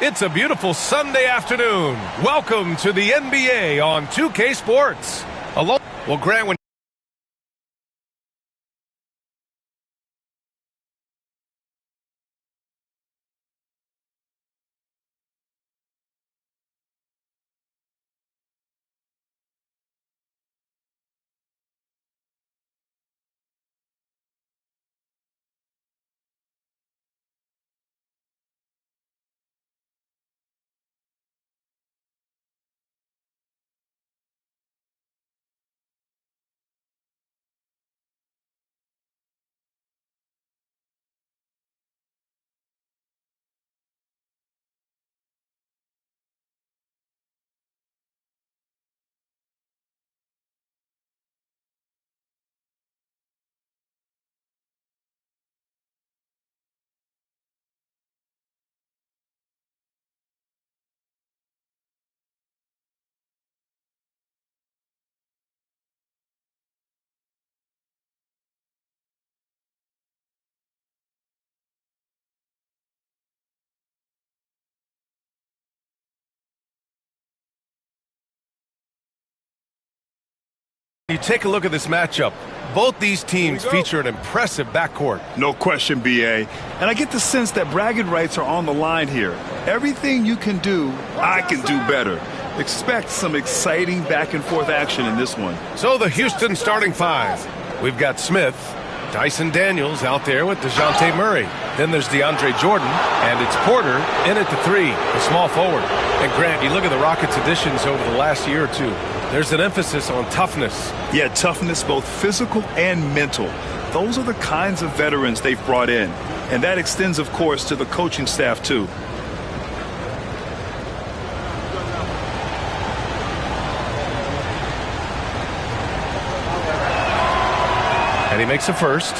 It's a beautiful Sunday afternoon. Welcome to the NBA on 2K Sports. Well, Grant, when you take a look at this matchup, both these teams feature an impressive backcourt. No question, B.A. And I get the sense that bragging rights are on the line here. Everything you can do, I can do better. Expect some exciting back-and-forth action in this one. So the Houston starting five. We've got Smith, Dyson Daniels out there with DeJounte Murray. Then there's DeAndre Jordan, and it's Porter in at the three, the small forward. And Grant, you look at the Rockets' additions over the last year or two. There's an emphasis on toughness. Yeah, toughness, both physical and mental. Those are the kinds of veterans they've brought in. And that extends, of course, to the coaching staff, too. And he makes a first.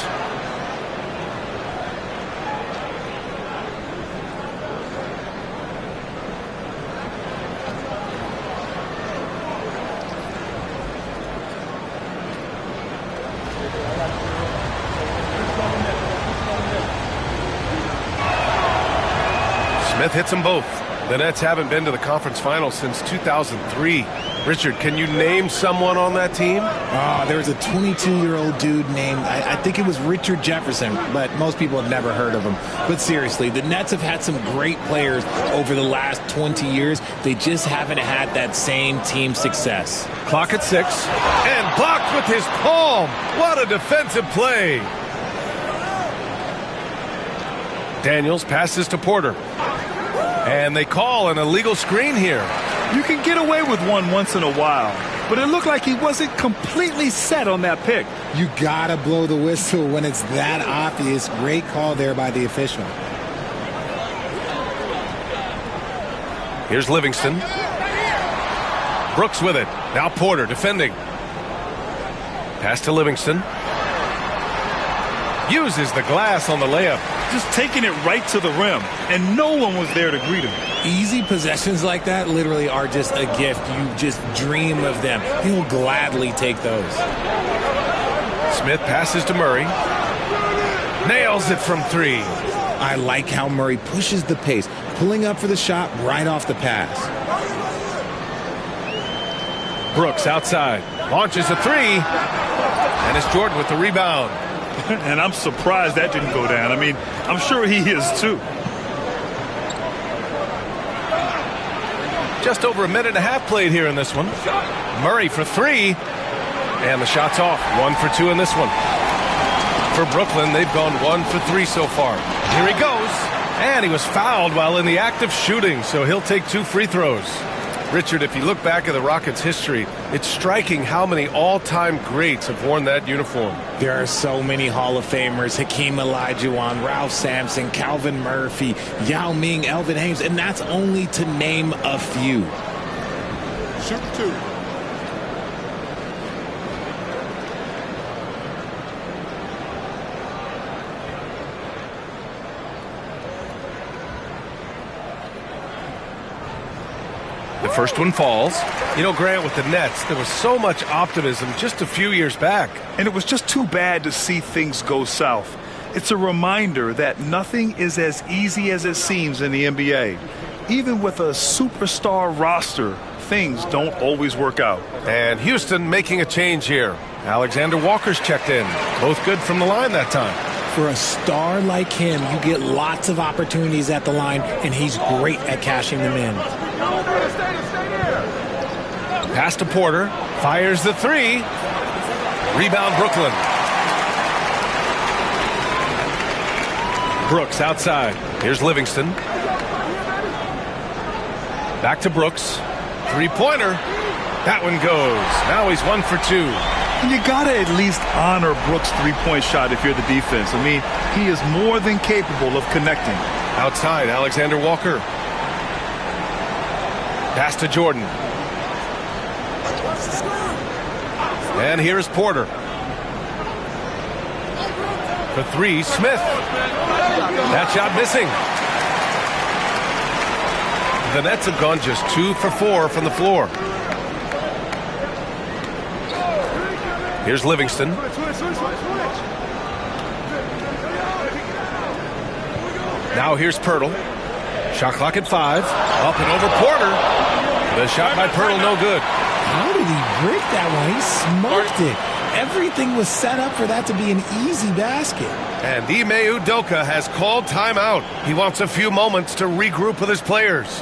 Smith hits them both. The Nets haven't been to the conference finals since 2003. Richard, can you name someone on that team? There was a 22-year-old dude named, I think it was Richard Jefferson, but most people have never heard of him. But seriously, the Nets have had some great players over the last 20 years. They just haven't had that same team success. Clock at 6. And blocked with his palm. What a defensive play. Daniels passes to Porter. And they call an illegal screen here. You can get away with one once in a while, but it looked like he wasn't completely set on that pick. You gotta blow the whistle when it's that obvious. Great call there by the official. Here's Livingston. Brooks with it. Now Porter defending. Pass to Livingston. Uses the glass on the layup. Just taking it right to the rim, and no one was there to greet him. Easy possessions like that literally are just a gift. You just dream of them. He'll gladly take those. Smith passes to Murray. Nails it from three. I like how Murray pushes the pace, pulling up for the shot right off the pass. Brooks outside. Launches a three. And it's Jordan with the rebound. And I'm surprised that didn't go down. I mean, I'm sure he is too. Just over a minute and a half played here in this one. Murray for three. And the shot's off. 1 for 2 in this one. For Brooklyn, they've gone 1 for 3 so far. Here he goes. And he was fouled while in the act of shooting, so he'll take 2 free throws. Richard, if you look back at the Rockets' history, it's striking how many all-time greats have worn that uniform. There are so many Hall of Famers: Hakeem Olajuwon, Ralph Sampson, Calvin Murphy, Yao Ming, Elvin Hayes, and that's only to name a few. Shoot 2. The first one falls. You know, Grant, with the Nets, there was so much optimism just a few years back. And it was just too bad to see things go south. It's a reminder that nothing is as easy as it seems in the NBA. even with a superstar roster, things don't always work out. And Houston making a change here. Alexander Walker's checked in. Both good from the line that time. For a star like him, you get lots of opportunities at the line, and he's great at cashing them in. Pass to Porter. Fires the three. Rebound Brooklyn. Brooks outside. Here's Livingston. Back to Brooks. Three-pointer. That one goes. Now he's 1 for 2. And you got to at least honor Brooks' three-point shot if you're the defense. I mean, he is more than capable of connecting. Outside, Alexander Walker. Pass to Jordan. And here's Porter. For three, Smith. That shot missing. The Nets have gone just 2 for 4 from the floor. Here's Livingston. Now here's Poeltl. Shot clock at 5. Up and over Porter. The shot by Poeltl no good. How did he break that one? He smoked it. Everything was set up for that to be an easy basket. And Ime Udoka has called timeout. He wants a few moments to regroup with his players.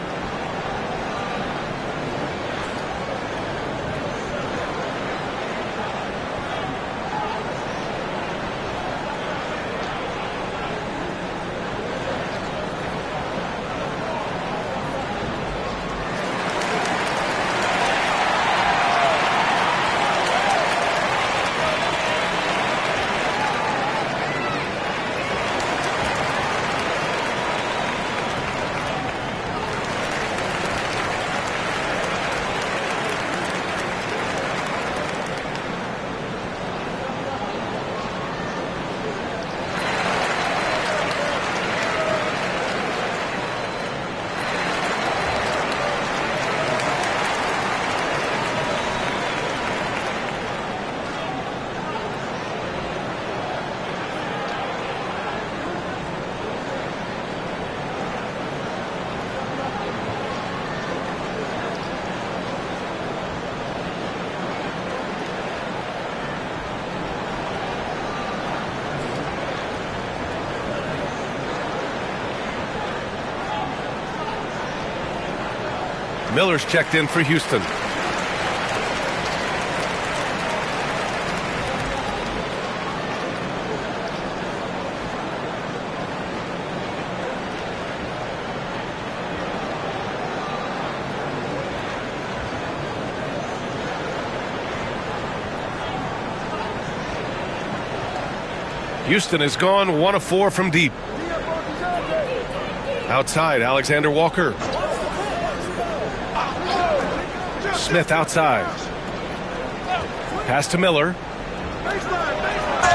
Miller's checked in for Houston. Houston has gone 1 of 4 from deep. Outside, Alexander Walker. Smith outside. Pass to Miller.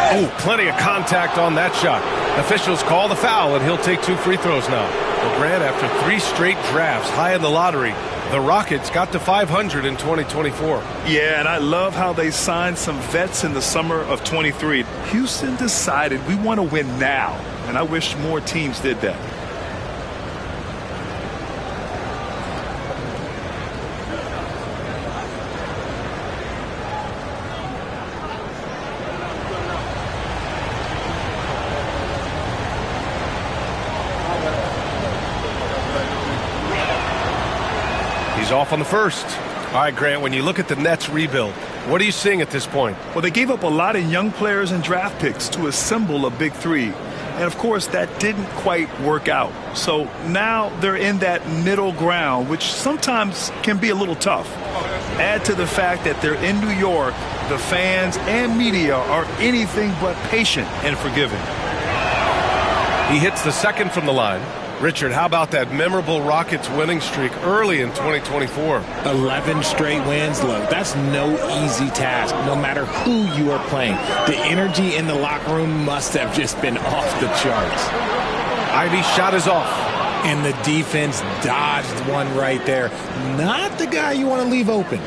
Oh, plenty of contact on that shot. Officials call the foul, and he'll take 2 free throws now. Well, Grant, after 3 straight drafts high in the lottery, the Rockets got to 500 in 2024. Yeah, and I love how they signed some vets in the summer of 23. Houston decided we want to win now, and I wish more teams did that. He's off on the first. All right, Grant, when you look at the Nets rebuild, what are you seeing at this point? Well, they gave up a lot of young players and draft picks to assemble a big three. And, of course, that didn't quite work out. So now they're in that middle ground, which sometimes can be a little tough. Add to the fact that they're in New York, the fans and media are anything but patient and forgiving. He hits the second from the line. Richard, how about that memorable Rockets winning streak early in 2024? 11 straight wins, look. That's no easy task, no matter who you are playing. The energy in the locker room must have just been off the charts. Ivy's shot is off. And the defense dodged one right there. Not the guy you want to leave open.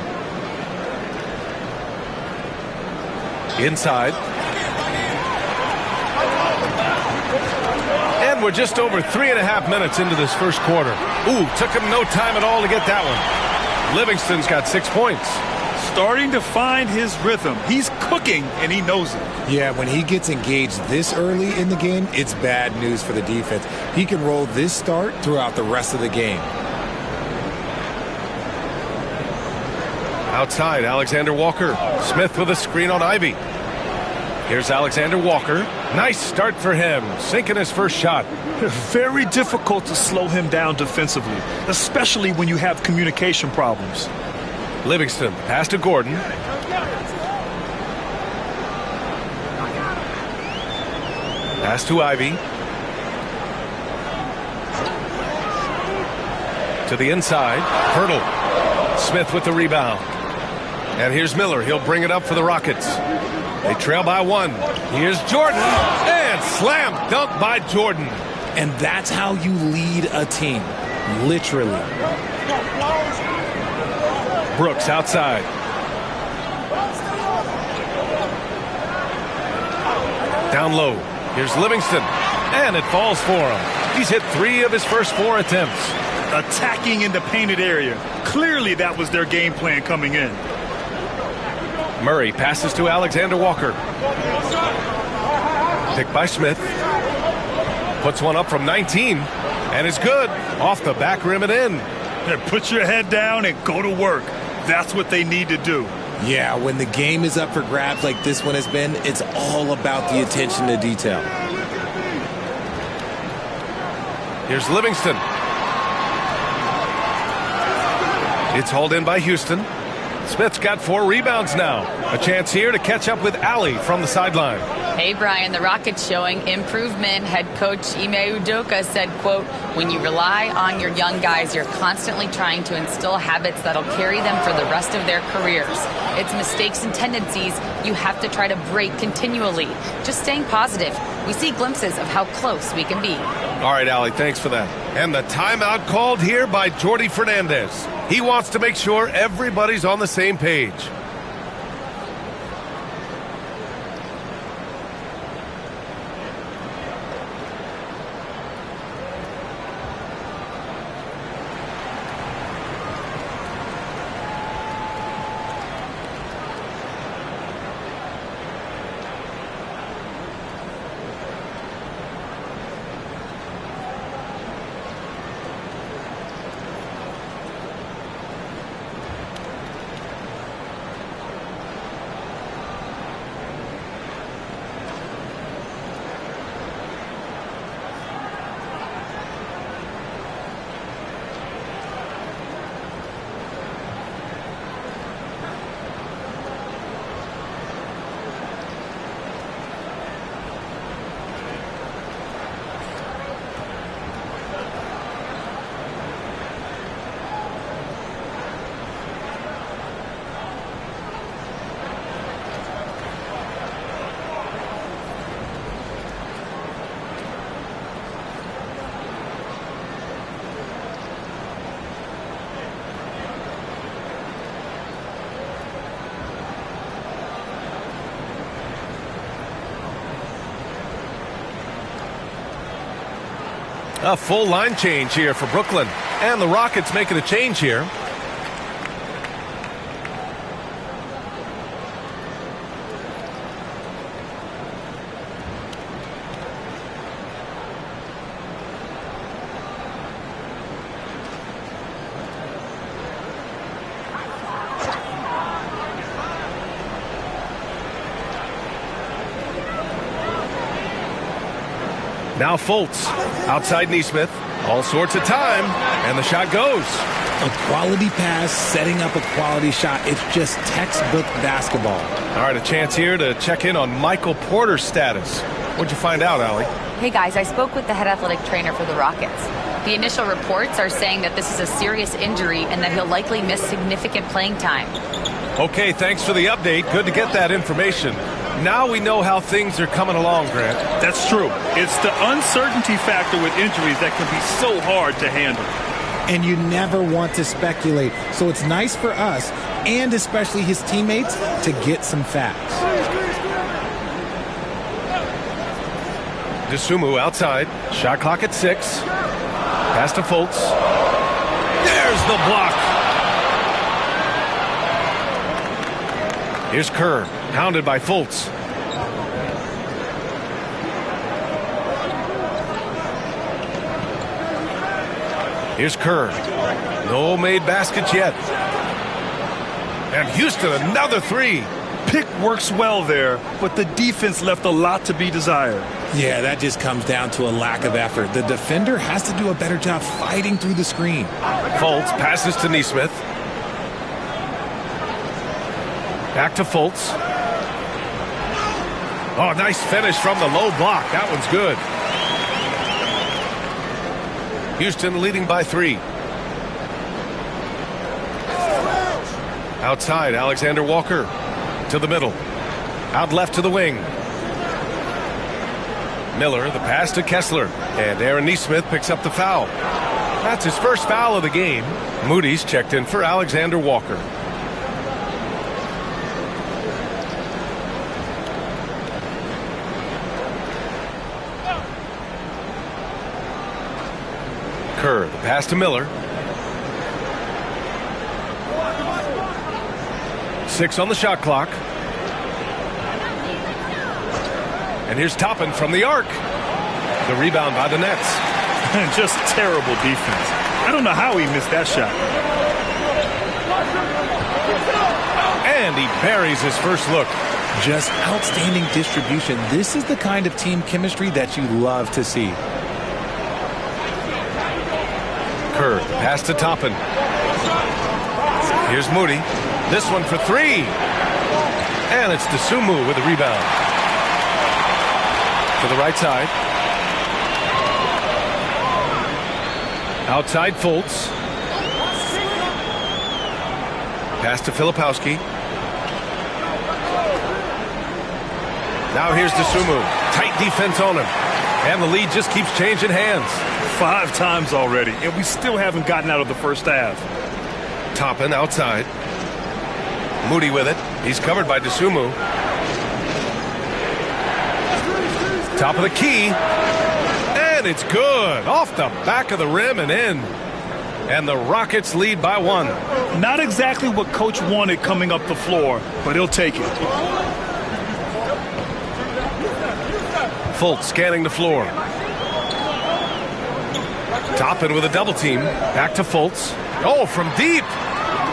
Inside. And And we're just over 3.5 minutes into this first quarter. Ooh, took him no time at all to get that one. Livingston's got 6 points. Starting to find his rhythm. He's cooking, and he knows it. Yeah, when he gets engaged this early in the game, it's bad news for the defense. He can roll this start throughout the rest of the game. Outside, Alexander Walker. Smith with a screen on Ivy. Here's Alexander Walker. Nice start for him, sinking his first shot. Very difficult to slow him down defensively, especially when you have communication problems. Livingston, pass to Gordon. Pass to Ivy. To the inside, Hurdle. Smith with the rebound. And here's Miller. He'll bring it up for the Rockets. They trail by 1. Here's Jordan. And slam dunk by Jordan. And that's how you lead a team. Literally. Brooks outside. Down low. Here's Livingston. And it falls for him. He's hit 3 of his first 4 attempts. Attacking in the painted area. Clearly that was their game plan coming in. Murray passes to Alexander Walker. Picked by Smith. Puts one up from 19. And it's good. Off the back rim and in. Put your head down and go to work. That's what they need to do. Yeah, when the game is up for grabs like this one has been, it's all about the attention to detail. Here's Livingston. It's hauled in by Houston. Smith's got 4 rebounds now. A chance here to catch up with Allie from the sideline. Hey, Brian, the Rockets showing improvement. Head coach Ime Udoka said, quote, when you rely on your young guys, you're constantly trying to instill habits that'll carry them for the rest of their careers. It's mistakes and tendencies you have to try to break continually. Just staying positive. We see glimpses of how close we can be. All right, Allie, thanks for that. And the timeout called here by Jordi Fernandez. He wants to make sure everybody's on the same page. A full line change here for Brooklyn. And the Rockets making a change here. Now Fultz, outside Nesmith, all sorts of time, and the shot goes. A quality pass, setting up a quality shot. It's just textbook basketball. All right, a chance here to check in on Michael Porter's status. What'd you find out, Allie? Hey, guys, I spoke with the head athletic trainer for the Rockets. The initial reports are saying that this is a serious injury and that he'll likely miss significant playing time. Okay, thanks for the update. Good to get that information. Now we know how things are coming along, Grant. That's true. It's the uncertainty factor with injuries that can be so hard to handle. And you never want to speculate. So it's nice for us, and especially his teammates, to get some facts. DeSumo outside. Shot clock at 6. Pass to Fultz. There's the block. Here's Kerr, hounded by Fultz. Here's Kerr. No made baskets yet. And Houston, another 3. Pick works well there, but the defense left a lot to be desired. Yeah, that just comes down to a lack of effort. The defender has to do a better job fighting through the screen. Fultz passes to Nesmith. Back to Fultz. Oh, nice finish from the low block. That one's good. Houston leading by 3. Outside, Alexander Walker to the middle. Out left to the wing. Miller, the pass to Kessler. And Aaron Nesmith picks up the foul. That's his first foul of the game. Moody's checked in for Alexander Walker. Kerr, the pass to Miller. 6 on the shot clock. And here's Toppin from the arc. The rebound by the Nets. Just terrible defense. I don't know how he missed that shot. And he buries his first look. Just outstanding distribution. This is the kind of team chemistry that you love to see. Kerr, pass to Toppin. Here's Moody. This one for 3. And it's DeSumo with the rebound. To the right side. Outside Fultz. Pass to Filipowski. Now here's DeSumo. Tight defense on him. And the lead just keeps changing hands. 5 times already, and we still haven't gotten out of the first half. Toppin outside. Moody with it. He's covered by DeSumo. Top of the key. And it's good. Off the back of the rim and in. And the Rockets lead by 1. Not exactly what Coach wanted coming up the floor, but he'll take it. Fultz scanning the floor. Toppin with a double team. Back to Fultz. Oh, from deep.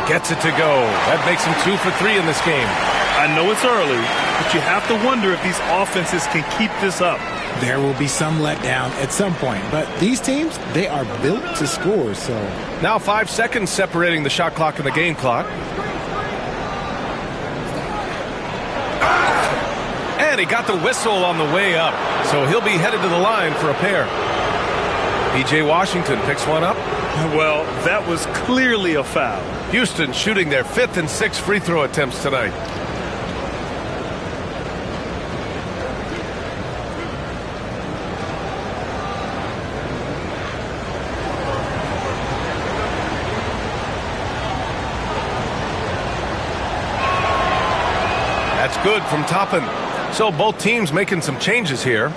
Gets it to go. That makes him 2 for 3 in this game. I know it's early, but you have to wonder if these offenses can keep this up. There will be some letdown at some point, but these teams, they are built to score, so. Now 5 seconds separating the shot clock and the game clock. And he got the whistle on the way up, so he'll be headed to the line for a pair. P.J. Washington picks one up. Well, that was clearly a foul. Houston shooting their 5th and 6th free throw attempts tonight. That's good from Toppin. So both teams making some changes here.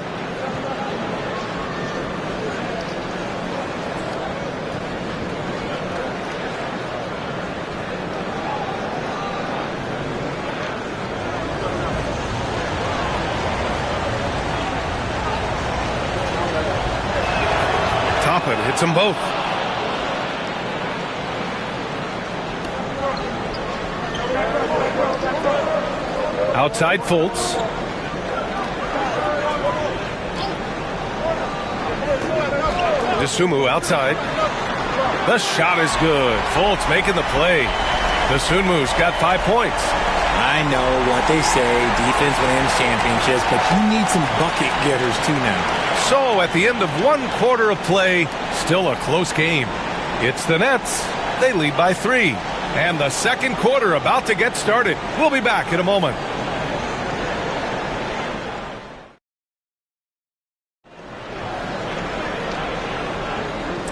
Toppin hits them both. Outside Fultz. DeSumo outside. The shot is good. Fultz making the play. DeSumu's got 5 points. I know what they say, defense wins championships, but you need some bucket getters too now. So at the end of 1 quarter of play, still a close game. It's the Nets. They lead by 3. And the second quarter about to get started. We'll be back in a moment.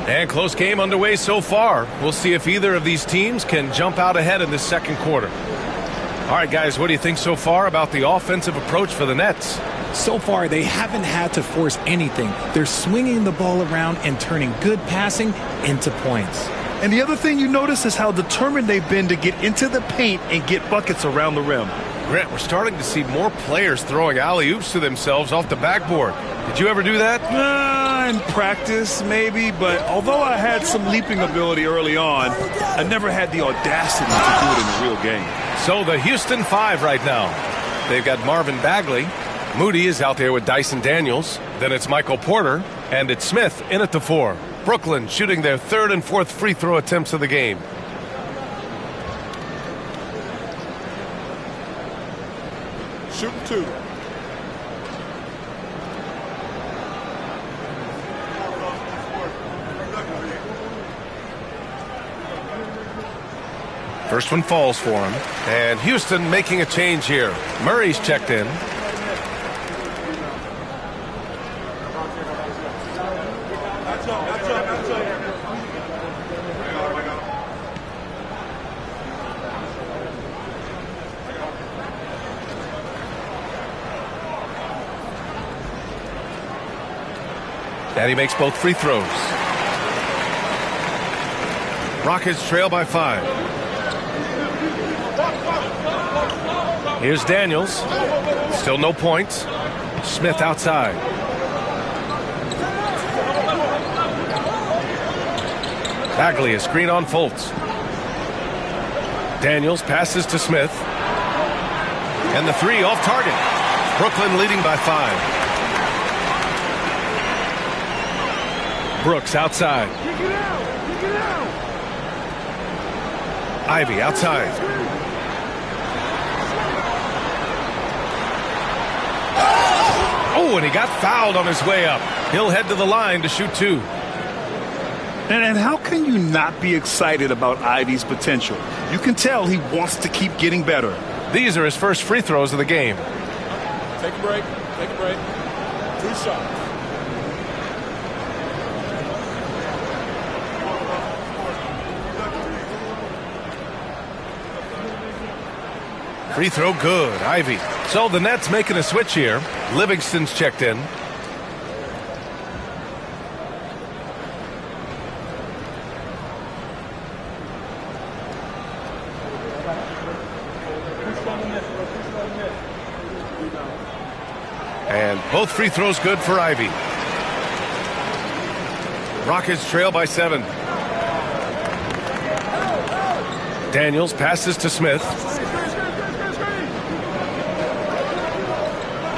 And close game underway so far. We'll see if either of these teams can jump out ahead in this second quarter. All right, guys, what do you think so far about the offensive approach for the Nets? So far, they haven't had to force anything. They're swinging the ball around and turning good passing into points. And the other thing you notice is how determined they've been to get into the paint and get buckets around the rim. Grant, we're starting to see more players throwing alley-oops to themselves off the backboard. Did you ever do that? In practice, maybe, but although I had some leaping ability early on, I never had the audacity to do it in a real game. So the Houston 5 right now. They've got Marvin Bagley. Moody is out there with Dyson Daniels. Then it's Michael Porter, and it's Smith in at the 4. Brooklyn shooting their 3rd and 4th free throw attempts of the game. Shooting 2. First one falls for him. And Houston making a change here. Murray's checked in. And he makes both free throws. Rockets trail by 5. Here's Daniels. Still no points. Smith outside. Bagley a screen on Fultz. Daniels passes to Smith. And the 3 off target. Brooklyn leading by 5. Brooks outside. Ivy outside. Oh, and he got fouled on his way up. He'll head to the line to shoot 2. And how can you not be excited about Ivy's potential? You can tell he wants to keep getting better. These are his first free throws of the game. Take a break. Take a break. 2 shots. Free throw good. Ivy. So the Nets making a switch here. Livingston's checked in. And both free throws good for Ivy. Rockets trail by 7. Daniels passes to Smith.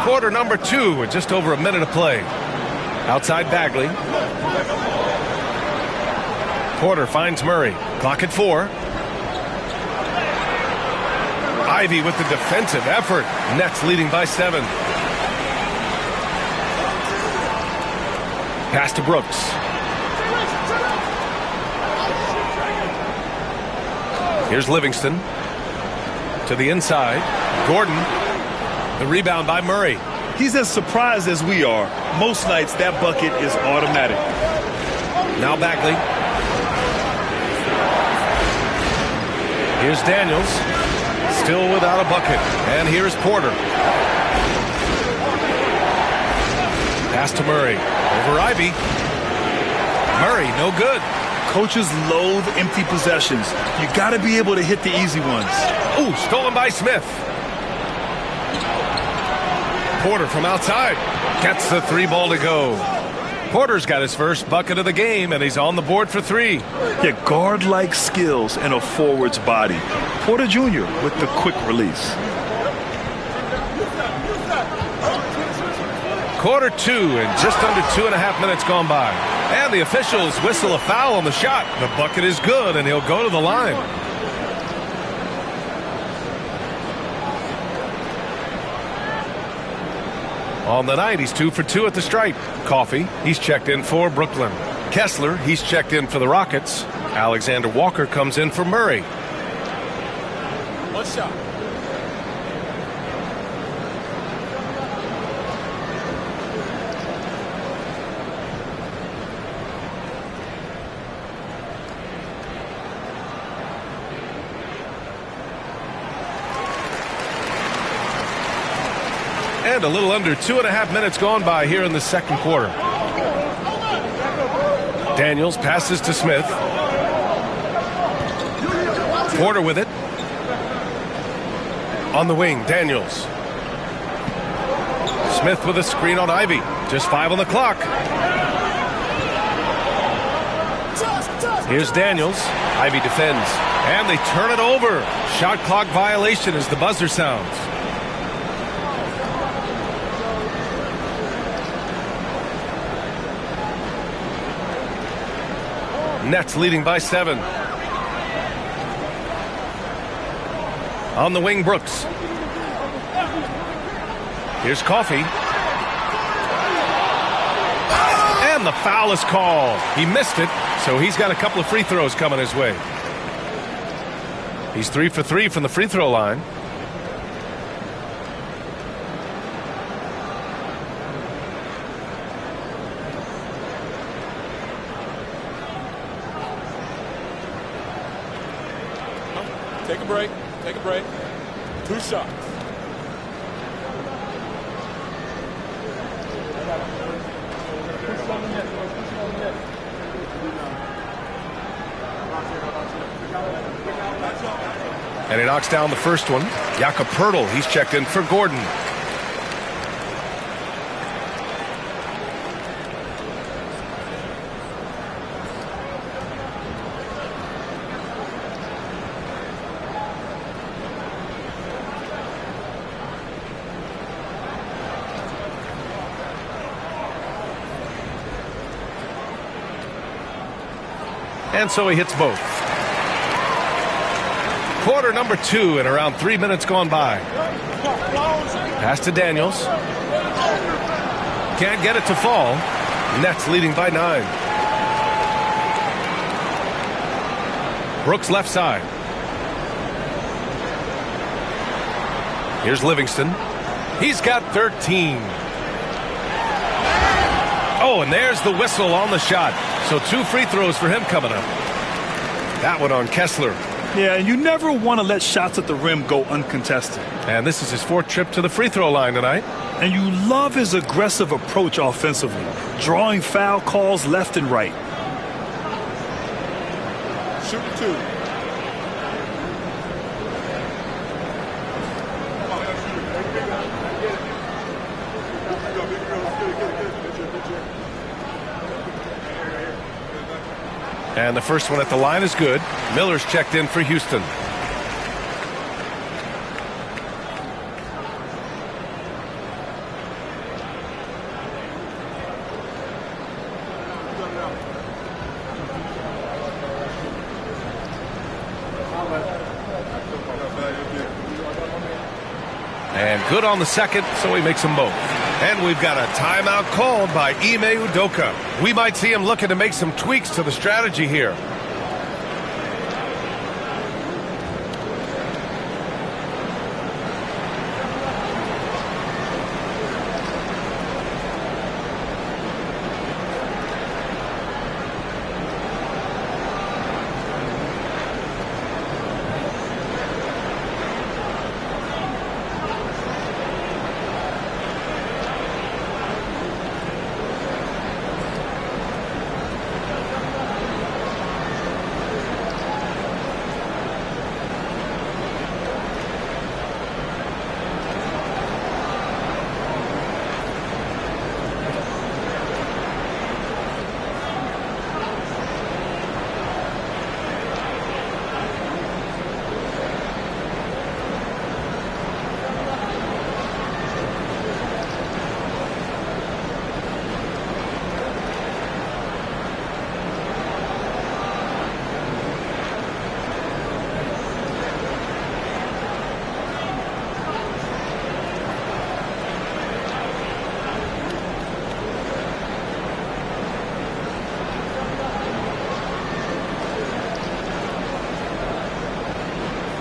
Quarter number 2 with just over a minute of play. Outside Bagley. Porter finds Murray. Clock at 4. Ivy with the defensive effort. Nets leading by 7. Pass to Brooks. Here's Livingston. To the inside. Gordon. The rebound by Murray. He's as surprised as we are. Most nights that bucket is automatic. Now Bagley. Here's Daniels. Still without a bucket. And here's Porter. Pass to Murray. Over Ivy. Murray, no good. Coaches loathe empty possessions. You got to be able to hit the easy ones. Ooh, stolen by Smith. Porter from outside gets the 3 ball to go. Porter's got his first bucket of the game, and he's on the board for 3. Yeah, guard-like skills and a forward's body. Porter Jr. with the quick release. Quarter 2 and just under 2.5 minutes gone by. And the officials whistle a foul on the shot. The bucket is good, and he'll go to the line. On the night, he's 2 for 2 at the stripe. Coffey, he's checked in for Brooklyn. Kessler, he's checked in for the Rockets. Alexander Walker comes in for Murray. 1 shot. And a little under 2.5 minutes gone by here in the second quarter. Daniels passes to Smith. Porter with it. On the wing, Daniels. Smith with a screen on Ivy. Just 5 on the clock. Here's Daniels. Ivy defends. And they turn it over. Shot clock violation as the buzzer sounds. Nets leading by 7. On the wing, Brooks. Here's Coffey. And the foul is called. He missed it, so he's got a couple of free throws coming his way. He's 3 for 3 from the free throw line. Take a break. Take a break. 2 shots. And he knocks down the first one. Jakob Poeltl, he's checked in for Gordon. And so he hits both. Quarter number 2 and around 3 minutes gone by. Pass to Daniels. Can't get it to fall. Nets leading by 9. Brooks left side. Here's Livingston. He's got 13. Oh, and there's the whistle on the shot. So 2 free throws for him coming up. That one on Kessler. Yeah, and you never want to let shots at the rim go uncontested. And this is his 4th trip to the free throw line tonight. And you love his aggressive approach offensively, drawing foul calls left and right. Shooting 2. And the first one at the line is good. Miller's checked in for Houston. And good on the second, so he makes them both. And we've got a timeout called by Ime Udoka. We might see him looking to make some tweaks to the strategy here.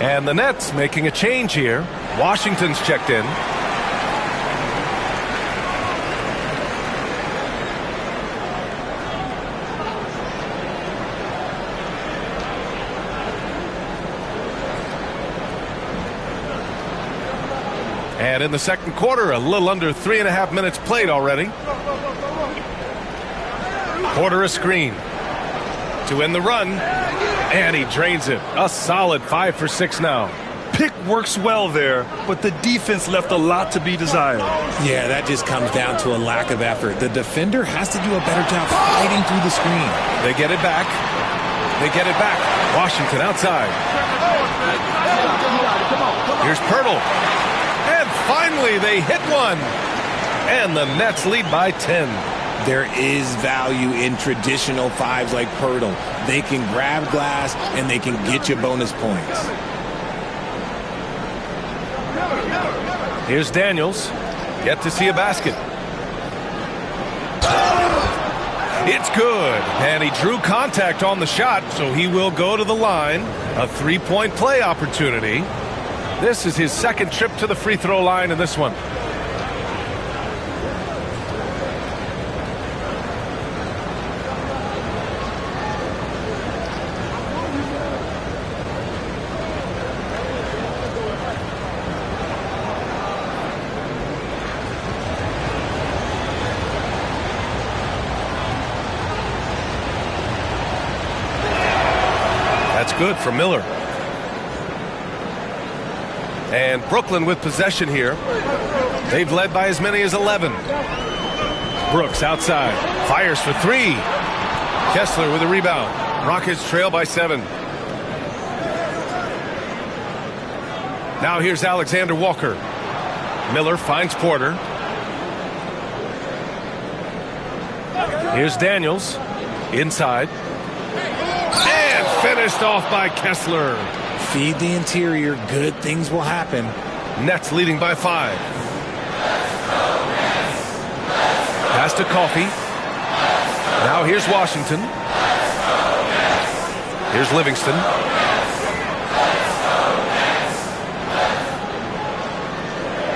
And the Nets making a change here. Washington's checked in. And in the second quarter, a little under 3.5 minutes played already. Porter a screen to win the run, and he drains it. A solid 5 for 6 now. Pick works well there, but the defense left a lot to be desired. Yeah, that just comes down to a lack of effort. The defender has to do a better job fighting through the screen. They get it back. They get it back. Washington outside. Here's Pirtle. And finally they hit one. And the Nets lead by 10. There is value in traditional fives like Pirtle. They can grab glass and they can get you bonus points. Here's Daniels. Yet to see a basket. It's good. And he drew contact on the shot, so he will go to the line. A three-point play opportunity. This is his second trip to the free throw line in this one. Good for Miller. And Brooklyn with possession here. They've led by as many as 11. Brooks outside. Fires for 3. Kessler with a rebound. Rockets trail by 7. Now here's Alexander Walker. Miller finds Porter. Here's Daniels. Inside. Finished off by Kessler. Feed the interior. Good things will happen. Nets leading by 5. Pass to Coffey. Now here's Washington. Here's Livingston.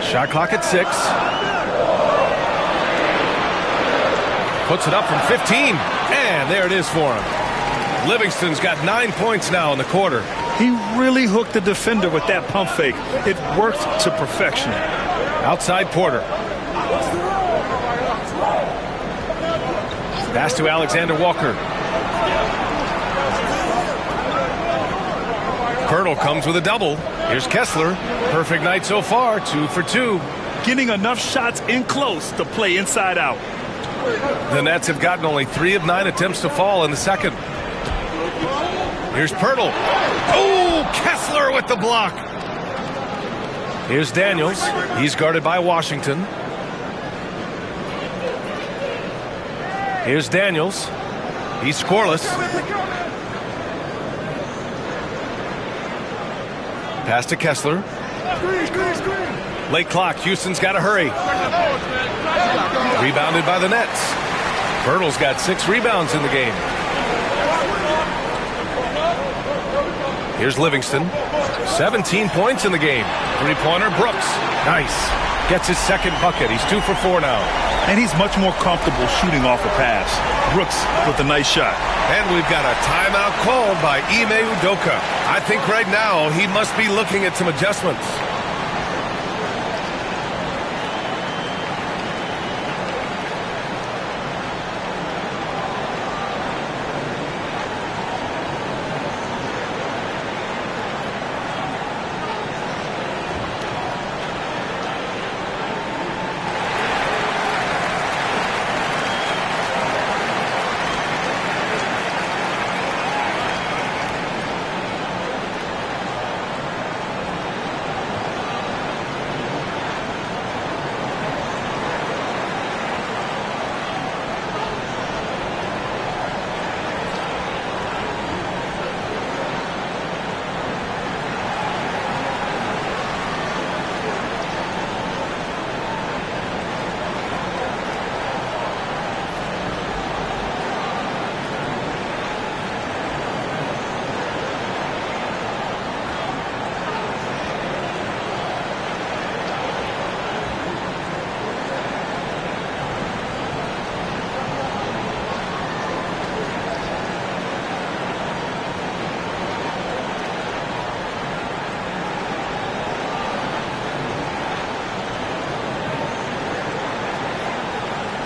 Shot clock at 6. Puts it up from 15. And there it is for him. Livingston's got 9 points now in the quarter. He really hooked the defender with that pump fake. It worked to perfection. Outside Porter. Pass to Alexander Walker. Pirtle comes with a double. Here's Kessler. Perfect night so far. 2 for 2. Getting enough shots in close to play inside out. The Nets have gotten only 3 of 9 attempts to fall in the second. Here's Pirtle. Oh, Kessler with the block. Here's Daniels. He's guarded by Washington. Here's Daniels. He's scoreless. Pass to Kessler. Late clock. Houston's got to hurry. Rebounded by the Nets. Pirtle's got 6 rebounds in the game. Here's Livingston. 17 points in the game. Three-pointer, Brooks. Nice. Gets his second bucket. He's 2 for 4 now. And he's much more comfortable shooting off a pass. Brooks with a nice shot. And we've got a timeout called by Ime Udoka. I think right now he must be looking at some adjustments.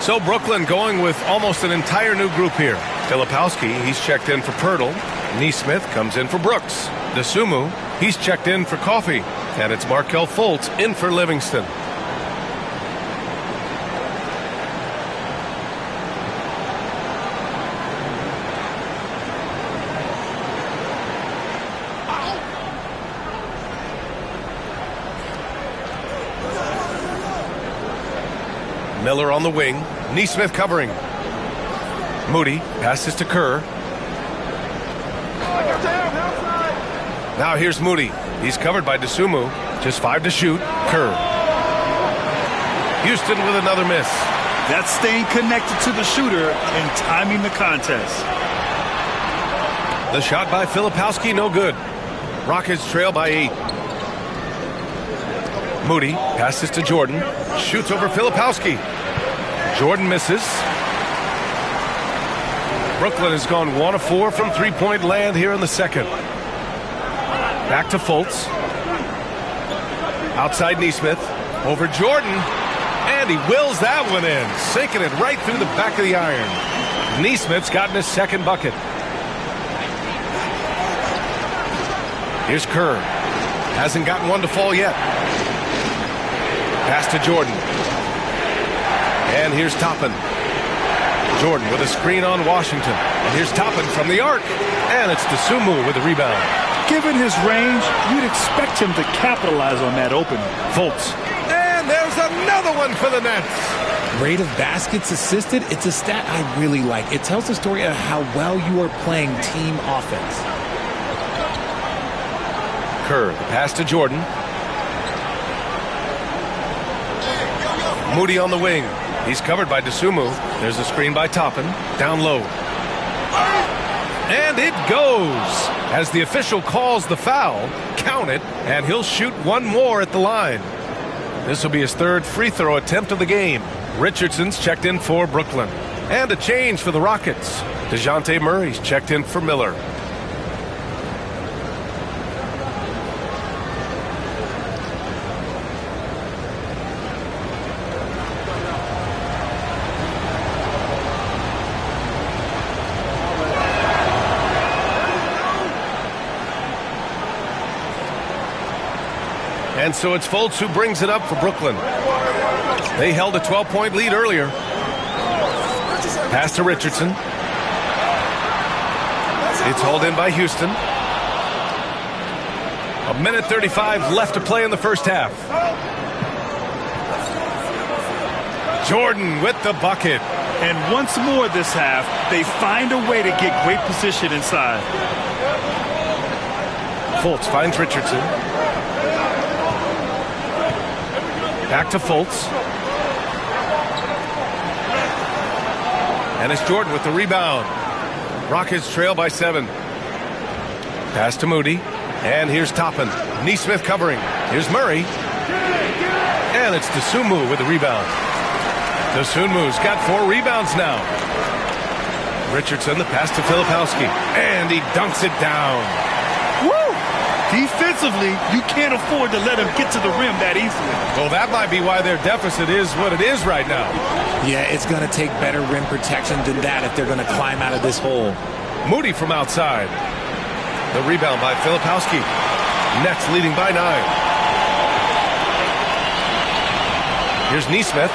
So Brooklyn going with almost an entire new group here. Filipowski, he's checked in for Pirtle. Neesmith comes in for Brooks. Dosunmu, he's checked in for Coffey. And it's Markelle Fultz in for Livingston. Miller on the wing. Neesmith covering. Moody passes to Kerr. Now here's Moody. He's covered by Dosunmu. Just 5 to shoot. Kerr. Houston with another miss. That's staying connected to the shooter and timing the contest. The shot by Filipowski, no good. Rockets trail by 8. Moody passes to Jordan. Shoots over Filipowski. Jordan misses. Brooklyn has gone 1 of 4 from three-point land here in the second. Back to Fultz. Outside Neesmith. Over Jordan. And he wills that one in. Sinking it right through the back of the iron. Neesmith's gotten his second bucket. Here's Kerr. Hasn't gotten one to fall yet. Pass to Jordan. And here's Toppin. Jordan with a screen on Washington. And here's Toppin from the arc. And it's Dosunmu with the rebound. Given his range, you'd expect him to capitalize on that opening. Fultz. And there's another one for the Nets. Rate of baskets assisted, it's a stat I really like. It tells the story of how well you are playing team offense. Kerr, the pass to Jordan. Moody on the wing. He's covered by Dosunmu. There's a screen by Toppin. Down low. And it goes. As the official calls the foul, count it, and he'll shoot one more at the line. This will be his third free throw attempt of the game. Richardson's checked in for Brooklyn. And a change for the Rockets. DeJounte Murray's checked in for Miller. And so it's Fultz who brings it up for Brooklyn. They held a 12-point lead earlier. Pass to Richardson. It's hauled in by Houston. 1:35 left to play in the first half. Jordan with the bucket. And once more this half, they find a way to get great position inside. Fultz finds Richardson. Back to Fultz. And it's Jordan with the rebound. Rockets trail by 7. Pass to Moody. And here's Toppin. Neesmith covering. Here's Murray. And it's Dosunmu with the rebound. Dosunmu's got 4 rebounds now. Richardson, the pass to Filipowski. And he dunks it down. Woo! Defensively, you can't afford to let him get to the rim that easily. Well, that might be why their deficit is what it is right now. Yeah, it's going to take better rim protection than that if they're going to climb out of this hole. Moody from outside. The rebound by Filipowski. Nets leading by 9. Here's Neesmith.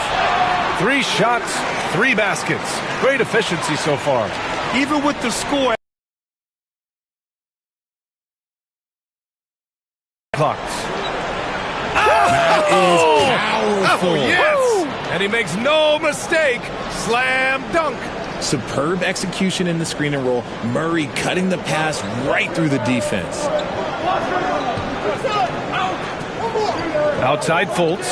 3 shots, 3 baskets. Great efficiency so far. Even with the score. That is powerful. Oh, yes. And he makes no mistake. Slam dunk. Superb execution in the screen and roll. Murray cutting the pass right through the defense. Outside Fultz.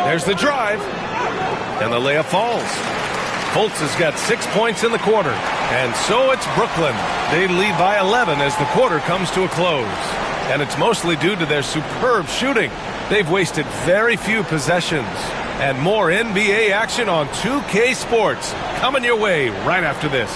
There's the drive. And the layup falls. Fultz has got 6 points in the quarter. And so it's Brooklyn. They lead by 11 as the quarter comes to a close. And it's mostly due to their superb shooting. They've wasted very few possessions. And more NBA action on 2K Sports coming your way right after this.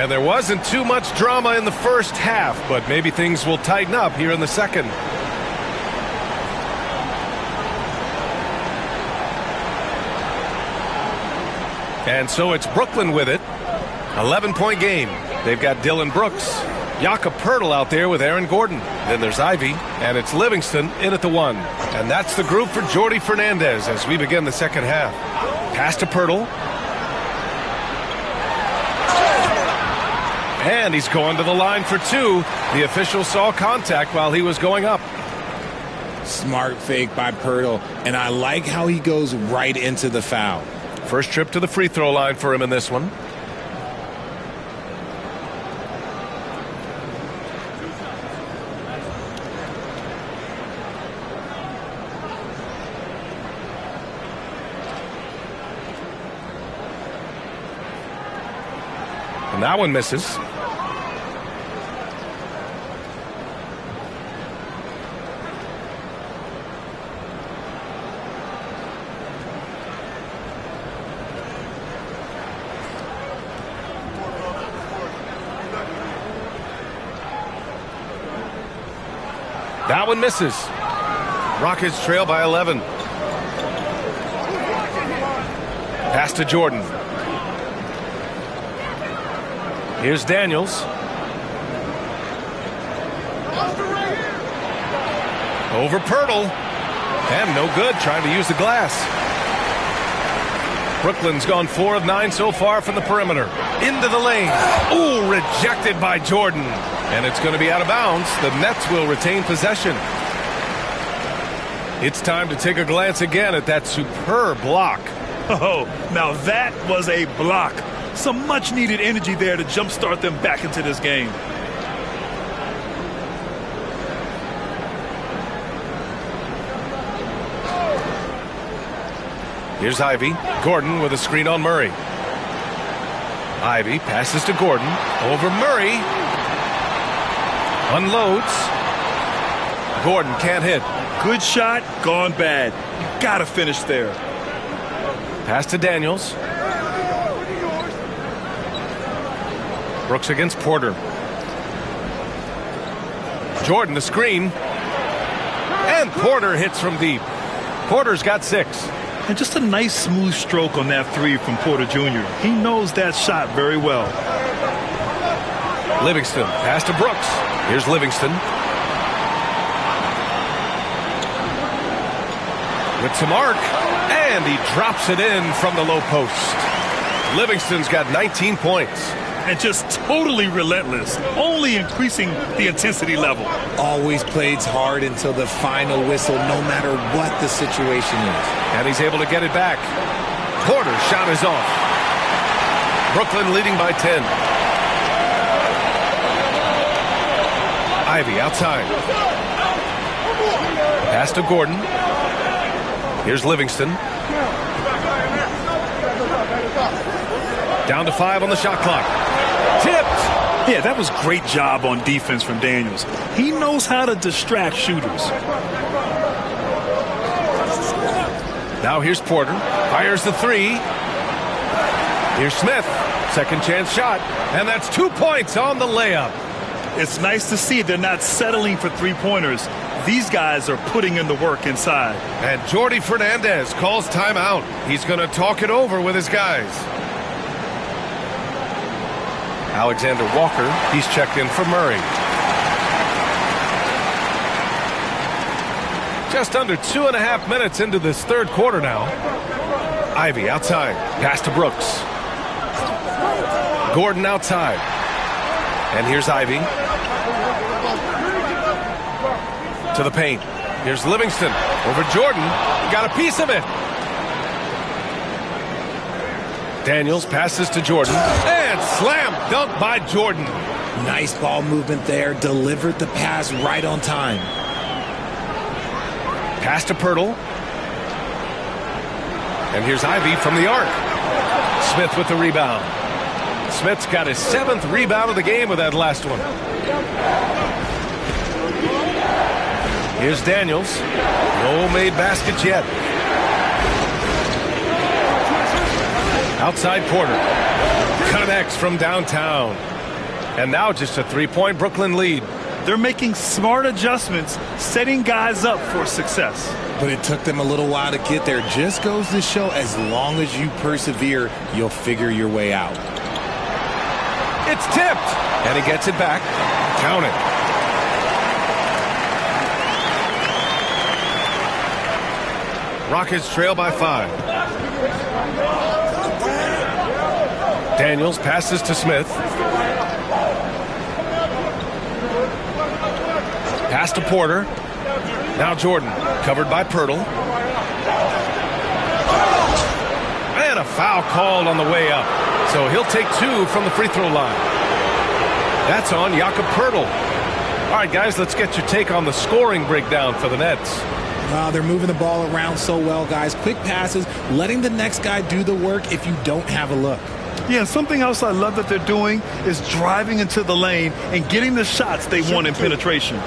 And there wasn't too much drama in the first half, but maybe things will tighten up here in the second. And so it's Brooklyn with it. 11-point game. They've got Dylan Brooks, Jakob Poeltl out there with Aaron Gordon. Then there's Ivey, and it's Livingston in at the 1. And that's the group for Jordi Fernandez as we begin the second half. Pass to Poeltl. And he's going to the line for 2. The official saw contact while he was going up. Smart fake by Poeltl, and I like how he goes right into the foul. First trip to the free throw line for him in this one. And that one misses. That one misses. Rockets trail by 11. Pass to Jordan. Here's Daniels. Over Poeltl. And no good, trying to use the glass. Brooklyn's gone 4 of 9 so far from the perimeter. Into the lane. Ooh, rejected by Jordan. And it's going to be out of bounds. The Nets will retain possession. It's time to take a glance again at that superb block. Oh, now that was a block. Some much-needed energy there to jumpstart them back into this game. Here's Ivey. Gordon with a screen on Murray. Ivey passes to Gordon. Over Murray. Unloads. Gordon can't hit. Good shot, gone bad. Gotta finish there. Pass to Daniels. Brooks against Porter. Jordan the screen. And Porter hits from deep. Porter's got 6. And just a nice smooth stroke on that 3 from Porter Jr. He knows that shot very well. Livingston, pass to Brooks. Here's Livingston. With some arc, and he drops it in from the low post. Livingston's got 19 points. And just totally relentless, only increasing the intensity level. Always plays hard until the final whistle, no matter what the situation is. And he's able to get it back. Porter's shot is off. Brooklyn leading by 10. Ivey outside. Pass to Gordon. Here's Livingston. Down to 5 on the shot clock. Tipped. Yeah, that was great job on defense from Daniels. He knows how to distract shooters. Now here's Porter. Fires the 3. Here's Smith. Second chance shot. And that's 2 points on the layup. It's nice to see they're not settling for three-pointers. These guys are putting in the work inside. And Jordi Fernandez calls timeout. He's going to talk it over with his guys. Alexander Walker, he's checked in for Murray. Just under 2.5 minutes into this third quarter now. Ivey outside. Pass to Brooks. Gordon outside. And here's Ivey. To the paint. Here's Livingston. Over Jordan. Got a piece of it. Daniels passes to Jordan. And slam dunk by Jordan. Nice ball movement there. Delivered the pass right on time. Pass to Poeltl. And here's Ivey from the arc. Smith with the rebound. Smith's got his 7th rebound of the game with that last one. Here's Daniels. No made baskets yet. Outside Porter. Connects from downtown. And now just a three-point Brooklyn lead. They're making smart adjustments, setting guys up for success. But it took them a little while to get there. Just goes to show, as long as you persevere, you'll figure your way out. It's tipped, and he gets it back. Count it. Rockets trail by 5. Daniels passes to Smith. Pass to Porter. Now Jordan, covered by Pirtle. And a foul called on the way up. So he'll take 2 from the free throw line. That's on Jakob Pirtle. All right, guys, let's get your take on the scoring breakdown for the Nets. They're moving the ball around so well, guys. Quick passes, letting the next guy do the work if you don't have a look. Yeah, something else I love that they're doing is driving into the lane and getting the shots they want in penetration.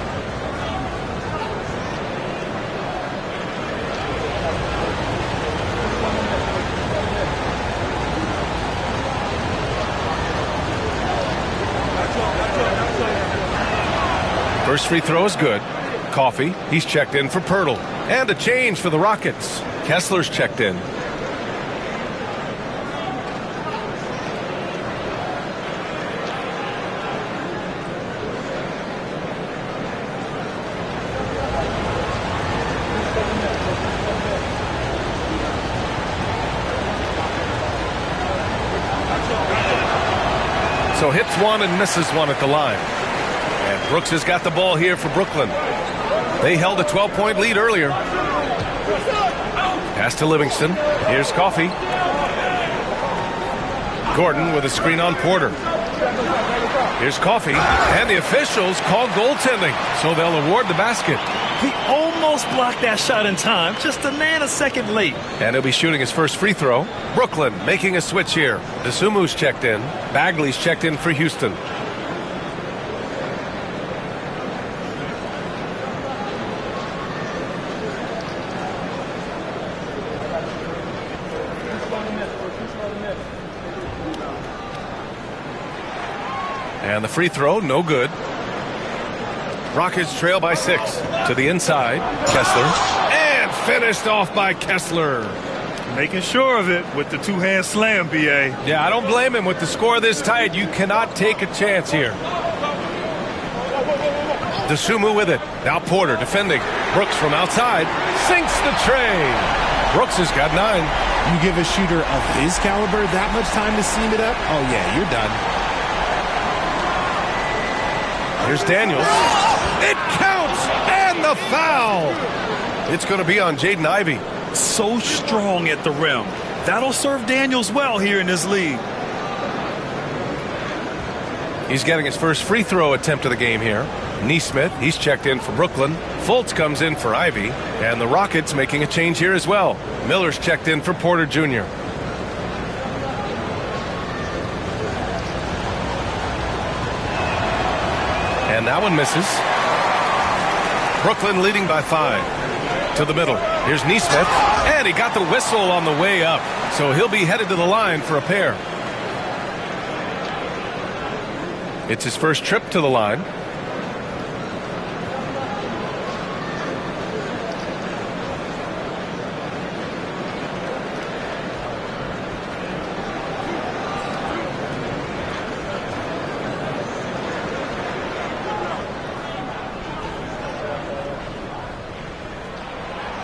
First free throw is good. Coffee, he's checked in for Pirtle. And a change for the Rockets. Kessler's checked in. So hits one and misses one at the line. And Brooks has got the ball here for Brooklyn. They held a 12-point lead earlier. Pass to Livingston. Here's Coffee. Gordon with a screen on Porter. Here's Coffee. And the officials call goaltending, so they'll award the basket. He almost blocked that shot in time, just a nanosecond late. And he'll be shooting his first free throw. Brooklyn making a switch here. Desumu's checked in. Bagley's checked in for Houston. And the free throw, no good. Rockets trail by 6. To the inside, Kessler. And finished off by Kessler. Making sure of it with the two-hand slam, B.A. Yeah, I don't blame him. With the score this tight, you cannot take a chance here. Dosunmu with it. Now Porter defending. Brooks from outside. Sinks the tray. Brooks has got 9. You give a shooter of his caliber that much time to seam it up? Oh, yeah, you're done. Here's Daniels. It counts! And the foul! It's going to be on Jaden Ivey. So strong at the rim. That'll serve Daniels well here in this league. He's getting his first free throw attempt of the game here. Nesmith, he's checked in for Brooklyn. Fultz comes in for Ivey. And the Rockets making a change here as well. Miller's checked in for Porter Jr. And that one misses. Brooklyn leading by 5. To the middle. Here's Nesmith. And he got the whistle on the way up. So he'll be headed to the line for a pair. It's his first trip to the line.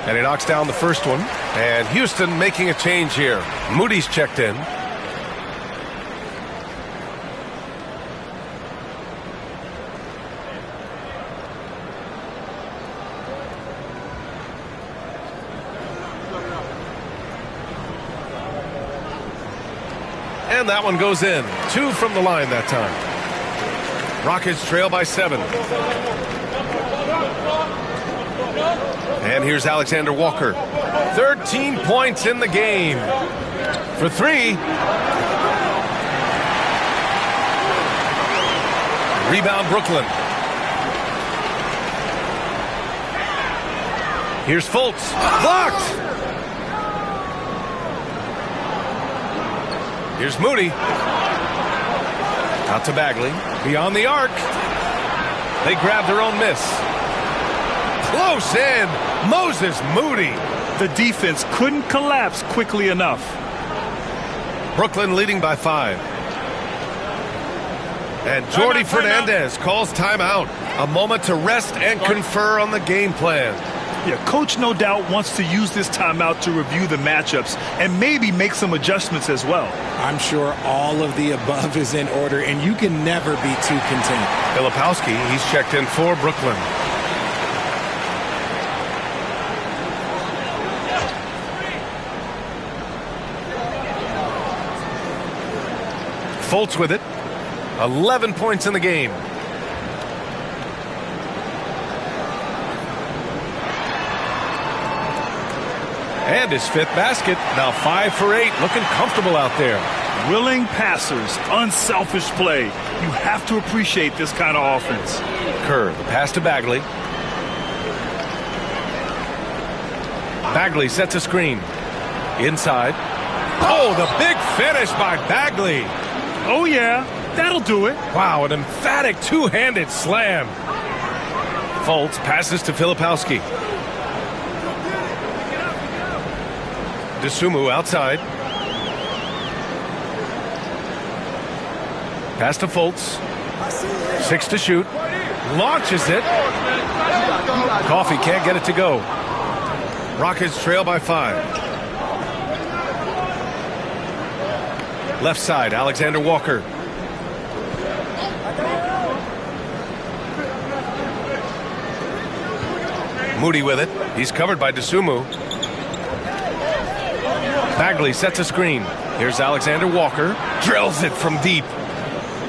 And he knocks down the first one. And Houston making a change here. Moody's checked in. And that one goes in. 2 from the line that time. Rockets trail by 7. And here's Alexander Walker. 13 points in the game. For 3. Rebound Brooklyn. Here's Fultz. Blocked. Here's Moody. Out to Bagley. Beyond the arc. They grab their own miss. Close in. Moses Moody. The defense couldn't collapse quickly enough. Brooklyn leading by 5. And Jordi Fernandez calls timeout. A moment to rest and confer on the game plan. Yeah, coach no doubt wants to use this timeout to review the matchups and maybe make some adjustments as well. I'm sure all of the above is in order, and you can never be too content. Filipowski, he's checked in for Brooklyn. Fultz with it. 11 points in the game. And his 5th basket. Now 5 for 8. Looking comfortable out there. Willing passers. Unselfish play. You have to appreciate this kind of offense. Kerr, the pass to Bagley. Bagley sets a screen. Inside. Oh, the big finish by Bagley. Oh, yeah. That'll do it. Wow, an emphatic two-handed slam. Fultz passes to Filipowski. Dosunmu outside. Pass to Fultz. 6 to shoot. Launches it. Coffey can't get it to go. Rockets trail by 5. Left side, Alexander Walker. Moody with it. He's covered by Dosunmu. Bagley sets a screen. Here's Alexander Walker. Drills it from deep.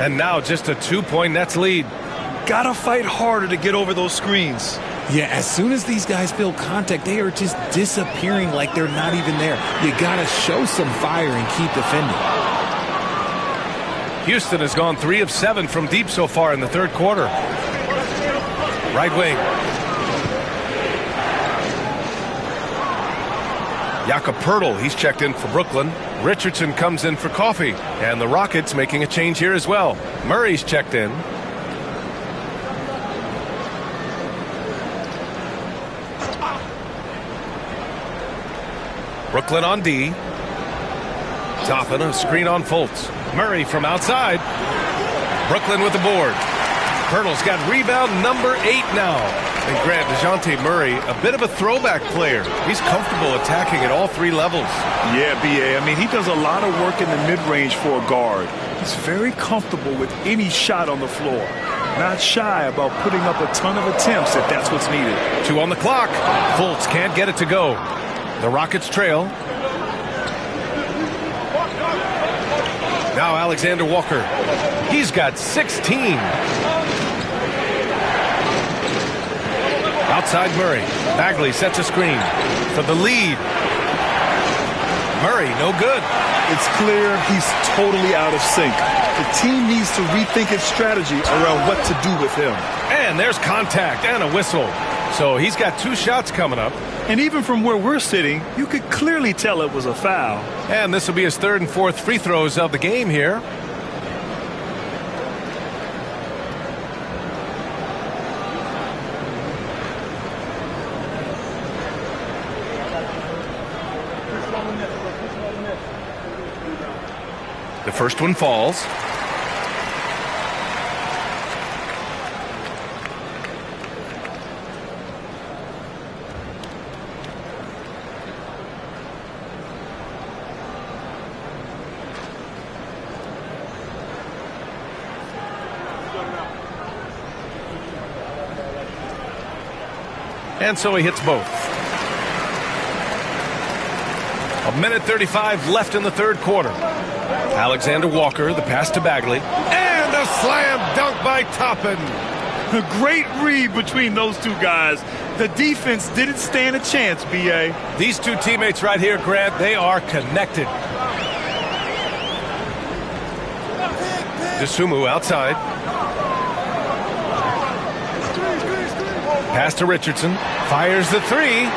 And now just a 2-point Nets lead. Gotta fight harder to get over those screens. Yeah, as soon as these guys feel contact, they are just disappearing like they're not even there. You gotta show some fire and keep defending. Houston has gone 3 of 7 from deep so far in the 3rd quarter. Right wing. Jakob Poeltl, he's checked in for Brooklyn. Richardson comes in for Coffey. And the Rockets making a change here as well. Murray's checked in. Brooklyn on D. Toppin, a screen on Fultz. Murray from outside. Brooklyn with the board. Poeltl's got rebound number 8 now. And Grant, DeJounte Murray, a bit of a throwback player. He's comfortable attacking at all 3 levels. Yeah, B.A. I mean, he does a lot of work in the mid-range for a guard. He's very comfortable with any shot on the floor. Not shy about putting up a ton of attempts if that's what's needed. 2 on the clock. Fultz can't get it to go. The Rockets trail. Now Alexander Walker. He's got 16. Outside Murray. Bagley sets a screen for the lead. Murray, no good. It's clear he's totally out of sync. The team needs to rethink its strategy around what to do with him. And there's contact and a whistle. So he's got 2 shots coming up. And even from where we're sitting, you could clearly tell it was a foul. And this will be his 3rd and 4th free throws of the game here. The first one falls. And so he hits both. 1:35 left in the 3rd quarter. Alexander Walker, the pass to Bagley. And a slam dunk by Toppin. A great read between those 2 guys. The defense didn't stand a chance, B.A. These 2 teammates right here, Grant, they are connected. Dosunmu outside. Pass to Richardson. Fires the 3.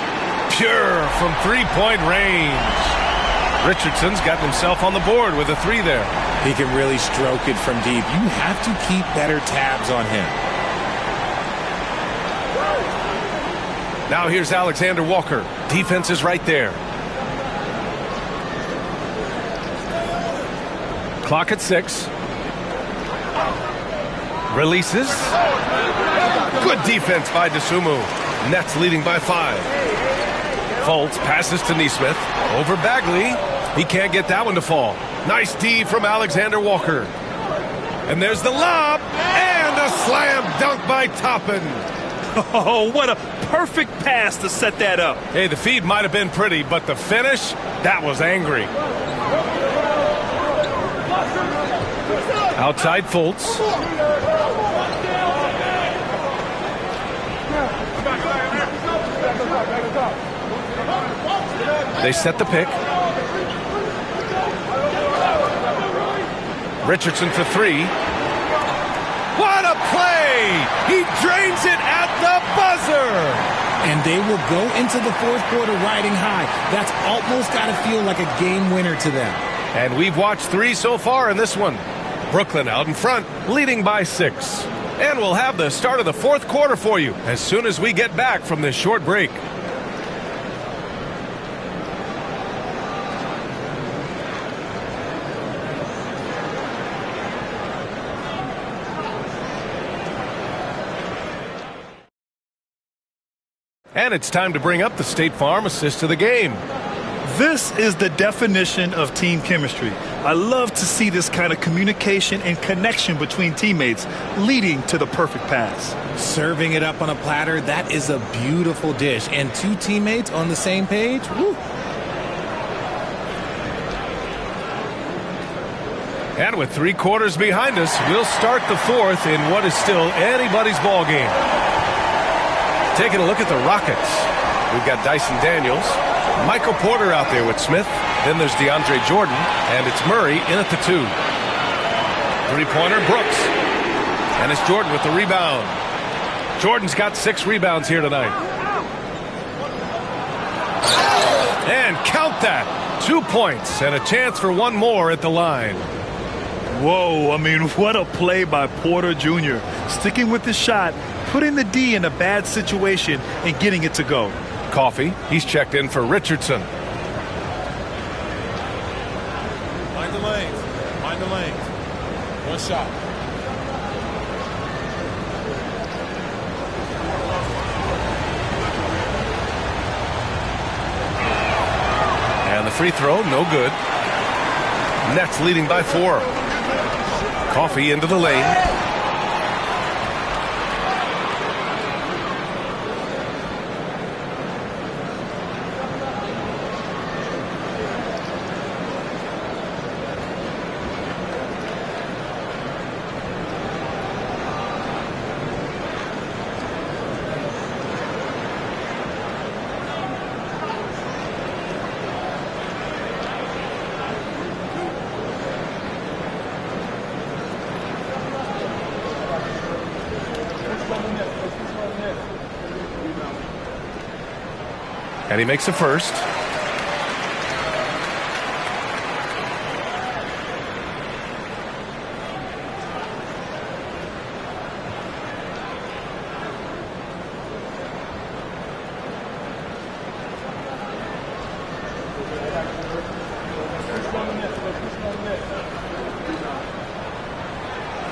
Pure from 3-point range. Richardson's got himself on the board with a 3 there. He can really stroke it from deep. You have to keep better tabs on him. Now here's Alexander Walker. Defense is right there. Clock at 6. Releases. Good defense by DeSumo. Nets leading by 5. Fultz passes to Nesmith. Over Bagley. He can't get that one to fall. Nice D from Alexander Walker. And there's the lob. And a slam dunk by Toppin. Oh, what a perfect pass to set that up. Hey, the feed might have been pretty, but the finish, that was angry. Outside Fultz. They set the pick. Richardson for 3. What a play! He drains it at the buzzer! And they will go into the fourth quarter riding high. That's almost got to feel like a game winner to them. And we've watched 3 so far in this one. Brooklyn out in front, leading by 6. And we'll have the start of the fourth quarter for you as soon as we get back from this short break. And it's time to bring up the State Farm assist to the game. This is the definition of team chemistry. I love to see this kind of communication and connection between teammates leading to the perfect pass. Serving it up on a platter, that is a beautiful dish. And 2 teammates on the same page, woo. And with 3 quarters behind us, we'll start the fourth in what is still anybody's ball game. Taking a look at the Rockets. We've got Dyson Daniels, Michael Porter out there with Smith. Then there's DeAndre Jordan, and it's Murray in at the 2. Three-pointer, Brooks. And it's Jordan with the rebound. Jordan's got 6 rebounds here tonight. And count that. 2 points and a chance for 1 more at the line. Whoa, I mean, what a play by Porter Jr. Sticking with the shot, putting the D in a bad situation, and getting it to go. Coffee, he's checked in for Richardson. Mind the lanes. Mind the lanes. 1 shot. And the free throw, no good. Nets leading by 4. Coffee into the lane. And he makes a first.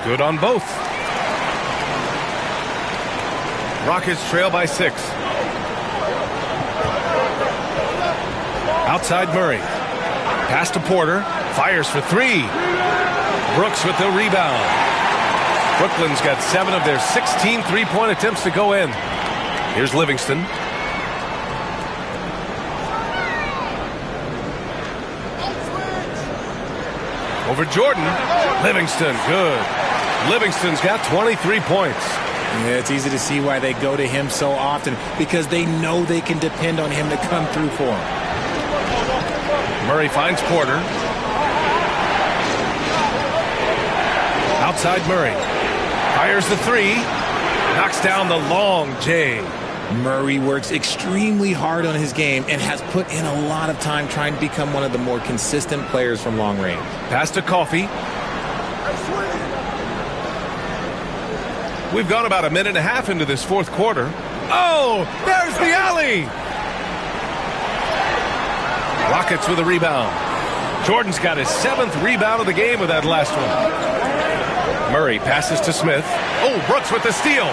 Good on both. Rockets trail by 6. Outside Murray. Pass to Porter. Fires for 3. Brooks with the rebound. Brooklyn's got 7 of their 16 three-point attempts to go in. Here's Livingston. Over Jordan. Livingston, good. Livingston's got 23 points. Yeah, it's easy to see why they go to him so often, because they know they can depend on him to come through for them. Murray finds Porter. Outside Murray. Fires the 3. Knocks down the long J. Murray works extremely hard on his game and has put in a lot of time trying to become one of the more consistent players from long range. Pass to Coffee. We've gone about a minute and a half into this fourth quarter. Oh, there's the alley. Rockets with a rebound. Jordan's got his 7th rebound of the game with that last one. Murray passes to Smith. Oh, Brooks with the steal.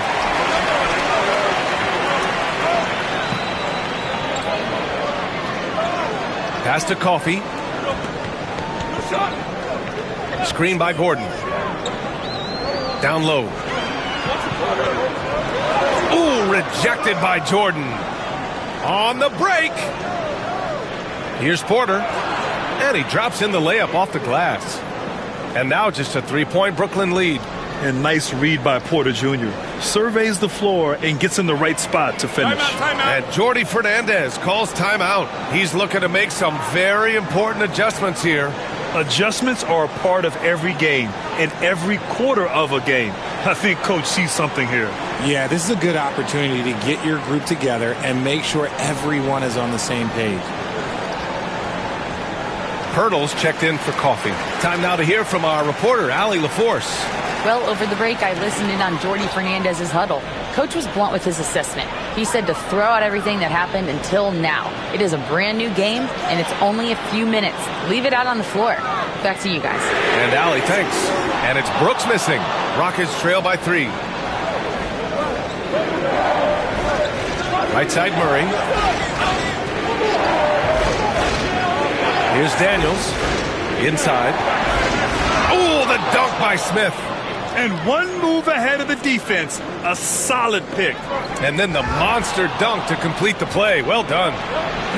Pass to Coffey. Screen by Gordon. Down low. Ooh, rejected by Jordan. On the break. Here's Porter. And he drops in the layup off the glass. And now just a 3-point Brooklyn lead. And nice read by Porter Jr. Surveys the floor and gets in the right spot to finish. And Jordi Fernandez calls timeout. He's looking to make some very important adjustments here. Adjustments are a part of every game and every quarter of a game. I think Coach sees something here. Yeah, this is a good opportunity to get your group together and make sure everyone is on the same page. Hurdles checked in for Coffey. Time now to hear from our reporter, Allie LaForce. Well, over the break, I listened in on Jordi Fernandez's huddle. Coach was blunt with his assessment. He said to throw out everything that happened until now. It is a brand new game, and it's only a few minutes. Leave it out on the floor. Back to you guys. And Allie, thanks. And it's Brooks missing. Rockets trail by 3. Right side Murray. Here's Daniels. Inside. Oh, the dunk by Smith. And one move ahead of the defense. A solid pick. And then the monster dunk to complete the play. Well done.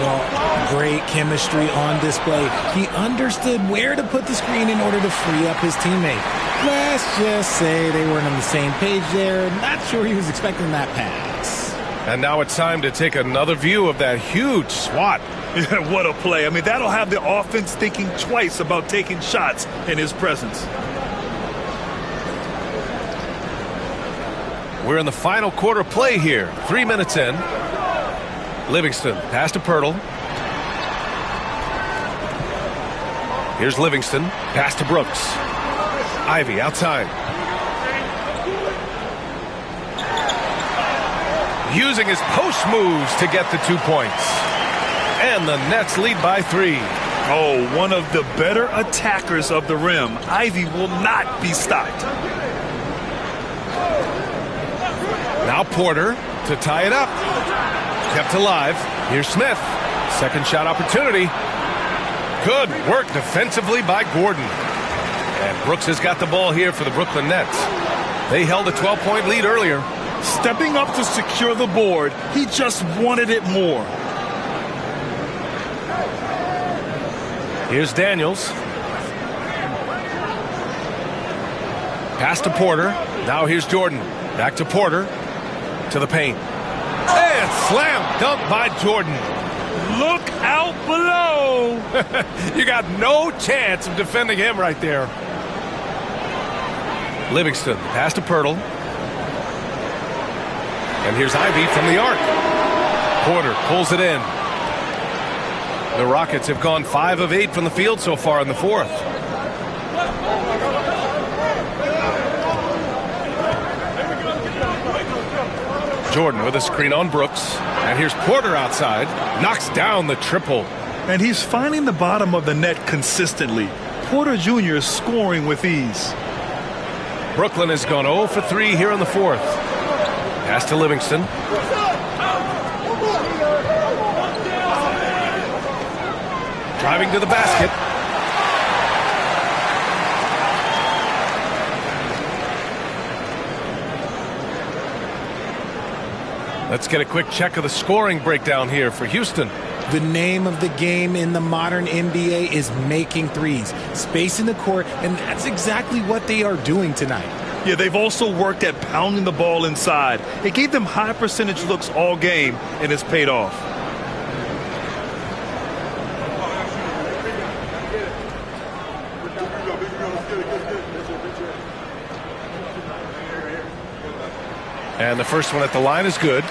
Well, great chemistry on display. He understood where to put the screen in order to free up his teammate. Let's just say they weren't on the same page there. Not sure he was expecting that pass. And now it's time to take another view of that huge swat. What a play. I mean, that'll have the offense thinking twice about taking shots in his presence. We're in the final quarter play here. 3 minutes in. Livingston, pass to Pirtle. Here's Livingston, pass to Brooks. Ivy outside. Using his post moves to get the 2 points. And the Nets lead by 3. Oh, one of the better attackers of the rim. Ivy will not be stopped. Now Porter to tie it up. Kept alive. Here's Smith. Second shot opportunity. Good work defensively by Gordon. And Brooks has got the ball here for the Brooklyn Nets. They held a 12-point lead earlier. Stepping up to secure the board, he just wanted it more. Here's Daniels. Pass to Porter. Now here's Jordan. Back to Porter. To the paint. And slam dunk by Jordan. Look out below. You got no chance of defending him right there. Livingston, pass to Pirtle. And here's Ivy from the arc. Porter pulls it in. The Rockets have gone 5 of 8 from the field so far in the fourth. Jordan with a screen on Brooks. And here's Porter outside. Knocks down the triple. And he's finding the bottom of the net consistently. Porter Jr. is scoring with ease. Brooklyn has gone 0 for 3 here in the fourth. Pass to Livingston. Driving to the basket. Let's get a quick check of the scoring breakdown here for Houston. The name of the game in the modern NBA is making threes, spacing the court, and that's exactly what they are doing tonight. Yeah, they've also worked at pounding the ball inside. It gave them high percentage looks all game, and it's paid off. And the first one at the line is good.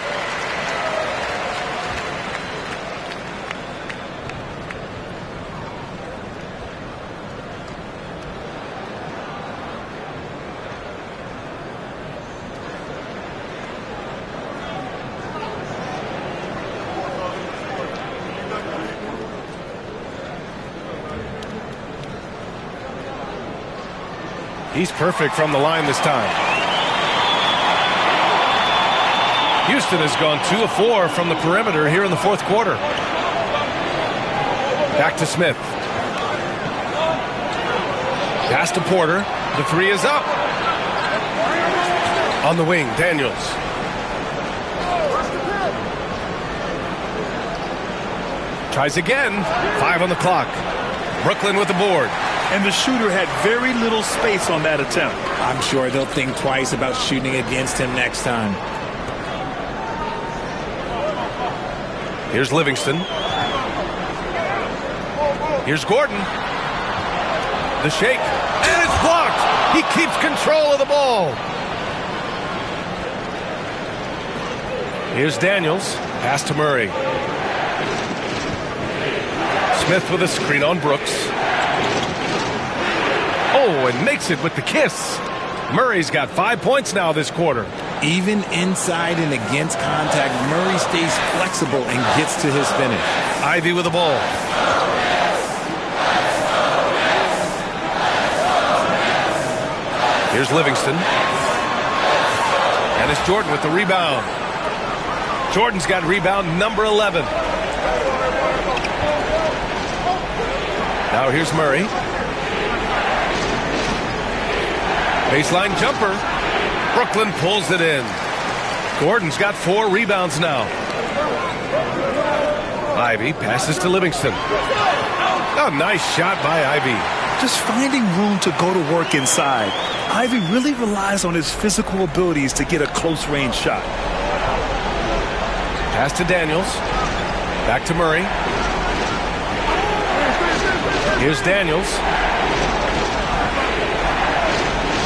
He's perfect from the line this time. Houston has gone 2 of 4 from the perimeter here in the fourth quarter. Back to Smith. Pass to Porter. The three is up. On the wing, Daniels. Tries again. 5 on the clock. Brooklyn with the board. And the shooter had very little space on that attempt. I'm sure they'll think twice about shooting against him next time. Here's Livingston. Here's Gordon. The shake. And it's blocked. He keeps control of the ball. Here's Daniels. Pass to Murray. Smith with a screen on Brooks. Oh, and makes it with the kiss. Murray's got 5 points now this quarter. Even inside and against contact, Murray stays flexible and gets to his finish. Ivy with the ball. Here's Livingston. And it's Jordan with the rebound. Jordan's got rebound number 11. Now here's Murray. Baseline jumper. Brooklyn pulls it in. Gordon's got 4 rebounds now. Ivy passes to Livingston. Oh, nice shot by Ivy. Just finding room to go to work inside. Ivy really relies on his physical abilities to get a close-range shot. Pass to Daniels. Back to Murray. Here's Daniels.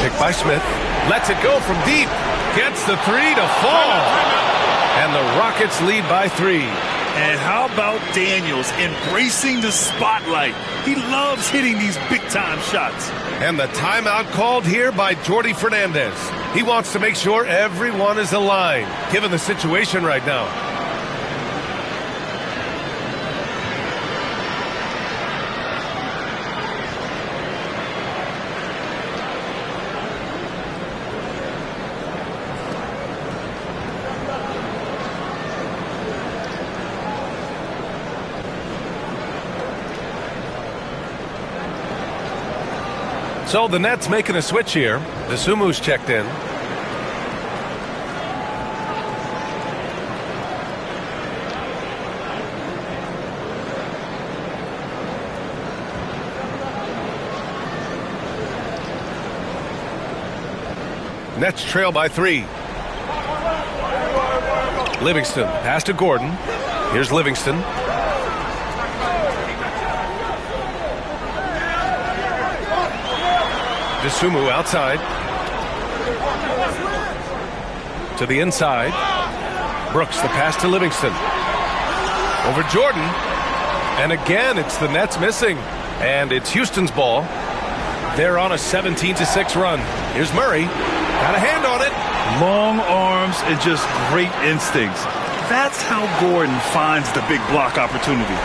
Picked by Smith. Lets it go from deep. Gets the three to fall. And the Rockets lead by 3. And how about Daniels embracing the spotlight? He loves hitting these big-time shots. And the timeout called here by Jordi Fernandez. He wants to make sure everyone is aligned, given the situation right now. So the Nets making a switch here. Dosunmu's checked in. Nets trail by 3. Livingston, pass to Gordon. Here's Livingston. Dosunmu outside. To the inside. Brooks, the pass to Livingston. Over Jordan. And again, it's the Nets missing. And it's Houston's ball. They're on a 17-6 run. Here's Murray. Got a hand on it. Long arms and just great instincts. That's how Gordon finds the big block opportunity.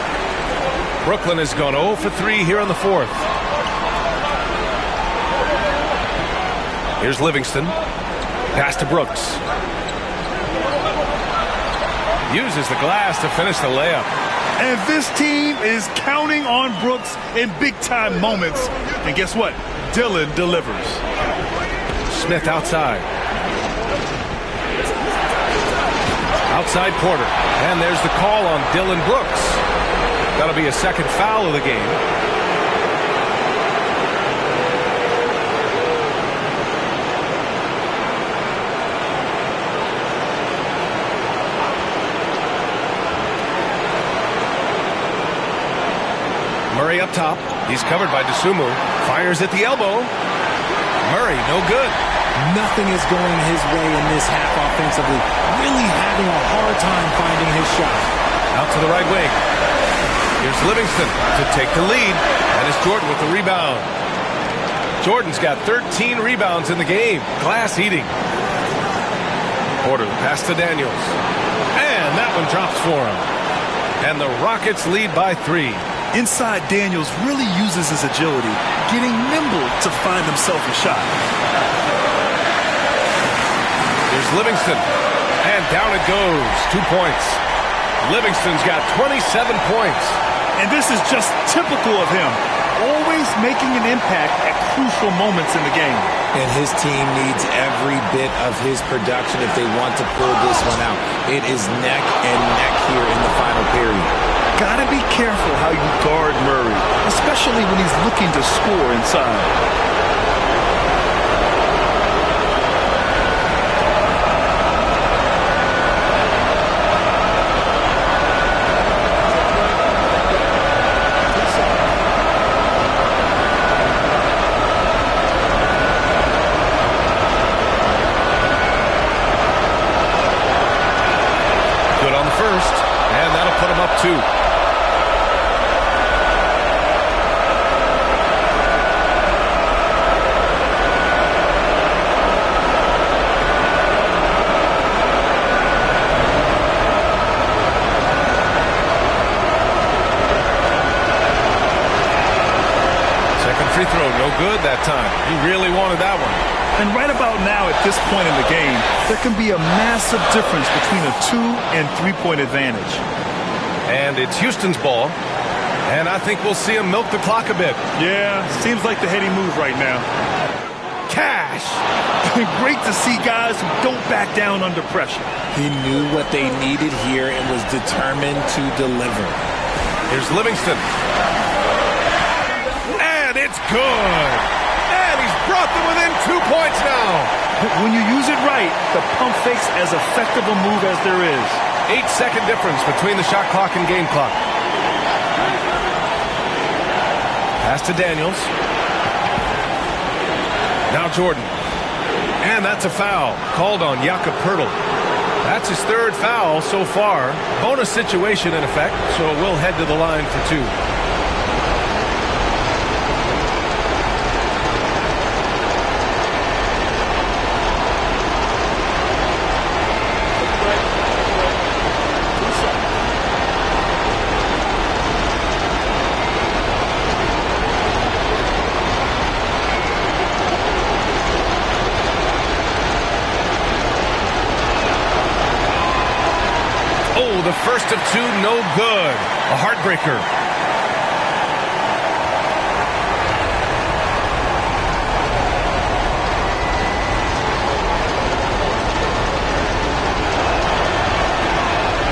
Brooklyn has gone 0 for 3 here in the fourth. Here's Livingston. Pass to Brooks. Uses the glass to finish the layup. And this team is counting on Brooks in big-time moments. And guess what? Dillon delivers. Smith outside. Outside Porter. And there's the call on Dillon Brooks. That'll be a second foul of the game. Murray up top. He's covered by Dosunmu. Fires at the elbow. Murray, no good. Nothing is going his way in this half offensively. Really having a hard time finding his shot. Out to the right wing. Here's Livingston to take the lead. And it's Jordan with the rebound. Jordan's got 13 rebounds in the game. Glass eating. Porter, pass to Daniels. And that one drops for him. And the Rockets lead by 3. Inside, Daniels really uses his agility, getting nimble to find himself a shot. Here's Livingston, and down it goes. 2 points. Livingston's got 27 points. And this is just typical of him, always making an impact at crucial moments in the game. And his team needs every bit of his production if they want to pull this one out. It is neck and neck here in the final period. Gotta be careful how you guard Murray, especially when he's looking to score inside. Good on the first, and that'll put him up 2. Free throw, no good that time. He really wanted that one. And right about now, at this point in the game, there can be a massive difference between a 2- and 3-point advantage. And it's Houston's ball. And I think we'll see him milk the clock a bit. Yeah, seems like the heady move right now. Cash! Great to see guys who don't back down under pressure. He knew what they needed here and was determined to deliver. Here's Livingston. And it's good. And he's brought them within 2 points now. When you use it right, the pump fake's as effective a move as there is. 8-second difference between the shot clock and game clock. Pass to Daniels. Now Jordan. And that's a foul called on Jakob Poeltl. That's his 3rd foul so far. Bonus situation in effect, so we'll head to the line for 2. The first of 2, no good. A heartbreaker.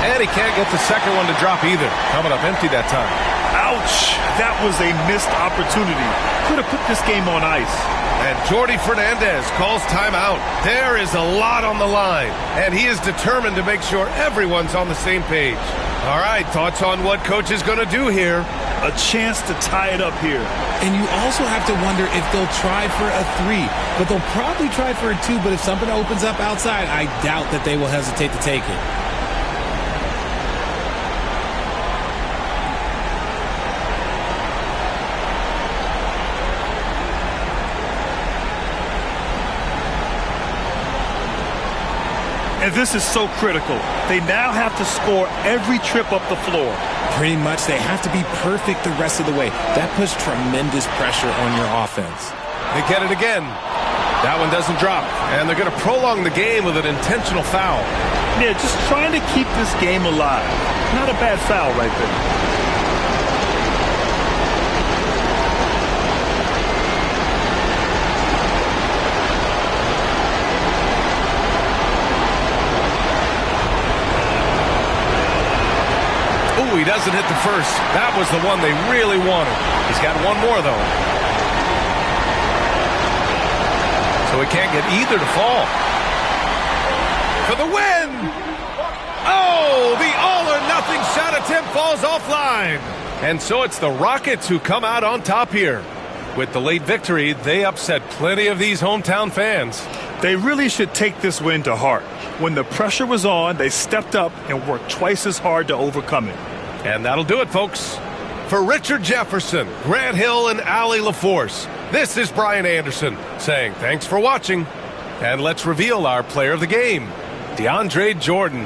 And he can't get the second one to drop either. Coming up empty that time. Ouch! That was a missed opportunity. Could have put this game on ice. And Jordi Fernandez calls timeout. There is a lot on the line, and he is determined to make sure everyone's on the same page. All right, thoughts on what coach is going to do here? A chance to tie it up here. And you also have to wonder if they'll try for a 3, but they'll probably try for a 2, but if something opens up outside, I doubt that they will hesitate to take it. And this is so critical. They now have to score every trip up the floor. Pretty much, they have to be perfect the rest of the way. That puts tremendous pressure on your offense. They get it again. That one doesn't drop. And they're going to prolong the game with an intentional foul. Yeah, just trying to keep this game alive. Not a bad foul right there. He doesn't hit the first. That was the one they really wanted. He's got one more, though. So he can't get either to fall. For the win! Oh, the all-or-nothing shot attempt falls offline. And so it's the Rockets who come out on top here. With the late victory, they upset plenty of these hometown fans. They really should take this win to heart. When the pressure was on, they stepped up and worked twice as hard to overcome it. And that'll do it, folks. For Richard Jefferson, Grant Hill, and Allie LaForce, this is Brian Anderson saying thanks for watching. And let's reveal our player of the game, DeAndre Jordan.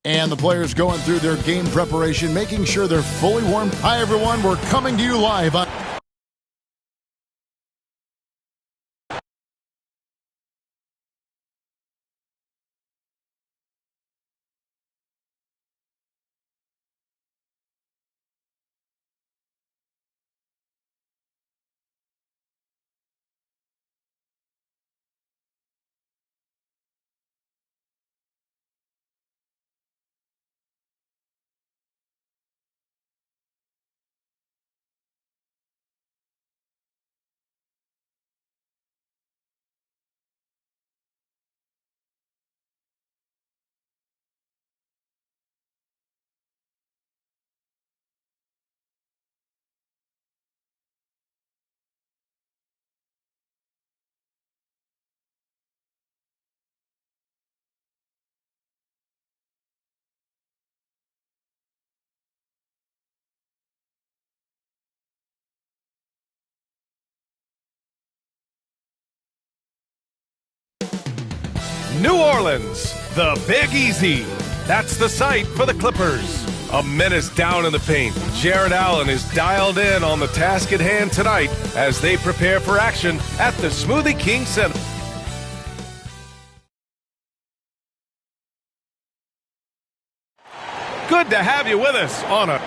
And the players going through their game preparation, making sure they're fully warmed. Hi, everyone. We're coming to you live on New Orleans, the Big Easy. That's the site for the Clippers. A menace down in the paint. Jared Allen is dialed in on the task at hand tonight as they prepare for action at the Smoothie King Center. Good to have you with us on a...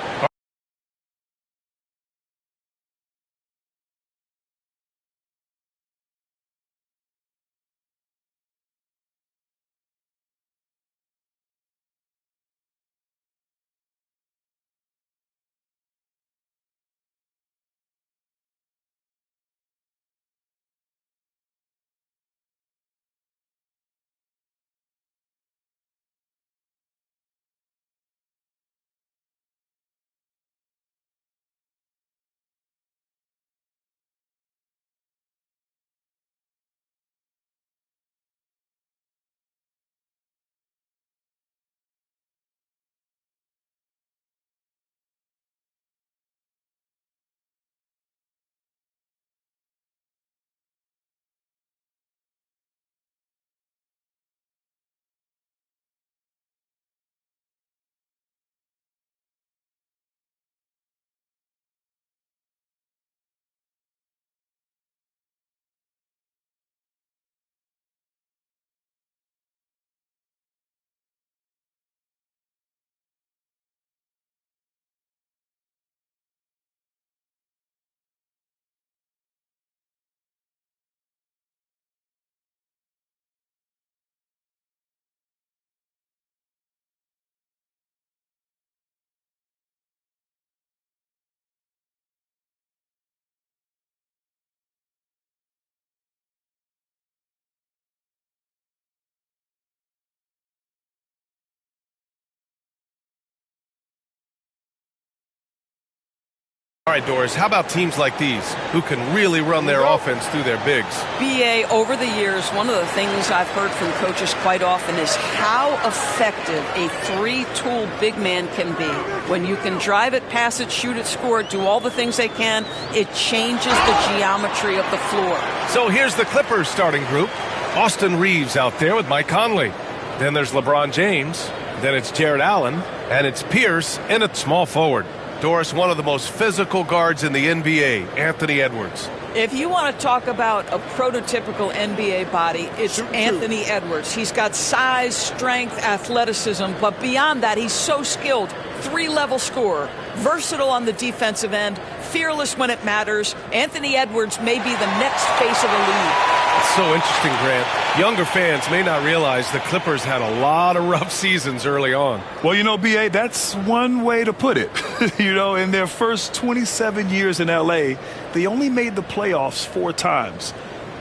All right, Doris, how about teams like these who can really run their offense through their bigs? BA, over the years, one of the things I've heard from coaches quite often is how effective a three-tool big man can be. When you can drive it, pass it, shoot it, score it, do all the things they can, it changes the geometry of the floor. So here's the Clippers starting group. Austin Reeves out there with Mike Conley. Then there's LeBron James. Then it's Jared Allen. And it's Pierce in at small forward. Doris, one of the most physical guards in the NBA, Anthony Edwards. If you want to talk about a prototypical NBA body, it's Anthony Edwards. He's got size, strength, athleticism, but beyond that, he's so skilled. Three-level scorer, versatile on the defensive end, fearless when it matters. Anthony Edwards may be the next face of the league. It's so interesting, Grant. Younger fans may not realize the Clippers had a lot of rough seasons early on. Well, you know, B.A., that's one way to put it. You know, in their first 27 years in L.A., they only made the playoffs 4 times.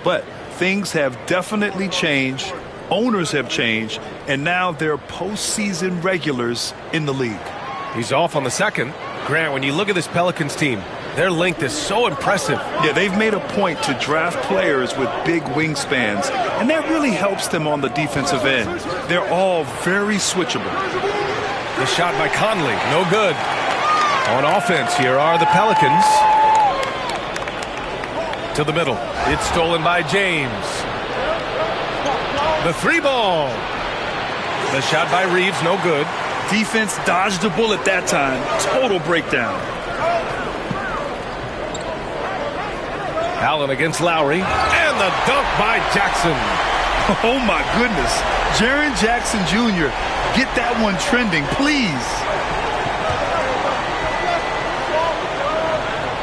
But things have definitely changed. Owners have changed. And now they're postseason regulars in the league. He's off on the second. Grant, when you look at this Pelicans team, their length is so impressive. Yeah, they've made a point to draft players with big wingspans, and that really helps them on the defensive end. They're all very switchable. The shot by Conley, no good. On offense, here are the Pelicans. To the middle. It's stolen by James. The 3 ball. The shot by Reeves, no good. Defense dodged a bullet that time. Total breakdown. Allen against Lowry. And the dunk by Jackson. Oh, my goodness. Jaren Jackson Jr., get that one trending, please.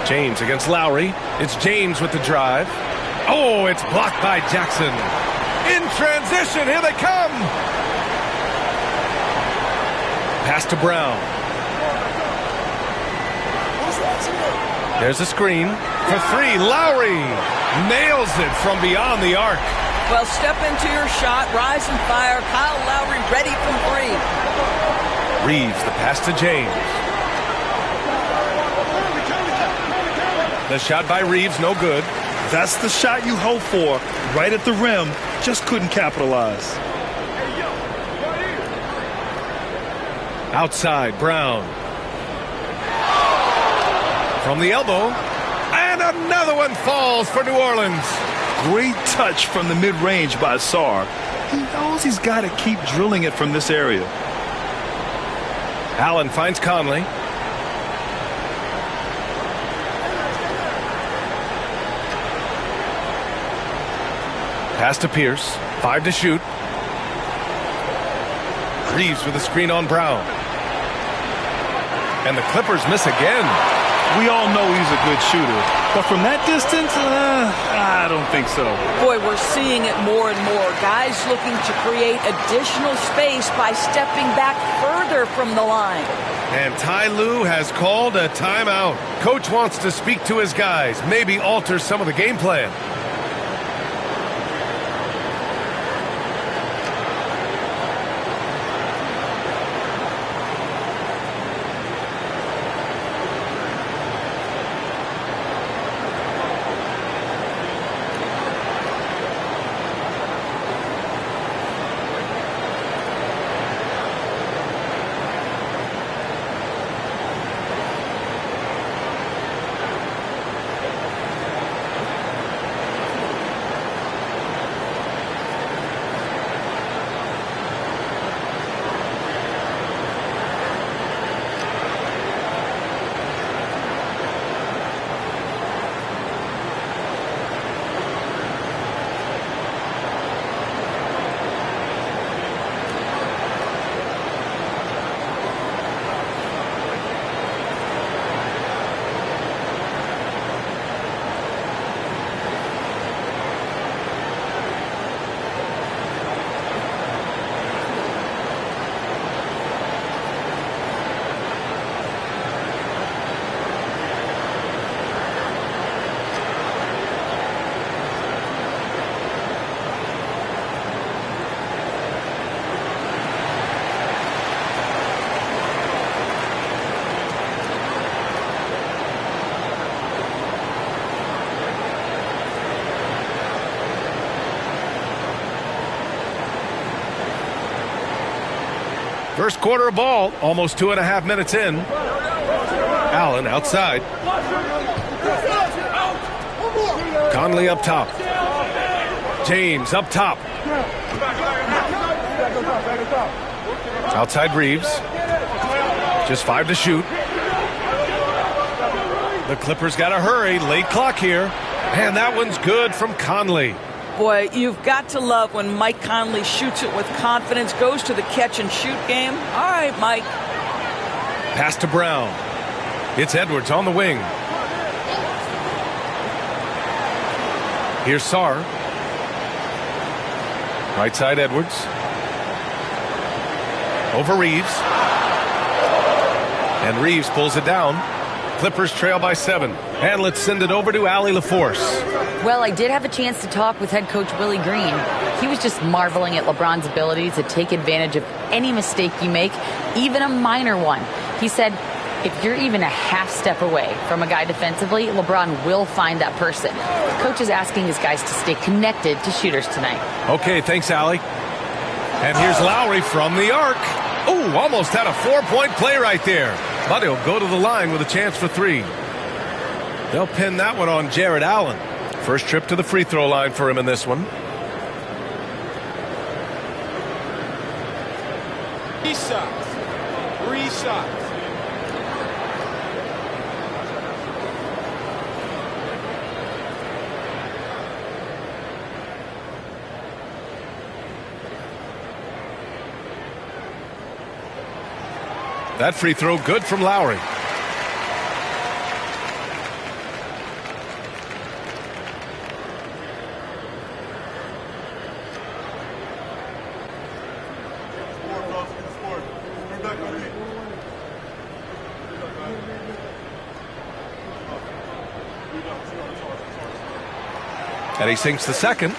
James against Lowry. It's James with the drive. Oh, it's blocked by Jackson. In transition, here they come. Pass to Brown. There's a screen for three. Lowry nails it from beyond the arc. Well, step into your shot, rise and fire. Kyle Lowry ready from three. Reeves, the pass to James. The shot by Reeves, no good. That's the shot you hope for. Right at the rim, just couldn't capitalize. Outside, Brown. From the elbow. And another one falls for New Orleans. Great touch from the mid-range by Sarr. He knows he's got to keep drilling it from this area. Allen finds Conley. Pass to Pierce. 5 to shoot. Reeves with a screen on Brown. And the Clippers miss again. We all know he's a good shooter. But from that distance, I don't think so. Boy, we're seeing it more and more. Guys looking to create additional space by stepping back further from the line. And Ty Lue has called a timeout. Coach wants to speak to his guys, maybe alter some of the game plan. First quarter of ball, almost 2.5 minutes in. Allen outside. Conley up top. James up top. Outside Reeves. Just 5 to shoot. The Clippers got to hurry. Late clock here. And that one's good from Conley. Boy, you've got to love when Mike Conley shoots it with confidence, goes to the catch-and-shoot game. All right, Mike. Pass to Brown. It's Edwards on the wing. Here's Sarr. Right side Edwards. Over Reeves. And Reeves pulls it down. Clippers trail by 7. And let's send it over to Allie LaForce. Well, I did have a chance to talk with head coach Willie Green. He was just marveling at LeBron's ability to take advantage of any mistake you make, even a minor one. He said, if you're even a half step away from a guy defensively, LeBron will find that person. Coach is asking his guys to stay connected to shooters tonight. Okay, thanks, Allie. And here's Lowry from the arc. Oh, almost had a 4-point play right there. But he'll go to the line with a chance for 3. They'll pin that one on Jared Allen. First trip to the free throw line for him in this one. 3 shots. That free throw good from Lowry. And he sinks the second.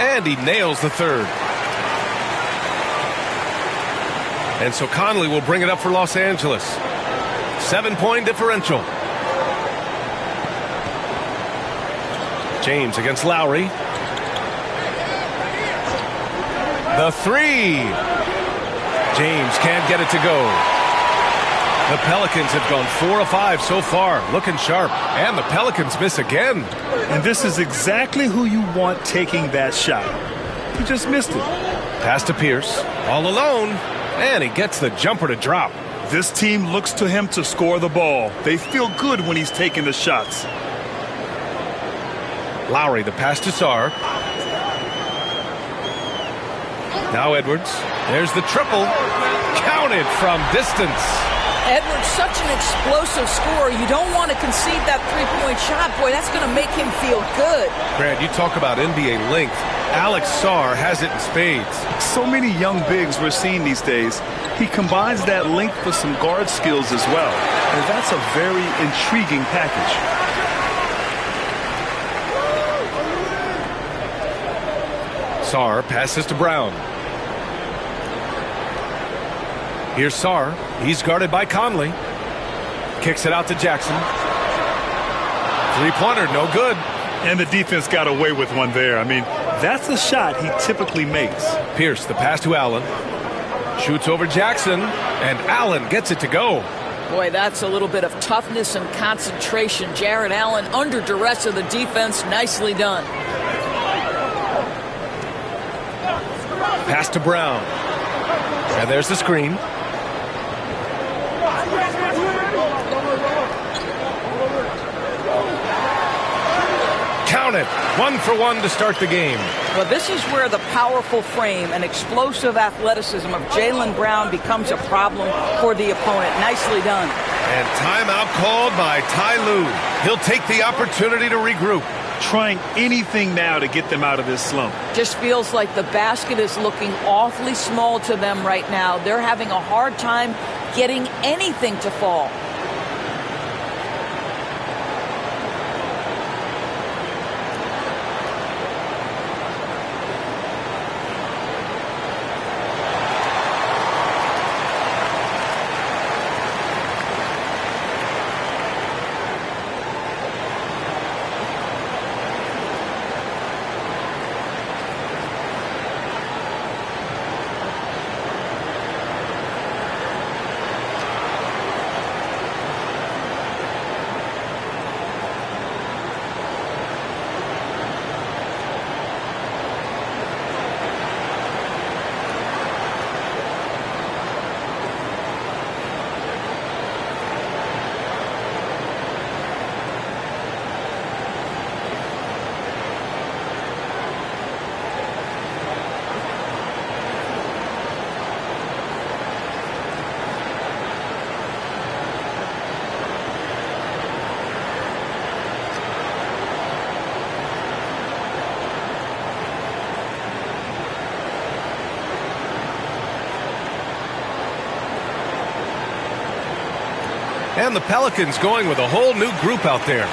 And he nails the third. And so Conley will bring it up for Los Angeles. 7-point differential. James against Lowry. The three. James can't get it to go. The Pelicans have gone 4 of 5 so far, looking sharp. And the Pelicans miss again. And this is exactly who you want taking that shot. He just missed it. Pass to Pierce, all alone, and he gets the jumper to drop. This team looks to him to score the ball. They feel good when he's taking the shots. Lowry, the pass to Sarr. Now Edwards. There's the triple. Counted from distance. Edwards, such an explosive scorer. You don't want to concede that three-point shot. Boy, that's going to make him feel good. Brad, you talk about NBA length. Alex Sarr has it in spades. So many young bigs we're seeing these days. He combines that length with some guard skills as well. And that's a very intriguing package. Sarr passes to Brown. Here's Sarr. He's guarded by Conley. Kicks it out to Jackson. Three-pointer, no good. And the defense got away with one there. I mean, that's a shot he typically makes. Pierce, the pass to Allen. Shoots over Jackson, and Allen gets it to go. Boy, that's a little bit of toughness and concentration. Jarrett Allen under duress of the defense. Nicely done. Pass to Brown. And there's the screen. Count it. 1 for 1 to start the game. Well, this is where the powerful frame and explosive athleticism of Jaylen Brown becomes a problem for the opponent. Nicely done. And timeout called by Ty Lue. He'll take the opportunity to regroup. Trying anything now to get them out of this slump. Just feels like the basket is looking awfully small to them right now. They're having a hard time getting anything to fall. And the Pelicans going with a whole new group out there.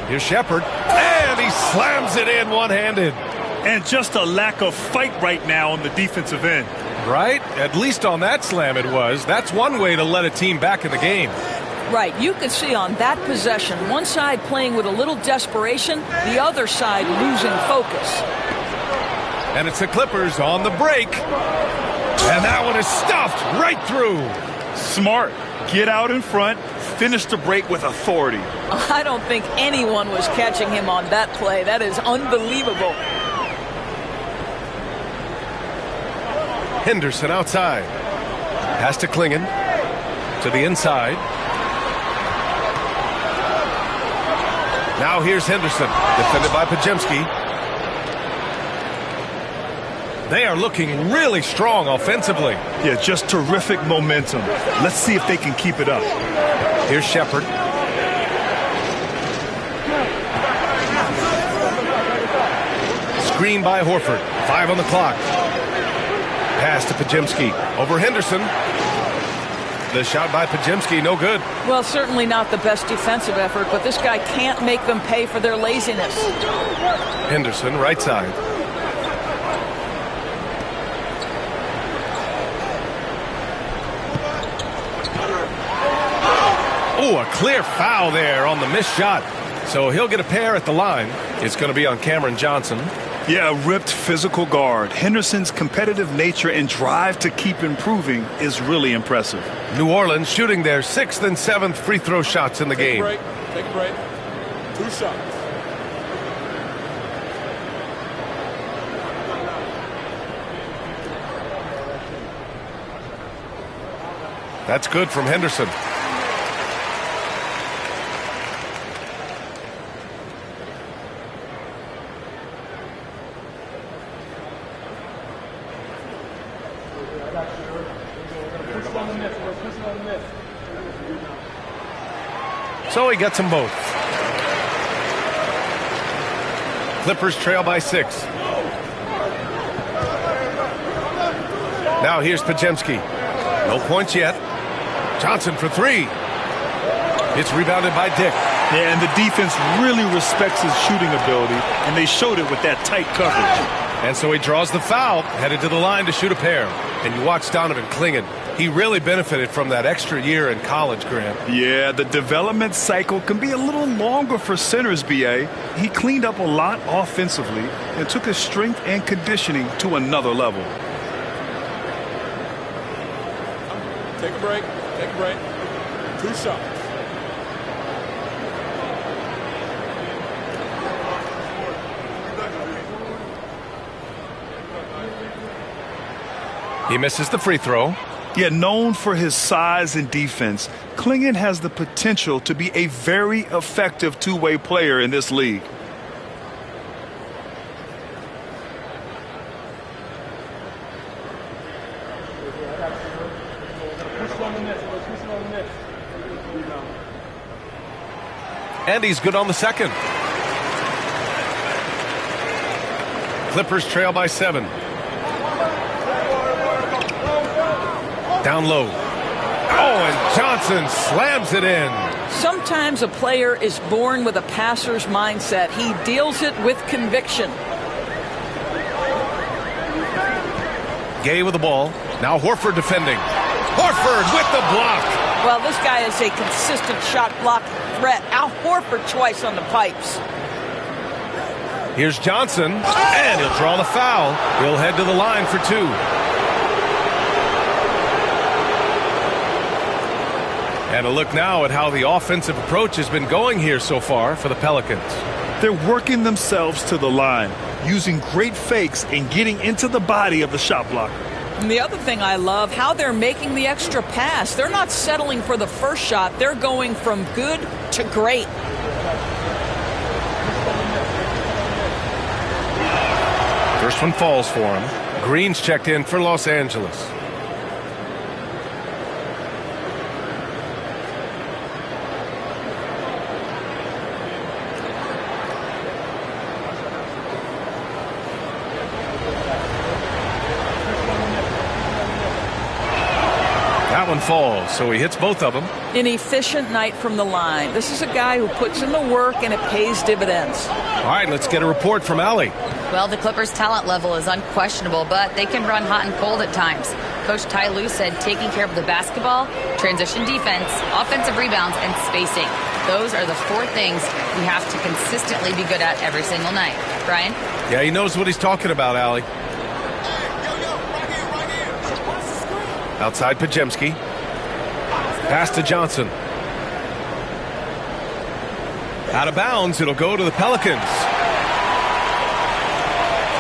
Here's Shepard, and he slams it in one-handed. And just a lack of fight right now on the defensive end. Right? At least on that slam it was. That's one way to let a team back in the game. Right. You could see on that possession, one side playing with a little desperation, the other side losing focus. And it's the Clippers on the break. And that one is stuffed right through. Smart. Get out in front. Finish the break with authority. I don't think anyone was catching him on that play. That is unbelievable. Henderson outside. Pass to Klingon. To the inside. Now here's Henderson. Defended by Podziemski. They are looking really strong offensively. Yeah, just terrific momentum. Let's see if they can keep it up. Here's Shepard. Screen by Horford. 5 on the clock. Pass to Podziemski. Over Henderson. The shot by Podziemski, no good. Well, certainly not the best defensive effort, but this guy can't make them pay for their laziness. Henderson, right side. Oh, a clear foul there on the missed shot. So he'll get a pair at the line. It's going to be on Cameron Johnson. Yeah, a ripped physical guard. Henderson's competitive nature and drive to keep improving is really impressive. New Orleans shooting their 6th and 7th free throw shots in the game. Take a break. 2 shots. That's good from Henderson. So he gets them both. Clippers trail by 6. Now here's Podziemski. No points yet. Johnson for 3. It's rebounded by Dick. Yeah, and the defense really respects his shooting ability, and they showed it with that tight coverage. And so he draws the foul, headed to the line to shoot a pair. And you watch Donovan Klingon. He really benefited from that extra year in college, Grant. Yeah, the development cycle can be a little longer for centers, B.A. He cleaned up a lot offensively and took his strength and conditioning to another level. Take a break. Take a break. 2 shots. He misses the free throw. Yet known for his size and defense, Klingon has the potential to be a very effective two-way player in this league. And he's good on the second. Clippers trail by 7. Down low. Oh, and Johnson slams it in. Sometimes a player is born with a passer's mindset. He deals it with conviction. Gay with the ball. Now Horford defending. Horford with the block. Well, this guy is a consistent shot block threat. Al Horford twice on the pipes. Here's Johnson, and he'll draw the foul. He'll head to the line for 2. And a look now at how the offensive approach has been going here so far for the Pelicans. They're working themselves to the line, using great fakes and getting into the body of the shot blocker. And the other thing I love, how they're making the extra pass. They're not settling for the first shot. They're going from good to great. First one falls for him. Green's checked in for Los Angeles. That one falls, so he hits both of them. An efficient night from the line. This is a guy who puts in the work, and it pays dividends. All right, let's get a report from Allie. Well, the Clippers' talent level is unquestionable, but they can run hot and cold at times. Coach Ty Lue said taking care of the basketball, transition defense, offensive rebounds, and spacing. Those are the 4 things we have to consistently be good at every single night. Brian? Yeah, he knows what he's talking about, Allie. Outside Podziemski. Pass to Johnson. Out of bounds, it'll go to the Pelicans.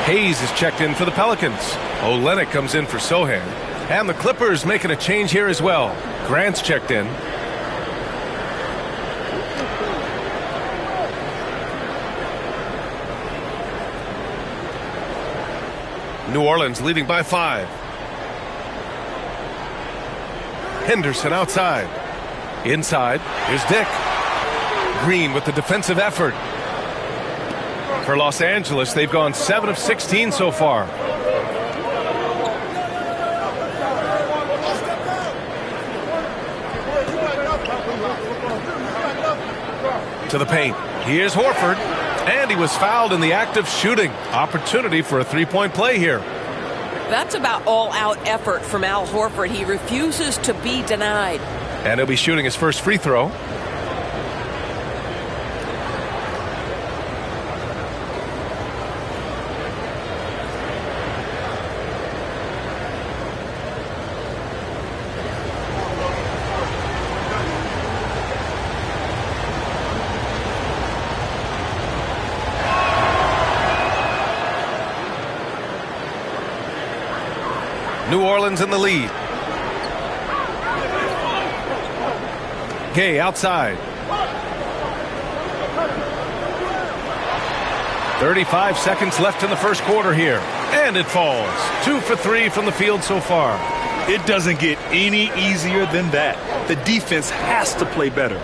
Hayes is checked in for the Pelicans. Olynyk comes in for Sohan. And the Clippers making a change here as well. Grant's checked in. New Orleans leading by 5. Henderson outside. Inside, here's Dick. Green with the defensive effort. For Los Angeles, they've gone 7 of 16 so far. To the paint. Here's Horford. And he was fouled in the act of shooting. Opportunity for a 3-point play here. That's about all-out effort from Al Horford. He refuses to be denied. And he'll be shooting his first free throw. New Orleans in the lead. Gay outside. 35 seconds left in the first quarter here. And it falls. 2 for 3 from the field so far. It doesn't get any easier than that. The defense has to play better.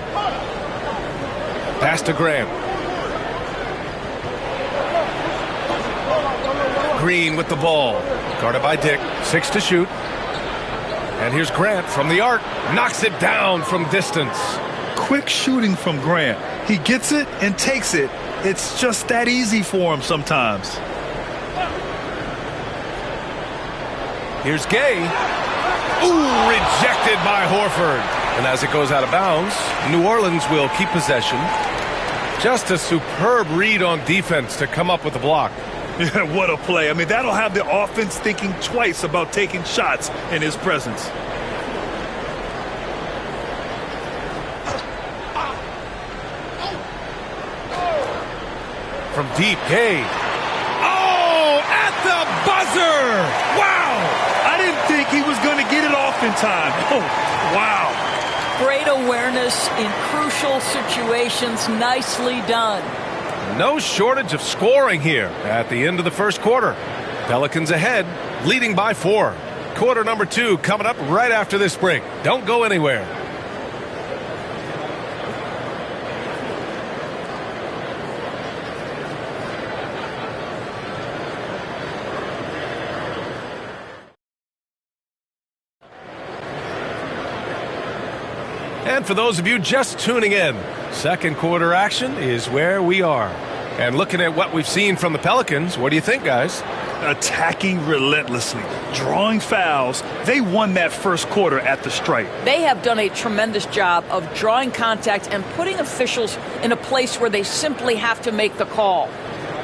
Pass to Grant. Green with the ball. Guarded by Dick. 6 to shoot. And here's Grant from the arc. Knocks it down from distance. Quick shooting from Grant. He gets it and takes it. It's just that easy for him sometimes. Here's Gay. Ooh, rejected by Horford. And as it goes out of bounds, New Orleans will keep possession. Just a superb read on defense to come up with the block. What a play. I mean, that'll have the offense thinking twice about taking shots in his presence. From deep, Gay. Oh, at the buzzer! Wow! I didn't think he was going to get it off in time. Oh, wow. Great awareness in crucial situations. Nicely done. No shortage of scoring here at the end of the first quarter. Pelicans ahead, leading by 4. Quarter number 2 coming up right after this break. Don't go anywhere. And for those of you just tuning in, second quarter action is where we are. And looking at what we've seen from the Pelicans, what do you think, guys? Attacking relentlessly, drawing fouls. They won that first quarter at the stripe. They have done a tremendous job of drawing contact and putting officials in a place where they simply have to make the call.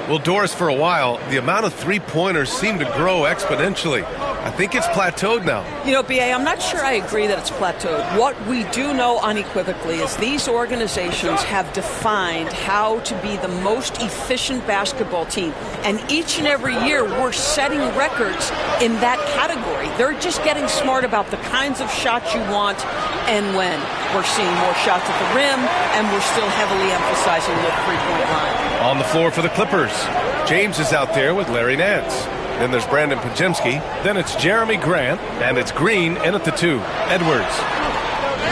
Well, Doris, for a while, the amount of three-pointers seemed to grow exponentially. I think it's plateaued now. You know, B.A., I'm not sure I agree that it's plateaued. What we do know unequivocally is these organizations have defined how to be the most efficient basketball team. And each and every year, we're setting records in that category. They're just getting smart about the kinds of shots you want and when. We're seeing more shots at the rim, and we're still heavily emphasizing the three-point line. On the floor for the Clippers, James is out there with Larry Nance. Then there's Brandon Podziemski. Then it's Jeremy Grant. And it's Green in at the 2. Edwards.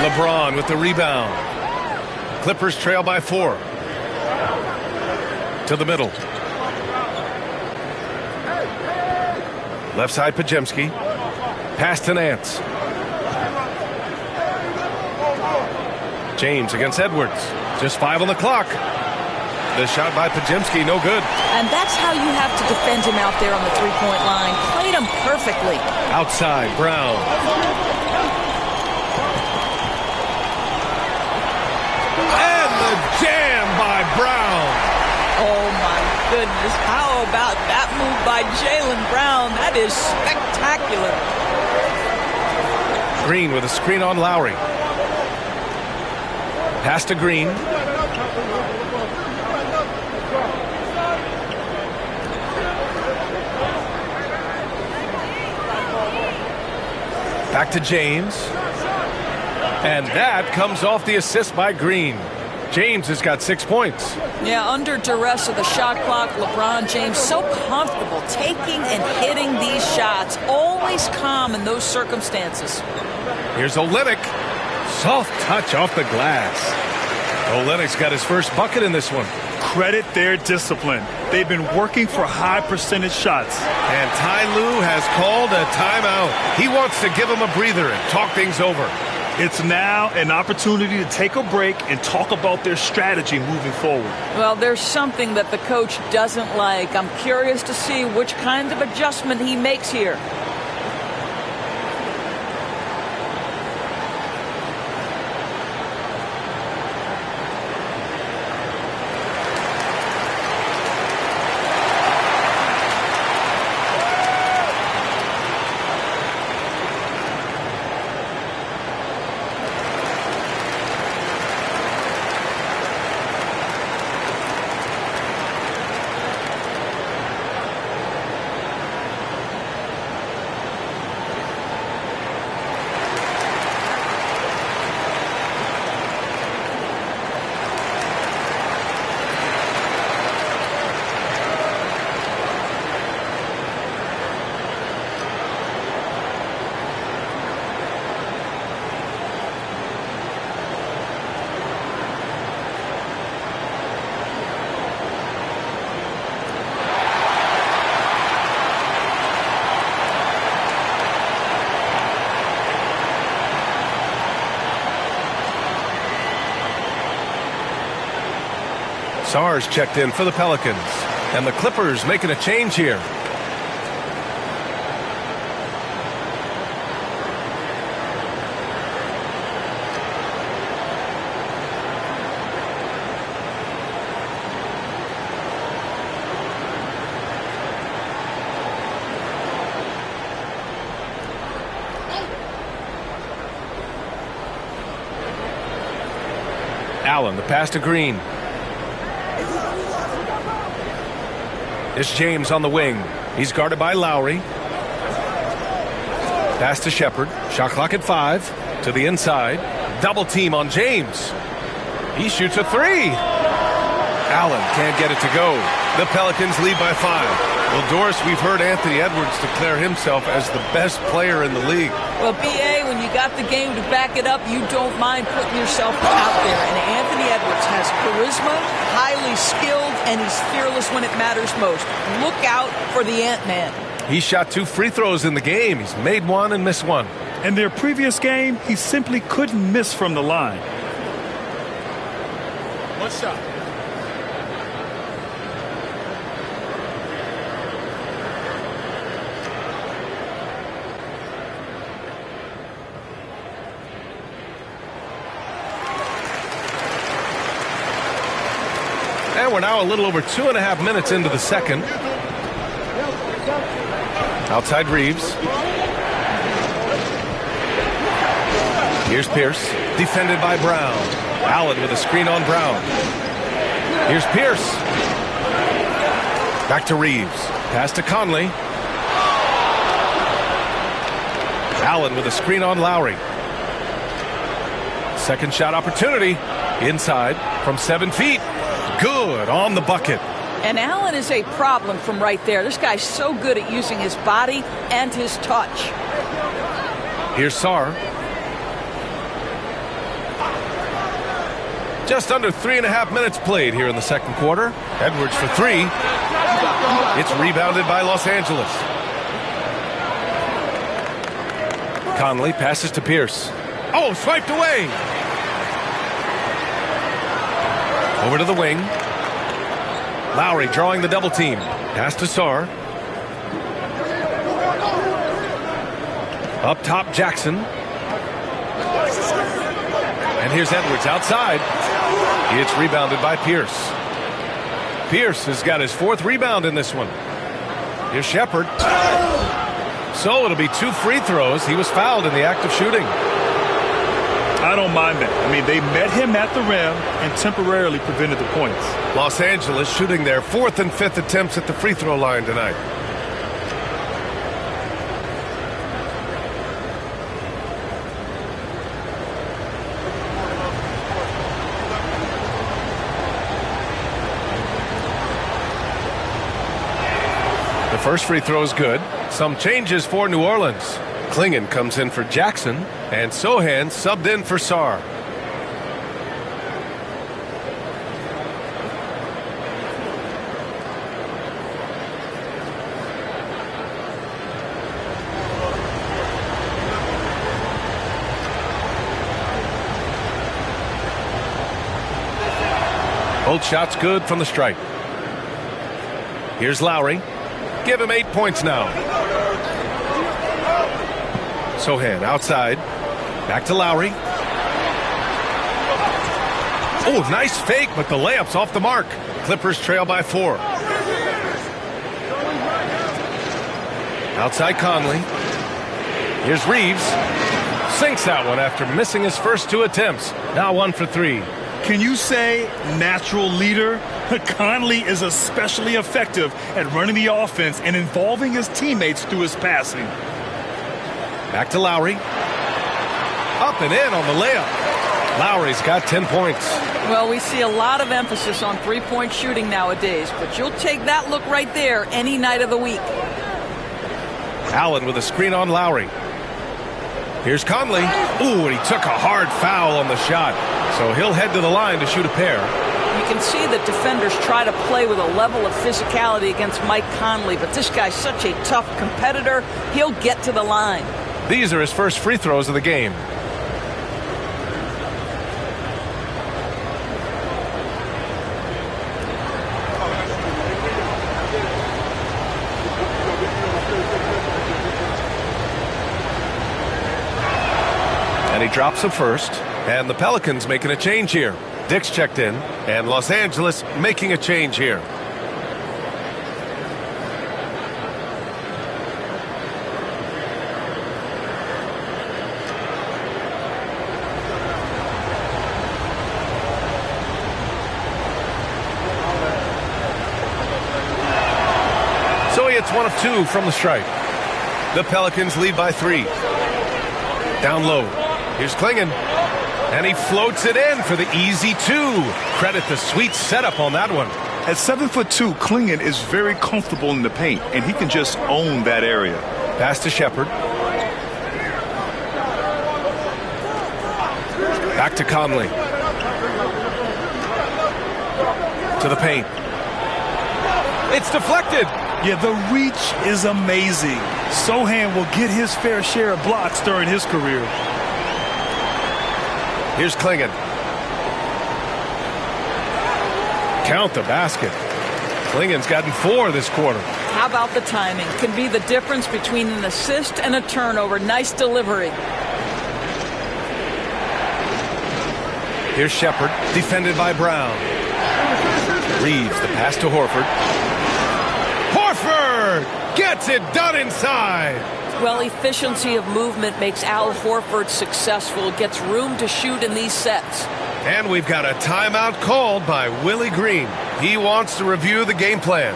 LeBron with the rebound. Clippers trail by 4. To the middle. Left side Podziemski. Pass to Nance. James against Edwards. Just 5 on the clock. The shot by Podziemski, no good. And that's how you have to defend him out there on the three-point line. Played him perfectly. Outside, Brown. And the jam by Brown. Oh, my goodness. How about that move by Jaylen Brown? That is spectacular. Green with a screen on Lowry. Pass to Green. Back to James. And that comes off the assist by Green. James has got 6 points. Yeah, under duress of the shot clock, LeBron James so comfortable taking and hitting these shots. Always calm in those circumstances. Here's Olynyk. Soft touch off the glass. Olynyk's got his first bucket in this one. Credit their discipline. They've been working for high percentage shots. And Ty Lue has called a timeout. He wants to give him a breather and talk things over. It's now an opportunity to take a break and talk about their strategy moving forward. Well, there's something that the coach doesn't like. I'm curious to see which kind of adjustment he makes here. Sars checked in for the Pelicans. And the Clippers making a change here. Allen, the pass to Green. It's James on the wing. He's guarded by Lowry. Pass to Shepherd. Shot clock at 5. To the inside. Double team on James. He shoots a 3. Allen can't get it to go. The Pelicans lead by 5. Well, Doris, we've heard Anthony Edwards declare himself as the best player in the league. Well, B.A., when you got the game to back it up, you don't mind putting yourself out there. And Anthony Edwards has charisma, highly skilled, and he's fearless when it matters most. Look out for the Ant-Man. He shot 2 free throws in the game. He's made 1 and missed 1. In their previous game, he simply couldn't miss from the line. One shot. And we're now a little over 2.5 minutes into the second. Outside Reeves. Here's Pierce, defended by Brown. Allen with a screen on Brown. Here's Pierce. Back to Reeves. Pass to Conley. Allen with a screen on Lowry. Second shot opportunity. Inside from 7 feet. Good on the bucket. And Allen is a problem from right there. This guy's so good at using his body and his touch. Here's Sarr. Just under 3.5 minutes played here in the second quarter. Edwards for 3. It's rebounded by Los Angeles. Conley passes to Pierce. Oh, swiped away. Over to the wing. Lowry drawing the double team. Pass to Sarr. Up top, Jackson. And here's Edwards outside. It's rebounded by Pierce. Pierce has got his 4th rebound in this one. Here's Shepherd. So it'll be 2 free throws. He was fouled in the act of shooting. I don't mind that. I mean, they met him at the rim and temporarily prevented the points. Los Angeles shooting their 4th and 5th attempts at the free throw line tonight. The first free throw is good. Some changes for New Orleans. Klingon comes in for Jackson, and Sohan subbed in for Sarr. Both shots good from the stripe. Here's Lowry. Give him 8 points now. Sohan outside. Back to Lowry. Oh, nice fake, but the layup's off the mark. Clippers trail by 4. Outside Conley. Here's Reeves. Sinks that one after missing his first 2 attempts. Now 1 for 3. Can you say natural leader? Conley is especially effective at running the offense and involving his teammates through his passing. Back to Lowry. Up and in on the layup. Lowry's got 10 points. Well, we see a lot of emphasis on three-point shooting nowadays, but you'll take that look right there any night of the week. Allen with a screen on Lowry. Here's Conley. Ooh, and he took a hard foul on the shot. So he'll head to the line to shoot a pair. You can see that defenders try to play with a level of physicality against Mike Conley, but this guy's such a tough competitor, he'll get to the line. These are his first free throws of the game. And he drops the first. And the Pelicans making a change here. Dick's checked in, and Los Angeles making a change here. So he hits 1 of 2 from the stripe. The Pelicans lead by 3. Down low. Here's Klingon. And he floats it in for the easy 2. Credit the sweet setup on that one. At 7'2", Klingon is very comfortable in the paint, and he can just own that area. Pass to Shepherd. Back to Conley. To the paint. It's deflected. Yeah, the reach is amazing. Sohan will get his fair share of blocks during his career. Here's Klingon. Count the basket. Klingon's gotten 4 this quarter. How about the timing? Can be the difference between an assist and a turnover. Nice delivery. Here's Shepherd, defended by Brown. Reeves, the pass to Horford. Horford gets it done inside. Well, efficiency of movement makes Al Horford successful. Gets room to shoot in these sets. And we've got a timeout called by Willie Green. He wants to review the game plan.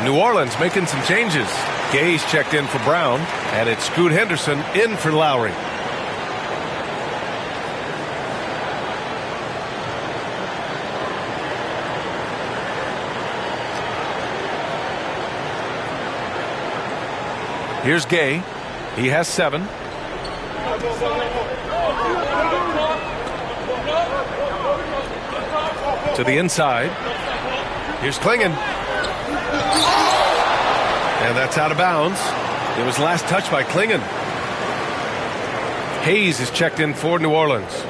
New Orleans making some changes. Gay's checked in for Brown, and it's Scoot Henderson in for Lowry. Here's Gay. He has 7. To the inside. Here's Clingan. And that's out of bounds. It was last touched by Clingan. Hayes is checked in for New Orleans.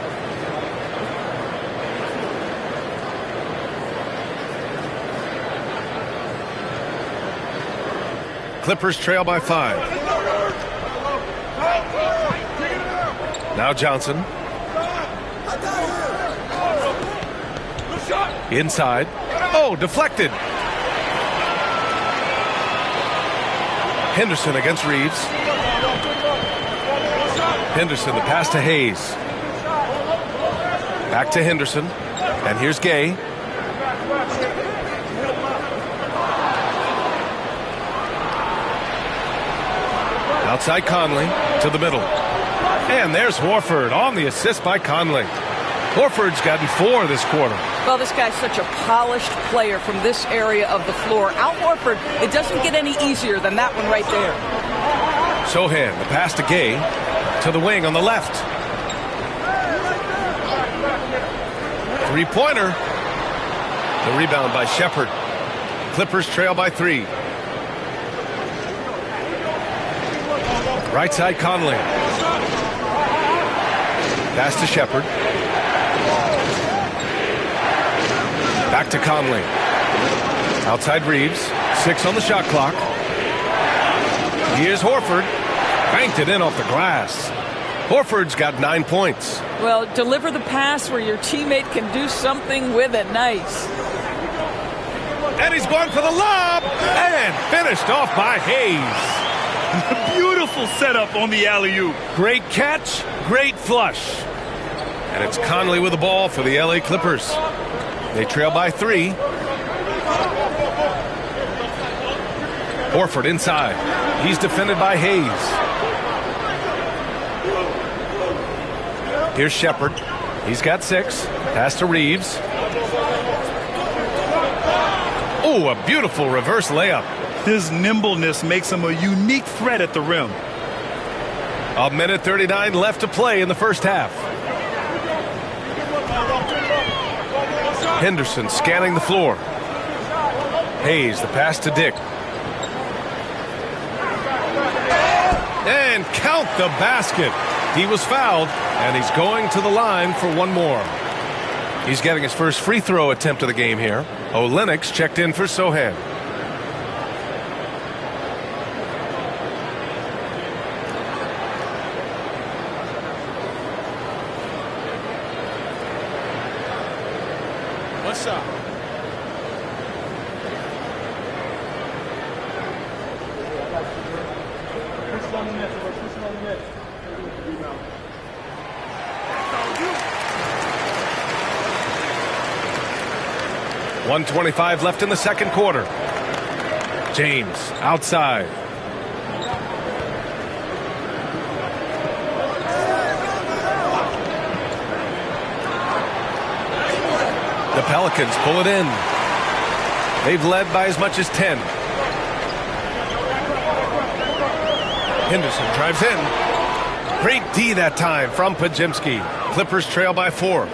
Clippers trail by 5. Now Johnson. Inside. Oh, deflected. Henderson against Reeves. Henderson, the pass to Hayes. Back to Henderson. And here's Gay. Outside Conley to the middle. And there's Horford on the assist by Conley. Horford's gotten 4 this quarter. Well, this guy's such a polished player from this area of the floor. Al Horford, it doesn't get any easier than that one right there. Sohan, the pass to Gay, to the wing on the left. 3-pointer. The rebound by Shepherd. Clippers trail by 3. Right side Conley. Pass to Shepherd. Back to Conley. Outside Reeves. 6 on the shot clock. Here's Horford. Banked it in off the glass. Horford's got 9 points. Well, deliver the pass where your teammate can do something with it. Nice. And he's going for the lob. And finished off by Hayes. Beautiful setup on the alley-oop. Great catch, great flush. And it's Conley with the ball for the LA Clippers. They trail by 3. Horford inside. He's defended by Hayes. Here's Shepherd. He's got 6. Pass to Reeves. Oh, a beautiful reverse layup. His nimbleness makes him a unique threat at the rim. 1:39 left to play in the first half. Henderson scanning the floor. Hayes, the pass to Dick. And count the basket. He was fouled, and he's going to the line for one more. He's getting his first free throw attempt of the game here. Olynyk checked in for Sohan. What's up? .125 left in the second quarter. James outside. The Pelicans pull it in. They've led by as much as 10. Henderson drives in. Great D that time from Podziemski. Clippers trail by 4.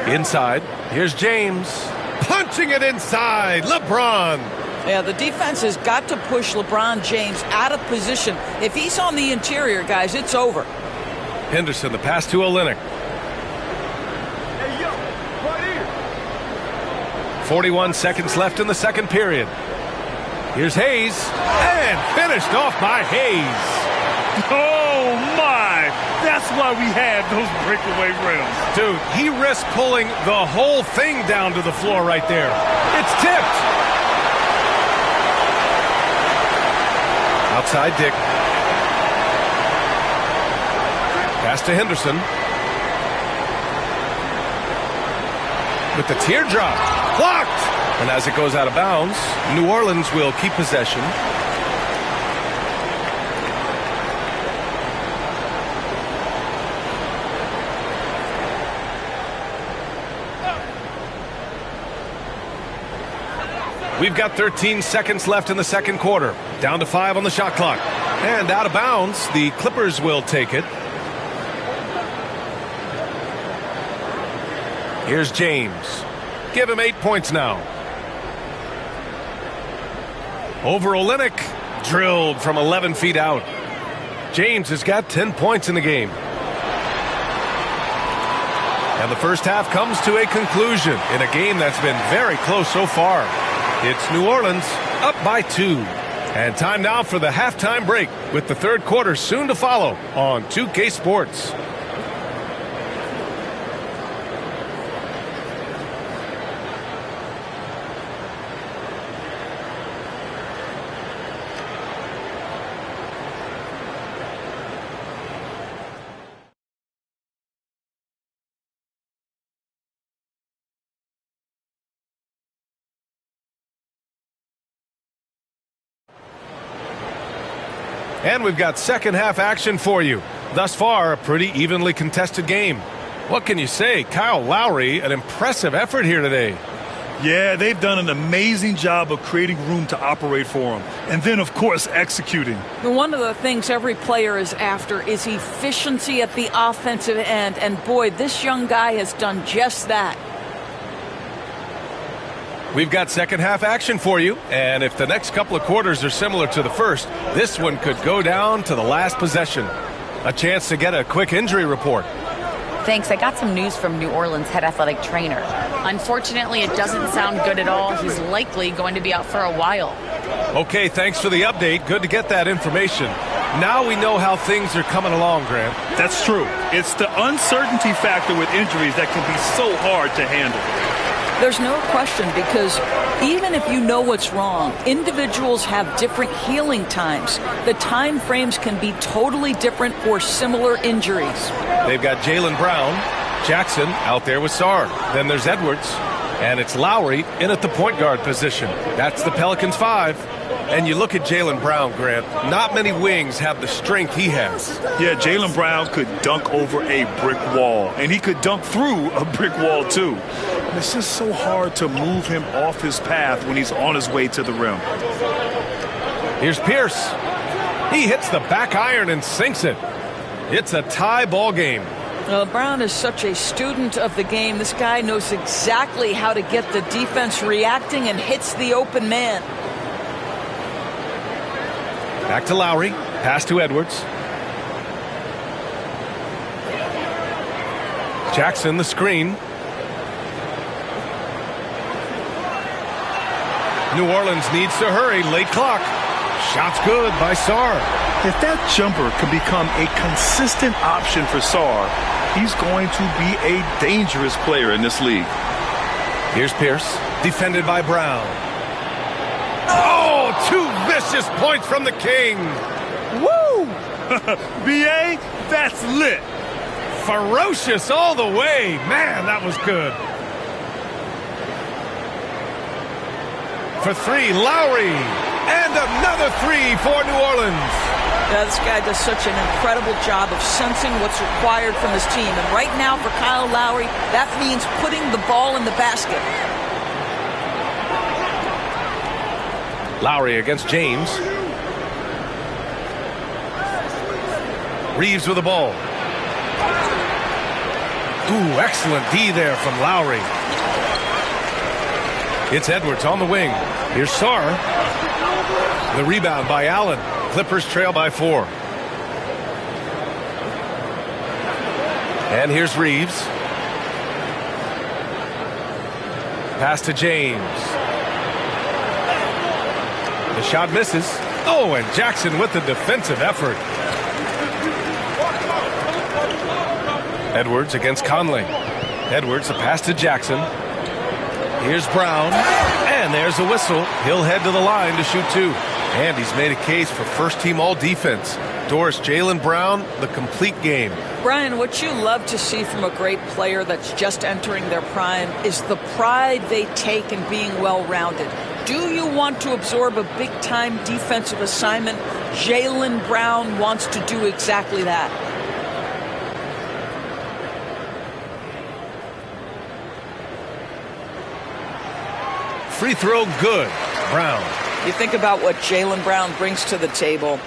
Inside, here's James. Punching it inside. LeBron. Yeah, the defense has got to push LeBron James out of position. If he's on the interior, guys, it's over. Henderson, the pass to Olynyk. 41 seconds left in the second period. Here's Hayes. And finished off by Hayes. Oh, my. That's why we had those breakaway rims. Dude, he risked pulling the whole thing down to the floor right there. It's tipped. Outside Dick. Pass to Henderson. With the teardrop. Blocked. And as it goes out of bounds, New Orleans will keep possession. We've got 13 seconds left in the second quarter. Down to 5 on the shot clock. And out of bounds, the Clippers will take it. Here's James. Give him 8 points now. Over Olynyk. Drilled from 11 feet out. James has got 10 points in the game. And the first half comes to a conclusion in a game that's been very close so far. It's New Orleans up by 2. And time now for the halftime break with the third quarter soon to follow on 2K Sports. And we've got second half action for you. Thus far, a pretty evenly contested game. What can you say? Kyle Lowry, an impressive effort here today. Yeah, they've done an amazing job of creating room to operate for him. And then, of course, executing. One of the things every player is after is efficiency at the offensive end. And boy, this young guy has done just that. We've got second half action for you, and if the next couple of quarters are similar to the first, this one could go down to the last possession. A chance to get a quick injury report. Thanks. I got some news from New Orleans head athletic trainer. Unfortunately, it doesn't sound good at all. He's likely going to be out for a while. Okay, thanks for the update. Good to get that information. Now we know how things are coming along, Grant. That's true. It's the uncertainty factor with injuries that can be so hard to handle. There's no question, because even if you know what's wrong, individuals have different healing times. The time frames can be totally different for similar injuries. They've got Jaylen Brown, Jackson out there with Sarr. Then there's Edwards, and it's Lowry in at the point guard position. That's the Pelicans 5. And you look at Jaylen Brown, Grant, not many wings have the strength he has. Yeah, Jaylen Brown could dunk over a brick wall, and he could dunk through a brick wall, too. And it's just so hard to move him off his path when he's on his way to the rim. Here's Pierce. He hits the back iron and sinks it. It's a tie ball game. Brown is such a student of the game. This guy knows exactly how to get the defense reacting and hits the open man. Back to Lowry. Pass to Edwards. Jackson, the screen. New Orleans needs to hurry. Late clock. Shot's good by Sarr. If that jumper can become a consistent option for Sarr, he's going to be a dangerous player in this league. Here's Pierce. Defended by Brown. Oh, 2 vicious points from the King. Woo! B.A., that's lit. Ferocious all the way. Man, that was good. For 3, Lowry. And another 3 for New Orleans. Yeah, this guy does such an incredible job of sensing what's required from his team. And right now for Kyle Lowry, that means putting the ball in the basket. Lowry against James. Reeves with the ball. Ooh, excellent D there from Lowry. It's Edwards on the wing. Here's Sarr. The rebound by Allen. Clippers trail by 4. And here's Reeves. Pass to James. The shot misses. Oh, and Jackson with the defensive effort. Edwards against Conley. Edwards, a pass to Jackson. Here's Brown. And there's a whistle. He'll head to the line to shoot 2. And he's made a case for first-team all-defense. Doris, Jaylen Brown, the complete game. Brian, what you love to see from a great player that's just entering their prime is the pride they take in being well-rounded. Do you want to absorb a big-time defensive assignment? Jaylen Brown wants to do exactly that. Free throw good. Brown. You think about what Jaylen Brown brings to the table.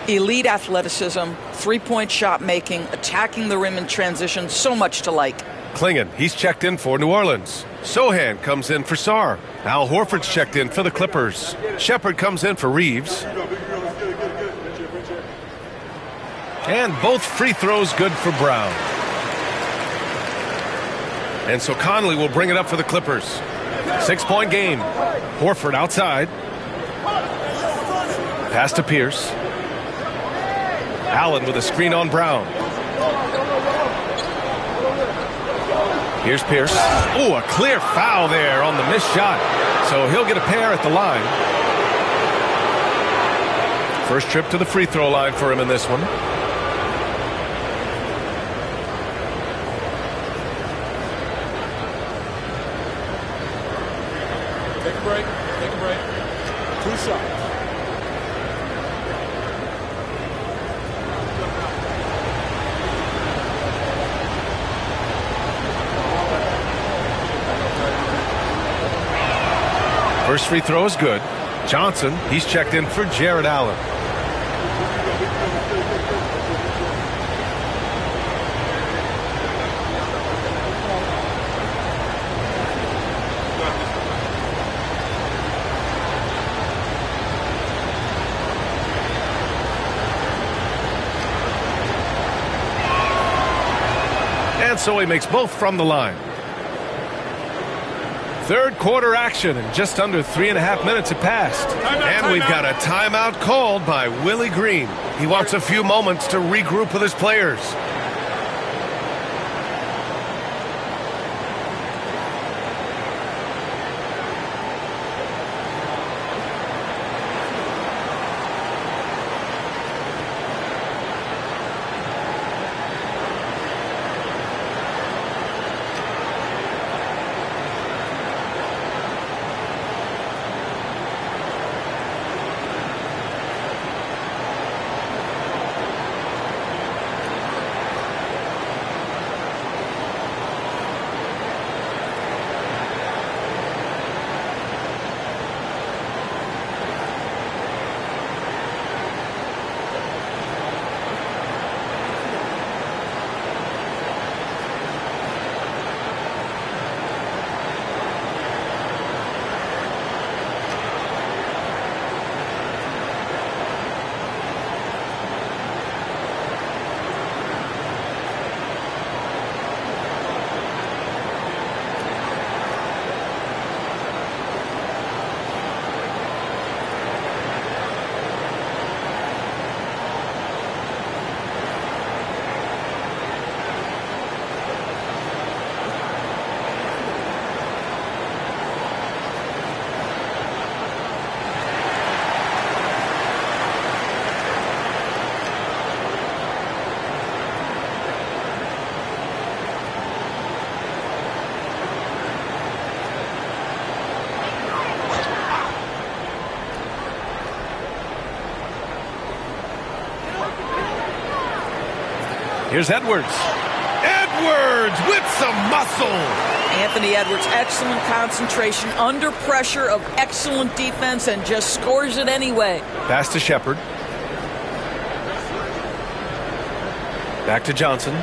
Elite athleticism, three-point shot making, attacking the rim in transition, so much to like. Klingon, he's checked in for New Orleans. Sohan comes in for Sarr. Al Horford's checked in for the Clippers. Shepherd comes in for Reeves. And both free throws good for Brown. And so Conley will bring it up for the Clippers. 6-point game. Horford outside. Pass to Pierce. Allen with a screen on Brown. Here's Pierce. Oh, a clear foul there on the missed shot. So he'll get a pair at the line. First trip to the free throw line for him in this one. Take a break. Take a break. 2 shots. First free throw is good. Johnson, he's checked in for Jared Allen. And so he makes both from the line. Third quarter action, and just under 3.5 minutes have passed. And we've got a timeout called by Willie Green. He wants a few moments to regroup with his players. Here's Edwards. Edwards with some muscle. Anthony Edwards, excellent concentration, under pressure of excellent defense, and just scores it anyway. Pass to Shepherd. Back to Johnson.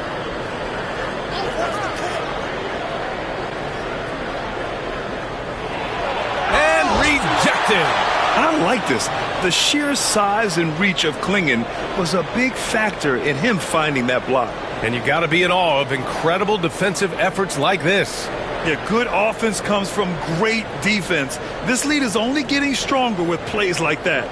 And rejected. I like this. The sheer size and reach of Klingon was a big factor in him finding that block. And you got to be in awe of incredible defensive efforts like this. Yeah, good offense comes from great defense. This lead is only getting stronger with plays like that.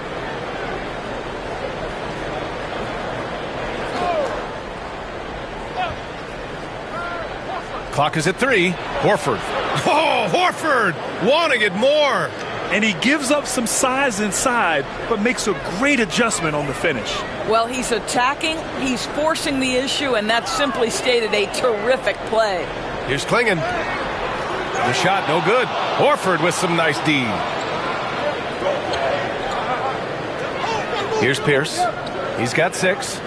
Clock is at 3. Horford. Oh, Horford wanting it more. And he gives up some size inside, but makes a great adjustment on the finish. Well, he's attacking, he's forcing the issue, and that's simply stated a terrific play. Here's Klingon. The shot, no good. Horford with some nice D. Here's Pierce. He's got 6.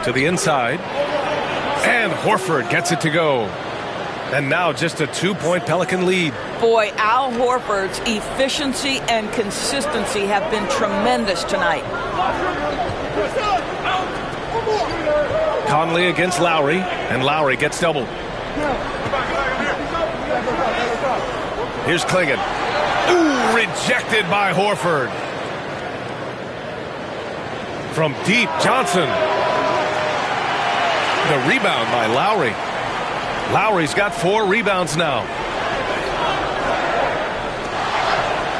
To the inside. And Horford gets it to go. And now just a 2-point Pelican lead. Boy, Al Horford's efficiency and consistency have been tremendous tonight. Conley against Lowry, and Lowry gets doubled. Here's Klingon. Ooh, rejected by Horford. From deep, Johnson. The rebound by Lowry. Lowry's got 4 rebounds now.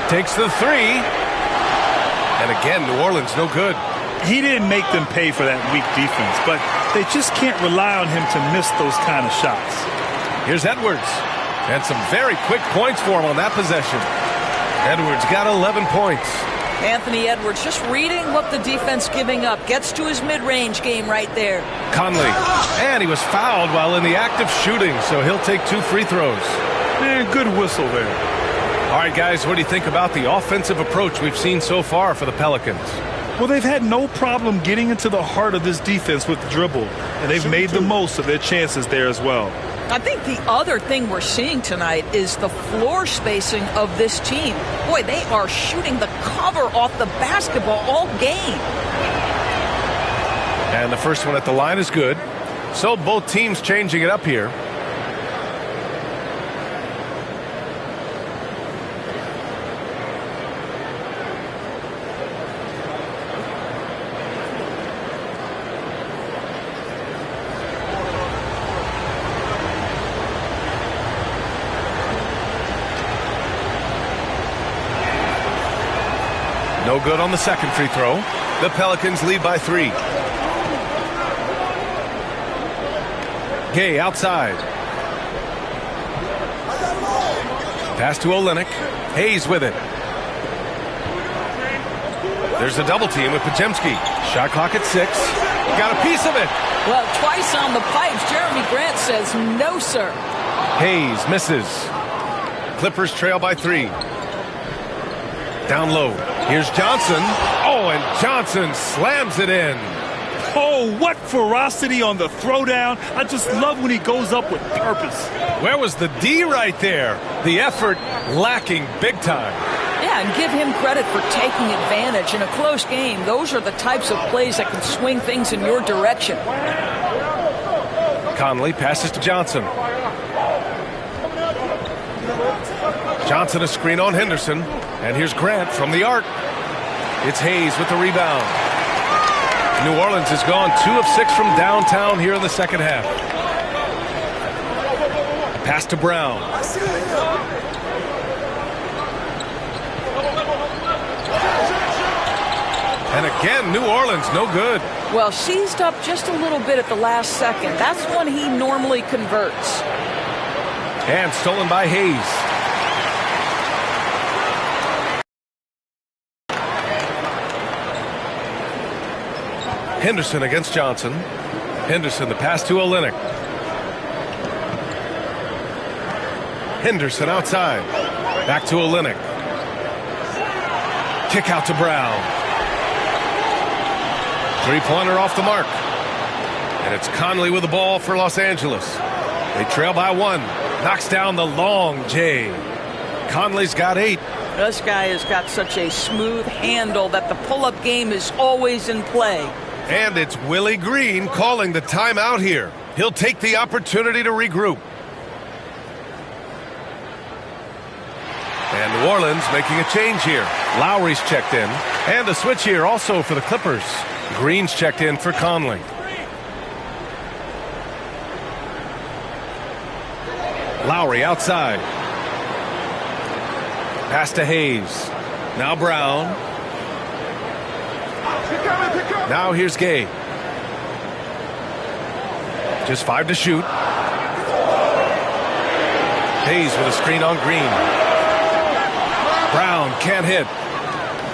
Takes the 3. And again, New Orleans no good. He didn't make them pay for that weak defense, but they just can't rely on him to miss those kind of shots. Here's Edwards. And some very quick points for him on that possession. Edwards got 11 points. Anthony Edwards just reading what the defense giving up. Gets to his mid-range game right there. Conley. And he was fouled while in the act of shooting, so he'll take 2 free throws. And good whistle there. All right, guys, what do you think about the offensive approach we've seen so far for the Pelicans? Well, they've had no problem getting into the heart of this defense with the dribble, and they've made the most of their chances there as well. I think the other thing we're seeing tonight is the floor spacing of this team. Boy, they are shooting the cover off the basketball all game. And the first one at the line is good. So both teams changing it up here. No good on the second free throw. The Pelicans lead by 3. Gay outside. Pass to Olynyk. Hayes with it. There's a double team with Podziemski. Shot clock at 6. Got a piece of it. Well, twice on the pipes. Jeremy Grant says no, sir. Hayes misses. Clippers trail by 3. Down low. Here's Johnson. Oh, and Johnson slams it in. Oh, what ferocity on the throwdown. I just love when he goes up with purpose. Where was the D right there? The effort lacking big time. Yeah, and give him credit for taking advantage in a close game. Those are the types of plays that can swing things in your direction. Conley passes to Johnson. Johnson a screen on Henderson. And here's Grant from the arc. It's Hayes with the rebound. New Orleans has gone 2 of 6 from downtown here in the second half. Pass to Brown. And again, New Orleans no good. Well, seized up just a little bit at the last second. That's when he normally converts. And stolen by Hayes. Henderson against Johnson. Henderson, the pass to Olynyk. Henderson outside. Back to Olynyk. Kick out to Brown. 3-pointer off the mark. And it's Conley with the ball for Los Angeles. They trail by 1. Knocks down the long J. Conley's got 8. This guy has got such a smooth handle that the pull-up game is always in play. And it's Willie Green calling the timeout here. He'll take the opportunity to regroup. And New Orleans making a change here. Lowry's checked in. And a switch here also for the Clippers. Green's checked in for Conley. Lowry outside. Pass to Hayes. Now Brown. Now here's Gay. Just 5 to shoot. Hayes with a screen on Green. Brown can't hit.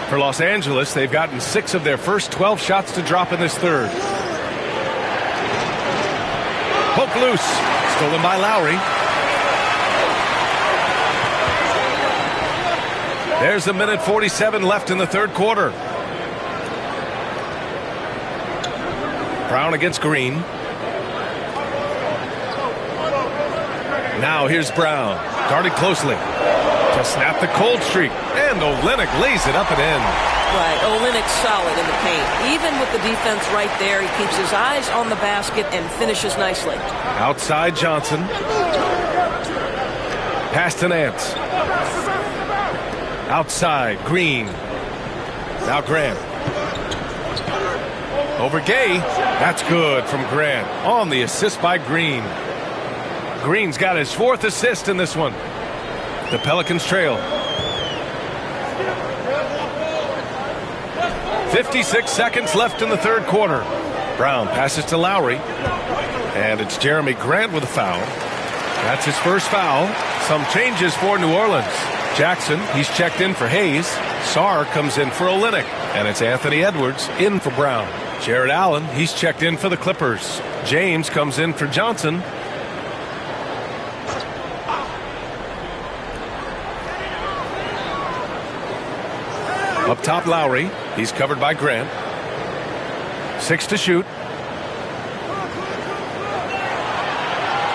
For Los Angeles, they've gotten 6 of their first 12 shots to drop in this third. Poke loose. Stolen by Lowry. There's 1:47 left in the third quarter. Brown against Green. Now here's Brown. Guarded closely. To snap the cold streak. And Olynyk lays it up and in. Right, Olynyk's solid in the paint. Even with the defense right there, he keeps his eyes on the basket and finishes nicely. Outside Johnson. Pass to Nance. Outside Green. Now Grant. Over Gay. That's good from Grant. On the assist by Green. Green's got his 4th assist in this one. The Pelicans trail. 56 seconds left in the third quarter. Brown passes to Lowry. And it's Jeremy Grant with a foul. That's his first foul. Some changes for New Orleans. Jackson, he's checked in for Hayes. Sarr comes in for Olynyk. And it's Anthony Edwards in for Brown. Jared Allen, he's checked in for the Clippers. James comes in for Johnson. Up top, Lowry. He's covered by Grant. 6 to shoot.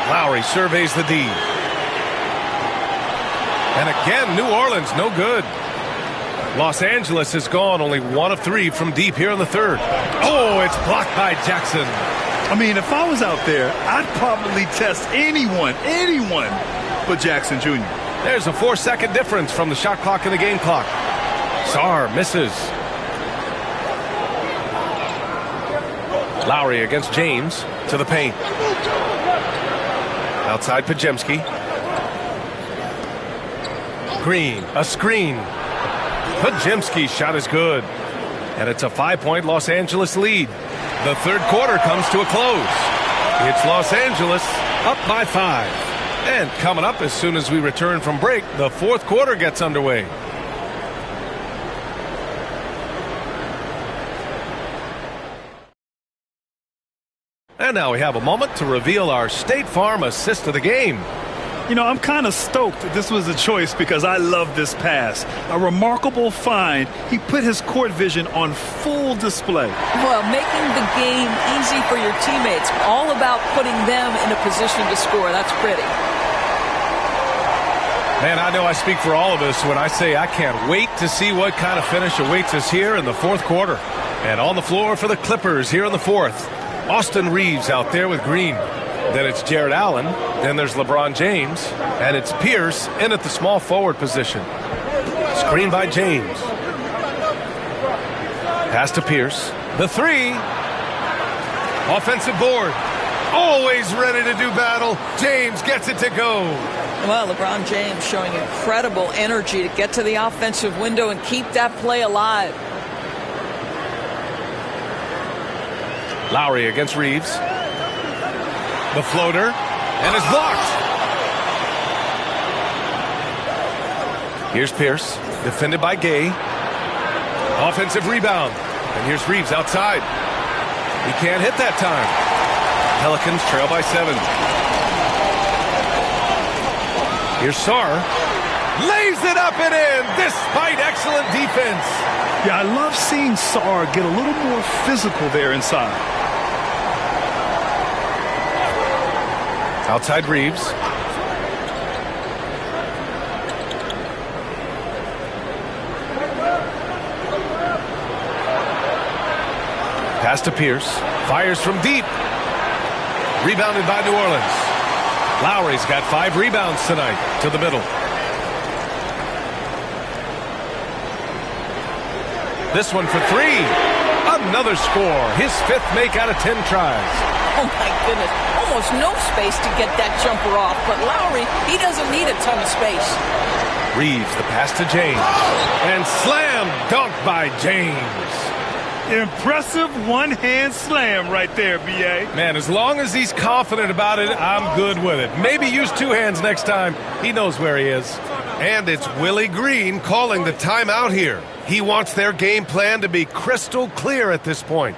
Lowry surveys the D. And again, New Orleans, no good. Los Angeles has gone only 1 of 3 from deep here in the third. Oh, it's blocked by Jackson. I mean, if I was out there, I'd probably test anyone but Jackson Jr. There's a 4-second difference from the shot clock and the game clock. Sarr misses. Lowry against James to the paint. Outside Podziemski. Green, a screen. Podziemski's shot is good. And it's a 5-point Los Angeles lead. The third quarter comes to a close. It's Los Angeles up by 5. And coming up as soon as we return from break, the fourth quarter gets underway. And now we have a moment to reveal our State Farm assist of the game. You know, I'm kind of stoked that this was a choice because I love this pass. A remarkable find. He put his court vision on full display. Well, making the game easy for your teammates. All about putting them in a position to score. That's pretty. Man, I know I speak for all of us when I say I can't wait to see what kind of finish awaits us here in the fourth quarter. And on the floor for the Clippers here in the fourth, Austin Reeves out there with Green. Then it's Jared Allen. Then there's LeBron James. And it's Pierce in at the small forward position. Screen by James. Pass to Pierce. The three. Offensive board. Always ready to do battle. James gets it to go. Well, LeBron James showing incredible energy to get to the offensive window and keep that play alive. Lowry against Reeves. The floater, and is blocked. Here's Pierce, defended by Gay. Offensive rebound, and here's Reeves outside. He can't hit that time. Pelicans trail by 7. Here's Sarr. Lays it up and in, despite excellent defense. Yeah, I love seeing Sarr get a little more physical there inside. Outside Reeves. Pass to Pierce. Fires from deep. Rebounded by New Orleans. Lowry's got 5 rebounds tonight to the middle. This one for 3. Another score. His 5th make out of 10 tries. Oh, my goodness. Almost no space to get that jumper off. But Lowry, he doesn't need a ton of space. Reeves, the pass to James. And slam dunk by James. Impressive one-hand slam right there, B.A. Man, as long as he's confident about it, I'm good with it. Maybe use two hands next time. He knows where he is. And it's Willie Green calling the timeout here. He wants their game plan to be crystal clear at this point.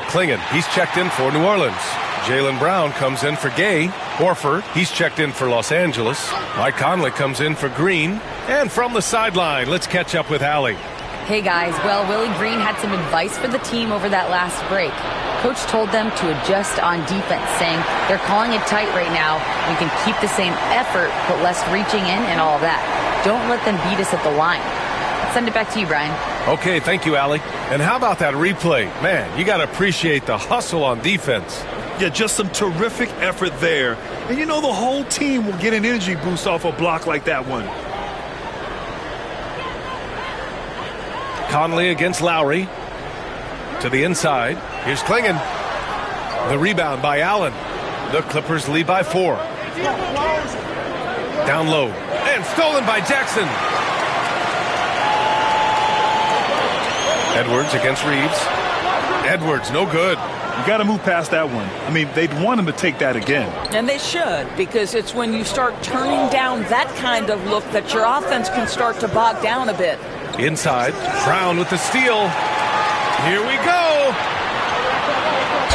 Clingan, he's checked in for New Orleans. Jaylen Brown comes in for Gay. Horford, he's checked in for Los Angeles. Mike Conley comes in for Green. And from the sideline, let's catch up with Allie. Hey guys, well, Willie Green had some advice for the team over that last break. Coach told them to adjust on defense, saying they're calling it tight right now. We can keep the same effort, but less reaching in and all that. Don't let them beat us at the line. I'll send it back to you, Brian. Okay, thank you, Allie. And how about that replay? Man, you got to appreciate the hustle on defense. Yeah, just some terrific effort there. And you know the whole team will get an energy boost off a block like that one. Conley against Lowry. To the inside. Here's Clingan. The rebound by Allen. The Clippers lead by 4. Down low. And stolen by Jackson. Edwards against Reeves. Edwards, no good. You got to move past that one. I mean, they'd want him to take that again. And they should, because it's when you start turning down that kind of look that your offense can start to bog down a bit. Inside, Brown with the steal. Here we go.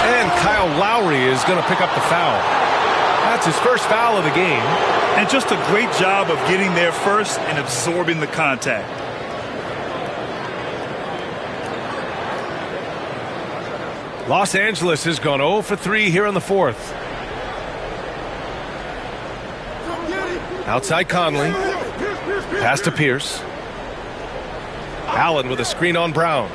And Kyle Lowry is going to pick up the foul. That's his first foul of the game. And just a great job of getting there first and absorbing the contact. Los Angeles has gone 0 for 3 here in the fourth. Outside Conley. Pass to Pierce. Allen with a screen on Brown.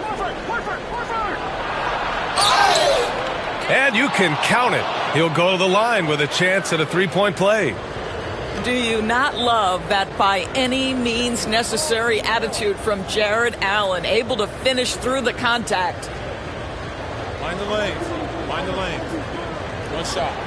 And you can count it. He'll go to the line with a chance at a three-point play. Do you not love that by any means necessary attitude from Jared Allen, able to finish through the contact? Mind the lanes. Mind the lanes. One shot.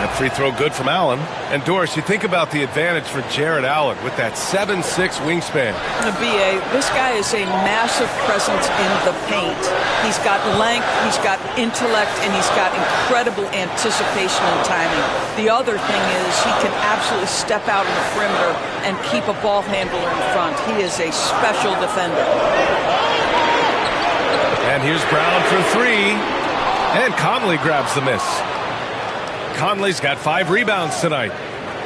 That free throw good from Allen. And Doris, you think about the advantage for Jared Allen with that 7'6" wingspan. B.A., this guy is a massive presence in the paint. He's got length, he's got intellect, and he's got incredible anticipation and timing. The other thing is he can absolutely step out on the perimeter and keep a ball handler in front. He is a special defender. And here's Brown for 3. And Conley grabs the miss. Conley's got 5 rebounds tonight.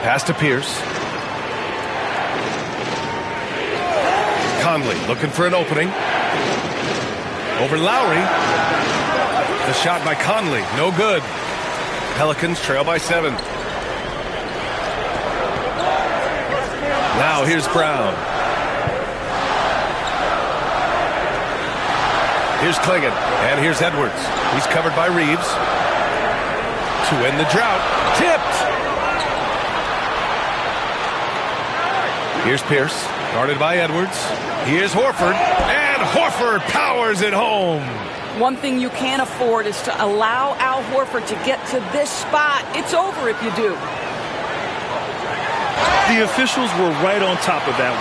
Pass to Pierce. Conley looking for an opening. Over Lowry. The shot by Conley, no good. Pelicans trail by 7. Now here's Brown. Here's Clingan, and here's Edwards. He's covered by Reeves. To end the drought. Tipped! Here's Pierce, guarded by Edwards. Here's Horford, and Horford powers it home. One thing you can't afford is to allow Al Horford to get to this spot. It's over if you do. The officials were right on top of that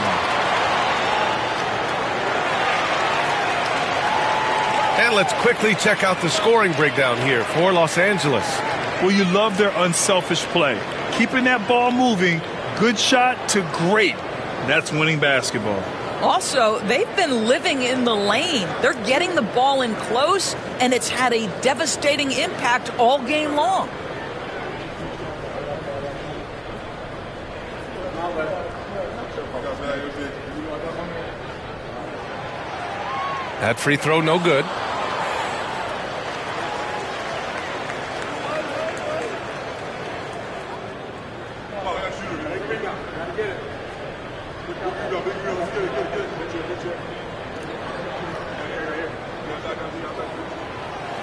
one. And let's quickly check out the scoring breakdown here for Los Angeles. Well, you love their unselfish play. Keeping that ball moving, good shot to great. That's winning basketball. Also, they've been living in the lane. They're getting the ball in close, and it's had a devastating impact all game long. That free throw, no good.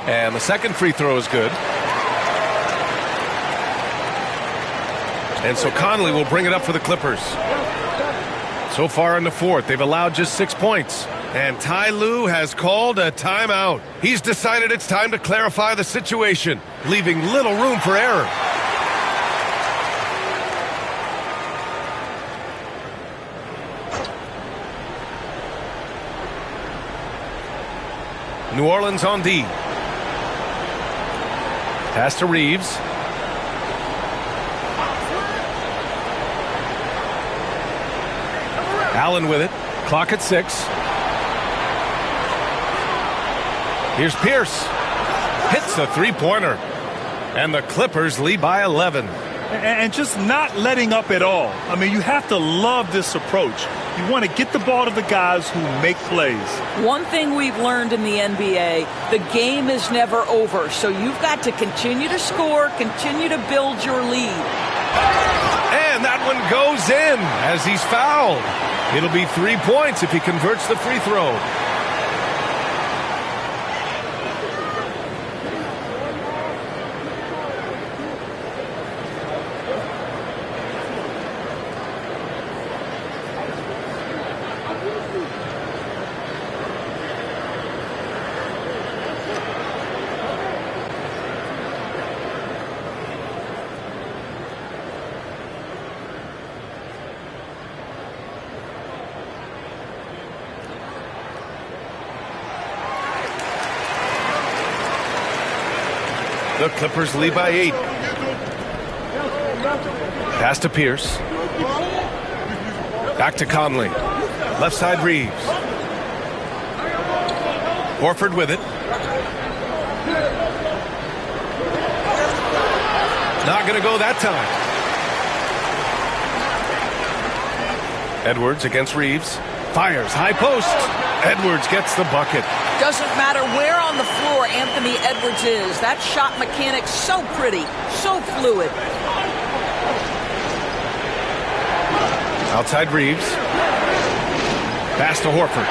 And the second free throw is good. And so Conley will bring it up for the Clippers. So far in the fourth, they've allowed just 6 points. And Ty Lue has called a timeout. He's decided it's time to clarify the situation, leaving little room for error. New Orleans on D. Pass to Reeves. Allen with it. Clock at 6. Here's Pierce. Hits a three-pointer. And the Clippers lead by 11. And just not letting up at all. I mean, you have to love this approach. You want to get the ball to the guys who make plays. One thing we've learned in the NBA, the game is never over. So you've got to continue to score, continue to build your lead. And that one goes in as he's fouled. It'll be 3 points if he converts the free throw. The Clippers lead by 8. Pass to Pierce. Back to Conley. Left side Reeves. Horford with it. Not going to go that time. Edwards against Reeves. Fires. High post. Edwards gets the bucket. Doesn't matter where on the floor Anthony Edwards is. That shot mechanic's so pretty, so fluid. Outside Reeves. Pass to Horford.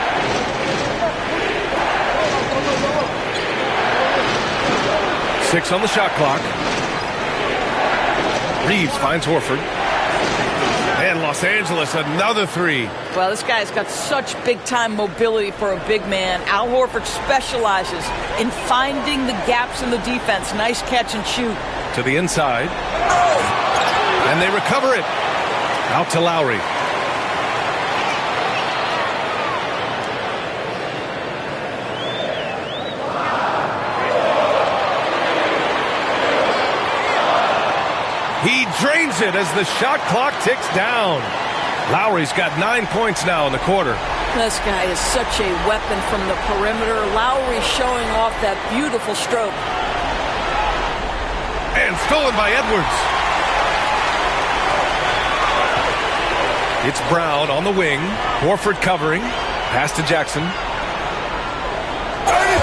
Six on the shot clock. Reeves finds Horford. And Los Angeles, another three. Well, this guy's got such big-time mobility for a big man. Al Horford specializes in finding the gaps in the defense. Nice catch and shoot. To the inside. And they recover it. Out to Lowry. He drains it as the shot clock ticks down. Lowry's got 9 points now in the quarter. This guy is such a weapon from the perimeter. Lowry showing off that beautiful stroke. And stolen by Edwards. It's Brown on the wing. Horford covering. Pass to Jackson.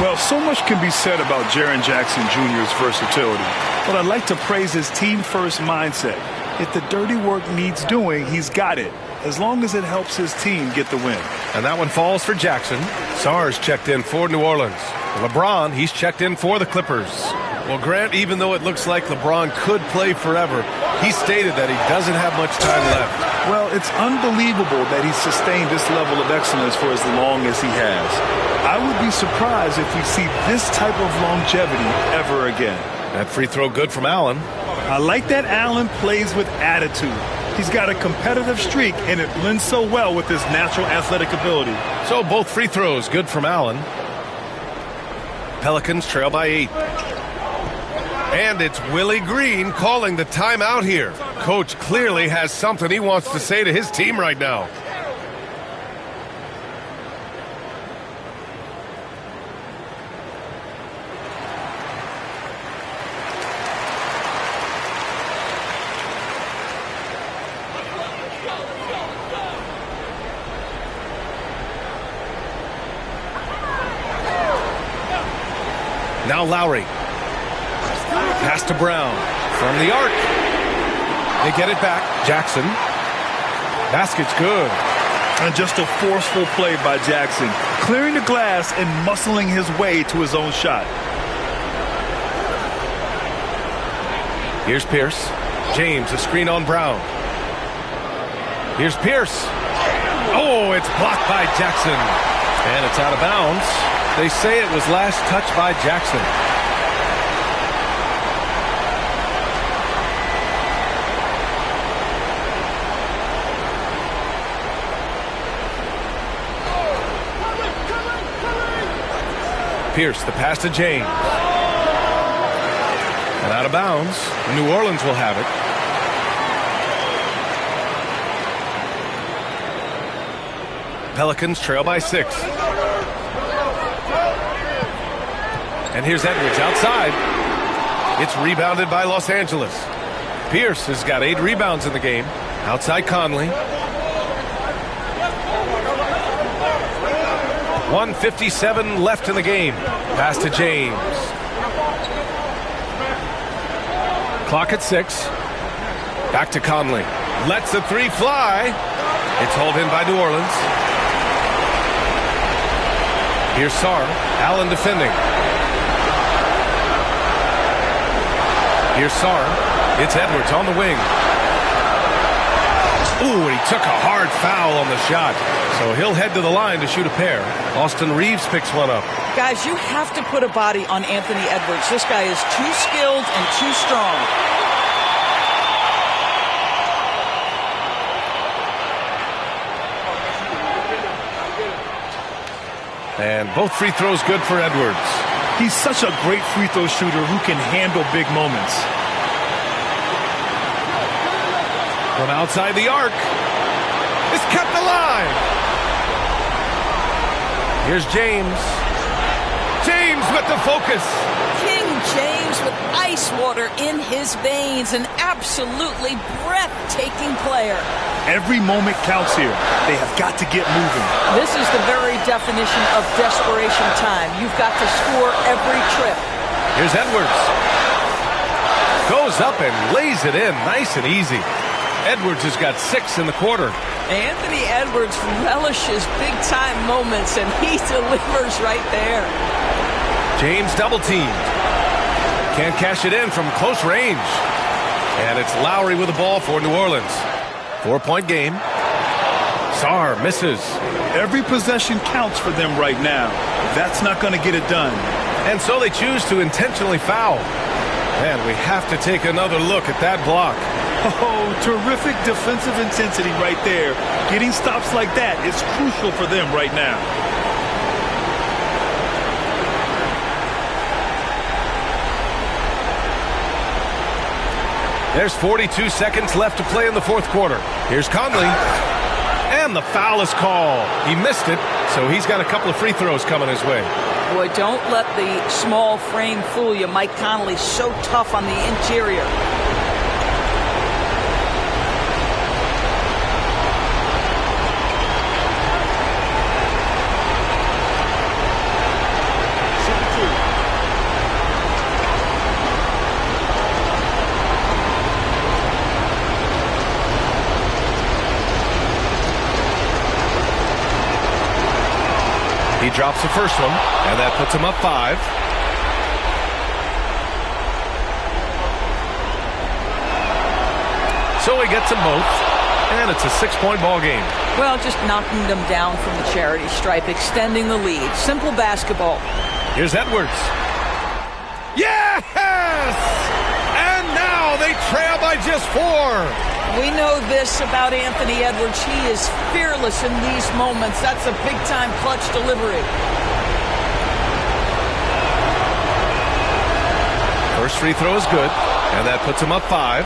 Well, so much can be said about Jaren Jackson Jr.'s versatility. But I'd like to praise his team-first mindset. If the dirty work needs doing, he's got it, as long as it helps his team get the win. And that one falls for Jackson. Sarge checked in for New Orleans. LeBron, he's checked in for the Clippers. Well, Grant, even though it looks like LeBron could play forever, he stated that he doesn't have much time left. Well, it's unbelievable that he's sustained this level of excellence for as long as he has. I would be surprised if we see this type of longevity ever again. That free throw good from Allen. I like that Allen plays with attitude. He's got a competitive streak, and it blends so well with his natural athletic ability. So both free throws good from Allen. Pelicans trail by 8. And it's Willie Green calling the timeout here. Coach clearly has something he wants to say to his team right now. Now Lowry. Pass to Brown. From the arc. They get it back. Jackson. Basket's good. And just a forceful play by Jackson. Clearing the glass and muscling his way to his own shot. Here's Pierce. James, a screen on Brown. Here's Pierce. Oh, it's blocked by Jackson. And it's out of bounds. They say it was last touched by Jackson. Pierce, the pass to James. And out of bounds. New Orleans will have it. Pelicans trail by 6. And here's Edwards outside. It's rebounded by Los Angeles. Pierce has got 8 rebounds in the game. Outside Conley. 1:57 left in the game. Pass to James. Clock at 6. Back to Conley. Lets the 3 fly. It's hauled in by New Orleans. Here's Sarr. Allen defending. Here's Sarr. It's Edwards on the wing. Ooh, and he took a hard foul on the shot. So he'll head to the line to shoot a pair. Austin Reeves picks one up. Guys, you have to put a body on Anthony Edwards. This guy is too skilled and too strong. And both free throws good for Edwards. He's such a great free throw shooter who can handle big moments. From outside the arc. It's kept alive. Here's James. James with the focus. King James with ice water in his veins. An absolutely breathtaking player. Every moment counts here. They have got to get moving. This is the very definition of desperation time. You've got to score every trip. Here's Edwards. Goes up and lays it in nice and easy. Edwards has got 6 in the quarter. Anthony Edwards relishes big-time moments, and he delivers right there. James double-teamed. Can't cash it in from close range. And it's Lowry with the ball for New Orleans. 4-point game. Sarr misses. Every possession counts for them right now. That's not going to get it done. And so they choose to intentionally foul. And we have to take another look at that block. Oh, terrific defensive intensity right there. Getting stops like that is crucial for them right now. There's 42 seconds left to play in the fourth quarter. Here's Conley. And the foul is called. He missed it, so he's got a couple of free throws coming his way. Boy, don't let the small frame fool you. Mike Conley's so tough on the interior. He drops the first one, and that puts him up 5. So he gets them both, and it's a 6-point ball game. Well, just knocking them down from the charity stripe, extending the lead. Simple basketball. Here's Edwards. Yes! And now they trail by just 4. We know this about Anthony Edwards. He is fearless in these moments. That's a big-time clutch delivery. First free throw is good, and that puts him up 5.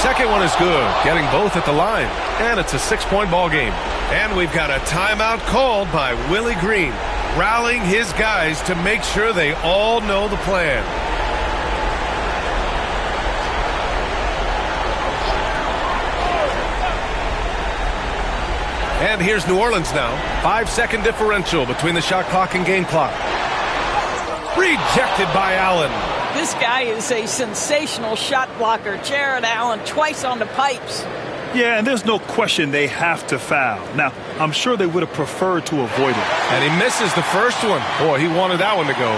Second one is good, getting both at the line. And it's a 6-point ball game. And we've got a timeout called by Willie Green, rallying his guys to make sure they all know the plan. And here's New Orleans now. 5-second differential between the shot clock and game clock. Rejected by Allen. This guy is a sensational shot blocker. Jared Allen twice on the pipes. Yeah, and there's no question they have to foul. Now, I'm sure they would have preferred to avoid it. And he misses the first one. Boy, he wanted that one to go.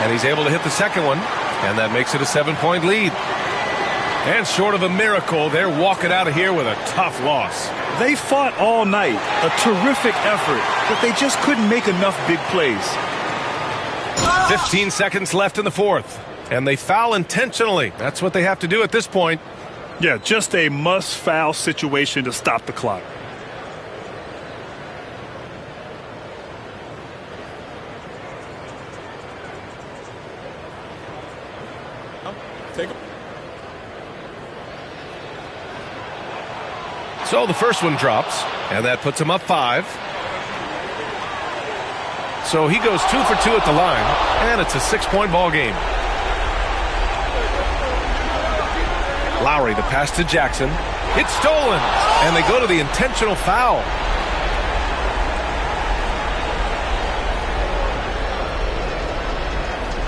And he's able to hit the second one. And that makes it a 7-point lead. And short of a miracle, they're walking out of here with a tough loss. They fought all night, a terrific effort, but they just couldn't make enough big plays. 15 seconds left in the fourth, and they foul intentionally. That's what they have to do at this point. Yeah, just a must-foul situation to stop the clock. Take a So the first one drops, and that puts him up 5. So he goes 2 for 2 at the line, and it's a 6-point ball game. Lowry, the pass to Jackson. It's stolen, and they go to the intentional foul.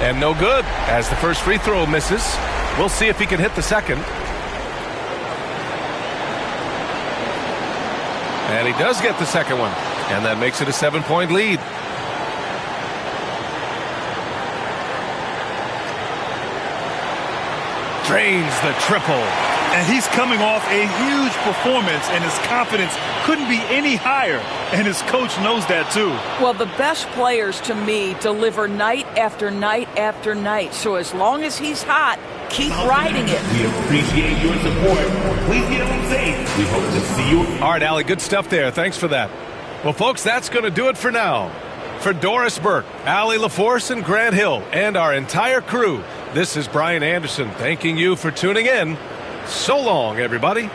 And no good, as the first free throw misses. We'll see if he can hit the second. And he does get the second one, and that makes it a 7-point lead. Drains the triple. And he's coming off a huge performance, and his confidence couldn't be any higher. And his coach knows that, too. Well, the best players, to me, deliver night after night after night. So as long as he's hot, keep riding it. We appreciate your support. Please get him safe. We hope to see you. All right, Allie, good stuff there. Thanks for that. Well, folks, that's going to do it for now. For Doris Burke, Allie LaForce, and Grant Hill, and our entire crew, this is Brian Anderson thanking you for tuning in. So long, everybody.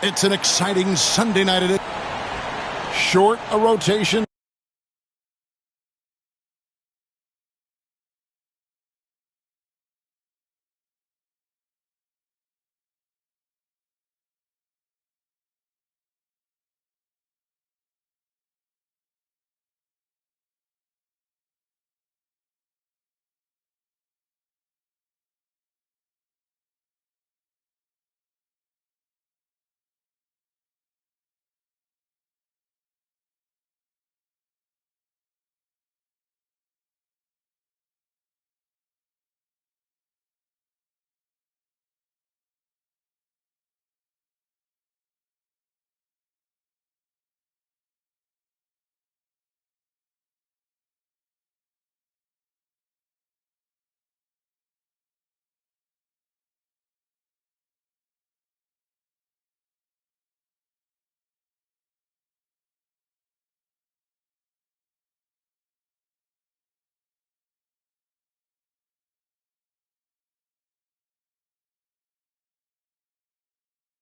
It's an exciting Sunday night edition. Short a rotation.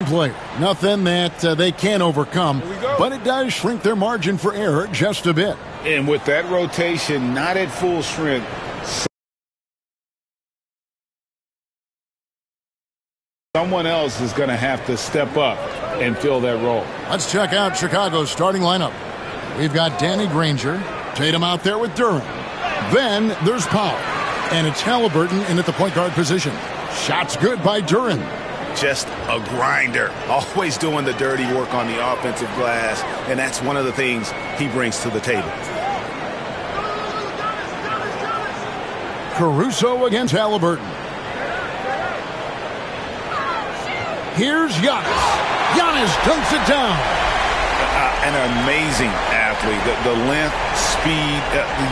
Play. Nothing that they can't overcome, but it does shrink their margin for error just a bit. And with that rotation not at full strength, someone else is going to have to step up and fill that role. Let's check out Chicago's starting lineup. We've got Danny Granger, Tatum out there with Durant. Then there's Powell, and it's Halliburton in at the point guard position. Shots good by Durant. Just a grinder, always doing the dirty work on the offensive glass, and that's one of the things he brings to the table. Caruso against Halliburton. Here's Giannis. Giannis dunks it down. An amazing athlete. The length, speed,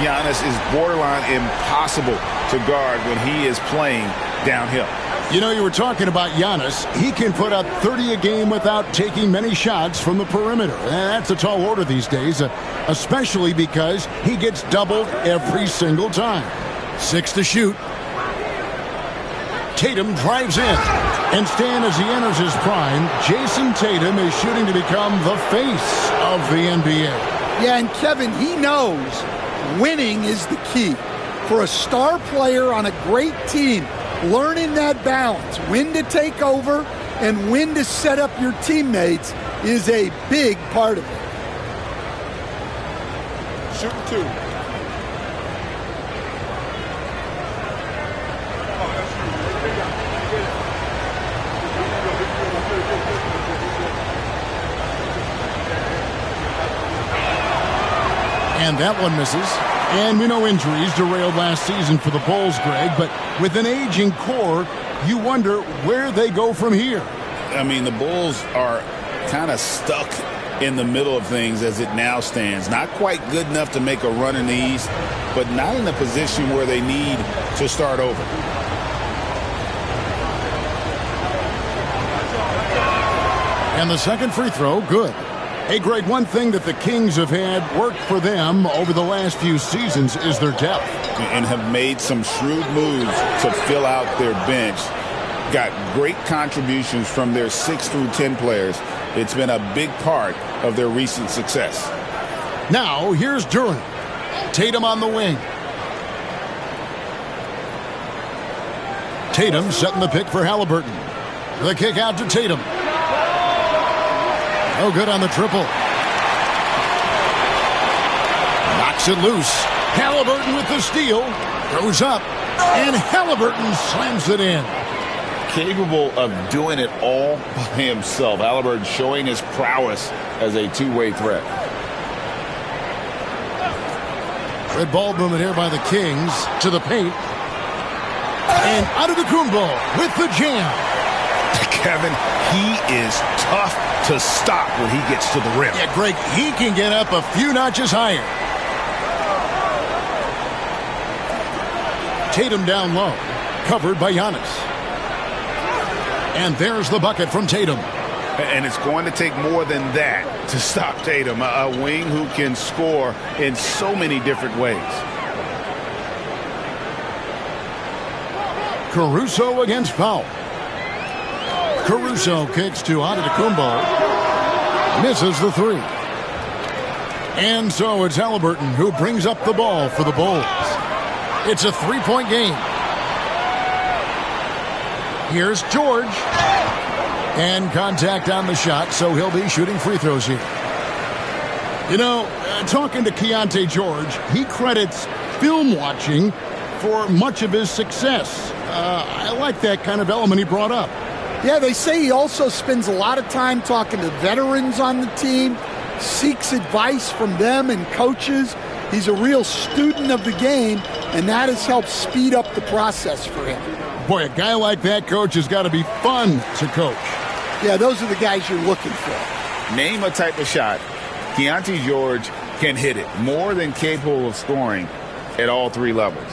Giannis is borderline impossible to guard when he is playing downhill. You know, you were talking about Giannis. He can put up 30 a game without taking many shots from the perimeter. And that's a tall order these days, especially because he gets doubled every single time. 6 to shoot. Tatum drives in. And Stan, as he enters his prime, Jason Tatum is shooting to become the face of the NBA. Yeah, and Kevin, he knows winning is the key. For a star player on a great team, learning that balance, when to take over and when to set up your teammates, is a big part of it. Shoot 2. And that one misses. And we know injuries derailed last season for the Bulls, Greg, but with an aging core, you wonder where they go from here. I mean, the Bulls are kind of stuck in the middle of things as it now stands. Not quite good enough to make a run in the East, but not in a position where they need to start over. And the second free throw, good. Hey, Greg, one thing that the Kings have had work for them over the last few seasons is their depth. And have made some shrewd moves to fill out their bench. Got great contributions from their 6 through 10 players. It's been a big part of their recent success. Now, here's Durant. Tatum on the wing. Tatum setting the pick for Halliburton. The kick out to Tatum. Oh, good on the triple. Knocks it loose. Halliburton with the steal. Goes up. And Halliburton slams it in. Capable of doing it all by himself. Halliburton showing his prowess as a two-way threat. Good ball movement here by the Kings to the paint. And Antetokounmpo with the jam. Kevin, he is tough to stop when he gets to the rim. Yeah, Greg, he can get up a few notches higher. Tatum down low, covered by Giannis. And there's the bucket from Tatum. And it's going to take more than that to stop Tatum, a wing who can score in so many different ways. Caruso against Powell. Caruso kicks to Antetokounmpo. Misses the three. And so it's Haliburton who brings up the ball for the Bulls. It's a three-point game. Here's George. And contact on the shot, so he'll be shooting free throws here. You know, talking to Keontae George, he credits film watching for much of his success. I like that kind of element he brought up. Yeah, they say he also spends a lot of time talking to veterans on the team, seeks advice from them and coaches. He's a real student of the game, and that has helped speed up the process for him. Boy, a guy like that, coach, has got to be fun to coach. Yeah, those are the guys you're looking for. Name a type of shot Keontae George can hit it, more than capable of scoring at all three levels.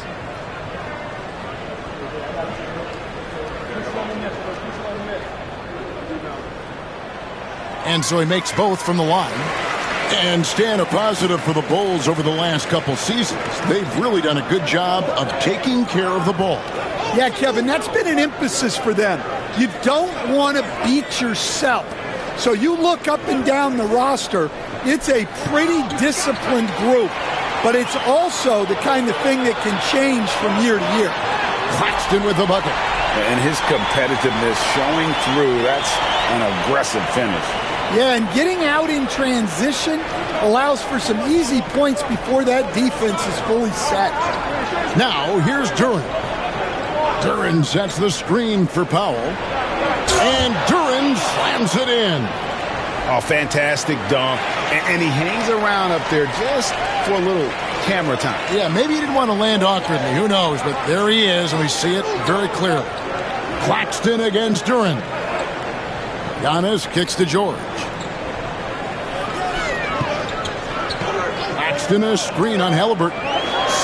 And so he makes both from the line. And staying a positive for the Bulls over the last couple seasons. They've really done a good job of taking care of the ball. Yeah, Kevin, that's been an emphasis for them. You don't want to beat yourself. So you look up and down the roster, it's a pretty disciplined group. But it's also the kind of thing that can change from year to year. Claxton with the bucket. And his competitiveness showing through. That's an aggressive finish. Yeah, and getting out in transition allows for some easy points before that defense is fully set. Now, here's Duren. Duren sets the screen for Powell. And Duren slams it in. Oh, fantastic dunk. And he hangs around up there just for a little camera time. Yeah, maybe he didn't want to land awkwardly. Who knows? But there he is, and we see it very clearly. Claxton against Duren. Giannis kicks to George. Claxton a screen on Haliburton.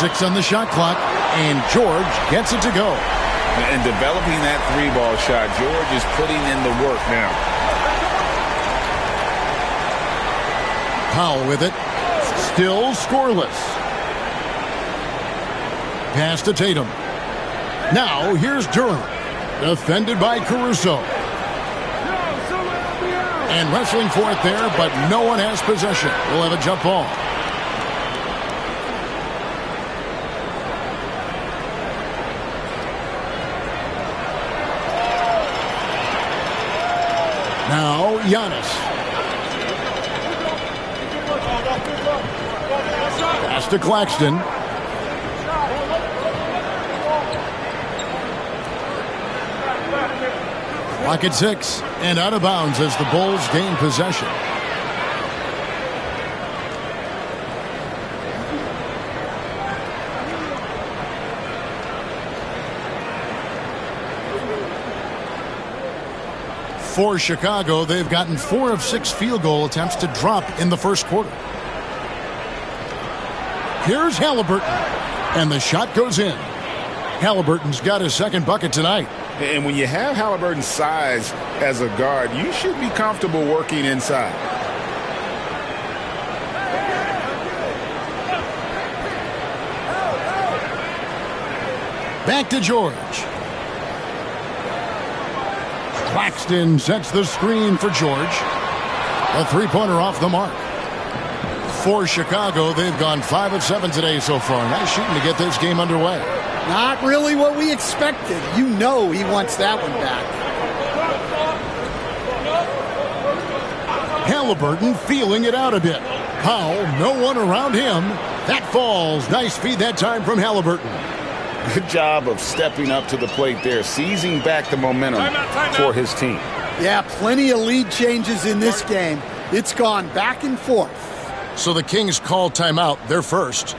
6 on the shot clock, and George gets it to go. And developing that three-ball shot, George is putting in the work now. Powell with it. Still scoreless. Pass to Tatum. Now here's Duren. Defended by Caruso. And wrestling for it there, but no one has possession. We'll have a jump ball. Now Giannis. Pass to Claxton. Clock at 6 and out of bounds as the Bulls gain possession. For Chicago, they've gotten 4 of 6 field goal attempts to drop in the first quarter. Here's Haliburton, and the shot goes in. Haliburton's got his second bucket tonight. And when you have Haliburton's size as a guard, you should be comfortable working inside. Back to George. Claxton sets the screen for George. A three-pointer off the mark. For Chicago, they've gone 5 of 7 today so far. Nice shooting to get this game underway. Not really what we expected. You know he wants that one back. Haliburton feeling it out a bit. Powell, no one around him. That falls. Nice feed that time from Haliburton. Good job of stepping up to the plate there, seizing back the momentum for his team. Yeah, plenty of lead changes in this game. It's gone back and forth. So the Kings call timeout. They're first.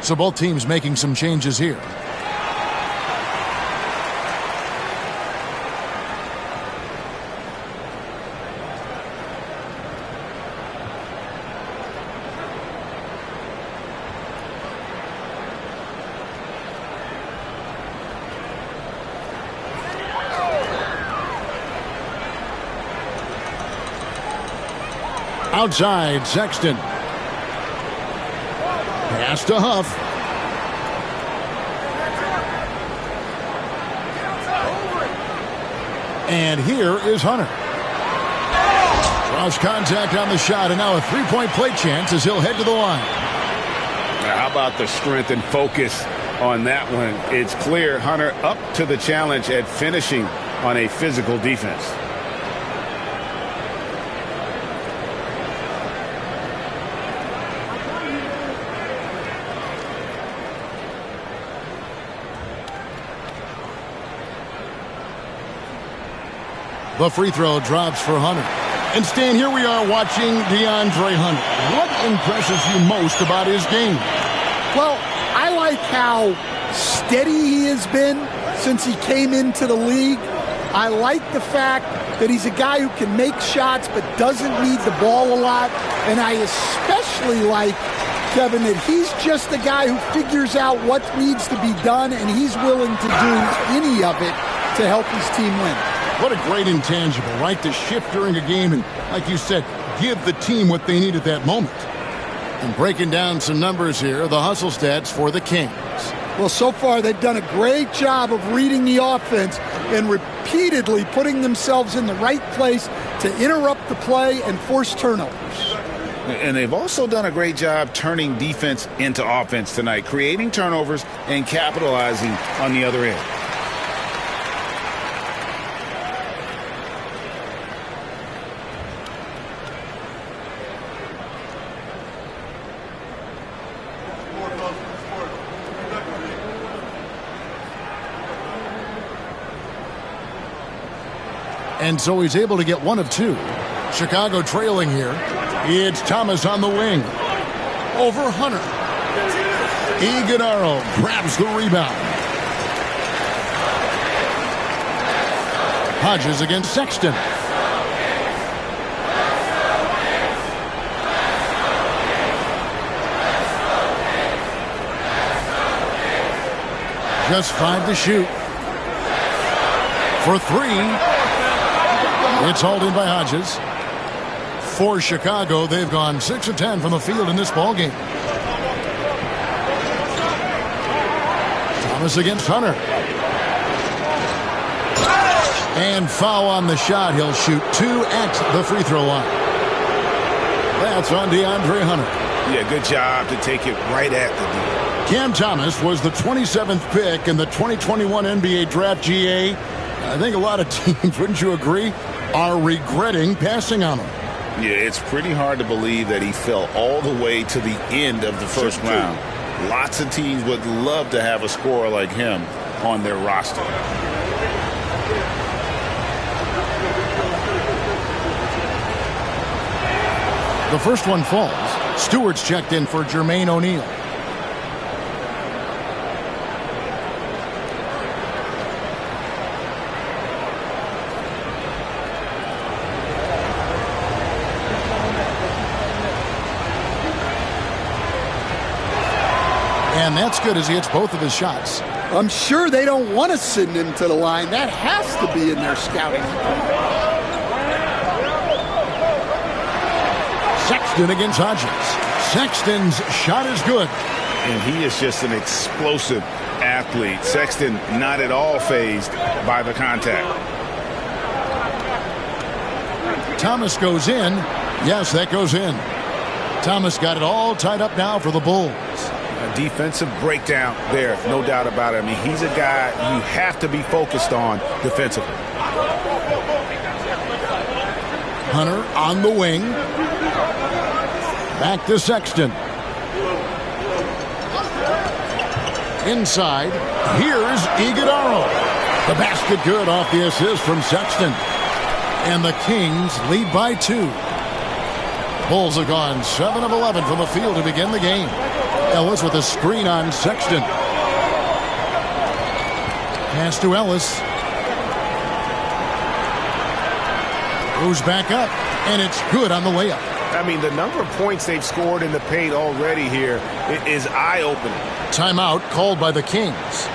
So both teams making some changes here. Outside, Sexton. Pass to Huff. And here is Hunter. Cross contact on the shot, and now a three-point play chance as he'll head to the line. Now, how about the strength and focus on that one? It's clear Hunter up to the challenge at finishing on a physical defense. The free throw drops for Hunter. And Stan, here we are watching DeAndre Hunter. What impresses you most about his game? Well, I like how steady he has been since he came into the league. I like the fact that he's a guy who can make shots but doesn't need the ball a lot. And I especially like, Kevin, that he's just the guy who figures out what needs to be done, and he's willing to do any of it to help his team win. What a great intangible, right? To shift during a game and, like you said, give the team what they need at that moment. And breaking down some numbers here, the hustle stats for the Kings. Well, so far they've done a great job of reading the offense and repeatedly putting themselves in the right place to interrupt the play and force turnovers. And they've also done a great job turning defense into offense tonight, creating turnovers and capitalizing on the other end. And so he's able to get one of two. Chicago trailing here. It's Thomas on the wing. Over Hunter. Iguodala grabs the rebound. Hodges against Sexton. Just 5 to shoot. For 3. It's hauled in by Hodges. For Chicago, they've gone 6 of 10 from the field in this ballgame. Thomas against Hunter. And foul on the shot. He'll shoot 2 at the free throw line. That's on DeAndre Hunter. Yeah, good job to take it right at the D. Cam Thomas was the 27th pick in the 2021 NBA Draft. GA. I think a lot of teams, wouldn't you agree, are regretting passing on him. Yeah, it's pretty hard to believe that he fell all the way to the end of the first round. Lots of teams would love to have a scorer like him on their roster. The first one falls. Stewart's checked in for Jermaine O'Neal. And that's good as he hits both of his shots. I'm sure they don't want to send him to the line. That has to be in their scouting. Sexton against Hodges. Sexton's shot is good. And he is just an explosive athlete. Sexton not at all fazed by the contact. Thomas goes in. Yes, that goes in. Thomas got it all tied up now for the Bulls. A defensive breakdown there, no doubt about it. I mean, he's a guy you have to be focused on defensively. Hunter on the wing. Back to Sexton. Inside. Here's Iguodala. The basket good off the assist from Sexton. And the Kings lead by 2. Bulls have gone 7 of 11 from the field to begin the game. Ellis with a screen on Sexton. Pass to Ellis. Goes back up, and it's good on the layup. I mean, the number of points they've scored in the paint already here is eye-opening. Timeout called by the Kings.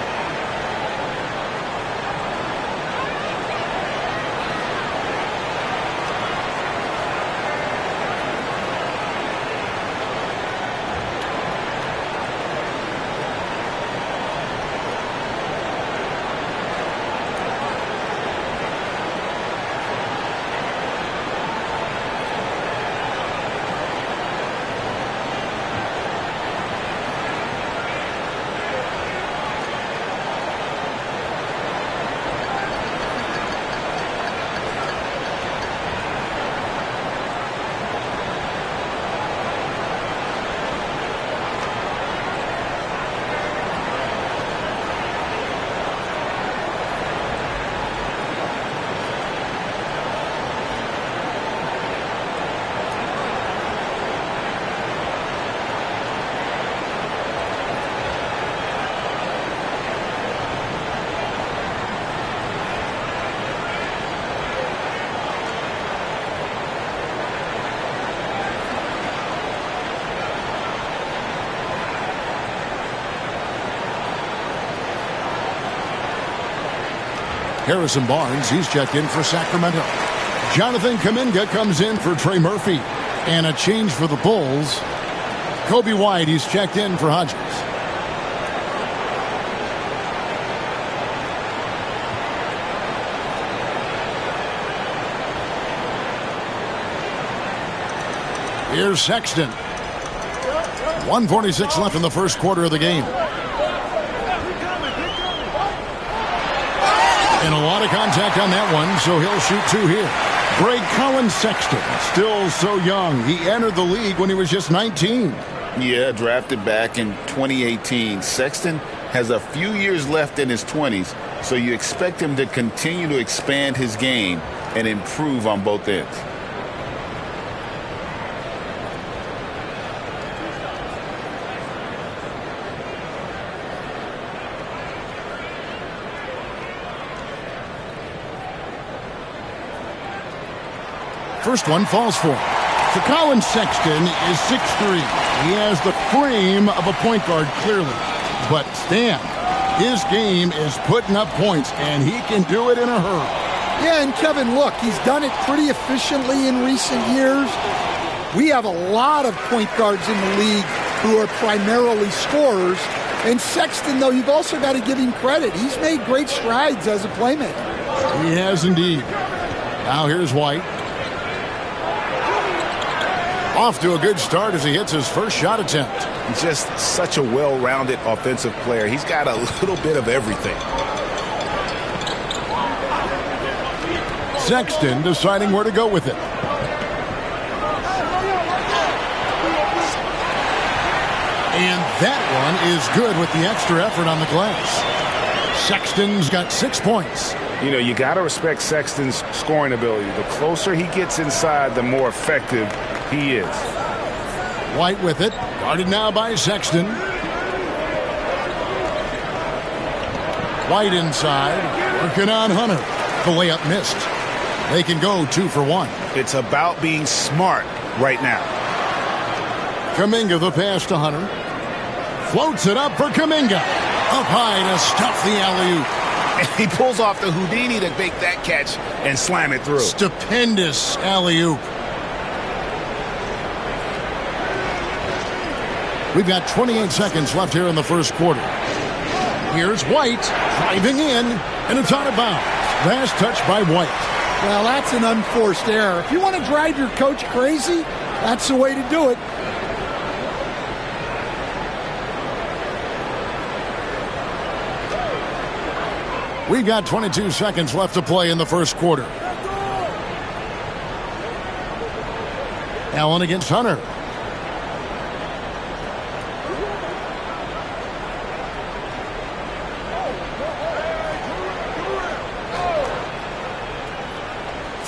Harrison Barnes, he's checked in for Sacramento. Jonathan Kuminga comes in for Trey Murphy. And a change for the Bulls. Kobe White, he's checked in for Hodges. Here's Sexton. 1:46 left in the first quarter of the game. And a lot of contact on that one, so he'll shoot two here. Greg Collins Sexton, still so young. He entered the league when he was just 19. Yeah, drafted back in 2018. Sexton has a few years left in his 20s, so you expect him to continue to expand his game and improve on both ends. First one falls for him. So Colin Sexton is 6'3". He has the frame of a point guard, clearly. But Stan, his game is putting up points, and he can do it in a hurry. Yeah, and Kevin, look, he's done it pretty efficiently in recent years. We have a lot of point guards in the league who are primarily scorers. And Sexton, though, you've also got to give him credit. He's made great strides as a playmaker. He has indeed. Now here's White. Off to a good start as he hits his first shot attempt. Just such a well-rounded offensive player. He's got a little bit of everything. Sexton deciding where to go with it. And that one is good with the extra effort on the glass. Sexton's got 6 points. You know, you got to respect Sexton's scoring ability. The closer he gets inside, the more effective he is. White with it. Guarded now by Sexton. White inside. Working on Hunter. The layup missed. They can go 2 for 1. It's about being smart right now. Kuminga the pass to Hunter. Floats it up for Kuminga. Up high to stuff the alley-oop. And he pulls off the Houdini to make that catch and slam it through. Stupendous alley-oop. We've got 28 seconds left here in the first quarter. Here's White driving in, and it's out of bounds. Last touch by White. Well, that's an unforced error. If you want to drive your coach crazy, that's the way to do it. We've got 22 seconds left to play in the first quarter. Allen against Hunter.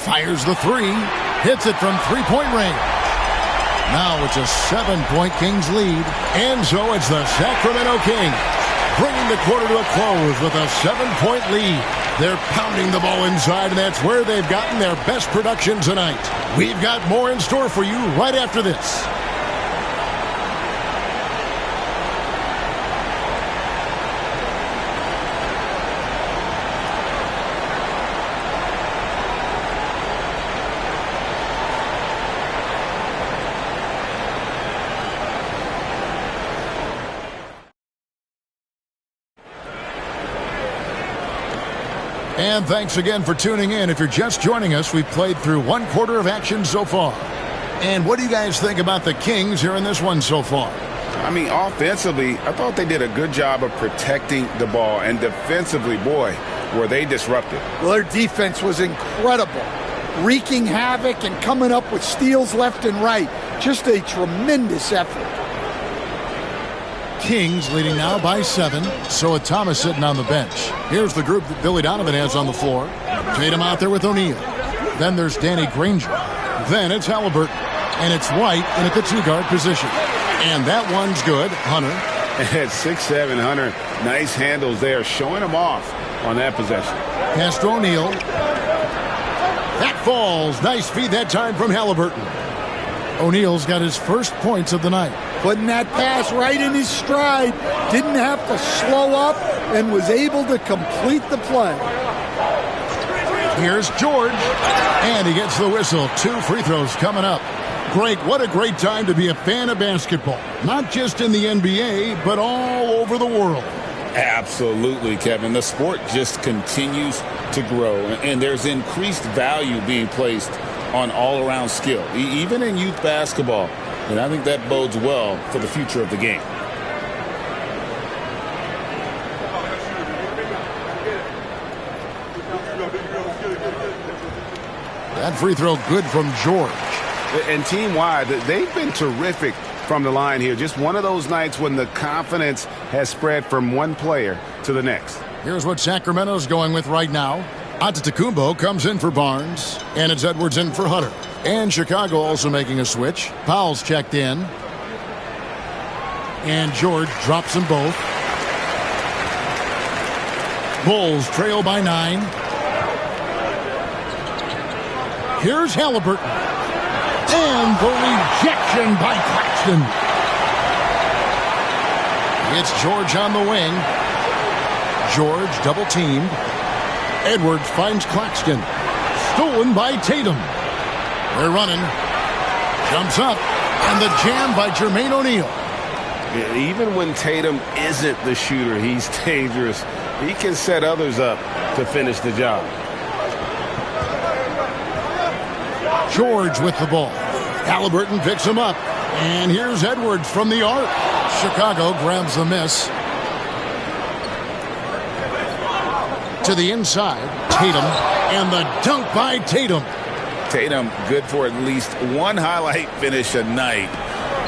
Fires the three. Hits it from three-point range. Now it's a 7-point Kings lead. And so it's the Sacramento Kings bringing the quarter to a close with a 7-point lead. They're pounding the ball inside, and that's where they've gotten their best production tonight. We've got more in store for you right after this. And thanks again for tuning in. If you're just joining us, we've played through one quarter of action so far. And what do you guys think about the Kings here in this one so far? I mean, offensively, I thought they did a good job of protecting the ball. And defensively, boy, were they disruptive. Well, their defense was incredible, wreaking havoc and coming up with steals left and right. Just a tremendous effort. Kings leading now by 7. So with Thomas sitting on the bench. Here's the group that Billy Donovan has on the floor. Tatum out there with O'Neal. Then there's Danny Granger. Then it's Halliburton. And it's White in at the 2-guard position. And that one's good. Hunter. At 6'7", Hunter, nice handles there, showing him off on that possession. Pass to O'Neal. That falls. Nice feed that time from Halliburton. O'Neal's got his first points of the night. Putting that pass right in his stride. Didn't have to slow up and was able to complete the play. Here's George. And he gets the whistle. 2 free throws coming up. Greg, what a great time to be a fan of basketball. Not just in the NBA, but all over the world. Absolutely, Kevin. The sport just continues to grow. And there's increased value being placed on all-around skill, even in youth basketball. And I think that bodes well for the future of the game. That free throw good from George. And team-wide, they've been terrific from the line here. Just one of those nights when the confidence has spread from one player to the next. Here's what Sacramento's going with right now. Antetokounmpo comes in for Barnes, and it's Edwards in for Hunter. And Chicago also making a switch. Powell's checked in. And George drops them both. Bulls trail by 9. Here's Halliburton. And the rejection by Claxton. It's George on the wing. George double teamed. Edwards finds Claxton. Stolen by Tatum. They're running. Jumps up. And the jam by Jermaine O'Neal. Even when Tatum isn't the shooter, he's dangerous. He can set others up to finish the job. George with the ball. Halliburton picks him up. And here's Edwards from the arc. Chicago grabs the miss. To the inside. Tatum. And the dunk by Tatum. Tatum good for at least one highlight finish a night.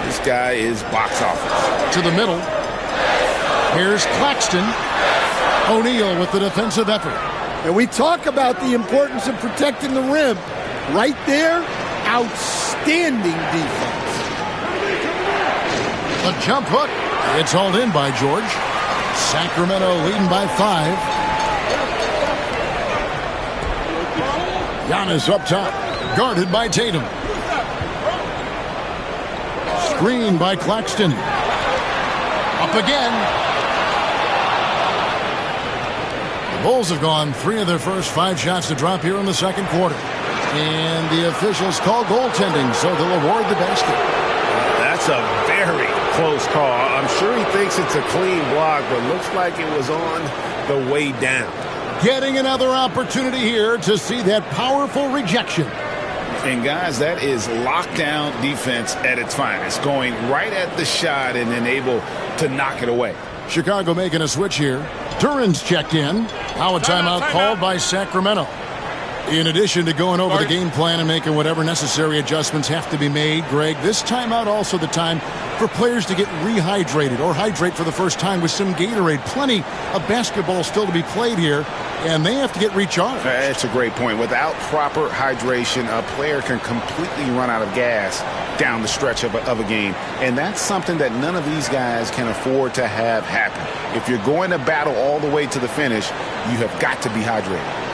This guy is box office. To the middle. Here's Claxton. O'Neal with the defensive effort. And we talk about the importance of protecting the rim. Right there, outstanding defense. The jump hook. It's hauled in by George. Sacramento leading by 5. Giannis up top. Guarded by Tatum. Screen by Claxton. Up again. The Bulls have gone 3 of their first 5 shots to drop here in the second quarter. And the officials call goaltending, so they'll award the basket. That's a very close call. I'm sure he thinks it's a clean block, but looks like it was on the way down. Getting another opportunity here to see that powerful rejection. And, guys, that is lockdown defense at its finest, going right at the shot and then able to knock it away. Chicago making a switch here. Duran's checked in. Now a timeout called by Sacramento. In addition to going over the game plan and making whatever necessary adjustments have to be made, Greg, this timeout also the time for players to get rehydrated or hydrate for the first time with some Gatorade. Plenty of basketball still to be played here, and they have to get recharged. That's a great point. Without proper hydration, a player can completely run out of gas down the stretch of a game, and that's something that none of these guys can afford to have happen. If you're going to battle all the way to the finish, you have got to be hydrated.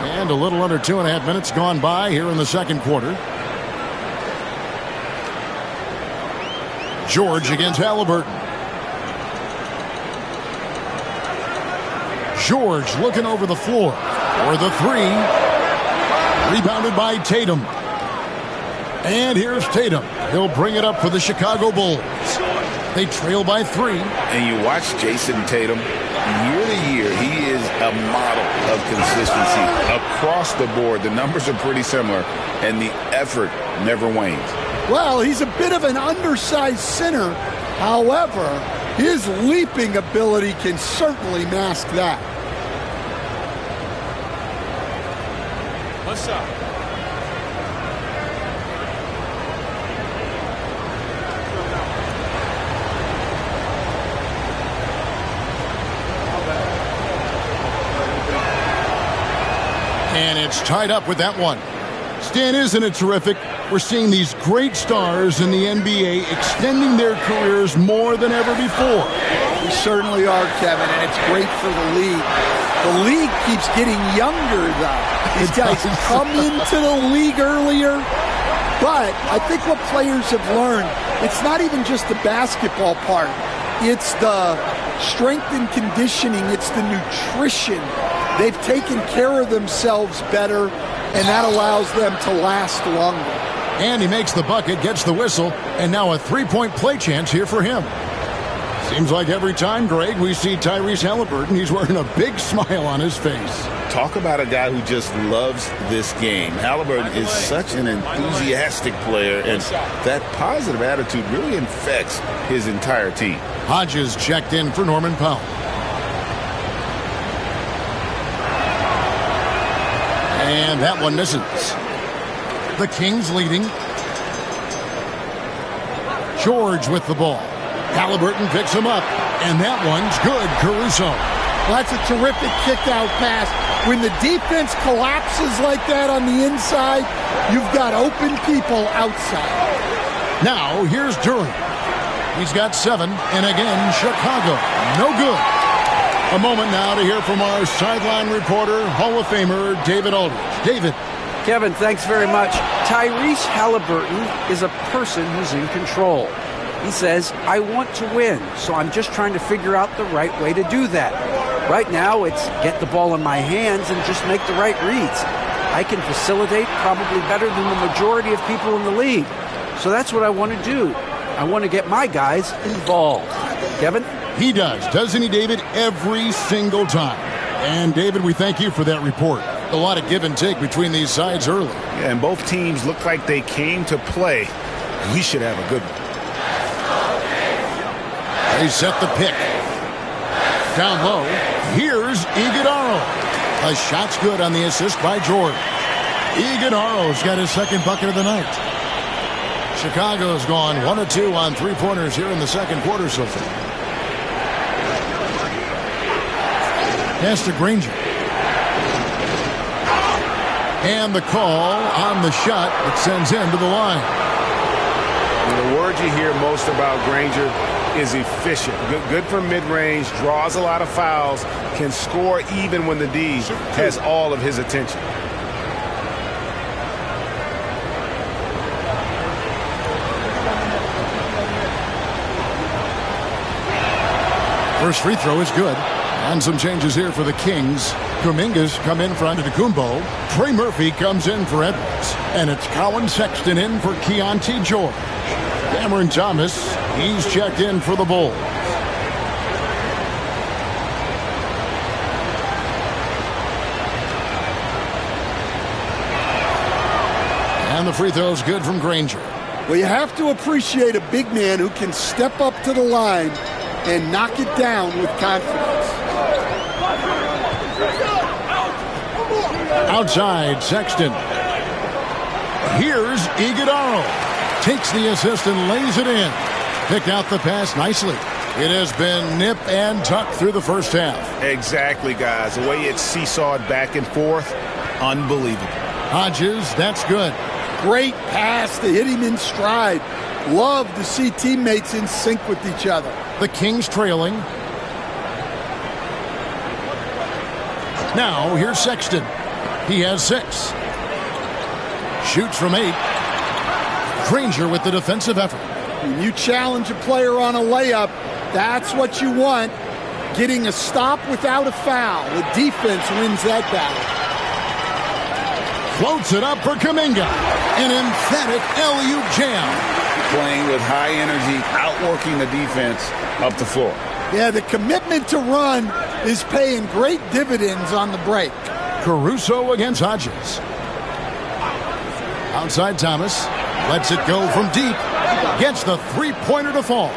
And a little under 2.5 minutes gone by here in the second quarter. George against Halliburton. George looking over the floor for the three. Rebounded by Tatum. And here's Tatum. He'll bring it up for the Chicago Bulls. They trail by 3. And you watch Jason Tatum. Year to year, he is a model of consistency across the board. The numbers are pretty similar, and the effort never wanes. Well, he's a bit of an undersized center. However, his leaping ability can certainly mask that. What's up? And it's tied up with that one. Stan, isn't it terrific? We're seeing these great stars in the NBA extending their careers more than ever before. We certainly are, Kevin, and it's great for the league. The league keeps getting younger, though. These guys come into the league earlier, but I think what players have learned, it's not even just the basketball part. It's the strength and conditioning. It's the nutrition. They've taken care of themselves better, and that allows them to last longer. And he makes the bucket, gets the whistle, and now a three-point play chance here for him. Seems like every time, Greg, we see Tyrese Halliburton, he's wearing a big smile on his face. Talk about a guy who just loves this game. Halliburton is such an enthusiastic player, and that positive attitude really infects his entire team. Hodges checked in for Norman Powell. And that one misses. The Kings leading. George with the ball. Halliburton picks him up, and that one's good. Caruso. Well, that's a terrific kick-out pass. When the defense collapses like that on the inside, you've got open people outside. Now, here's Durant. He's got 7, and again, Chicago. No good. A moment now to hear from our sideline reporter, Hall of Famer David Aldridge. David. Kevin, thanks very much. Tyrese Halliburton is a person who's in control. He says, I want to win, so I'm just trying to figure out the right way to do that. Right now, it's get the ball in my hands and just make the right reads. I can facilitate probably better than the majority of people in the league. So that's what I want to do. I want to get my guys involved. Kevin? He does, doesn't he, David? Every single time. And, David, we thank you for that report. A lot of give and take between these sides early. And both teams look like they came to play. We should have a good one. They set the pick. Down low, here's Iguodala. A shot's good on the assist by Jordan. Iguodala's got his second bucket of the night. Chicago's gone 1 of 2 on three-pointers here in the second quarter so far. Pass to Granger. And the call on the shot that sends him to the line. And the word you hear most about Granger is efficient. Good from mid-range, draws a lot of fouls, can score even when the D has all of his attention. First free throw is good. And some changes here for the Kings. Kuminga's come in for Antetokounmpo. Trey Murphy comes in for Edwards. And it's Colin Sexton in for Keontae George. Cameron Thomas, he's checked in for the Bulls. And the free throw's good from Granger. Well, you have to appreciate a big man who can step up to the line and knock it down with confidence. Outside, Sexton. Here's Iguodala. Takes the assist and lays it in. Picked out the pass nicely. It has been nip and tuck through the first half. Exactly, guys. The way it's seesawed back and forth, unbelievable. Hodges, that's good. Great pass to hit him in stride. Love to see teammates in sync with each other. The Kings trailing. Now, here's Sexton. He has 6. Shoots from 8. Granger with the defensive effort. When you challenge a player on a layup, that's what you want. Getting a stop without a foul. The defense wins that battle. Floats it up for Kuminga. An emphatic alley-oop jam. Playing with high energy, outworking the defense up the floor. Yeah, the commitment to run is paying great dividends on the break. Caruso against Hodges. Outside Thomas. Lets it go from deep. Gets the three-pointer to fall.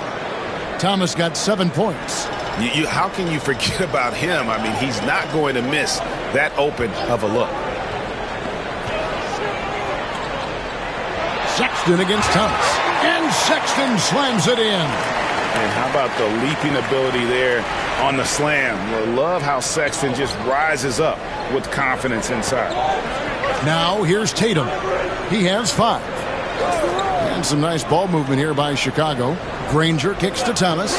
Thomas got 7 points. How can you forget about him? I mean, he's not going to miss that open of a look. Sexton against Thomas. And Sexton slams it in. And how about the leaping ability there on the slam? I love how Sexton just rises up with confidence inside. Now here's Tatum. He has 5. And some nice ball movement here by Chicago. Granger kicks to Thomas.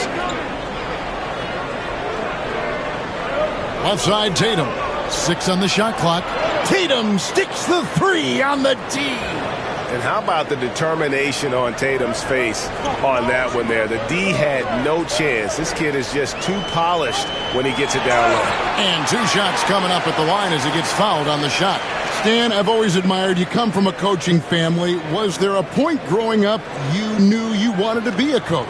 Offside Tatum. 6 on the shot clock. Tatum sticks the 3 on the D. And how about the determination on Tatum's face on that one there? The D had no chance. This kid is just too polished when he gets it down low. And 2 shots coming up at the line as he gets fouled on the shot. Stan, I've always admired you come from a coaching family. Was there a point growing up you knew you wanted to be a coach?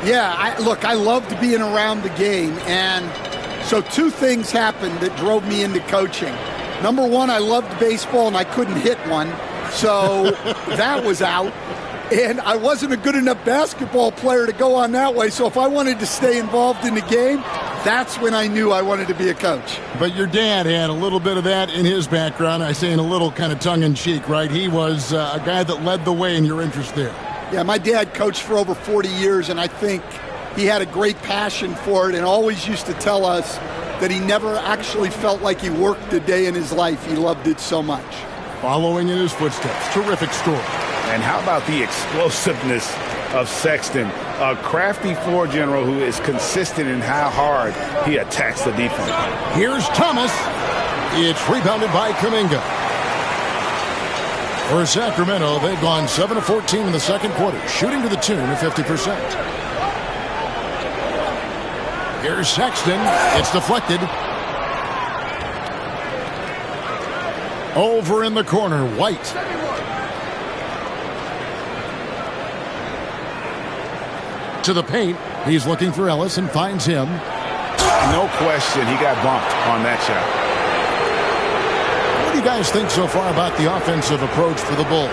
Yeah, I loved being around the game. And so 2 things happened that drove me into coaching. Number 1, I loved baseball and I couldn't hit one. So that was out. And I wasn't a good enough basketball player to go on that way. So if I wanted to stay involved in the game, that's when I knew I wanted to be a coach. But your dad had a little bit of that in his background. I say in a little kind of tongue-in-cheek, right? He was a guy that led the way in your interest there. Yeah, my dad coached for over 40 years, and I think he had a great passion for it and always used to tell us that he never actually felt like he worked a day in his life. He loved it so much. Following in his footsteps. Terrific score. And how about the explosiveness of Sexton? A crafty floor general who is consistent in how hard he attacks the defense. Here's Thomas. It's rebounded by Kuminga. For Sacramento, they've gone 7 of 14 in the second quarter, shooting to the tune of 50%. Here's Sexton. It's deflected. Over in the corner, White. To the paint. He's looking for Ellis and finds him. No question, he got bumped on that shot. What you guys think so far about the offensive approach for the Bulls?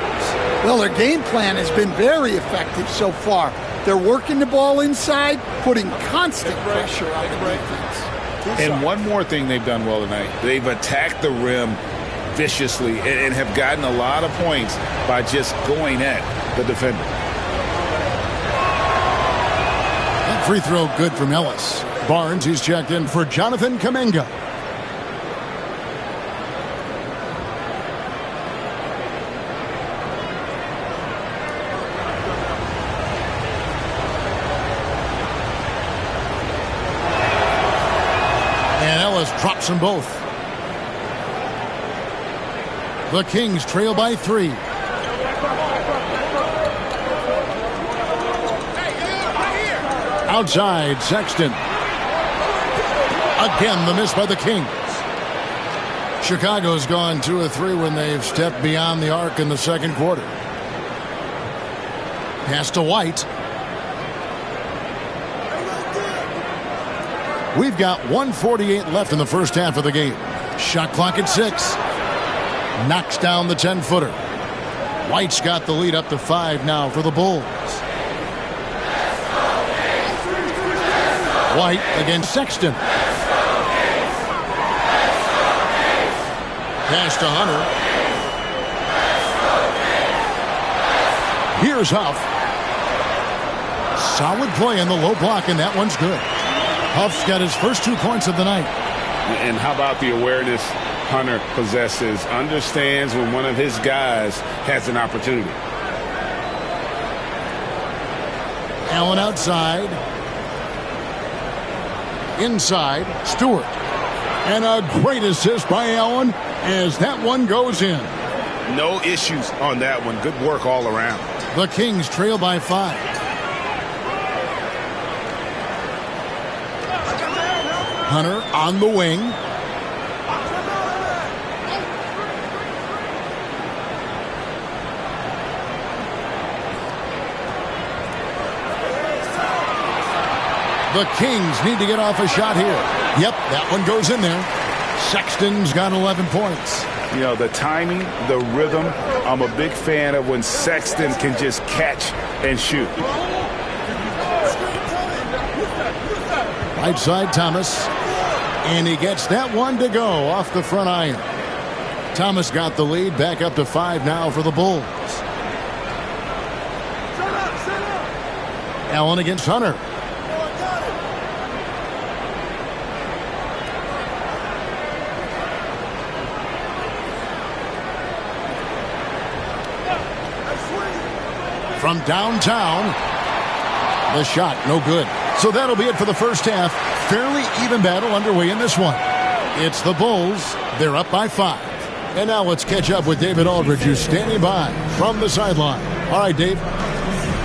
Well, their game plan has been very effective so far. They're working the ball inside, putting constant pressure on the defense. And one more thing they've done well tonight. They've attacked the rim viciously and have gotten a lot of points by just going at the defender. That free throw good from Ellis. Barnes, he's checked in for Jonathan Kuminga. And Ellis drops them both. The Kings trail by 3. Outside, Sexton. Again, the miss by the Kings. Chicago's gone 2 of 3 when they've stepped beyond the arc in the second quarter. Pass to White. We've got 1:48 left in the first half of the game. Shot clock at 6. Knocks down the 10-footer. White's got the lead up to 5 now for the Bulls. White against Sexton. Pass to Hunter. Here's Huff. Solid play in the low block, and that one's good. Huff's got his first 2 points of the night. And how about the awareness Hunter possesses? Understands when one of his guys has an opportunity. Allen outside. Inside, Stewart. And a great assist by Allen as that one goes in. No issues on that one. Good work all around. The Kings trail by 5. Hunter on the wing. The Kings need to get off a shot here. Yep, that one goes in there. Sexton's got 11 points. You know, the timing, the rhythm, I'm a big fan of when Sexton can just catch and shoot. Right side, Thomas. And he gets that one to go off the front iron. Thomas got the lead, back up to 5 now for the Bulls. Allen against Hunter. From downtown, the shot no good. So that'll be it for the first half. Fairly even battle underway in this one. It's the Bulls. They're up by 5. And now let's catch up with David Aldridge, who's standing by from the sideline. All right, Dave.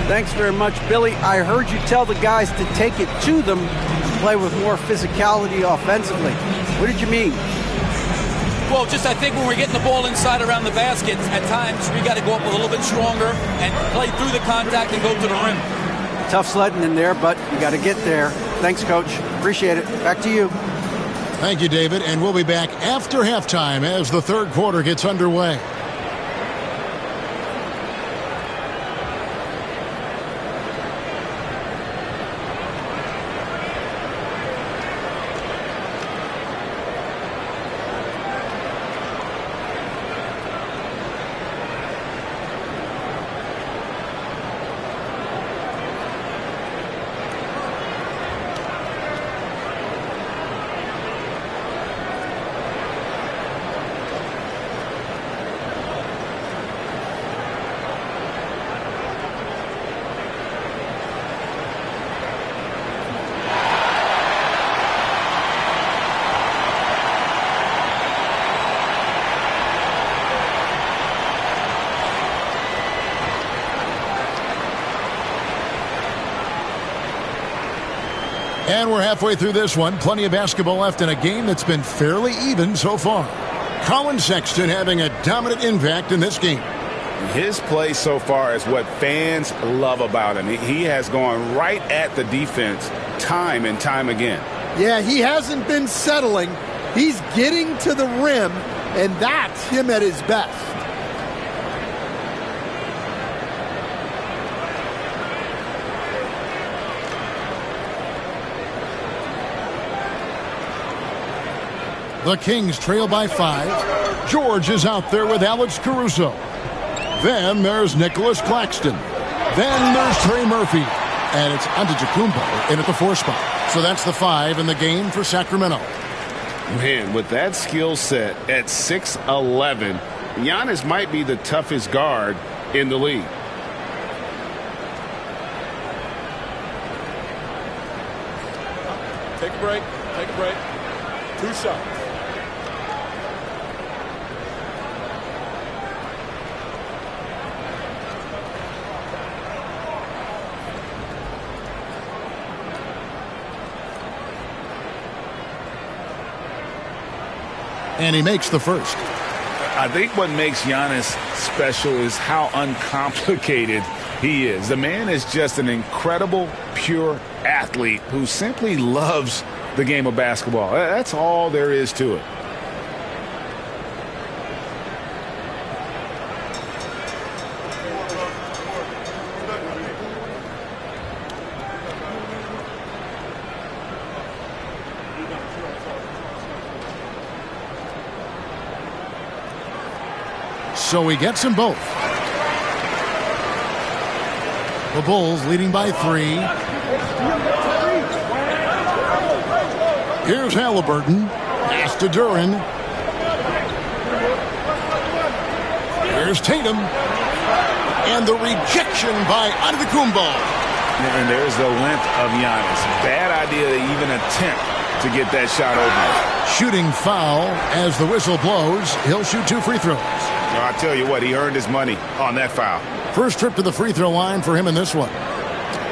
Thanks very much, Billy. I heard you tell the guys to take it to them, play with more physicality offensively. What did you mean? Well, just I think when we're getting the ball inside around the basket, at times we got to go up a little bit stronger and play through the contact and go to the rim. Tough sledding in there, but you got to get there. Thanks, Coach. Appreciate it. Back to you. Thank you, David. And we'll be back after halftime as the third quarter gets underway. And we're halfway through this one. Plenty of basketball left in a game that's been fairly even so far. Collin Sexton having a dominant impact in this game. His play so far is what fans love about him. He has gone right at the defense time and time again. Yeah, he hasn't been settling. He's getting to the rim And that's him at his best. The Kings trail by 5. George is out there with Alex Caruso. Then there's Nicholas Claxton. Then there's Trey Murphy. And it's Antetokounmpo in at the 4 spot. So that's the 5 in the game for Sacramento. Man, with that skill set at 6'11", Giannis might be the toughest guard in the league. Take a break. Take a break. 2 shots. And he makes the first. I think what makes Giannis special is how uncomplicated he is. The man is just an incredible, pure athlete who simply loves the game of basketball. That's all there is to it. So he gets them both. The Bulls leading by 3. Here's Halliburton. Pass to Duren. Here's Tatum. And the rejection by Antetokounmpo. And there's the length of Giannis. Bad idea to even attempt to get that shot open. Shooting foul as the whistle blows. He'll shoot 2 free throws. I tell you what, he earned his money on that foul. First trip to the free throw line for him in this one.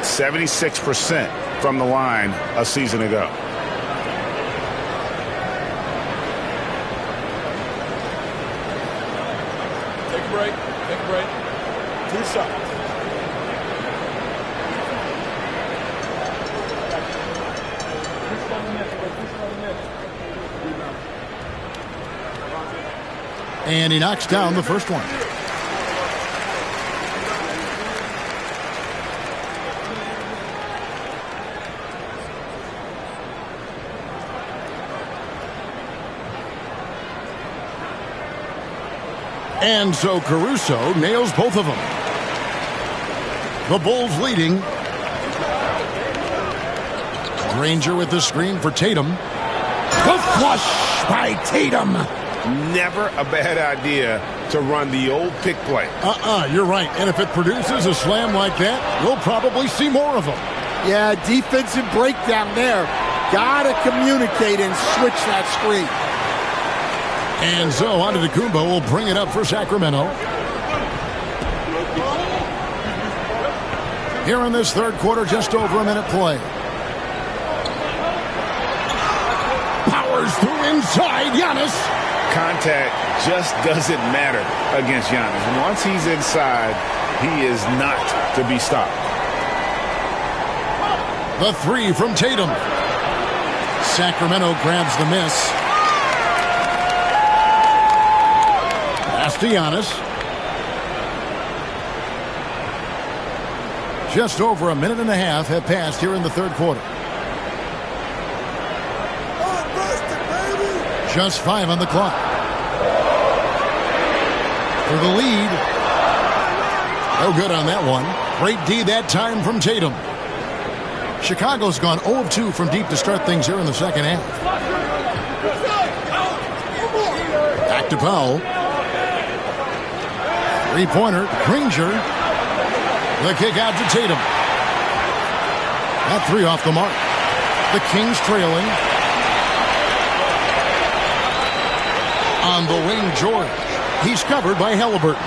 76% from the line a season ago. Take a break. Take a break. 2 shots. And he knocks down the first one. And so Caruso nails both of them. The Bulls leading. Granger with the screen for Tatum. The flush by Tatum. Never a bad idea to run the old pick play. You're right. And if it produces a slam like that, we'll probably see more of them. Yeah, defensive breakdown there. Gotta communicate and switch that screen. And so Antetokounmpo will bring it up for Sacramento. Here in this third quarter, just over a minute play. Powers through inside, Giannis. Contact just doesn't matter against Giannis. Once he's inside, he is not to be stopped. The 3 from Tatum. Sacramento grabs the miss. Pass to Giannis. Just over a minute and a half have passed here in the third quarter. Just 5 on the clock. For the lead. No good on that one. Great D that time from Tatum. Chicago's gone 0 of 2 from deep to start things here in the second half. Back to Powell. 3-pointer. Granger. The kick out to Tatum. That 3 off the mark. The Kings trailing. On the wing, George. He's covered by Halliburton.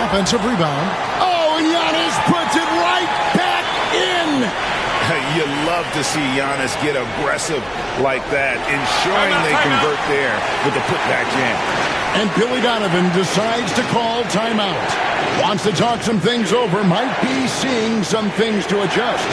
Offensive rebound. Oh, and Giannis puts it right back in. You love to see Giannis get aggressive like that, ensuring they convert there with the putback jam. And Billy Donovan decides to call timeout. Wants to talk some things over. Might be seeing some things to adjust.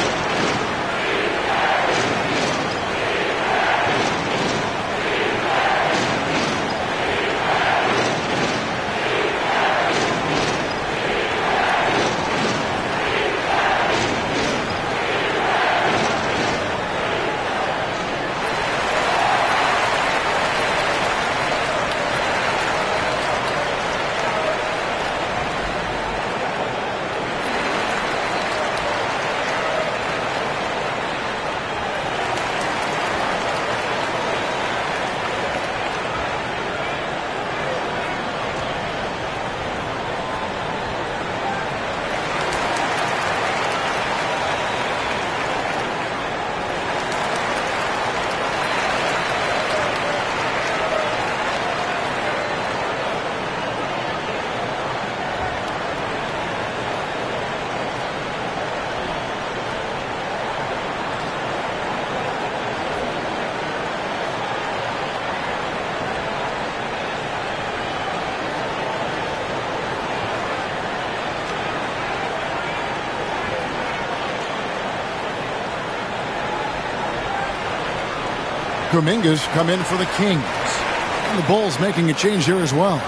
Kuminga's come in for the Kings. And the Bulls making a change here as well.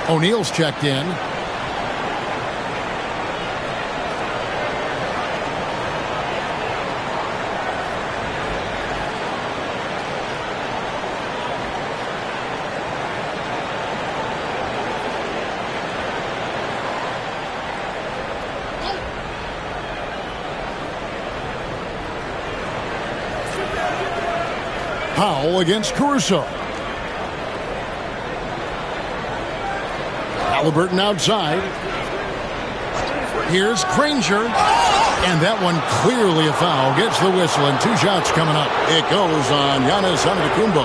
O'Neal's checked in. Powell against Caruso. Haliburton outside. Here's Granger. And that one clearly a foul. Gets the whistle and 2 shots coming up. It goes on Giannis Antetokounmpo.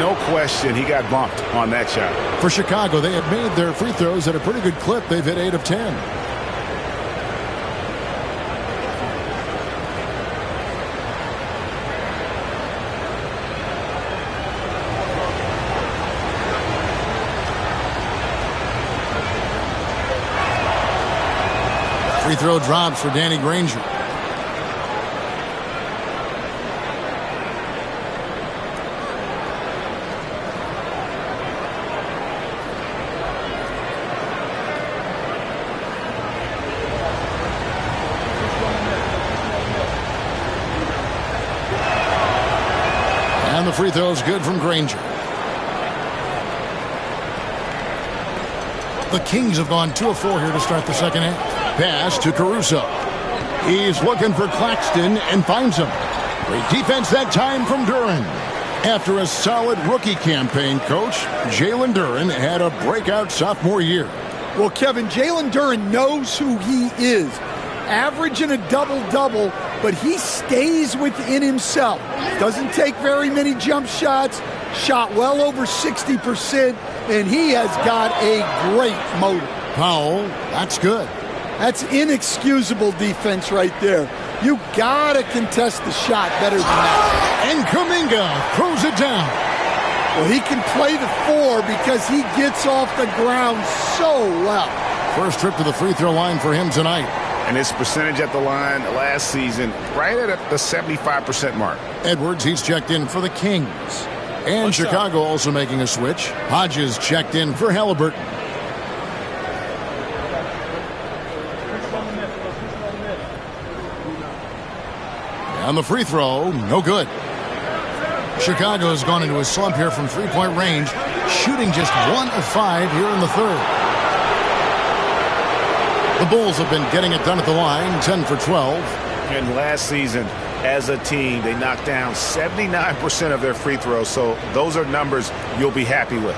No question, he got bumped on that shot. For Chicago, they have made their free throws at a pretty good clip. They've hit 8 of 10. Free throw drops for Danny Granger. And the free throw is good from Granger. The Kings have gone 2 of 4 here to start the second half. Pass to Caruso. He's looking for Claxton and finds him. Great defense that time from Duren. After a solid rookie campaign, Coach, Jalen Duren had a breakout sophomore year. Well, Kevin, Jalen Duren knows who he is. Averaging a double-double, but he stays within himself. Doesn't take very many jump shots. Shot well over 60%, and he has got a great motor. Powell, that's good. That's inexcusable defense right there. You gotta contest the shot better than that. And Kuminga throws it down. Well, he can play the 4 because he gets off the ground so well. First trip to the free throw line for him tonight. And his percentage at the line last season, right at the 75% mark. Edwards, he's checked in for the Kings. And Chicago also making a switch. Hodges checked in for Haliburton. And the free throw, no good. Chicago has gone into a slump here from three-point range, shooting just 1 of 5 here in the third. The Bulls have been getting it done at the line, 10 for 12. And last season, as a team, they knocked down 79% of their free throws, so those are numbers you'll be happy with.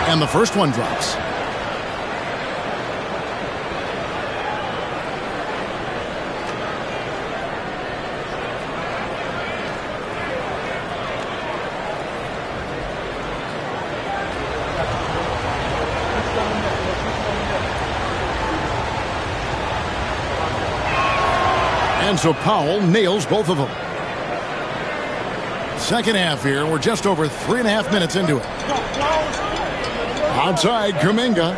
And the first one drops. And so Powell nails both of them. Second half here. We're just over 3.5 minutes into it. Outside, Kuminga.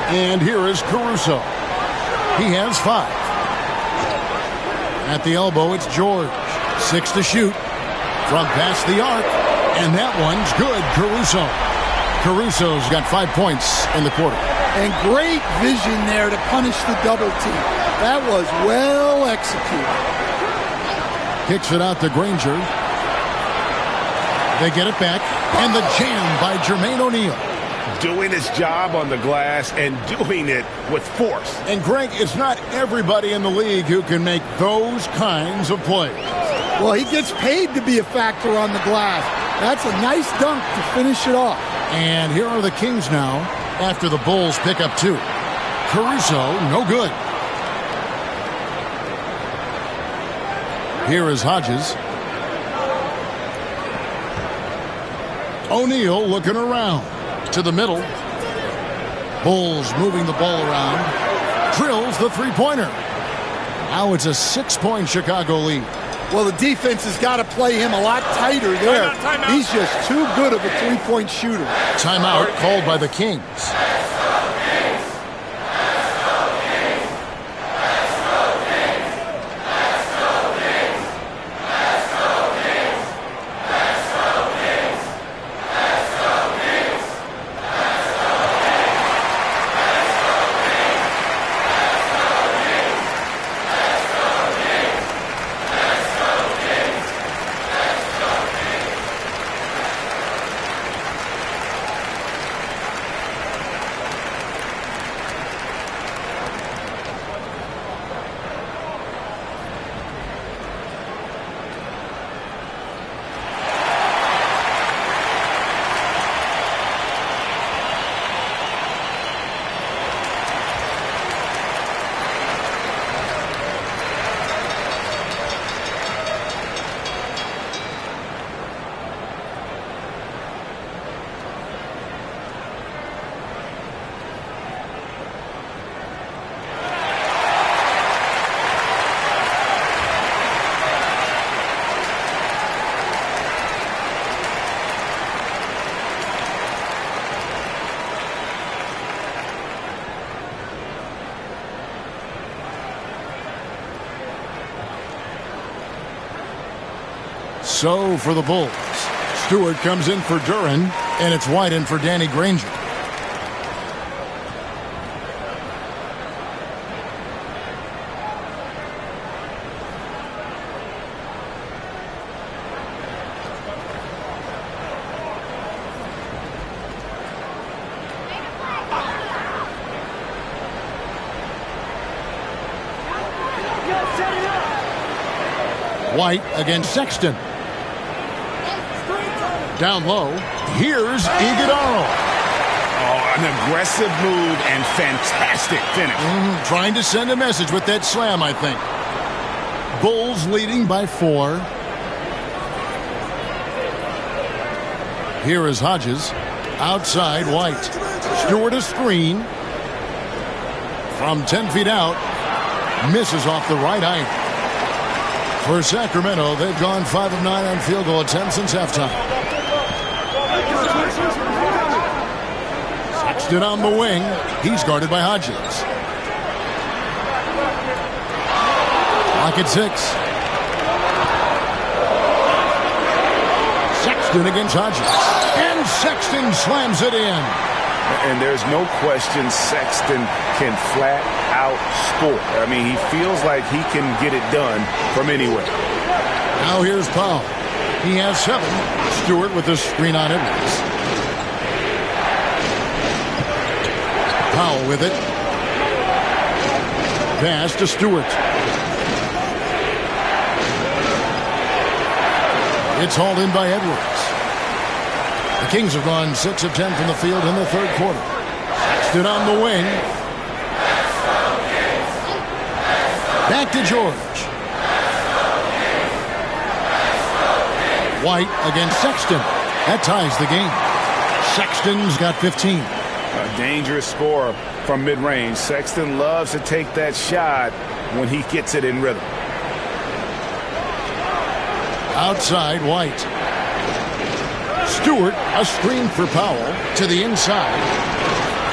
And here is Caruso. He has 5. At the elbow, it's George. 6 to shoot. From past the arc. And that one's good, Caruso. Caruso's got 5 points in the quarter. And great vision there to punish the double team. That was well executed. Kicks it out to Granger. They get it back, and the jam by Jermaine O'Neal. Doing his job on the glass and doing it with force. And, Greg, it's not everybody in the league who can make those kinds of plays. Well, he gets paid to be a factor on the glass. That's a nice dunk to finish it off. And here are the Kings now after the Bulls pick up 2. Caruso, no good. Here is Hodges. O'Neal looking around to the middle. Bulls moving the ball around. Drills the three-pointer. Now it's a 6-point Chicago lead. Well, the defense has got to play him a lot tighter there. Timeout. He's just too good of a three-point shooter. Timeout called by the Kings. So for the Bulls, Stewart comes in for Duren, and it's White in for Danny Granger. White against Sexton. Down low, here's Iguodala. Oh, an aggressive move and fantastic finish. Trying to send a message with that slam, I think. Bulls leading by 4. Here is Hodges. Outside, White. Stewart a screen. From 10 feet out. Misses off the right eye. For Sacramento, they've gone 5 of 9 on field goal attempts since halftime. Sexton on the wing. He's guarded by Hodges. Clock at 6. Sexton against Hodges. And Sexton slams it in. And there's no question Sexton can flat out score. I mean, he feels like he can get it done from anywhere. Now here's Powell. He has 7. Stewart with the screen on Edwards. Powell with it. Pass to Stewart. It's hauled in by Edwards. The Kings have gone 6 of 10 from the field in the third quarter. Sexton on the wing. Back to George. White against Sexton. That ties the game. Sexton's got 15. A dangerous score from mid-range. Sexton loves to take that shot when he gets it in rhythm. Outside, White. Stewart, a screen for Powell to the inside.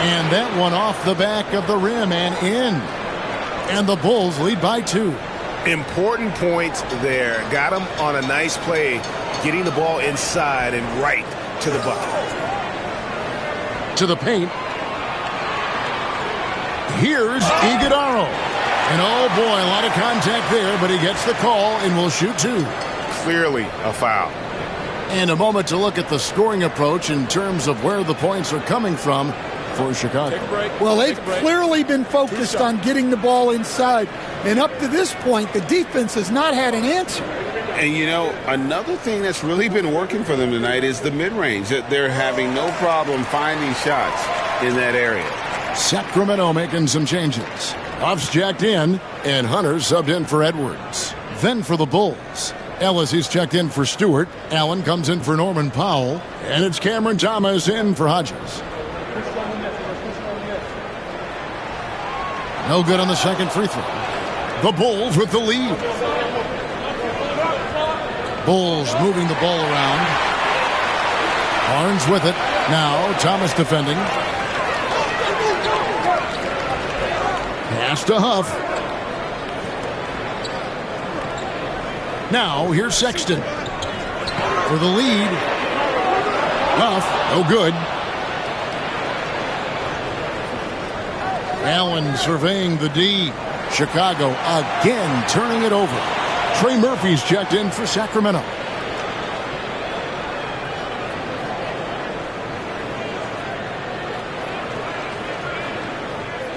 And that one off the back of the rim and in. And the Bulls lead by 2. Important points there. Got him on a nice play, getting the ball inside and right to the bucket. To the paint. Here's Iguodala. And oh boy, a lot of contact there, but he gets the call and will shoot 2. Clearly a foul. And a moment to look at the scoring approach in terms of where the points are coming from for Chicago. Well, they've clearly been focused on getting the ball inside. And up to this point, the defense has not had an answer. And, you know, another thing that's really been working for them tonight is the mid-range. They're having no problem finding shots in that area. Sacramento making some changes. Huff's jacked in, and Hunter subbed in for Edwards. Then for the Bulls. Ellis is checked in for Stewart. Allen comes in for Norman Powell. And it's Cameron Thomas in for Hodges. No good on the second free throw. The Bulls with the lead. Bulls moving the ball around. Barnes with it. Now Thomas defending. Pass to Huff. Now here's Sexton. For the lead. Huff, no good. Allen surveying the D. Chicago again turning it over. Trey Murphy's checked in for Sacramento.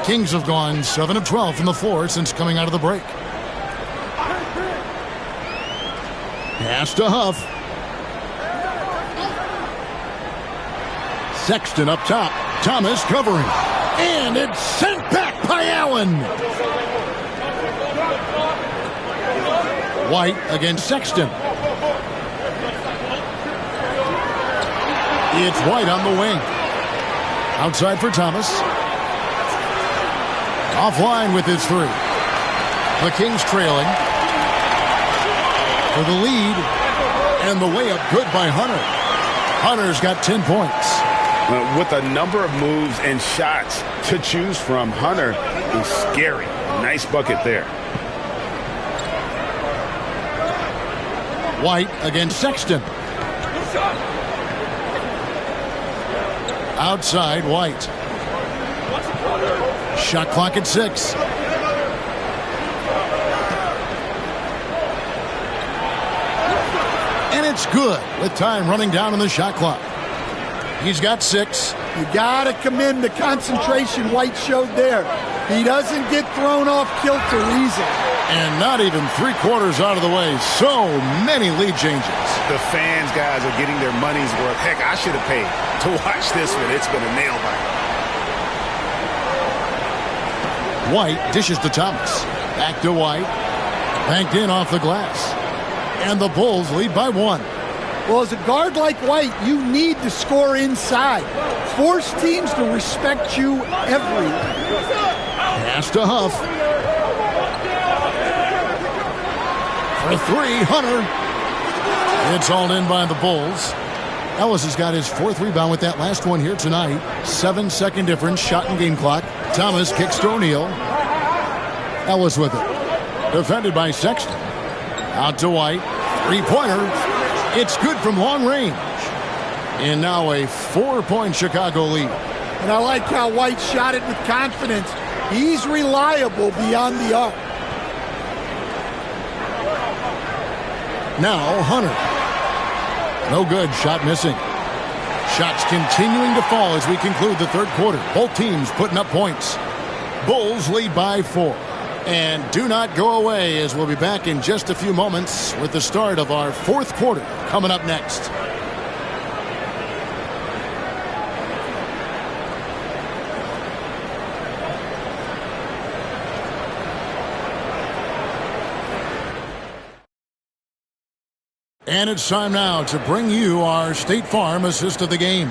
Kings have gone 7 of 12 from the floor since coming out of the break. Pass to Huff. Sexton up top. Thomas covering. And it's sent back by Allen. White against Sexton. It's White on the wing. Outside for Thomas. Offline with his three. The Kings trailing. For the lead. And the way up good by Hunter. Hunter's got 10 points. With a number of moves and shots to choose from, Hunter is scary. Nice bucket there. White against Sexton. Outside, White. Shot clock at 6. And it's good with time running down on the shot clock. He's got 6. You got to commend the concentration White showed there. He doesn't get thrown off kilter easily. And not even 3/4 out of the way. So many lead changes. The fans, guys, are getting their money's worth. Heck, I should have paid to watch this one. It's been a nail biter. White dishes to Thomas. Back to White. Banked in off the glass. And the Bulls lead by 1. Well, as a guard like White, you need to score inside. Force teams to respect you everywhere. Pass to Huff. For 3, Hunter. It's all in by the Bulls. Ellis has got his 4th rebound with that last one here tonight. 7-second difference, shot and game clock. Thomas kicks to O'Neal. Ellis with it. Defended by Sexton. Out to White. 3-pointer. It's good from long range. And now a 4-point Chicago lead. And I like how White shot it with confidence. He's reliable beyond the arc. Now Hunter. No good. Shot missing. Shots continuing to fall as we conclude the 3rd quarter. Both teams putting up points. Bulls lead by 4. And do not go away, as we'll be back in just a few moments with the start of our 4th quarter coming up next. And it's time now to bring you our State Farm assist of the game.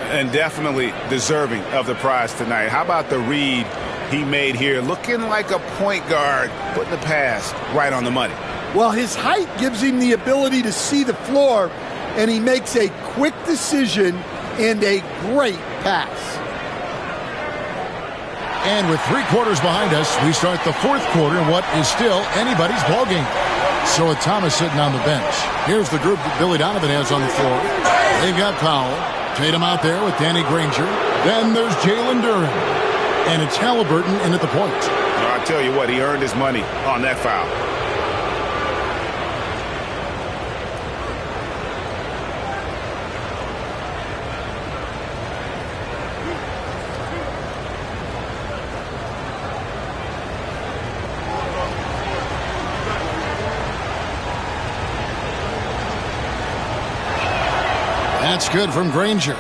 And definitely deserving of the prize tonight. How about the read he made here? Looking like a point guard, putting the pass right on the money. Well, his height gives him the ability to see the floor, and he makes a quick decision and a great pass. And with 3 quarters behind us, we start the 4th quarter in what is still anybody's ballgame. So with Thomas sitting on the bench, here's the group that Billy Donovan has on the floor. They've got Powell, Tatum out there with Danny Granger. Then there's Jalen Duren. And it's Halliburton in at the point. I tell you what, he earned his money on that foul. That's good from Granger.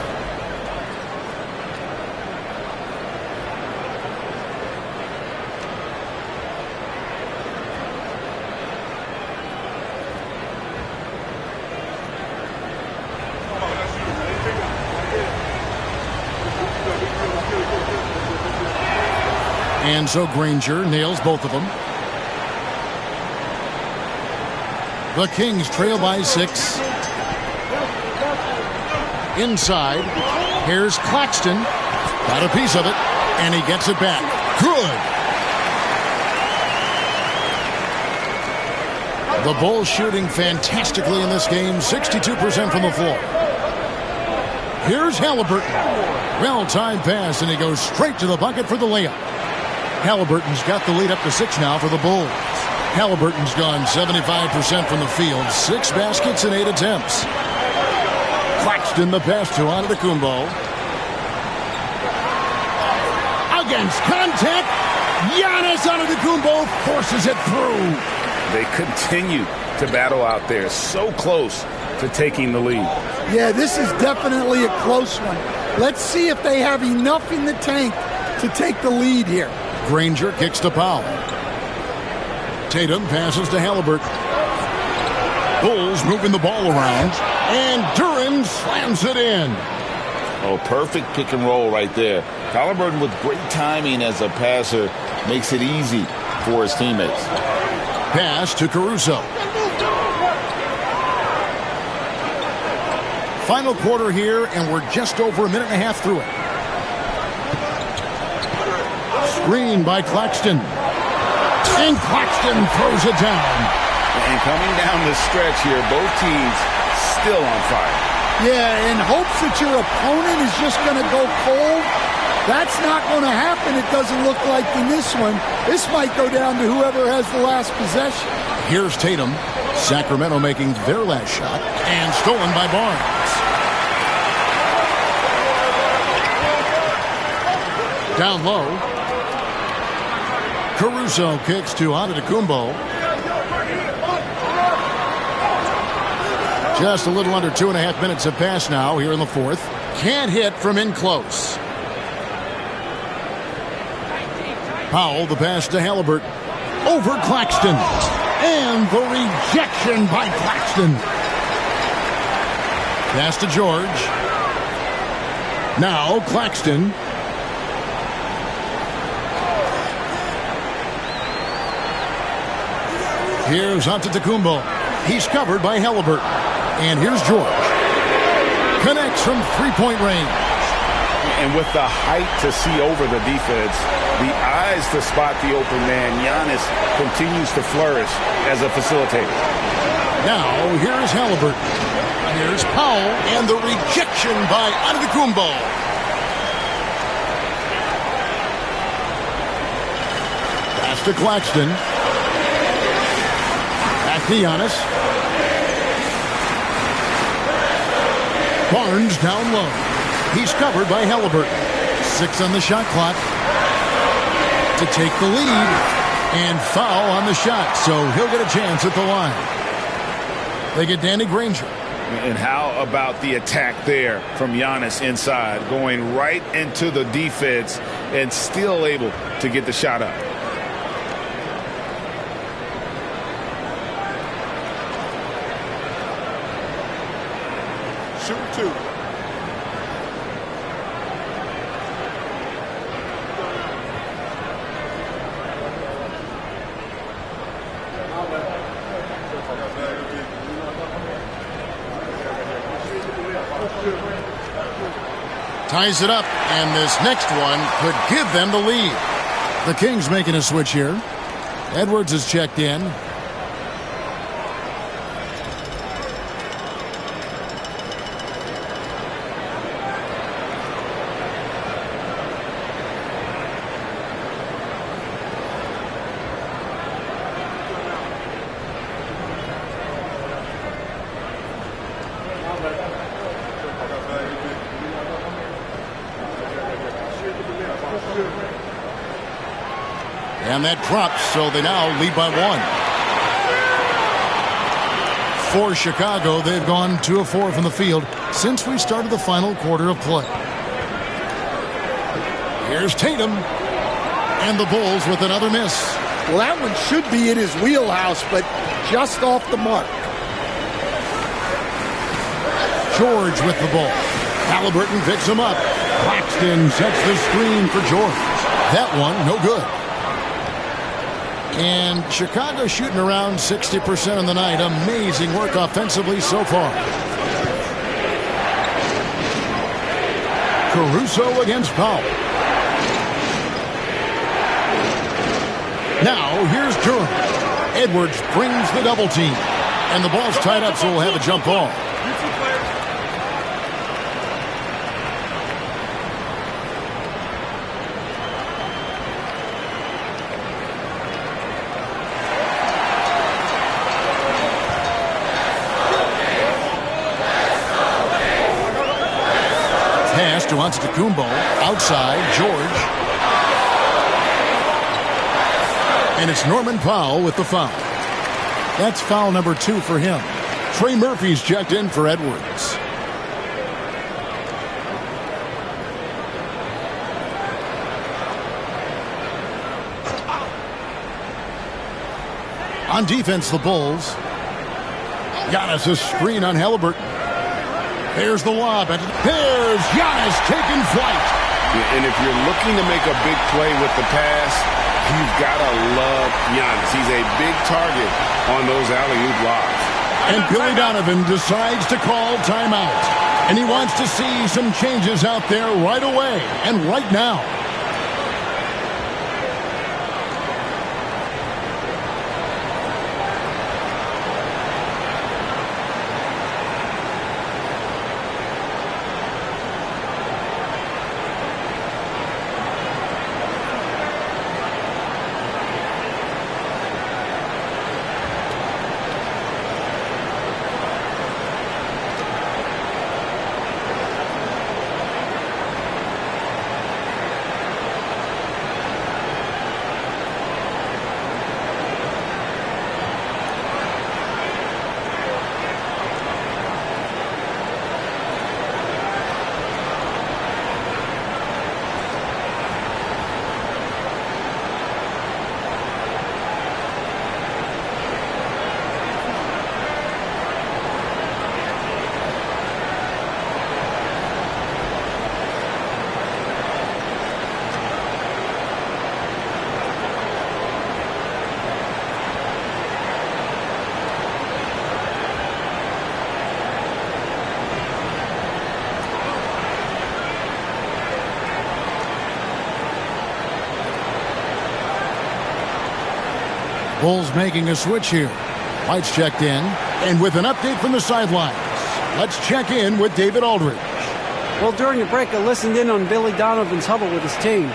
And so Granger nails both of them. The Kings trail by 6. Inside. Here's Claxton. Got a piece of it, and he gets it back. Good. The Bulls shooting fantastically in this game, 62% from the floor. Here's Halliburton. Well-timed pass, and he goes straight to the bucket for the layup. Halliburton's got the lead up to 6 now for the Bulls. Halliburton's gone 75% from the field, 6 baskets and 8 attempts. Claxton the pass to Antetokounmpo. Against contact, Giannis Antetokounmpo forces it through. They continue to battle out there, so close to taking the lead. Yeah, this is definitely a close one. Let's see if they have enough in the tank to take the lead here. Granger kicks to Powell. Tatum passes to Halliburton. Bulls moving the ball around, and Duren slams it in. Oh, perfect pick and roll right there. Halliburton with great timing as a passer makes it easy for his teammates. Pass to Caruso. Final quarter here, and we're just over a minute and a half through it. Screen by Claxton. And Claxton throws it down. And coming down the stretch here, both teams still on fire. Yeah, in hopes that your opponent is just going to go cold. That's not going to happen, it doesn't look like in this one. This might go down to whoever has the last possession. Here's Tatum. Sacramento making their last shot, and stolen by Barnes. Down low. Caruso kicks to Antetokounmpo. Just a little under 2.5 minutes have passed now here in the fourth. Can't hit from in close. Powell, the pass to Halliburton. Over Claxton. And the rejection by Claxton. Pass to George. Now Claxton. Here's Antetokounmpo. He's covered by Halliburton. And here's George. Connects from three-point range. And with the height to see over the defense, the eyes to spot the open man, Giannis continues to flourish as a facilitator. Now, here's Halliburton. Here's Powell, and the rejection by Antetokounmpo. Pass to Claxton. Back to Giannis. Barnes down low. He's covered by Halliburton. 6 on the shot clock to take the lead, and foul on the shot, so he'll get a chance at the line. They get Danny Granger. And how about the attack there from Giannis inside, going right into the defense and still able to get the shot up. Shoot 2. Ties it up, and this next one could give them the lead. The Kings making a switch here. Edwards is checked in. And that drops, so they now lead by 1. For Chicago, they've gone 2 of 4 from the field since we started the final quarter of play. Here's Tatum, and the Bulls with another miss. Well, that one should be in his wheelhouse, but just off the mark. George with the ball. Halliburton picks him up. Claxton sets the screen for George. That one, no good. And Chicago shooting around 60% on the night. Amazing work offensively so far. Caruso against Powell. Now here's Durham. Edwards brings the double team. And the ball's tied up, so we'll have a jump ball. Pass to Antetokounmpo. Outside, George. And it's Norman Powell with the foul. That's foul number 2 for him. Trey Murphy's checked in for Edwards. On defense, the Bulls. Giannis' screen on Halliburton. There's the lob. And there's Giannis taking flight. And if you're looking to make a big play with the pass, you've got to love Giannis. He's a big target on those alley-oop lobs. And Billy Donovan decides to call timeout. And he wants to see some changes out there right away and right now. Bulls making a switch here. White's checked in. And with an update from the sidelines, let's check in with David Aldridge. Well, during the break, I listened in on Billy Donovan's huddle with his team.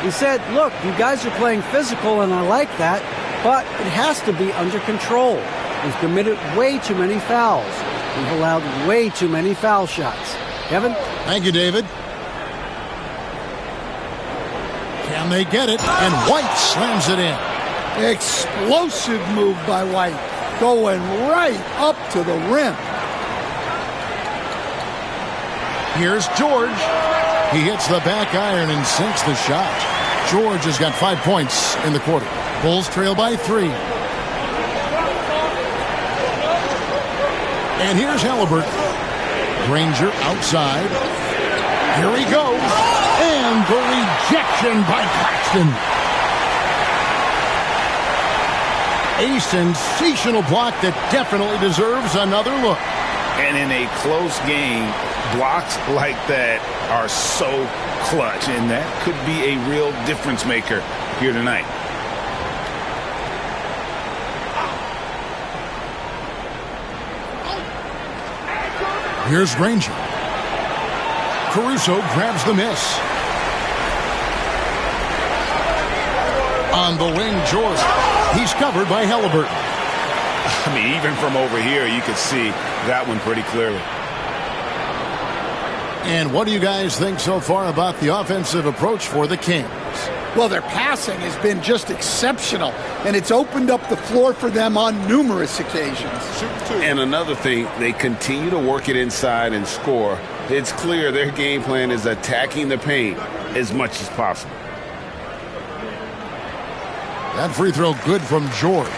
He said, look, you guys are playing physical, and I like that, but it has to be under control. We've committed way too many fouls. We've allowed way too many foul shots. Kevin? Thank you, David. Can they get it? And White slams it in. Explosive move by White, going right up to the rim. Here's George. He hits the back iron and sinks the shot. George has got 5 points in the quarter. Bulls trail by 3. And here's Halliburton. Granger outside. Here he goes. And the rejection by Claxton. A sensational block that definitely deserves another look. And in a close game, blocks like that are so clutch, and that could be a real difference maker here tonight. Here's Granger. Caruso grabs the miss. On the wing, George. He's covered by Halliburton. I mean, even from over here, you could see that one pretty clearly. And what do you guys think so far about the offensive approach for the Kings? Well, their passing has been just exceptional, and it's opened up the floor for them on numerous occasions. And another thing, they continue to work it inside and score. It's clear their game plan is attacking the paint as much as possible. That free throw good from George.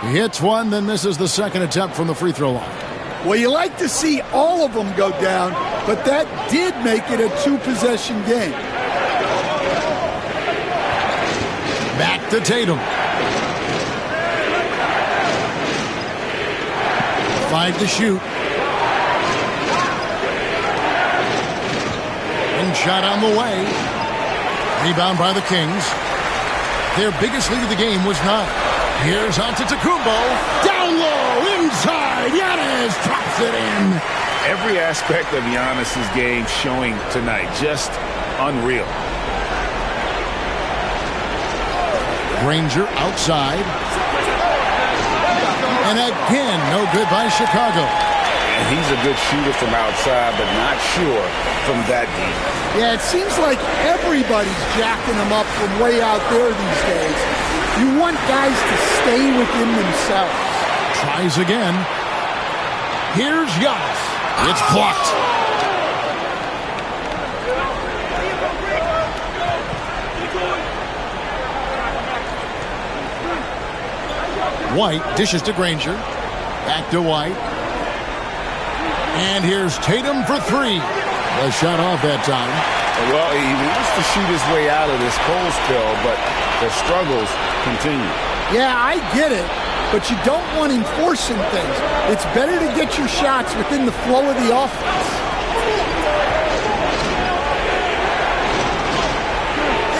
He hits one, then misses the second attempt from the free throw line. Well, you like to see all of them go down, but that did make it a two-possession game. Back to Tatum. 5 to shoot. And shot on the way. Rebound by the Kings. Their biggest lead of the game was 9. Here's Antetokounmpo. Down low, inside. Giannis drops it in. Every aspect of Giannis's game showing tonight. Just unreal. Granger outside. And again, no good by Chicago. And he's a good shooter from outside, but not sure from that deep. Yeah, it seems like everybody's jacking him up from way out there these days. You want guys to stay within themselves. Tries again. Here's Giannis. It's blocked. White dishes to Granger. Back to White. And here's Tatum for 3. A shot off that time. Well, he wants to shoot his way out of this cold spell, but the struggles continue. Yeah, I get it, but you don't want him forcing things. It's better to get your shots within the flow of the offense.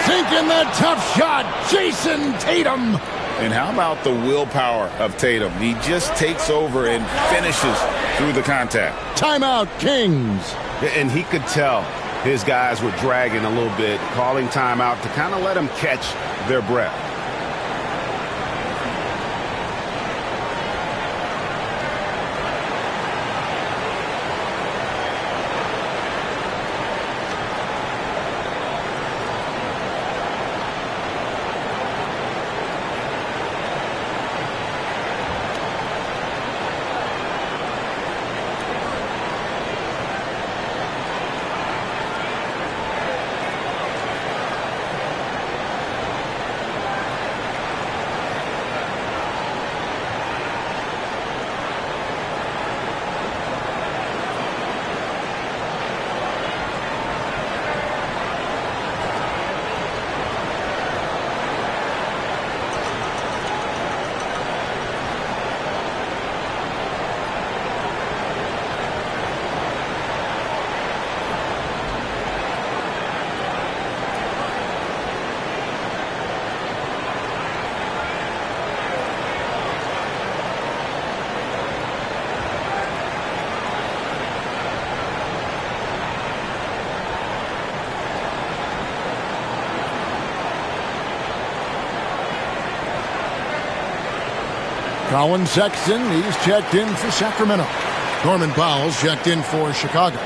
Sinking the tough shot, Jason Tatum. And how about the willpower of Tatum? He just takes over and finishes through the contact. Timeout, Kings. And he could tell his guys were dragging a little bit, calling timeout to kind of let them catch their breath. Colin Sexton, he's checked in for Sacramento. Norman Powell's checked in for Chicago.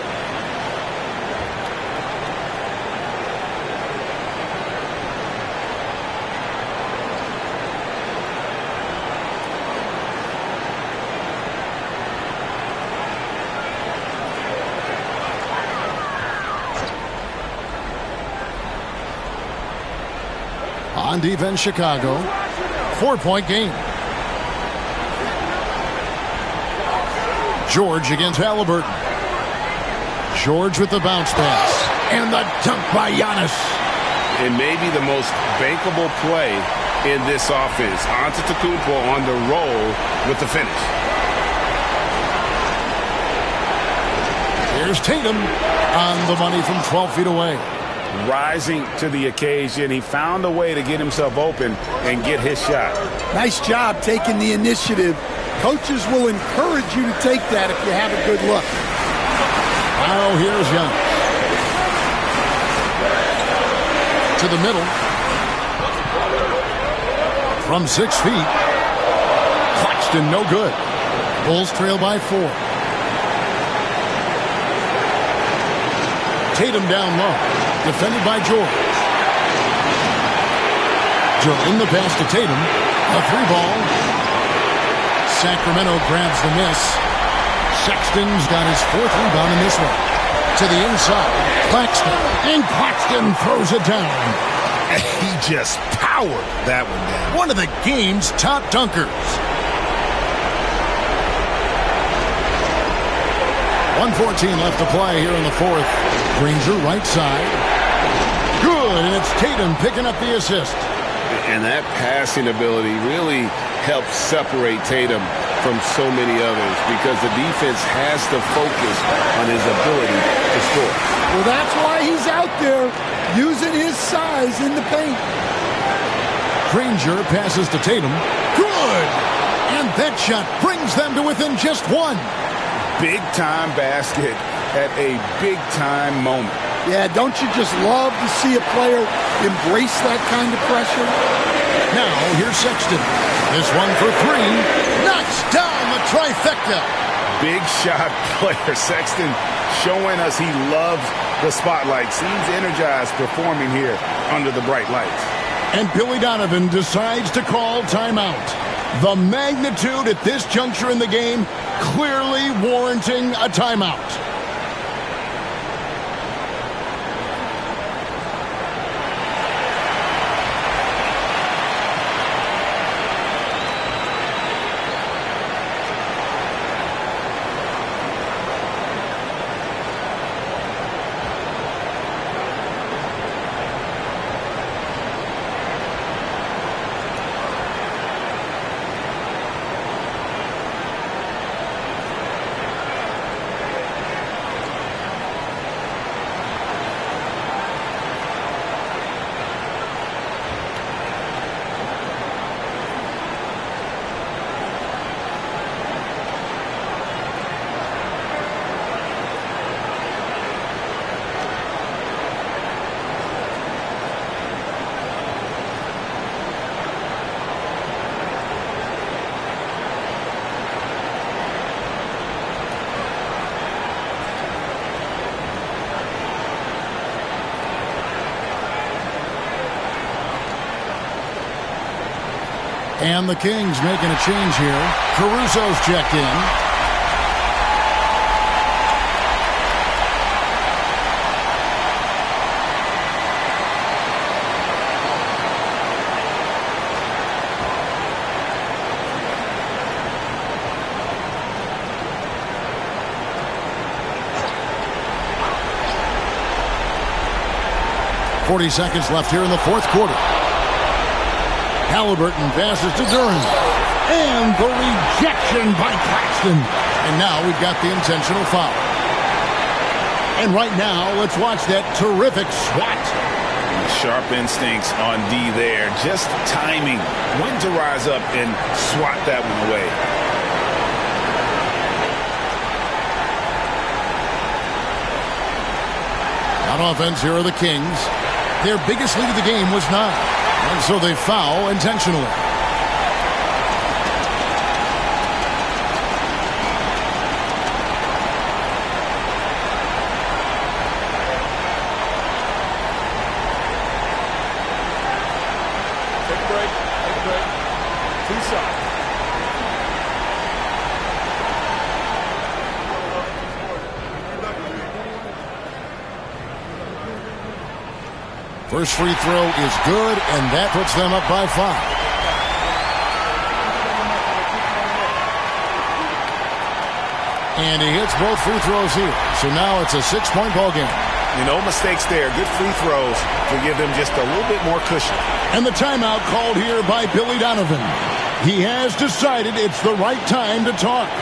On defense, Chicago. 4-point game. George against Halliburton. George with the bounce pass. And the dunk by Giannis. It may be the most bankable play in this offense. Antetokounmpo on the roll with the finish. Here's Tatum on the money from 12 feet away. Rising to the occasion. He found a way to get himself open and get his shot. Nice job taking the initiative. Coaches will encourage you to take that if you have a good look. Now here's Giannis. To the middle. From 6 feet. Claxton, no good. Bulls trail by 4. Tatum down low. Defended by George. In the pass to Tatum. A 3-ball. Sacramento grabs the miss. Sexton's got his 4th rebound in this one. To the inside. Claxton. And Claxton throws it down. He just powered that one down. One of the game's top dunkers. 1:14 left to play here in the fourth. Granger right side. Good, and it's Tatum picking up the assist. And that passing ability really helps separate Tatum from so many others because the defense has to focus on his ability to score. Well, that's why he's out there using his size in the paint. Granger passes to Tatum. Good! And that shot brings them to within just one. Big-time basket at a big-time moment. Yeah, don't you just love to see a player embrace that kind of pressure? Now, here's Sexton. This one for three. Knocks down the trifecta. Big shot player. Sexton showing us he loves the spotlight. Seems energized performing here under the bright lights. And Billy Donovan decides to call timeout. The magnitude at this juncture in the game clearly warranting a timeout. And the Kings making a change here. Caruso's checked in. .40 seconds left here in the fourth quarter. Halliburton passes to Durant. And the rejection by Claxton. And now we've got the intentional foul. And right now, let's watch that terrific swat. Sharp instincts on D there. Just timing when to rise up and swat that one away. On offense, here are the Kings. Their biggest lead of the game was 9. And so they foul intentionally. Take a break. Take a break. 2 shots. First free throw is good, and that puts them up by 5. And he hits both free throws here. So now it's a 6-point ball game. No mistakes there. Good free throws to give them just a little bit more cushion. And the timeout called here by Billy Donovan. He has decided it's the right time to talk.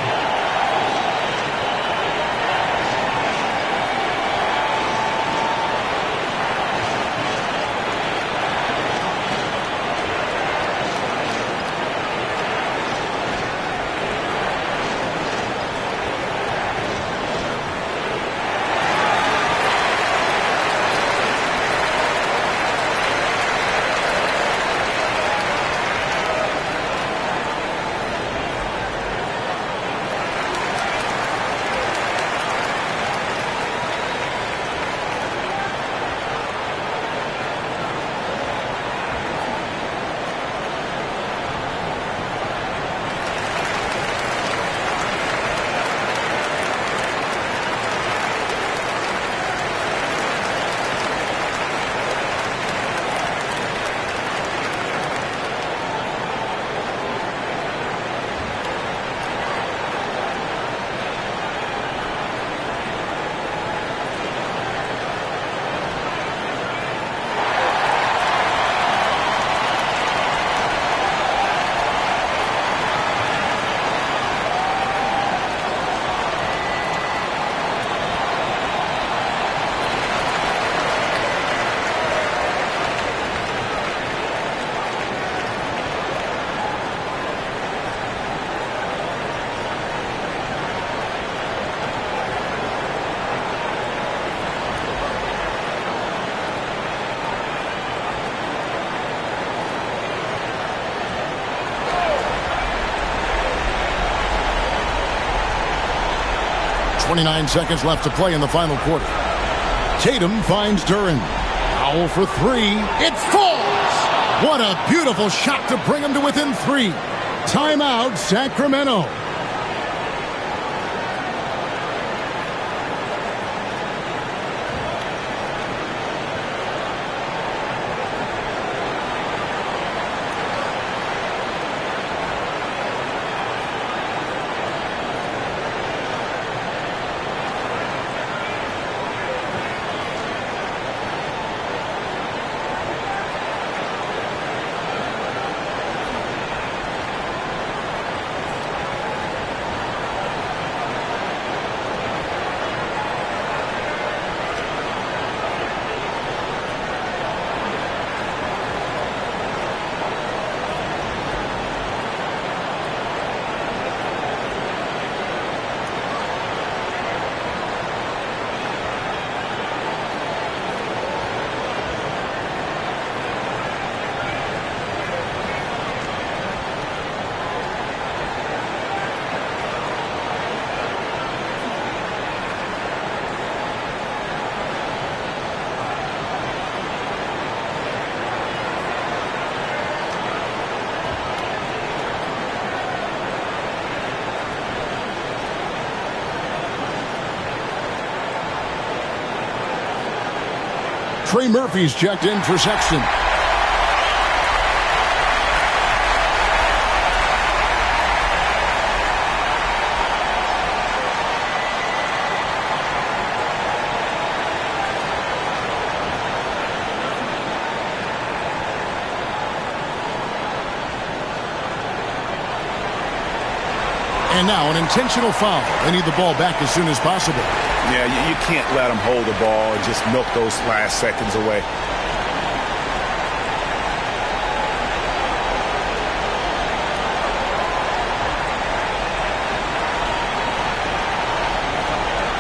29 seconds left to play in the final quarter. Tatum finds Duren. Foul for three. It falls! What a beautiful shot to bring him to within 3. Timeout, Sacramento. Trey Murphy's checked in for Sexton. And now an intentional foul. They need the ball back as soon as possible. Yeah, you can't let them hold the ball and just milk those last seconds away.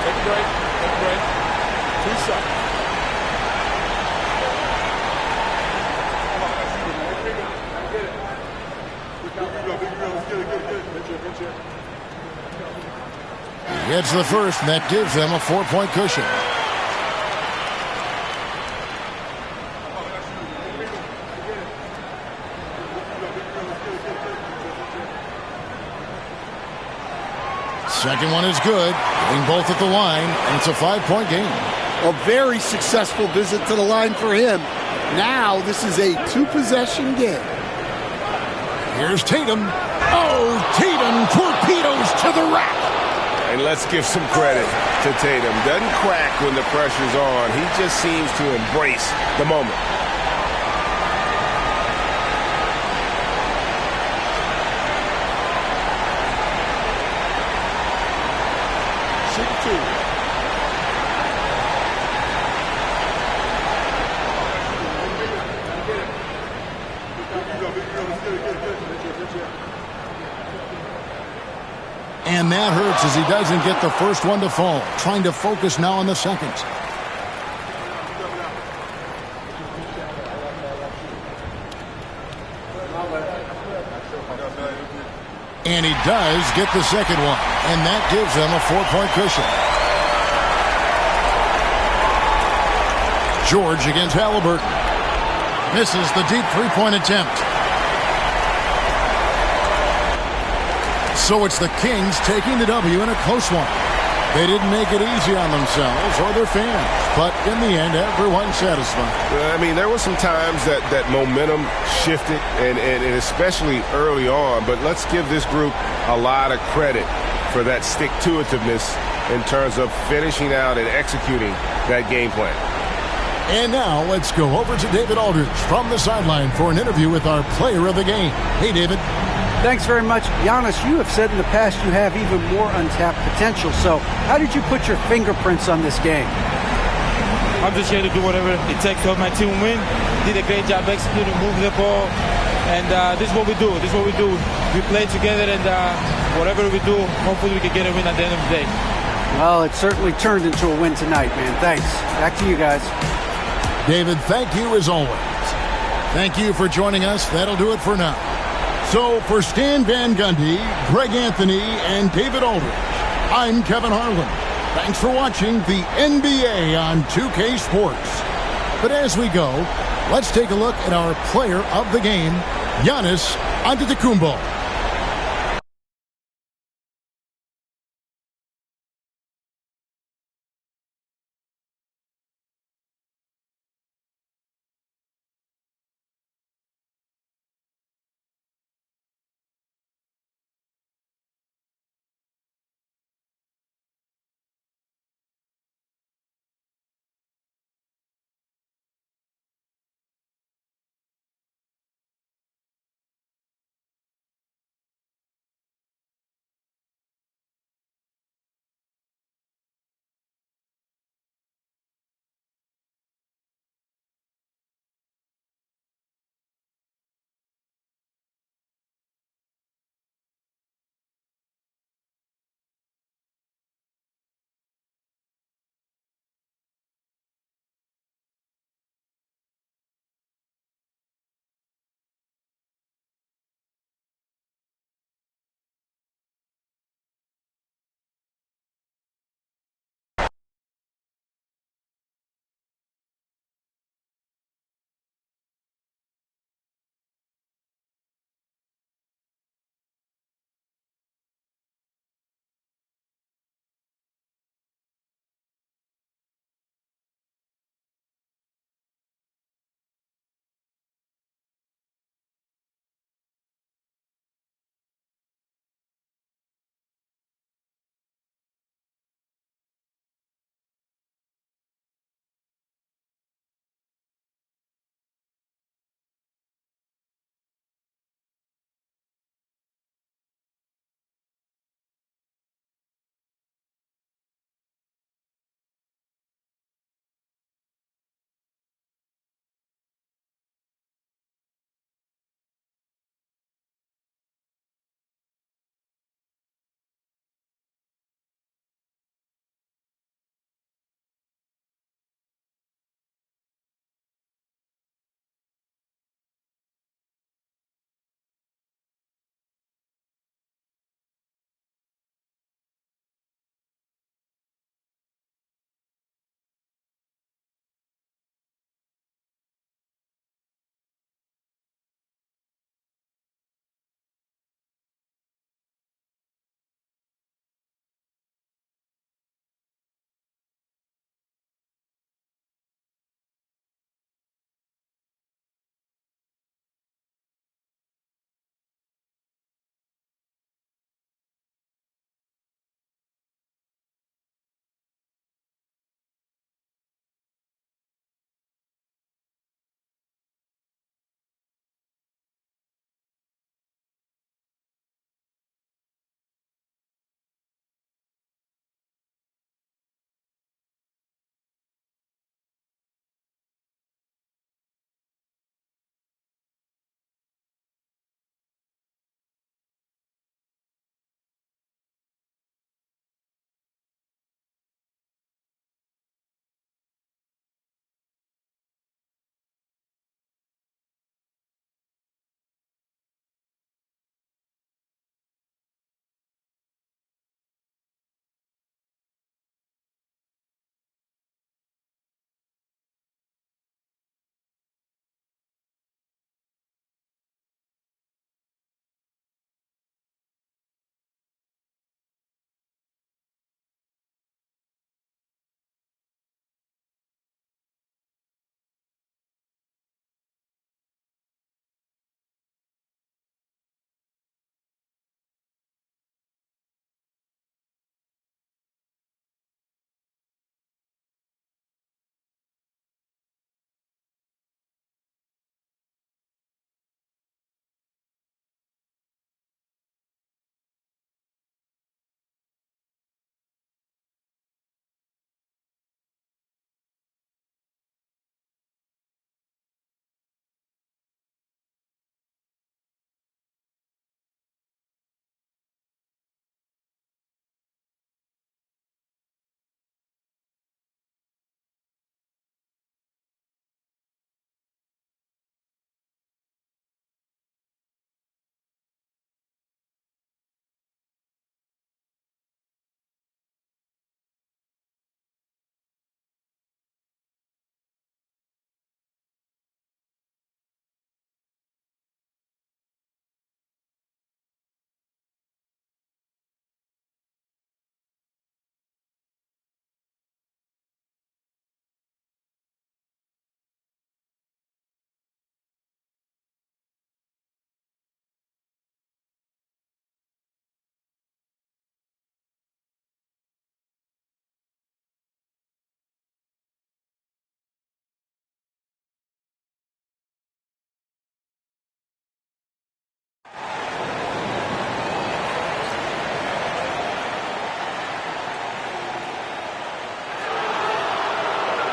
Take a break. Take a break. 2 seconds. Gets the first, and that gives them a 4-point cushion. Second one is good, getting both at the line, and it's a 5-point game. A very successful visit to the line for him. Now this is a 2-possession game. Here's Tatum. Oh, Tatum torpedoes to the rack. And let's give some credit to Tatum. Doesn't crack when the pressure's on. He just seems to embrace the moment. Shoot 2. And that hurts as he doesn't get the first one to fall. Trying to focus now on the second. And he does get the second one. And that gives them a 4-point cushion. George against Halliburton. Misses the deep 3-point attempt. So it's the Kings taking the W in a close one. They didn't make it easy on themselves or their fans, but in the end, everyone's satisfied. I mean, there were some times that momentum shifted, and especially early on, but let's give this group a lot of credit for that stick-to-itiveness in terms of finishing out and executing that game plan. And now let's go over to David Aldridge from the sideline for an interview with our player of the game. Hey, David. Thanks very much. Giannis, you have said in the past you have even more untapped potential. So how did you put your fingerprints on this game? I'm just here to do whatever it takes to help my team win. Did a great job executing, moving the ball. And this is what we do. This is what we do. We play together, and whatever we do, hopefully we can get a win at the end of the day. Well, it certainly turned into a win tonight, man. Thanks. Back to you guys. David, thank you as always. Thank you for joining us. That'll do it for now. So for Stan Van Gundy, Greg Anthony, and David Aldridge, I'm Kevin Harlan. Thanks for watching the NBA on 2K Sports. But as we go, let's take a look at our player of the game, Giannis Antetokounmpo.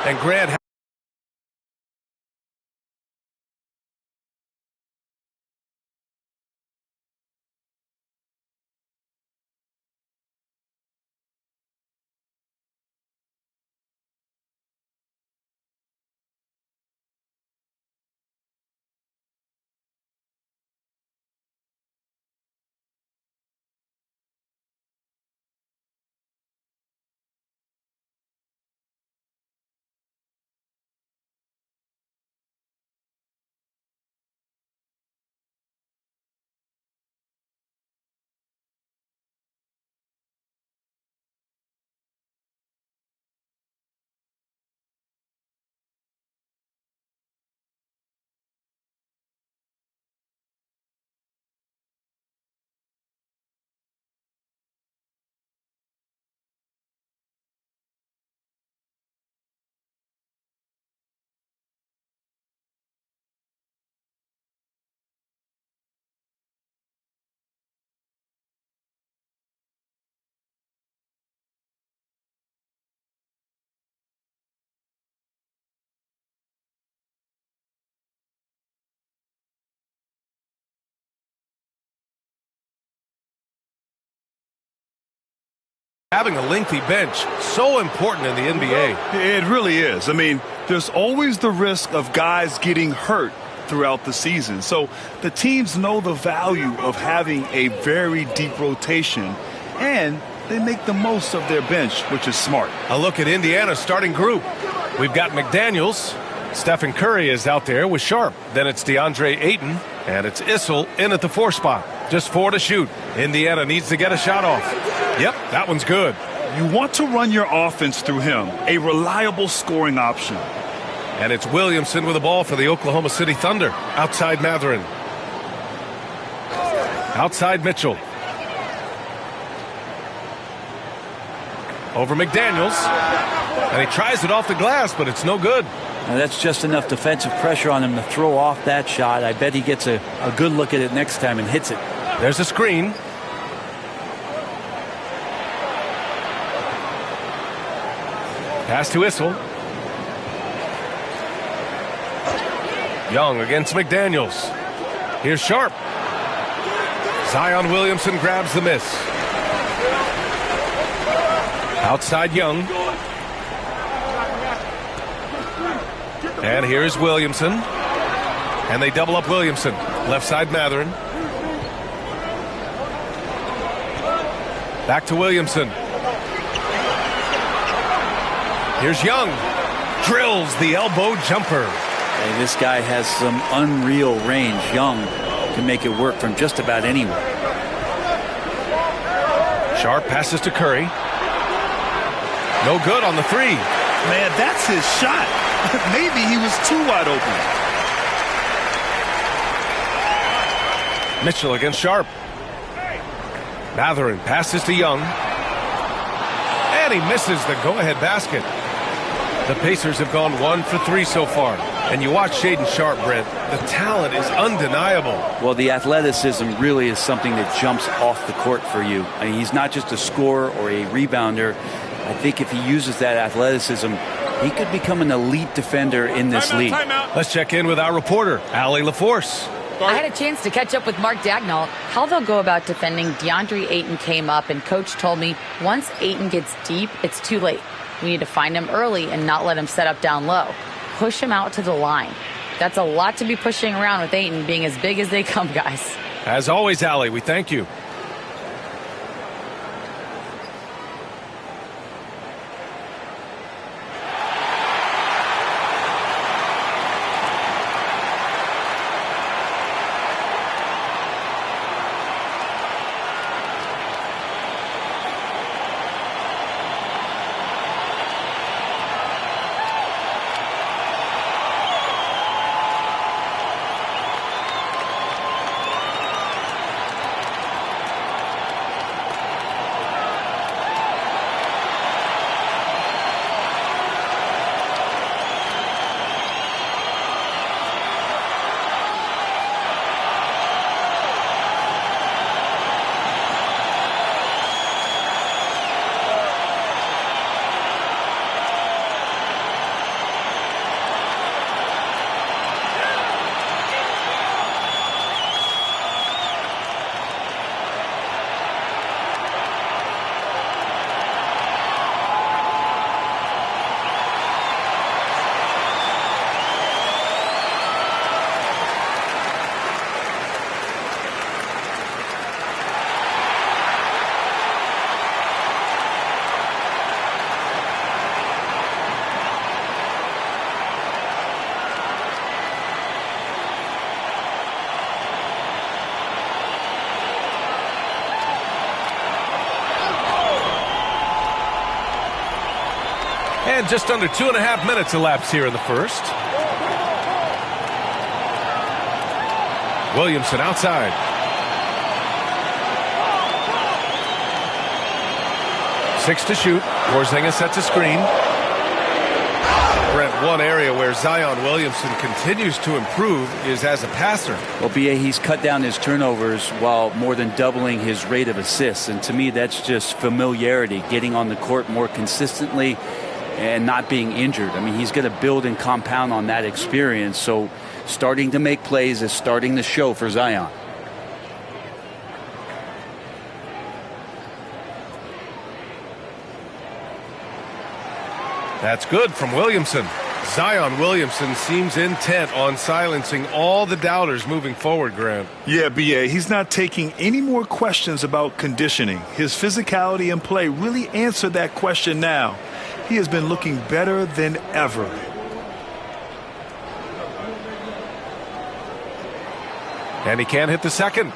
And Grant. Having a lengthy bench, so important in the NBA. It really is. I mean, there's always the risk of guys getting hurt throughout the season. So the teams know the value of having a very deep rotation, and they make the most of their bench, which is smart. A look at Indiana's starting group. We've got McDaniels. Stephen Curry is out there with Sharp. Then it's DeAndre Ayton, and it's Issel in at the 4 spot. Just 4 to shoot. Indiana needs to get a shot off. Yep, that one's good. You want to run your offense through him, a reliable scoring option. And it's Williamson with the ball for the Oklahoma City Thunder. Outside Mathurin. Outside Mitchell. Over McDaniels. And he tries it off the glass, but it's no good. Now that's just enough defensive pressure on him to throw off that shot. I bet he gets a good look at it next time and hits it. There's a screen. Pass to Issel. Young against McDaniels. Here's Sharp. Zion Williamson grabs the miss. Outside Young. And here's Williamson. And they double up Williamson. Left side Mathurin. Back to Williamson. Here's Young. Drills the elbow jumper. Hey, this guy has some unreal range. Young can make it work from just about anywhere. Sharp passes to Curry. No good on the 3. Man, that's his shot. Maybe he was too wide open. Mitchell against Sharp. Mathurin passes to Young. And he misses the go-ahead basket. The Pacers have gone 1 for 3 so far. And you watch Shaedon Sharp, Brent. The talent is undeniable. Well, the athleticism really is something that jumps off the court for you. I mean, he's not just a scorer or a rebounder. I think if he uses that athleticism, he could become an elite defender in this league. Let's check in with our reporter, Allie LaForce. I had a chance to catch up with Mark Dagnall. How they'll go about defending DeAndre Ayton came up, and Coach told me once Ayton gets deep, it's too late. We need to find him early and not let him set up down low. Push him out to the line. That's a lot to be pushing around with Ayton being as big as they come, guys. As always, Allie, we thank you. And just under 2.5 minutes elapsed here in the first. Williamson outside. Six to shoot. Porzingis sets a screen. Brent, one area where Zion Williamson continues to improve is as a passer. Well, B.A., he's cut down his turnovers while more than doubling his rate of assists. And to me, that's just familiarity, getting on the court more consistently and not being injured. I mean, he's going to build and compound on that experience. So starting to make plays is starting to show for Zion. That's good from Williamson. Zion Williamson seems intent on silencing all the doubters moving forward, Grant. Yeah, B.A., he's not taking any more questions about conditioning. His physicality and play really answer that question now. He has been looking better than ever. And he can't hit the second.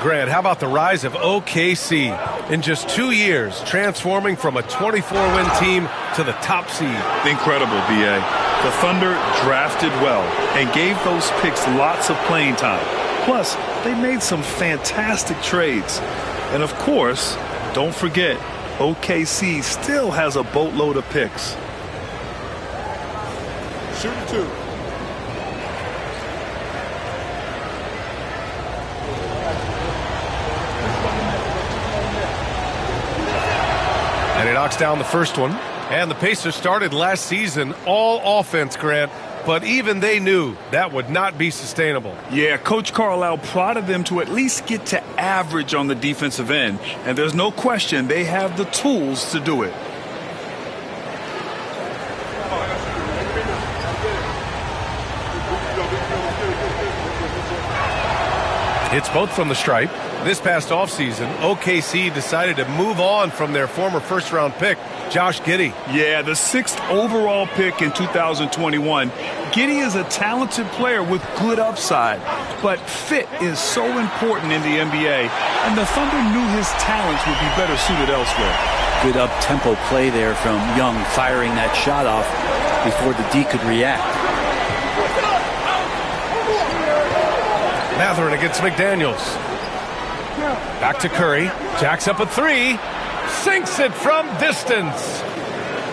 Grant, how about the rise of OKC? In just 2 years, transforming from a 24-win team to the top seed. Incredible, B.A. The Thunder drafted well and gave those picks lots of playing time. Plus, they made some fantastic trades. And of course, don't forget, OKC still has a boatload of picks. Shooting two. And he knocks down the first one. And the Pacers started last season all offense, Grant, but even they knew that would not be sustainable. Yeah, Coach Carlisle prodded them to at least get to average on the defensive end. And there's no question they have the tools to do it. It's both from the stripe. This past offseason, OKC decided to move on from their former first-round pick, Josh Giddey. Yeah, the 6th overall pick in 2021. Giddey is a talented player with good upside, but fit is so important in the NBA, and the Thunder knew his talents would be better suited elsewhere. Good up-tempo play there from Young, firing that shot off before the D could react. Mathurin against McDaniels. Back to Curry. Jacks up a three. Sinks it from distance.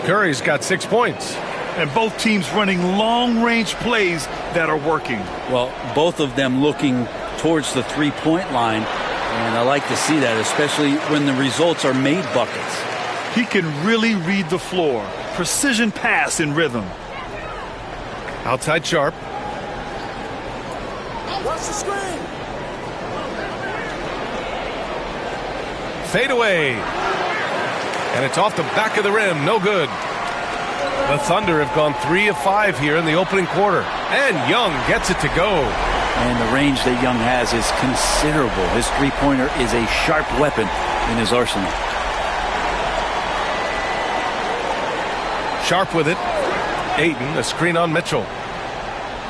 Curry's got 6 points. And both teams running long-range plays that are working. Well, both of them looking towards the three-point line. And I like to see that, especially when the results are made buckets. He can really read the floor. Precision pass in rhythm. Outside Sharp. Watch the screen. Fade away. And it's off the back of the rim. No good. The Thunder have gone 3 of 5 here in the opening quarter. And Young gets it to go. And the range that Young has is considerable. His three-pointer is a sharp weapon in his arsenal. Sharp with it. Ayton, a screen on Mitchell.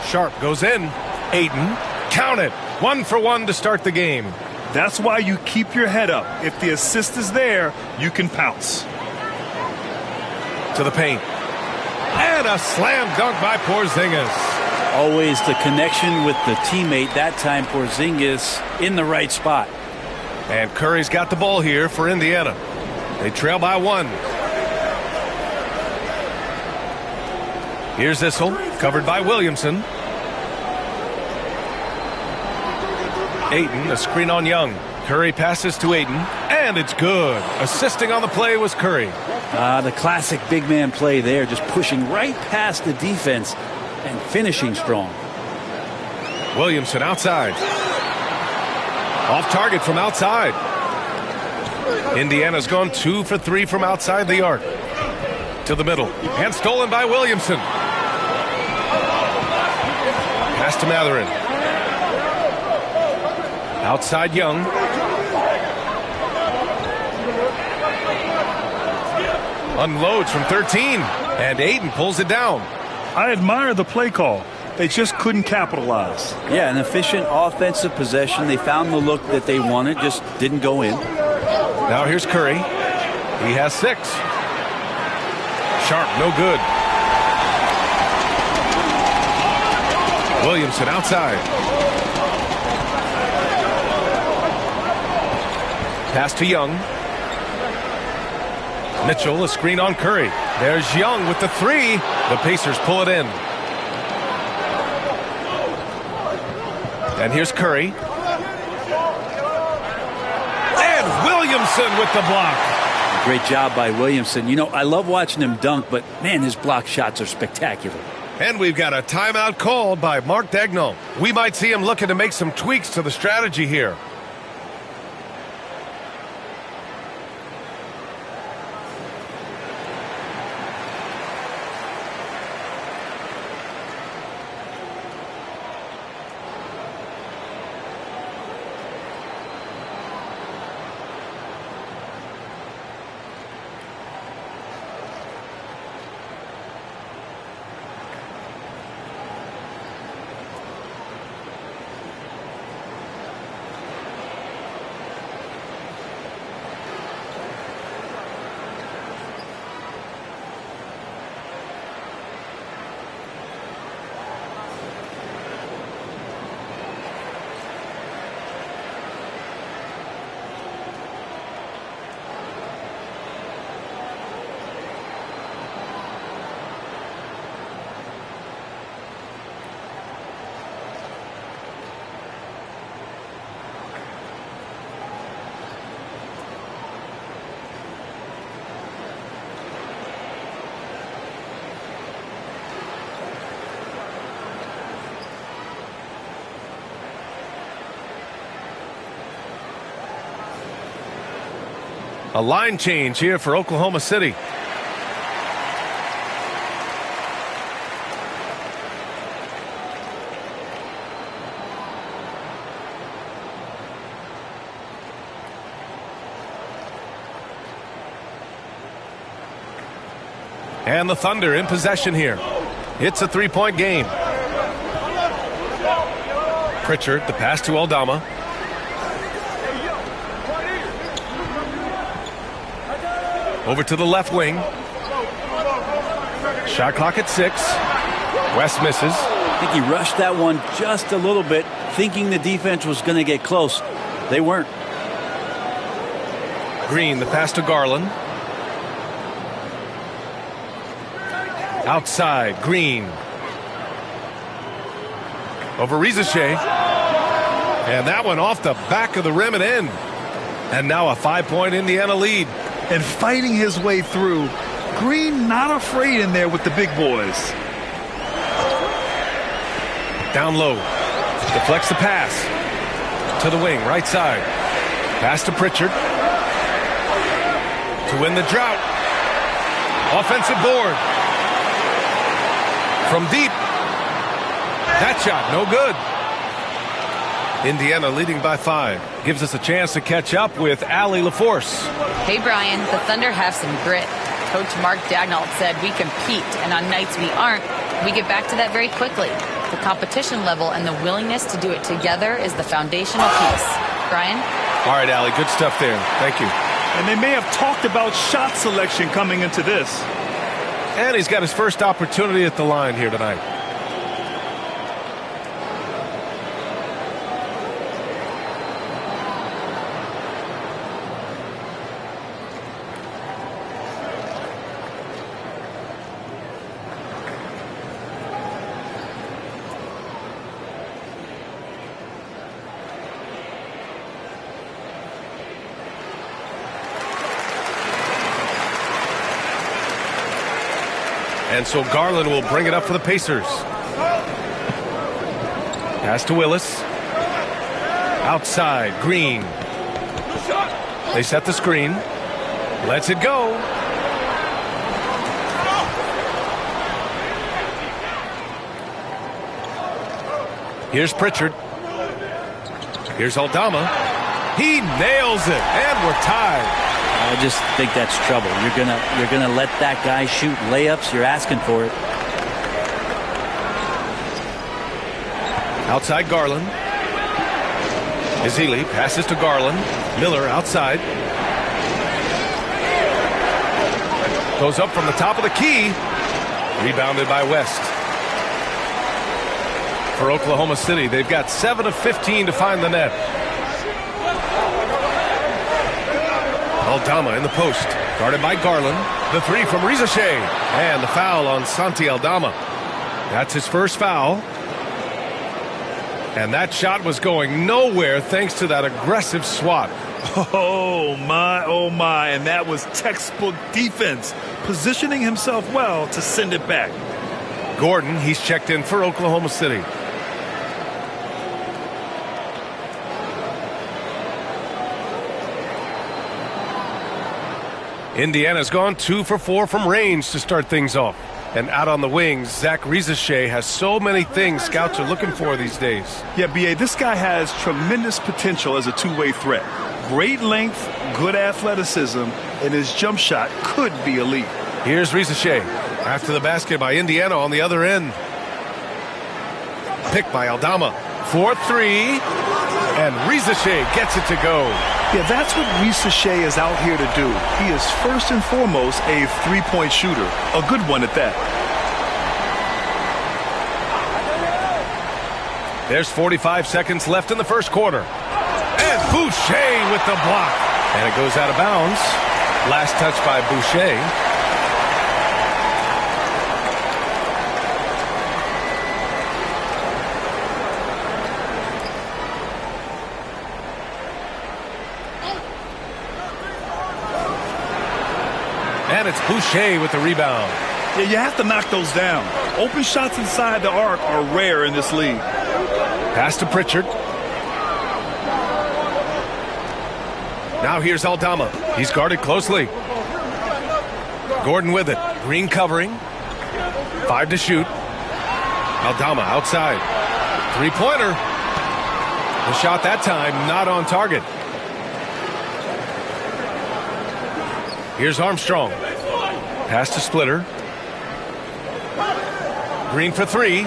Sharp goes in. Ayton, count it. 1 for 1 to start the game. That's why you keep your head up. If the assist is there, you can pounce. To the paint. And a slam dunk by Porzingis. Always the connection with the teammate. That time Porzingis in the right spot. And Curry's got the ball here for Indiana. They trail by 1. Here's Issel, covered by Williamson. Ayton, a screen on Young. Curry passes to Ayton, and it's good. Assisting on the play was Curry. The classic big man play there, just pushing right past the defense and finishing strong. Williamson outside. Off target from outside. Indiana's gone 2 for 3 from outside the arc. To the middle, and stolen by Williamson. Pass to Mathurin. Outside Young. Unloads from 13. And Ayton pulls it down. I admire the play call. They just couldn't capitalize. Yeah, an efficient offensive possession. They found the look that they wanted, just didn't go in. Now here's Curry. He has 6. Sharp, no good. Williamson outside. Pass to Young. Mitchell, a screen on Curry. There's Young with the three. The Pacers pull it in. And here's Curry. And Williamson with the block. Great job by Williamson. You know, I love watching him dunk, but man, his block shots are spectacular. And we've got a timeout called by Mark Daigneault. We might see him looking to make some tweaks to the strategy here. A line change here for Oklahoma City. And the Thunder in possession here. It's a three-point game. Pritchard, the pass to Aldama. Over to the left wing. Shot clock at 6. West misses. I think he rushed that one just a little bit, thinking the defense was going to get close. They weren't. Green, the pass to Garland. Outside, Green. Over Rizachet. And that one off the back of the rim and in. And now a 5-point Indiana lead. And fighting his way through. Green not afraid in there with the big boys. Down low. Deflects the pass. To the wing, right side. Pass to Pritchard. To win the drought. Offensive board. From deep. That shot, no good. Indiana leading by 5. Gives us a chance to catch up with Allie LaForce. Hey, Brian, the Thunder have some grit. Coach Mark Daigneault said we compete, and on nights we aren't, we get back to that very quickly. The competition level and the willingness to do it together is the foundational piece. Brian? All right, Allie, good stuff there. Thank you. And they may have talked about shot selection coming into this. And he's got his first opportunity at the line here tonight. And so Garland will bring it up for the Pacers. Pass to Willis. Outside, Green. They set the screen. Lets it go. Here's Pritchard. Here's Aldama. He nails it, and we're tied. I just think that's trouble. You're gonna let that guy shoot layups. You're asking for it. Outside Garland. Ezeli passes to Garland. Miller outside. Goes up from the top of the key. Rebounded by West. For Oklahoma City, they've got 7 of 15 to find the net. Aldama in the post. Guarded by Garland. The three from Rizachet. And the foul on Santi Aldama. That's his first foul. And that shot was going nowhere thanks to that aggressive swat. Oh, my. And that was textbook defense. Positioning himself well to send it back. Gordon, he's checked in for Oklahoma City. Indiana's gone 2 for 4 from range to start things off. And out on the wings, Zach Rizachet has so many things scouts are looking for these days. Yeah, B.A., this guy has tremendous potential as a two-way threat. Great length, good athleticism, and his jump shot could be elite. Here's Rizachet. After the basket by Indiana on the other end. Picked by Aldama. 4-3. And Rizachet gets it to go. Yeah, that's what Rizachet is out here to do. He is first and foremost a three-point shooter. A good one at that. There's 45 seconds left in the first quarter. And Boucher with the block. And it goes out of bounds. Last touch by Boucher. And it's Boucher with the rebound. Yeah, you have to knock those down. Open shots inside the arc are rare in this league. Pass to Pritchard. Now here's Aldama. He's guarded closely. Gordon with it. Green covering. 5 to shoot. Aldama outside. Three-pointer. The shot that time not on target. Here's Armstrong. Pass to Splitter. Green for 3.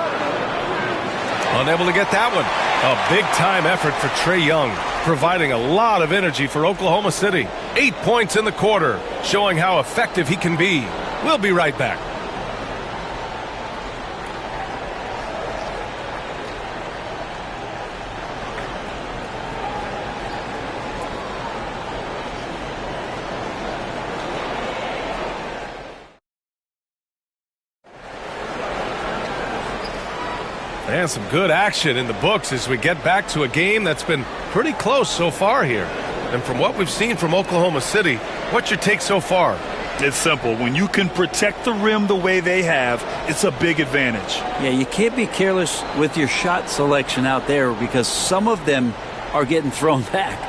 Unable to get that one. A big-time effort for Trae Young, providing a lot of energy for Oklahoma City. 8 points in the quarter, showing how effective he can be. We'll be right back. And some good action in the books as we get back to a game that's been pretty close so far here. And from what we've seen from Oklahoma City, what's your take so far? It's simple. When you can protect the rim the way they have, it's a big advantage. Yeah, you can't be careless with your shot selection out there because some of them are getting thrown back.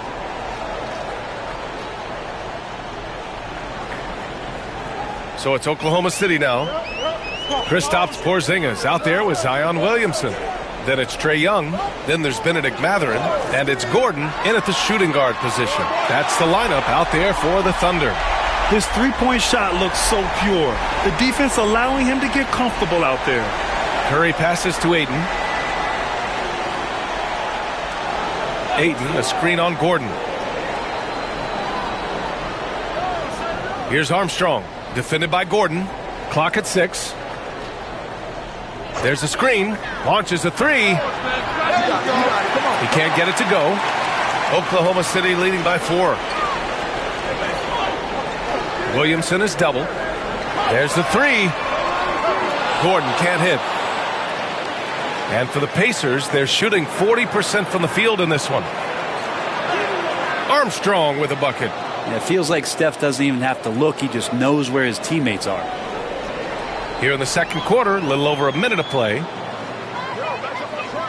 So it's Oklahoma City now. Kristaps Porzingis out there with Zion Williamson. Then it's Trae Young. Then there's Benedict Mathurin. And it's Gordon in at the shooting guard position. That's the lineup out there for the Thunder. His three-point shot looks so pure. The defense allowing him to get comfortable out there. Curry passes to Ayton. Ayton, a screen on Gordon. Here's Armstrong. Defended by Gordon. Clock at 6. There's a screen. Launches a 3. He can't get it to go. Oklahoma City leading by 4. Williamson is double. There's the 3. Gordon can't hit. And for the Pacers, they're shooting 40% from the field in this one. Armstrong with a bucket. Yeah, it feels like Steph doesn't even have to look. He just knows where his teammates are. Here in the second quarter, a little over a minute of play.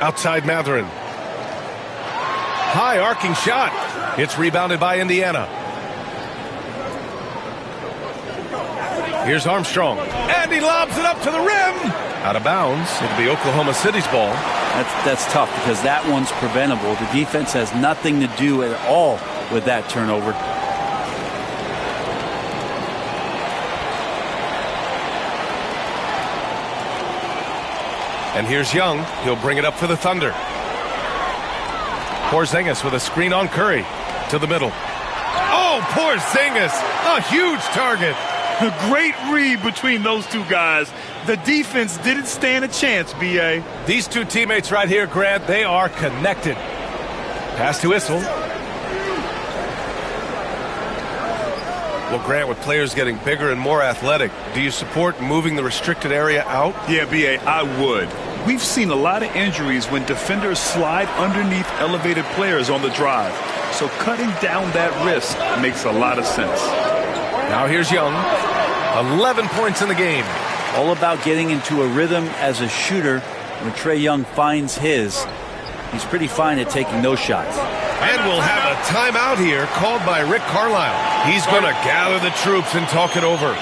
Outside Mathurin. High arcing shot. It's rebounded by Indiana. Here's Armstrong. And he lobs it up to the rim. Out of bounds. It'll be Oklahoma City's ball. That's tough because that one's preventable. The defense has nothing to do at all with that turnover. And here's Young. He'll bring it up for the Thunder. Porzingis with a screen on Curry. To the middle. Oh, Porzingis! A huge target. Great read between those two guys. The defense didn't stand a chance, B.A. These two teammates right here, Grant, they are connected. Pass to Issel. Well, Grant, with players getting bigger and more athletic, do you support moving the restricted area out? Yeah, B.A., I would. We've seen a lot of injuries when defenders slide underneath elevated players on the drive. So cutting down that risk makes a lot of sense. Now here's Young. 11 points in the game. All about getting into a rhythm as a shooter. When Trae Young finds his, he's pretty fine at taking those shots. And we'll have a timeout here called by Rick Carlisle. He's going to gather the troops and talk it over.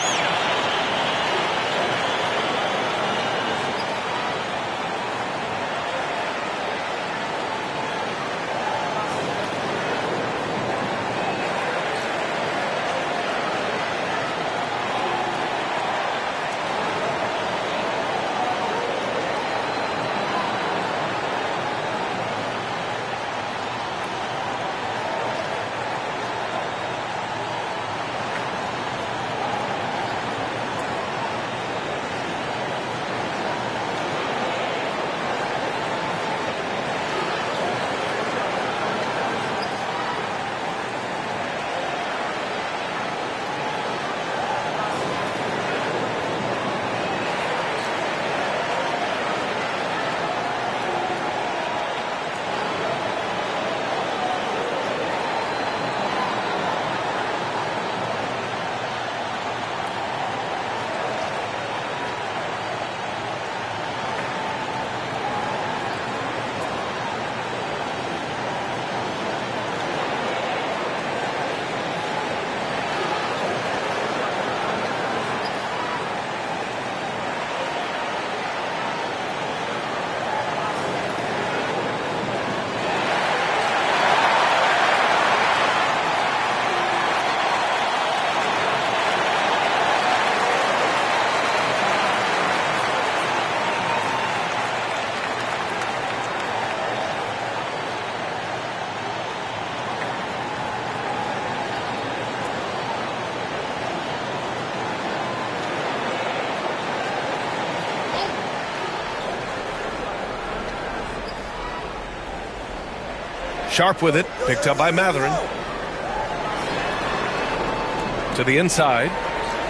Sharp with it, picked up by Mathurin. To the inside.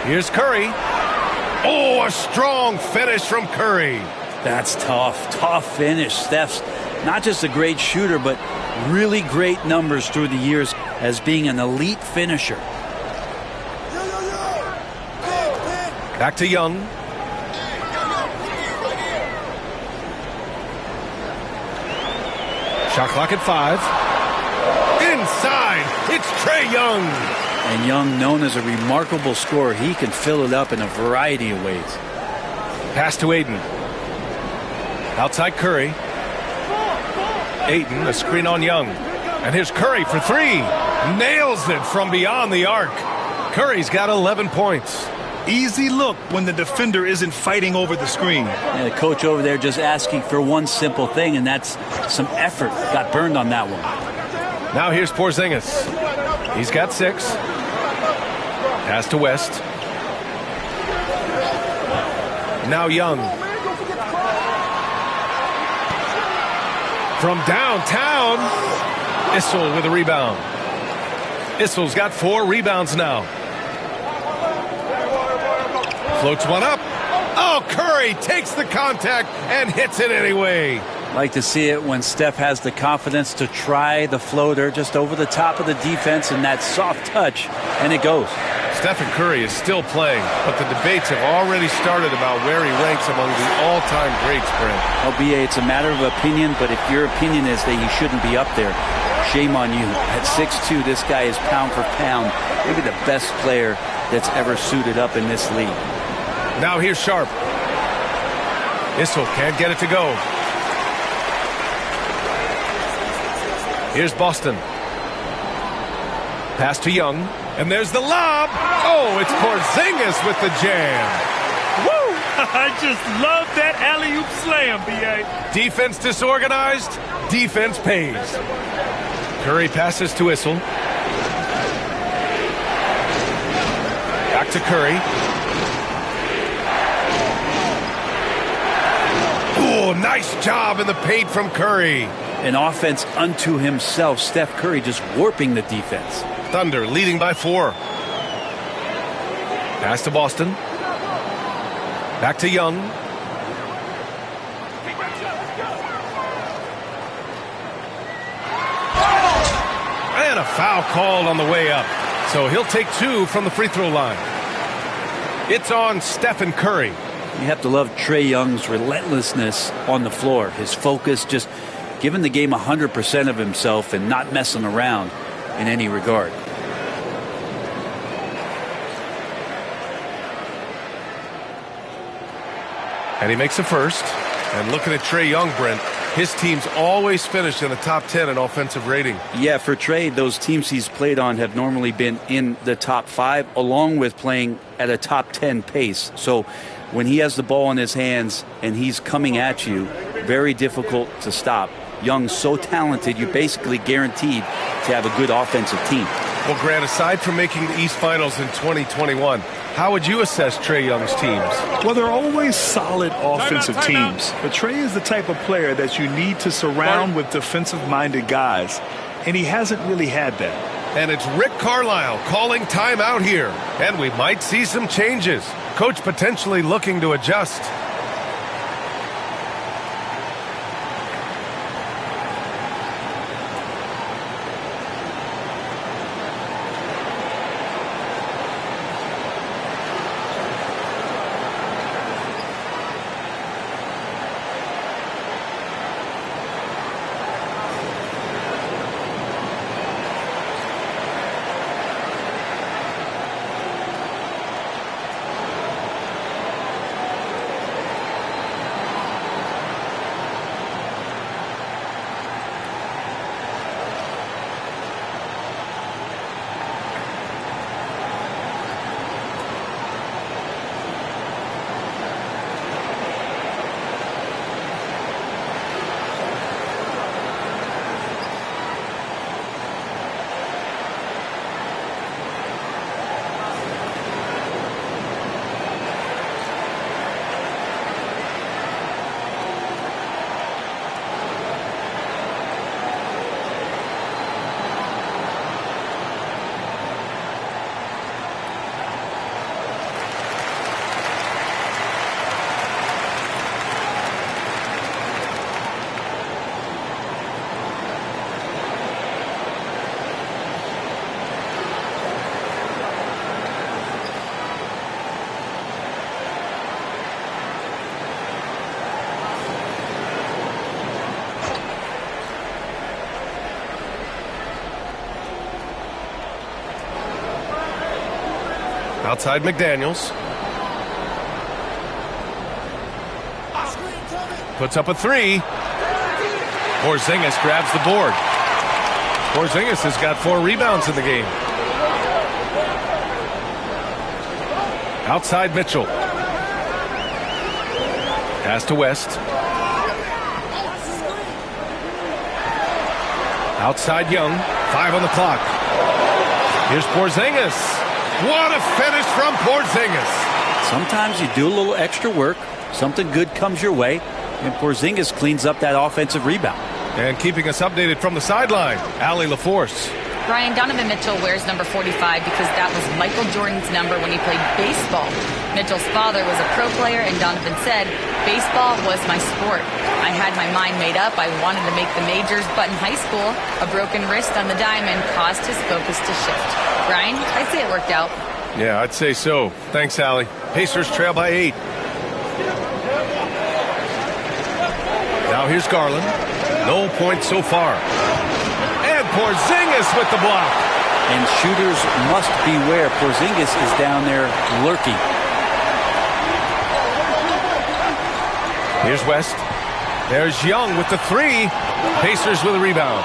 Here's Curry. Oh, a strong finish from Curry. That's tough finish. Steph's not just a great shooter, but really great numbers through the years as being an elite finisher. Back to Young. Shot clock at 5. Inside, it's Trae Young. And Young, known as a remarkable scorer, he can fill it up in a variety of ways. Pass to Aiden. Outside Curry. Aiden, a screen on Young. And here's Curry for 3. Nails it from beyond the arc. Curry's got 11 points. Easy look when the defender isn't fighting over the screen. And the coach over there just asking for one simple thing, and that's some effort. Got burned on that one. Now here's Porzingis. He's got 6. Pass to West. Now Young. From downtown, Issel with a rebound. Issel's got 4 rebounds now. Floats one up. Oh, Curry takes the contact and hits it anyway. Like to see it when Steph has the confidence to try the floater just over the top of the defense and that soft touch, and it goes. Stephen Curry is still playing, but the debates have already started about where he ranks among the all-time greats, Brent. LBA, it's a matter of opinion, but if your opinion is that he shouldn't be up there, shame on you. At 6'2", this guy is pound for pound, maybe the best player that's ever suited up in this league. Now here's Sharp. Issel can't get it to go. Here's Boston. Pass to Young. And there's the lob. Oh, it's Porzingis with the jam. Woo! I just love that alley-oop slam, B.A. Defense disorganized. Defense pays. Curry passes to Issel. Back Back to Curry. Oh, nice job in the paint from Curry. An offense unto himself. Steph Curry just warping the defense. Thunder leading by 4. Pass to Boston. Back to Young. And a foul called on the way up. So he'll take 2 from the free throw line. It's on Stephen Curry. You have to love Trae Young's relentlessness on the floor. His focus, just giving the game 100% of himself and not messing around in any regard. And he makes a first. And looking at Trae Young, Brent, his team's always finished in the top 10 in offensive rating. Yeah, for Trae, those teams he's played on have normally been in the top 5, along with playing at a top 10 pace. So when he has the ball in his hands and he's coming at you, very difficult to stop. Young's so talented, you're basically guaranteed to have a good offensive team. Well, Grant, aside from making the East Finals in 2021, how would you assess Trae Young's teams? Well, they're always solid offensive teams. But Trae is the type of player that you need to surround with defensive-minded guys, and he hasn't really had that. And it's Rick Carlisle calling timeout here, and we might see some changes. Coach potentially looking to adjust. Outside McDaniels. Puts up a 3. Porzingis grabs the board. Porzingis has got 4 rebounds in the game. Outside Mitchell. Pass to West. Outside Young. 5 on the clock. Here's Porzingis. What a finish from Porzingis. Sometimes you do a little extra work, something good comes your way, and Porzingis cleans up that offensive rebound. And keeping us updated from the sideline, Allie LaForce. Brian, Donovan Mitchell wears number 45 because that was Michael Jordan's number when he played baseball. Mitchell's father was a pro player, and Donovan said, "Baseball was my sport. I had my mind made up. I wanted to make the majors, but in high school, a broken wrist on the diamond caused his focus to shift." Brian, I'd say it worked out. Yeah, I'd say so. Thanks, Allie. Pacers trail by 8. Now here's Garland. No points so far. And Porzingis with the block. And shooters must beware. Porzingis is down there lurking. Here's West. There's Young with the 3. Pacers with a rebound.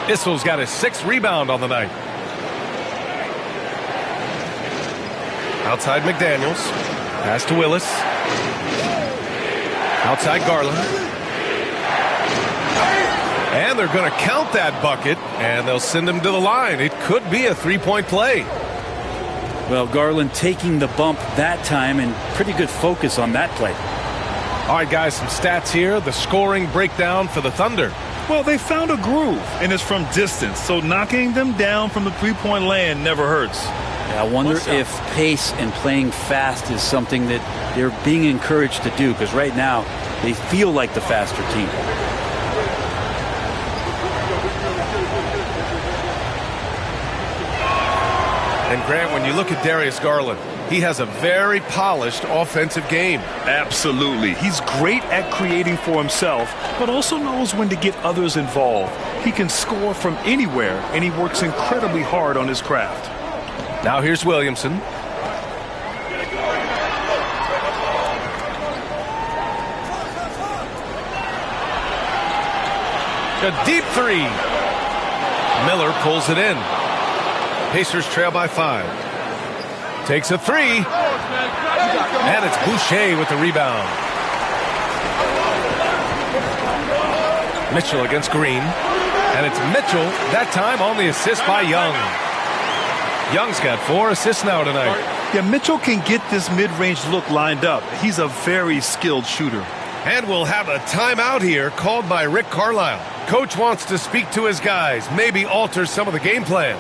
Issel's got his 6th rebound on the night. Outside McDaniels. Pass to Willis. Outside Garland. And they're going to count that bucket, and they'll send him to the line. It could be a 3-point play. Well, Garland taking the bump that time, and pretty good focus on that play. All right, guys, some stats here. The scoring breakdown for the Thunder. Well, they found a groove, and it's from distance, so knocking them down from the three-point land never hurts. Yeah, I wonder if pace and playing fast is something that they're being encouraged to do, because right now they feel like the faster team. And Grant, when you look at Darius Garland, he has a very polished offensive game. Absolutely. He's great at creating for himself, but also knows when to get others involved. He can score from anywhere, and he works incredibly hard on his craft. Now here's Williamson. A deep three. Miller pulls it in. Pacers trail by 5. Takes a three. And it's Boucher with the rebound. Mitchell against Green. And it's Mitchell, that time on the assist by Young. Young's got 4 assists now tonight. Yeah, Mitchell can get this mid-range look lined up. He's a very skilled shooter. And we'll have a timeout here called by Rick Carlisle. Coach wants to speak to his guys, maybe alter some of the game plan.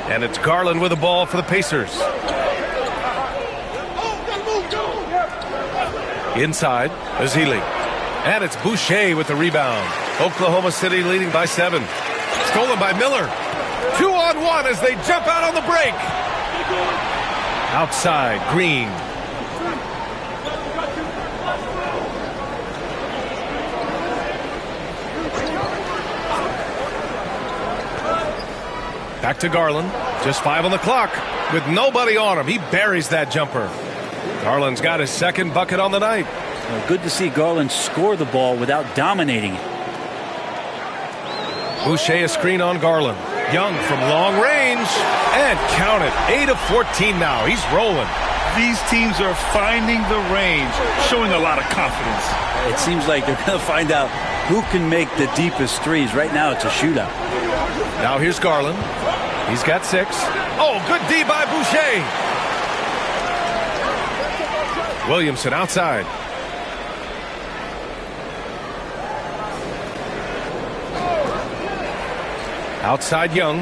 And it's Garland with the ball for the Pacers. Inside, Ezeli. And it's Boucher with the rebound. Oklahoma City leading by 7. Stolen by Miller. 2-on-1 as they jump out on the break. Outside, Green. Back to Garland. Just 5 on the clock. With nobody on him, he buries that jumper. Garland's got his second bucket on the night. Well, good to see Garland score the ball without dominating it. Boucher a screen on Garland. Young from long range. And count it. 8 of 14 now. He's rolling. These teams are finding the range, showing a lot of confidence. It seems like they're going to find out who can make the deepest threes. Right now, it's a shootout. Now here's Garland. He's got 6. Oh, good D by Boucher. Williamson outside. Outside Young.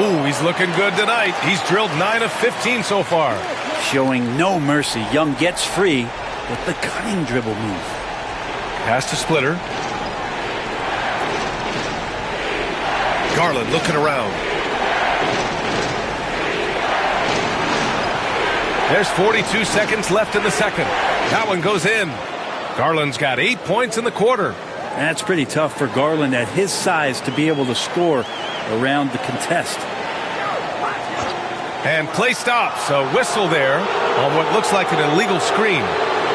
Ooh, he's looking good tonight. He's drilled 9 of 15 so far. Showing no mercy. Young gets free with the cutting dribble move. Pass to Splitter. Garland looking around. There's 42 seconds left in the second. That one goes in. Garland's got 8 points in the quarter. That's pretty tough for Garland at his size to be able to score around the contest. And play stops. A whistle there on what looks like an illegal screen.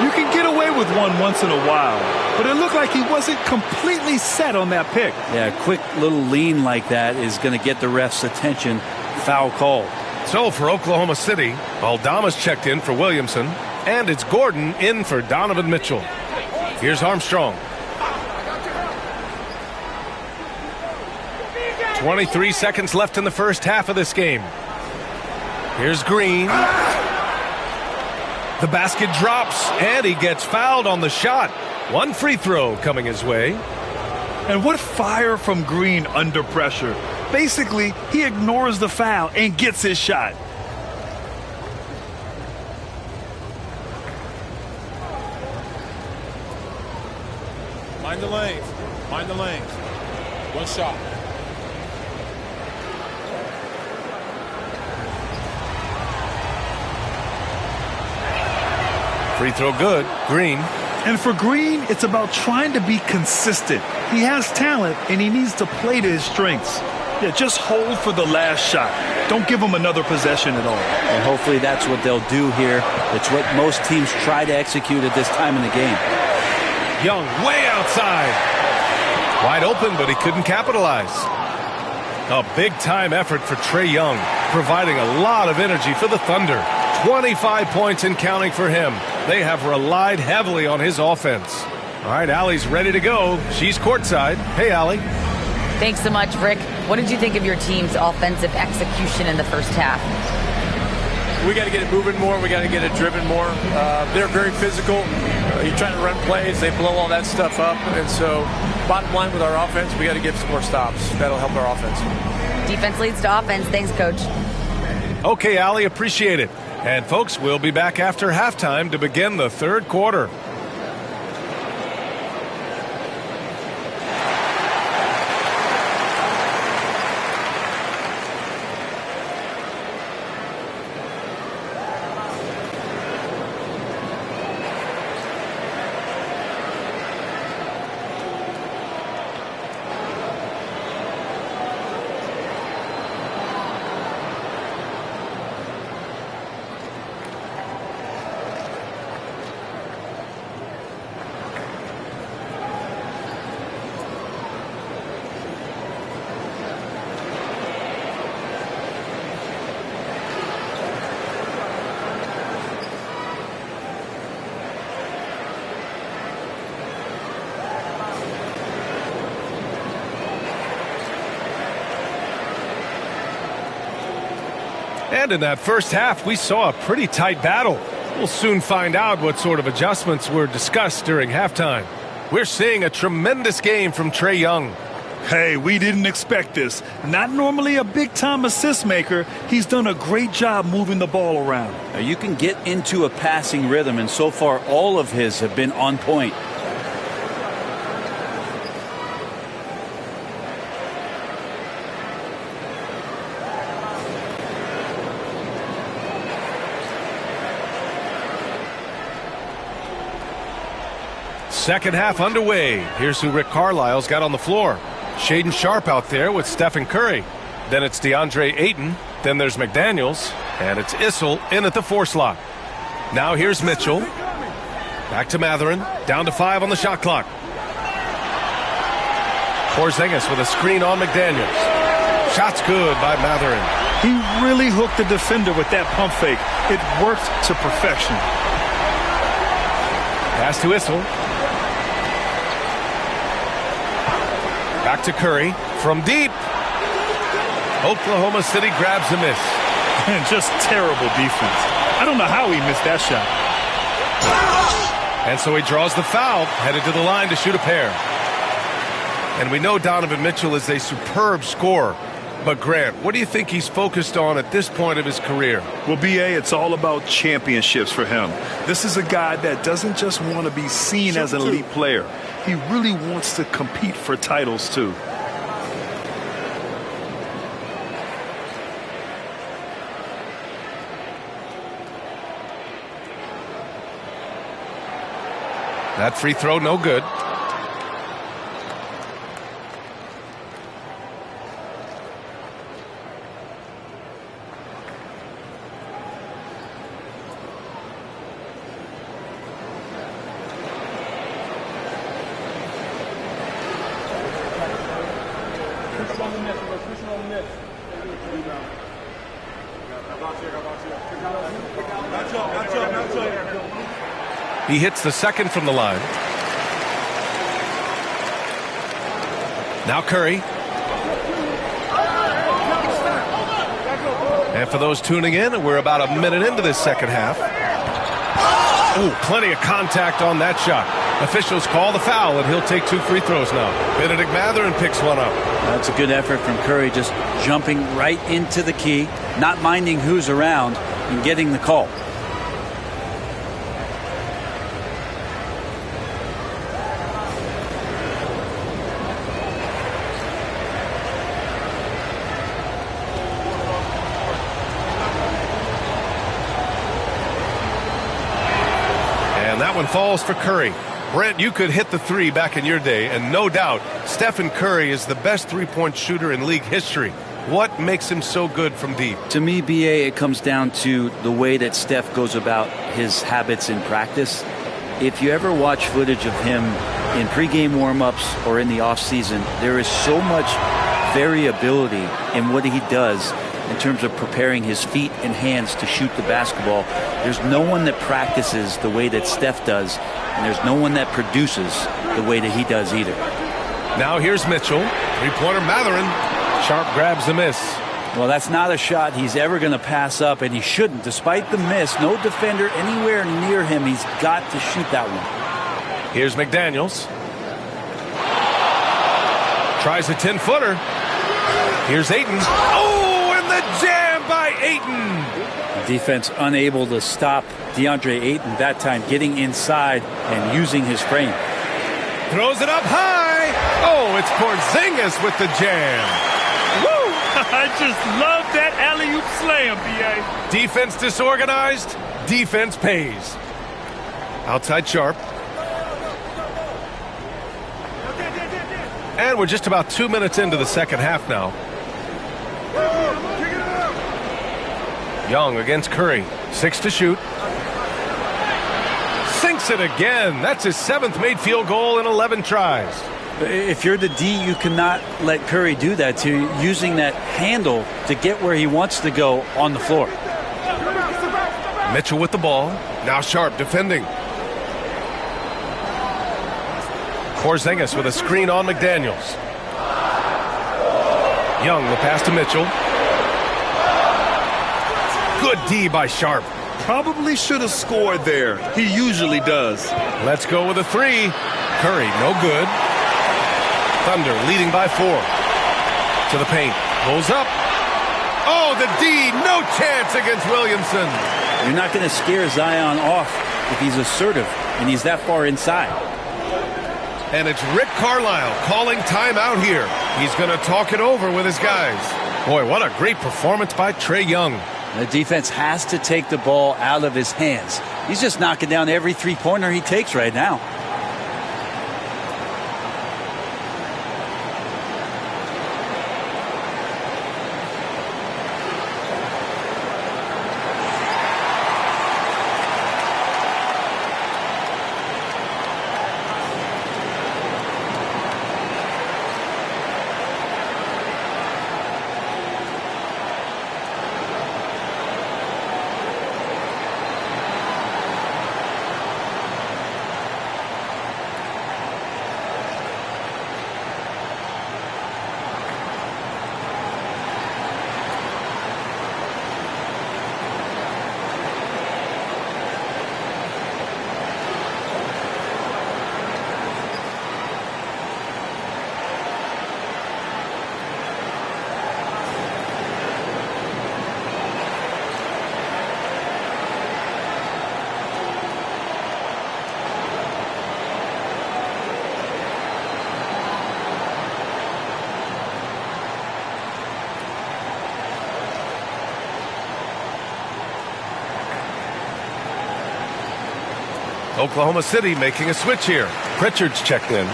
You can get away with one once in a while, but it looked like he wasn't completely set on that pick. Yeah, a quick little lean like that is going to get the ref's attention. Foul call. So for Oklahoma City, Aldama's checked in for Williamson, and it's Gordon in for Donovan Mitchell. Here's Armstrong. 23 seconds left in the first half of this game. Here's Green. The basket drops, and he gets fouled on the shot. One free throw coming his way. And what fire from Green under pressure. Basically, he ignores the foul and gets his shot. Mind the lanes. Mind the lanes. One shot. Free throw good. Green. And for Green, it's about trying to be consistent. He has talent, and he needs to play to his strengths. Yeah, just hold for the last shot. Don't give him another possession at all. And hopefully that's what they'll do here. It's what most teams try to execute at this time in the game. Young way outside. Wide open, but he couldn't capitalize. A big-time effort for Trae Young, providing a lot of energy for the Thunder. 25 points and counting for him. They have relied heavily on his offense. All right, Allie's ready to go. She's courtside. Hey, Allie. Thanks so much, Rick. What did you think of your team's offensive execution in the first half? We got to get it moving more. We got to get it driven more. They're very physical. You're trying to run plays. They blow all that stuff up. And so bottom line with our offense, we got to get some more stops. That'll help our offense. Defense leads to offense. Thanks, Coach. Okay, Allie, appreciate it. And, folks, we'll be back after halftime to begin the third quarter. And in that first half, we saw a pretty tight battle. We'll soon find out what sort of adjustments were discussed during halftime. We're seeing a tremendous game from Trae Young. Hey, we didn't expect this. Not normally a big-time assist maker. He's done a great job moving the ball around. Now you can get into a passing rhythm, and so far all of his have been on point. Second half underway. Here's who Rick Carlisle's got on the floor. Shaedon Sharpe out there with Stephen Curry. Then it's DeAndre Ayton. Then there's McDaniels. And it's Issel in at the 4 slot. Now here's Mitchell. Back to Mathurin. Down to 5 on the shot clock. Porzingis with a screen on McDaniels. Shot's good by Mathurin. He really hooked the defender with that pump fake. It worked to perfection. Pass to Issel. Back to Curry from deep. Oklahoma City grabs a miss. And just terrible defense. I don't know how he missed that shot. And so he draws the foul, headed to the line to shoot a pair. And we know Donovan Mitchell is a superb scorer. But, Grant, what do you think he's focused on at this point of his career? Well, B.A., it's all about championships for him. This is a guy that doesn't just want to be seen as an elite player. He really wants to compete for titles, too. That free throw, no good. He hits the second from the line. Now Curry. And for those tuning in, we're about a minute into this second half. Oh, plenty of contact on that shot. Officials call the foul, and he'll take 2 free throws now. Benedict Mathurin picks one up. That's a good effort from Curry, just jumping right into the key, not minding who's around, and getting the call. One falls for Curry. Brent, you could hit the 3 back in your day, and no doubt Stephen Curry is the best three-point shooter in league history. What makes him so good from deep? To me, BA, it comes down to the way that Steph goes about his habits in practice. If you ever watch footage of him in pregame warm-ups or in the off-season, there is so much variability in what he does in terms of preparing his feet and hands to shoot the basketball. There's no one that practices the way that Steph does, and there's no one that produces the way that he does either. Now here's Mitchell. Three-pointer Mathurin. Sharp grabs the miss. Well, that's not a shot he's ever going to pass up, and he shouldn't. Despite the miss, no defender anywhere near him. He's got to shoot that one. Here's McDaniels. Tries a 10-footer. Here's Ayton. Oh, and the jam by Ayton. The defense unable to stop DeAndre Ayton that time, getting inside and using his frame. Throws it up high. Oh, it's Porzingis with the jam. Woo! I just love that alley-oop slam, B.A. Defense disorganized. Defense pays. Outside Sharp. And we're just about 2 minutes into the second half now. Young against Curry. 6 to shoot. Sinks it again. That's his 7th made field goal in 11 tries. If you're the D, you cannot let Curry do that to you, using that handle to get where he wants to go on the floor. Mitchell with the ball. Now Sharp defending. Porzingis with a screen on McDaniels. Young, the pass to Mitchell. Good D by Sharp. Probably should have scored there. He usually does. Let's go with a 3. Curry, no good. Thunder leading by 4. To the paint. Pulls up. Oh, the D. No chance against Williamson. You're not going to scare Zion off if he's assertive and he's that far inside. And it's Rick Carlisle calling timeout here. He's going to talk it over with his guys. Boy, what a great performance by Trae Young. The defense has to take the ball out of his hands. He's just knocking down every three-pointer he takes right now. Oklahoma City making a switch here. Pritchard's checked in.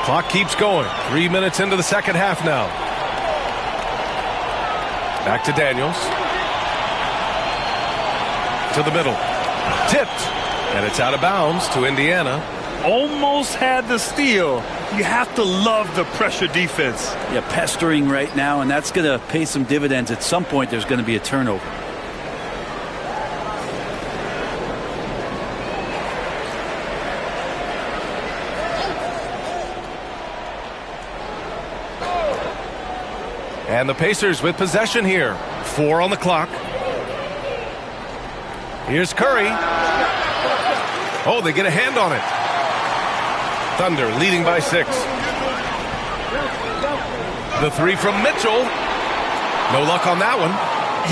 Clock keeps going. 3 minutes into the second half now. Back to Daniels. To the middle. Tipped. And it's out of bounds to Indiana. Almost had the steal. You have to love the pressure defense. Yeah, pestering right now, and that's going to pay some dividends. At some point, there's going to be a turnover. And the Pacers with possession here. 4 on the clock. Here's Curry. Oh, they get a hand on it. Thunder leading by 6. The 3 from Mitchell. No luck on that one.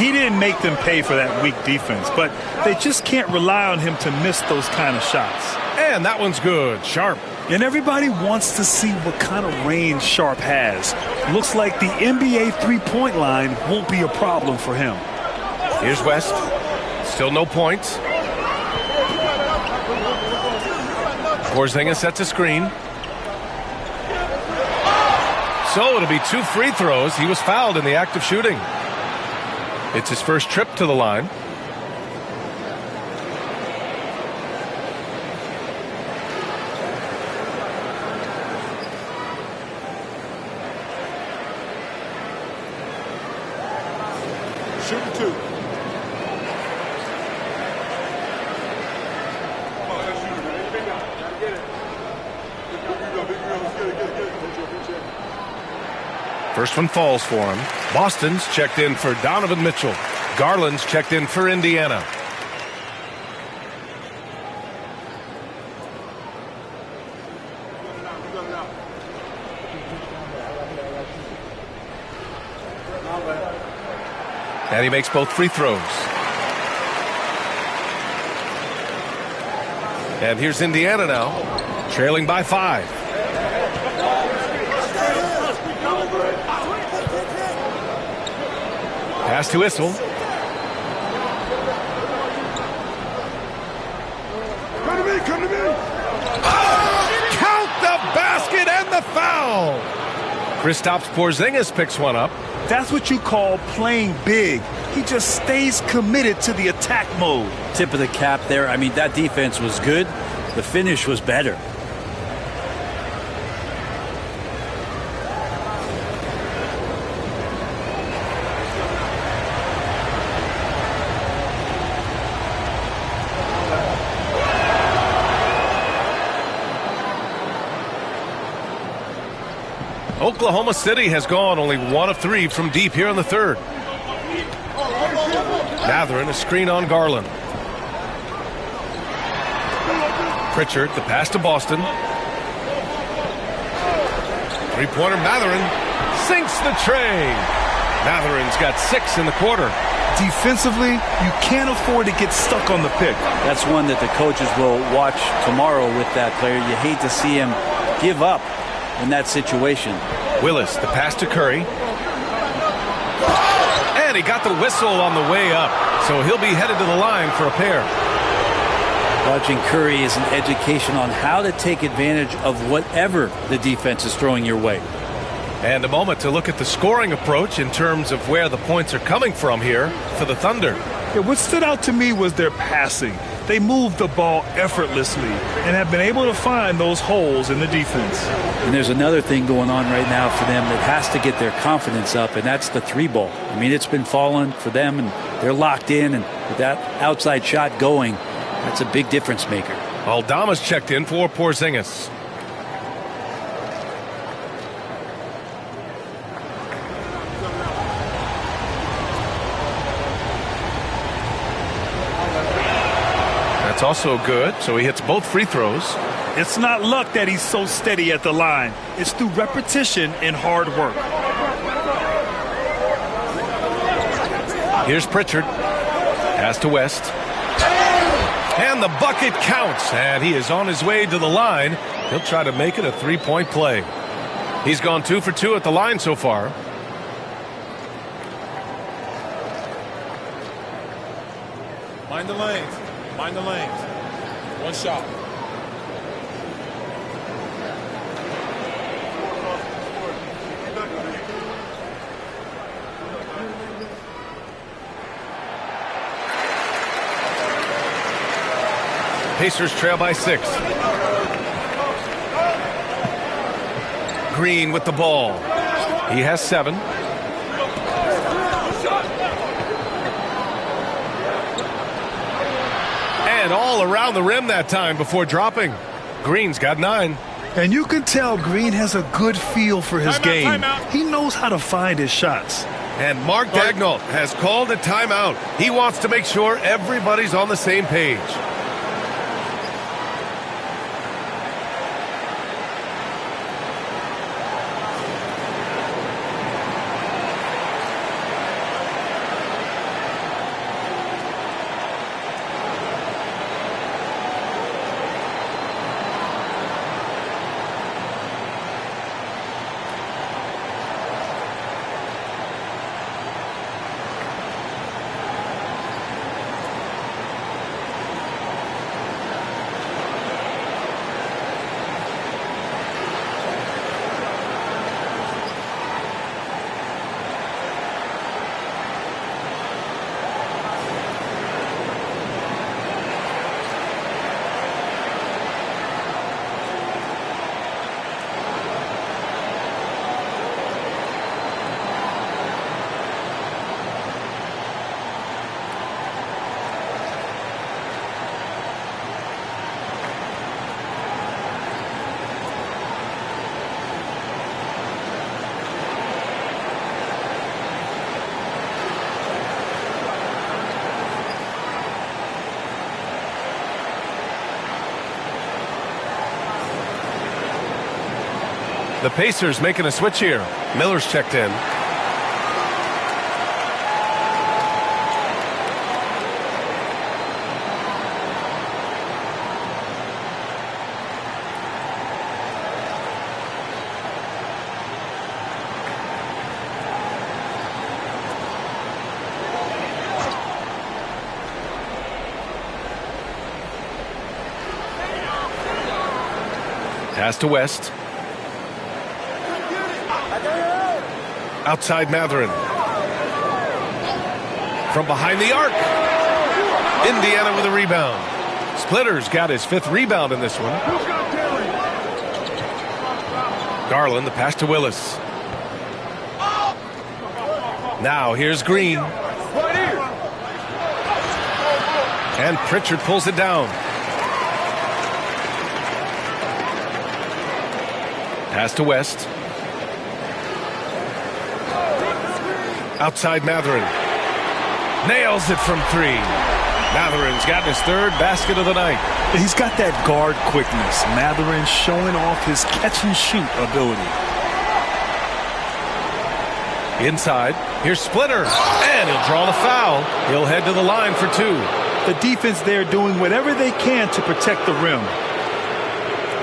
He didn't make them pay for that weak defense, but they just can't rely on him to miss those kind of shots. And that one's good. Sharp. And everybody wants to see what kind of range Sharp has. Looks like the NBA three-point line won't be a problem for him. Here's West. Still no points. Porzingis sets a screen. So it'll be 2 free throws. He was fouled in the act of shooting. It's his first trip to the line. Shooting 2. First one falls for him. Boston's checked in for Donovan Mitchell. Garland's checked in for Indiana. And he makes both free throws. And here's Indiana now, trailing by 5. Pass to Issel. Come to me. Count the basket and the foul. Kristaps Porzingis picks one up. That's what you call playing big. He just stays committed to the attack mode. Tip of the cap there. I mean, that defense was good. The finish was better. Oklahoma City has gone only 1 of 3 from deep here in the third. Mathurin, a screen on Garland. Pritchard, the pass to Boston. Three-pointer Mathurin sinks the tray. Mathurin's got 6 in the quarter. Defensively, you can't afford to get stuck on the pick. That's one that the coaches will watch tomorrow with that player. You hate to see him give up in that situation. Willis, the pass to Curry. And he got the whistle on the way up, so he'll be headed to the line for a pair. Watching Curry is an education on how to take advantage of whatever the defense is throwing your way. And a moment to look at the scoring approach in terms of where the points are coming from here for the Thunder. Yeah, what stood out to me was their passing. They moved the ball effortlessly and have been able to find those holes in the defense. And there's another thing going on right now for them that has to get their confidence up, and that's the 3-ball. I mean, it's been falling for them, and they're locked in, and with that outside shot going, that's a big difference maker. Aldama's checked in for Porzingis. That's also good, so he hits both free throws. It's not luck that he's so steady at the line. It's through repetition and hard work. Here's Pritchard. Pass to West. And the bucket counts, and he is on his way to the line. He'll try to make it a 3-point play. He's gone 2 for 2 at the line so far. Mind the lanes. Mind the lanes. One shot. Pacers trail by 6. Green with the ball. He has 7. And all around the rim that time before dropping. Green's got 9. And you can tell Green has a good feel for his game. He knows how to find his shots. And Mark Daigneault has called a timeout. He wants to make sure everybody's on the same page. The Pacers making a switch here. Miller's checked in. Pass to West. Outside Mathurin. From behind the arc. Indiana with a rebound. Splitter's got his 5th rebound in this one. Garland, the pass to Willis. Now here's Green. And Pritchard pulls it down. Pass to West. Outside Mathurin. Nails it from 3. Mathurin's got his 3rd basket of the night. He's got that guard quickness. Mathurin showing off his catch and shoot ability. Inside. Here's Splitter. And he'll draw the foul. He'll head to the line for 2. The defense there doing whatever they can to protect the rim.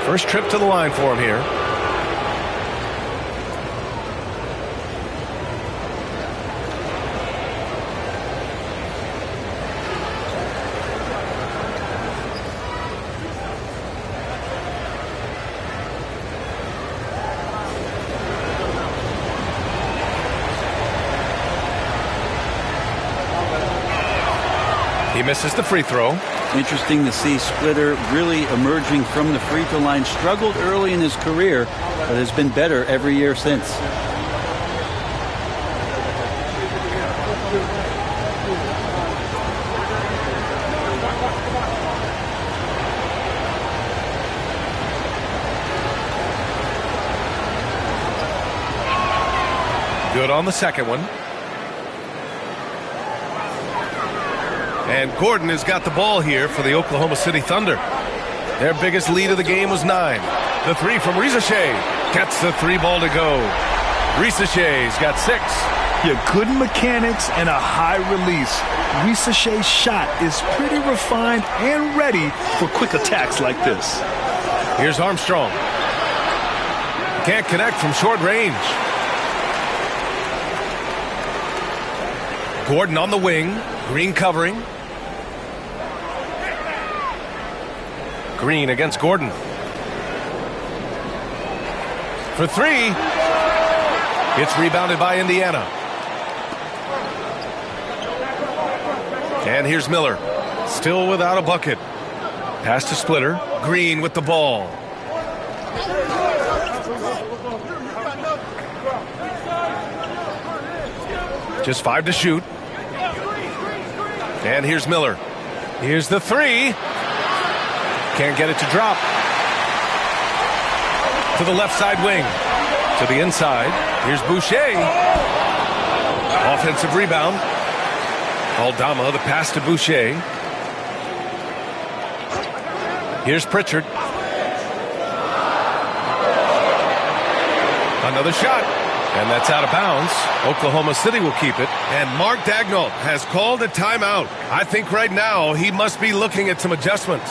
First trip to the line for him here. He misses the free throw. Interesting to see Splitter really emerging from the free throw line. Struggled early in his career, but has been better every year since. Good on the second one. And Gordon has got the ball here for the Oklahoma City Thunder. Their biggest lead of the game was 9. The 3 from Risacher gets the 3 ball to go. Risacher's got 6. Yeah, good mechanics and a high release. Risacher's shot is pretty refined and ready for quick attacks like this. Here's Armstrong. Can't connect from short range. Gordon on the wing. Green covering. Green against Gordon. For 3. It's rebounded by Indiana. And here's Miller. Still without a bucket. Pass to Splitter. Green with the ball. Just 5 to shoot. And here's Miller. Here's the 3. Can't get it to drop. To the left side wing. To the inside. Here's Boucher. Offensive rebound. Aldama, the pass to Boucher. Here's Pritchard. Another shot. And that's out of bounds. Oklahoma City will keep it. And Mark Daigneault has called a timeout. I think right now he must be looking at some adjustments.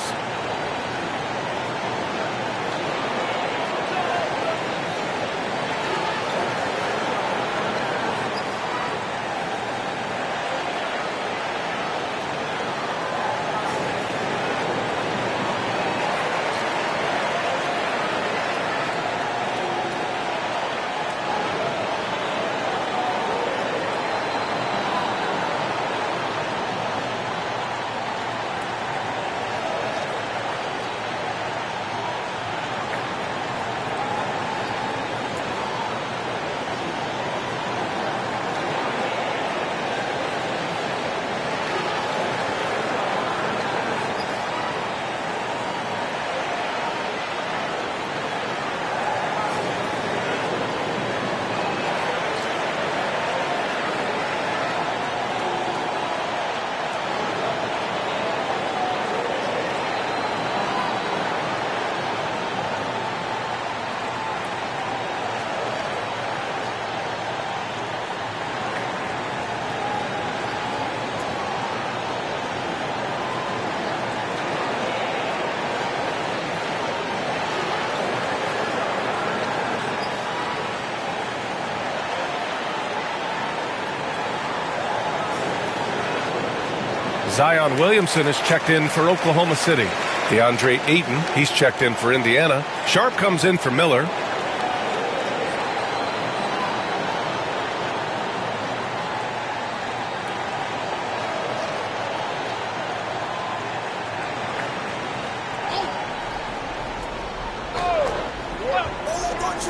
Zion Williamson is checked in for Oklahoma City. DeAndre Ayton, he's checked in for Indiana. Sharp comes in for Miller.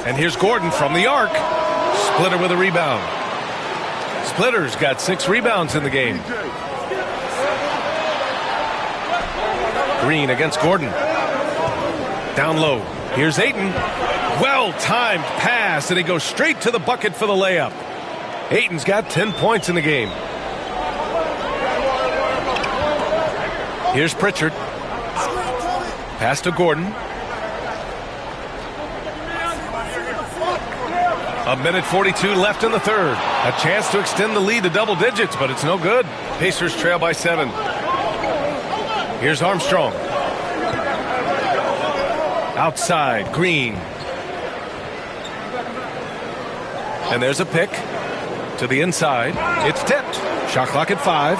And here's Gordon from the arc. Splitter with a rebound. Splitter's got 6 rebounds in the game. Green against Gordon. Down low. Here's Ayton. Well-timed pass, and he goes straight to the bucket for the layup. Ayton's got 10 points in the game. Here's Pritchard. Pass to Gordon. A minute 42 left in the third. A chance to extend the lead to double digits, but it's no good. Pacers trail by 7. Here's Armstrong. Outside, Green. And there's a pick to the inside. It's tipped. Shot clock at 5.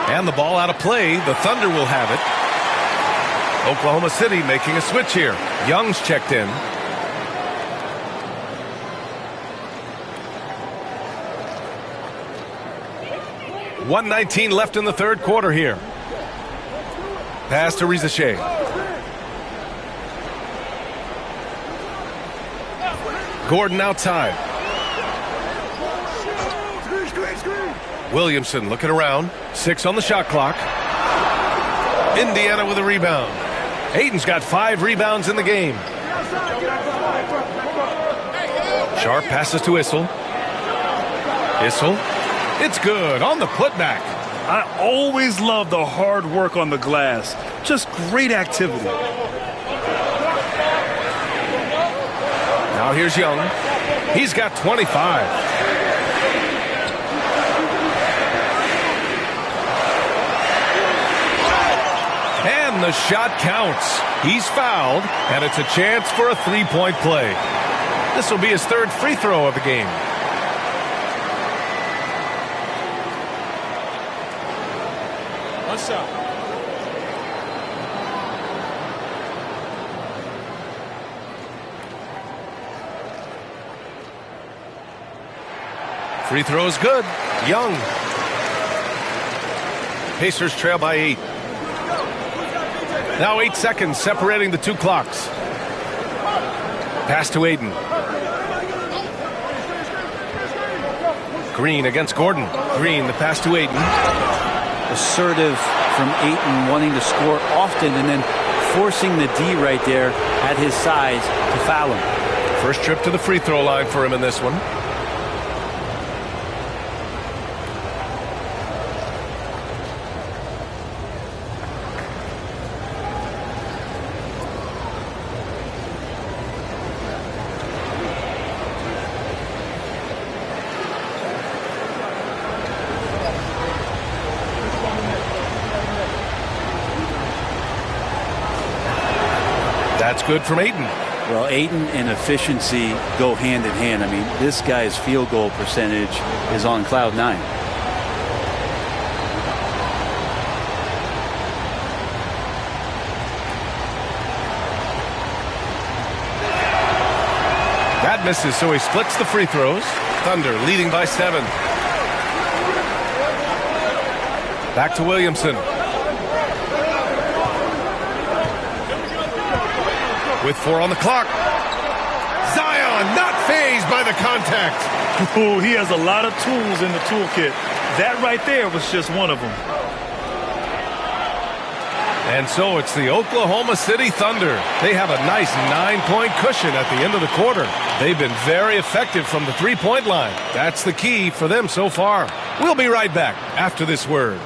And the ball out of play. The Thunder will have it. Oklahoma City making a switch here. Young's checked in. .119 left in the third quarter here. Pass to Rizachet. Gordon outside. Williamson looking around. 6 on the shot clock. Indiana with a rebound. Ayton's got 5 rebounds in the game. Sharp passes to Issel. Issel. It's good on the putback. I always love the hard work on the glass. Just great activity. Now here's Young. He's got 25. And the shot counts. He's fouled, and it's a chance for a 3-point play. This will be his 3rd free throw of the game. What's up? Free throw is good. Young. Pacers trail by 8. Now 8 seconds separating the two clocks. Pass to Ayton. Green against Gordon. Green, the pass to Ayton. Assertive from Ayton, wanting to score often and then forcing the D right there at his size to foul him. First trip to the free throw line for him in this one. That's good from Ayton. Well, Ayton and efficiency go hand in hand. I mean, this guy's field goal percentage is on cloud 9. That misses, so he splits the free throws. Thunder leading by 7. Back to Williamson. With 4 on the clock. Zion not fazed by the contact. Ooh, he has a lot of tools in the toolkit. That right there was just one of them. And so it's the Oklahoma City Thunder. They have a nice 9-point cushion at the end of the quarter. They've been very effective from the three-point line. That's the key for them so far. We'll be right back after this word.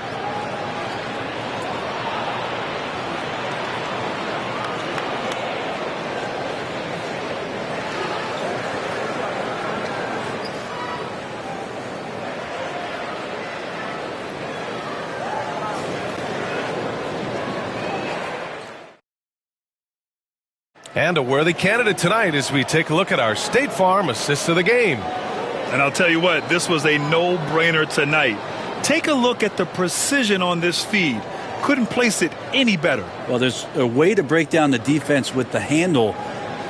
And a worthy candidate tonight as we take a look at our State Farm assist of the game. And I'll tell you what, this was a no-brainer tonight. Take a look at the precision on this feed. Couldn't place it any better. Well, there's a way to break down the defense with the handle,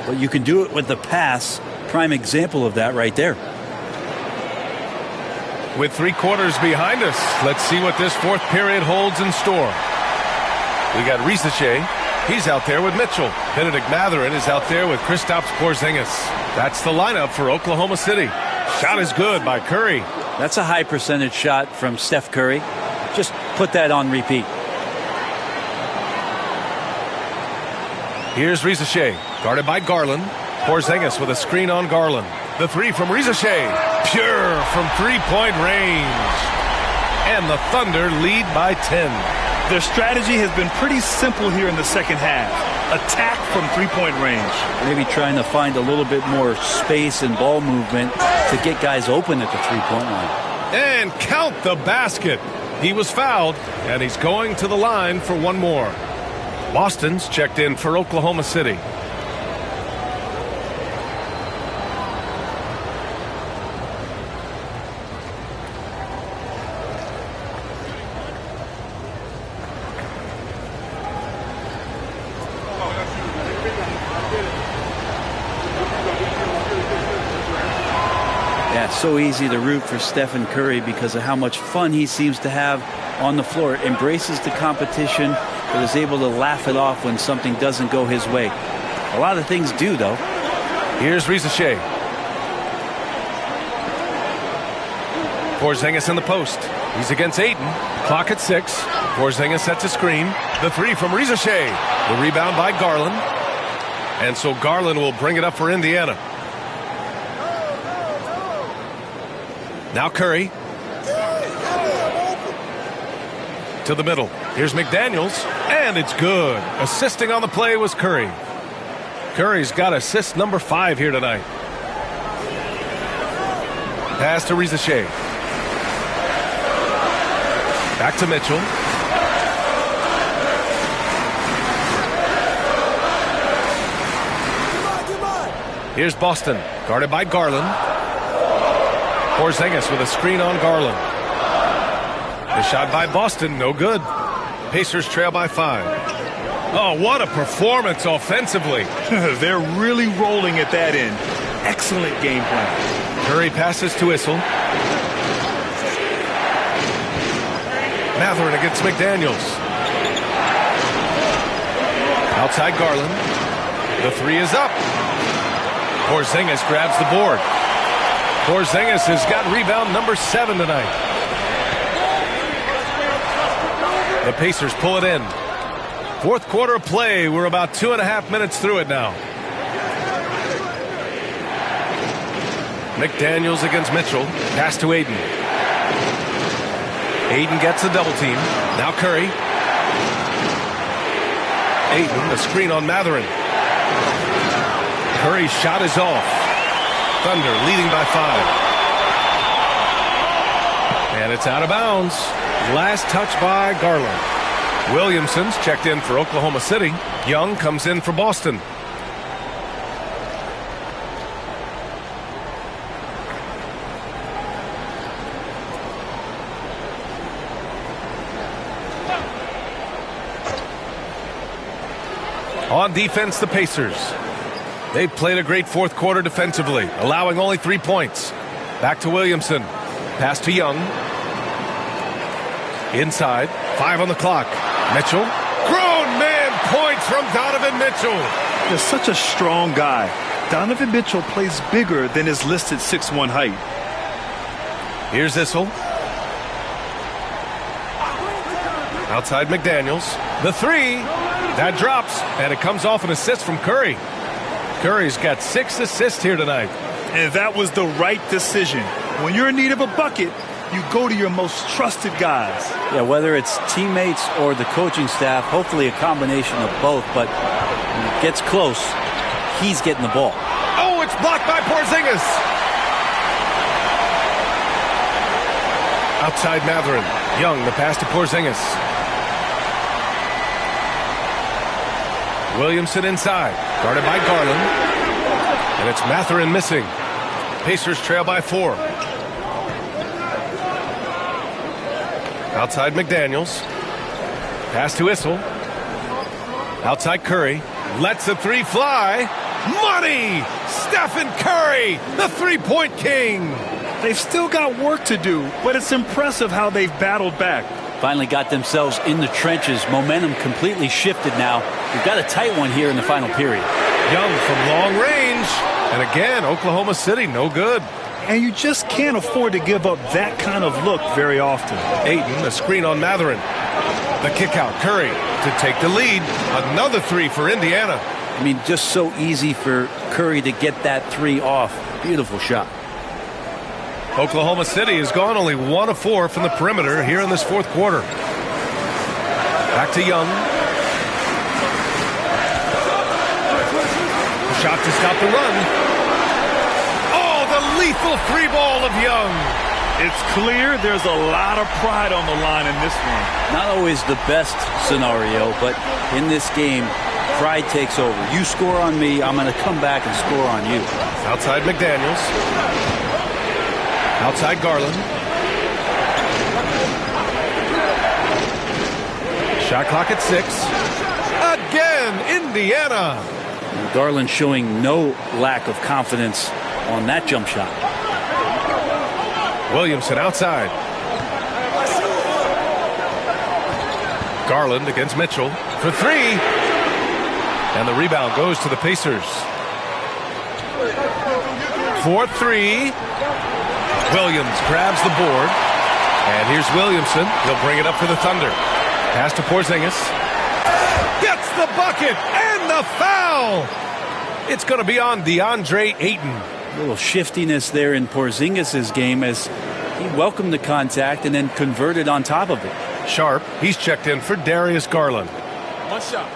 but you can do it with the pass. Prime example of that right there. With 3 quarters behind us, let's see what this fourth period holds in store. We got Risache. He's out there with Mitchell. Benedict Mathurin is out there with Kristaps Porzingis. That's the lineup for Oklahoma City. Shot is good by Curry. That's a high percentage shot from Steph Curry. Just put that on repeat. Here's Risache, guarded by Garland. Porzingis with a screen on Garland. The 3 from Risache, pure from three-point range. And the Thunder lead by 10. Their strategy has been pretty simple here in the second half. Attack from three-point range. Maybe trying to find a little bit more space and ball movement to get guys open at the three-point line. And count the basket. He was fouled, and he's going to the line for one more. Boston's checked in for Oklahoma City. So easy to root for Stephen Curry because of how much fun he seems to have on the floor. Embraces the competition, but is able to laugh it off when something doesn't go his way. A lot of things do, though. Here's Risache. Porzingis in the post. He's against Ayton. Clock at 6. Porzingis sets a screen. The 3 from Risache. The rebound by Garland. And so Garland will bring it up for Indiana. Now Curry. To the middle. Here's McDaniels. And it's good. Assisting on the play was Curry. Curry's got assist number 5 here tonight. Pass to Risache. Back to Mitchell. Here's Boston. Guarded by Garland. Porzingis with a screen on Garland. The shot by Boston, no good. Pacers trail by 5. Oh, what a performance offensively. They're really rolling at that end. Excellent game plan. Curry passes to Issel. Mathurin against McDaniels. Outside Garland. The three is up. Porzingis grabs the board. Porzingis has got rebound number 7 tonight. The Pacers pull it in. Fourth quarter of play. We're about 2.5 minutes through it now. McDaniels against Mitchell. Pass to Aiden. Aiden gets a double team. Now Curry. Aiden, the screen on Mathurin. Curry's shot is off. Thunder leading by 5. And it's out of bounds. Last touch by Garland. Williamson's checked in for Oklahoma City. Young comes in for Boston. On defense, the Pacers. They've played a great fourth quarter defensively, allowing only 3 points. Back to Williamson. Pass to Young. Inside. 5 on the clock. Mitchell. Grown man points from Donovan Mitchell. He's such a strong guy. Donovan Mitchell plays bigger than his listed 6'1" height. Here's Issel. Outside McDaniels. The three. That drops, and it comes off an assist from Curry. Curry's got 6 assists here tonight. And that was the right decision. When you're in need of a bucket, you go to your most trusted guys. Yeah, whether it's teammates or the coaching staff, hopefully a combination of both, but when it gets close, he's getting the ball. Oh, it's blocked by Porzingis. Outside Mathurin. Young, the pass to Porzingis. Williamson inside, guarded by Garland. And it's Mathurin missing. Pacers trail by 4. Outside McDaniels. Pass to Issel. Outside Curry. Lets the three fly. Money! Stephen Curry, the three-point king. They've still got work to do, but it's impressive how they've battled back. Finally got themselves in the trenches. Momentum completely shifted now. We've got a tight one here in the final period. Young from long range. And again, Oklahoma City, no good. And you just can't afford to give up that kind of look very often. Aiden, a screen on Mathurin. The kick out, Curry to take the lead. Another three for Indiana. I mean, just so easy for Curry to get that three off. Beautiful shot. Oklahoma City has gone only 1 of 4 from the perimeter here in this fourth quarter. Back to Young. Shot to stop the run. Oh, the lethal three ball of Young. It's clear there's a lot of pride on the line in this one. Not always the best scenario, but in this game, pride takes over. You score on me, I'm going to come back and score on you. Outside McDaniels. Outside Garland. Shot clock at 6. Again, Indiana. Garland showing no lack of confidence on that jump shot. Williamson outside. Garland against Mitchell for 3. And the rebound goes to the Pacers. 4-3. Williams grabs the board. And here's Williamson. He'll bring it up for the Thunder. Pass to Porzingis. Gets the bucket and the foul. It's going to be on DeAndre Ayton. A little shiftiness there in Porzingis' game as he welcomed the contact and then converted on top of it. Sharp, he's checked in for Darius Garland. One shot.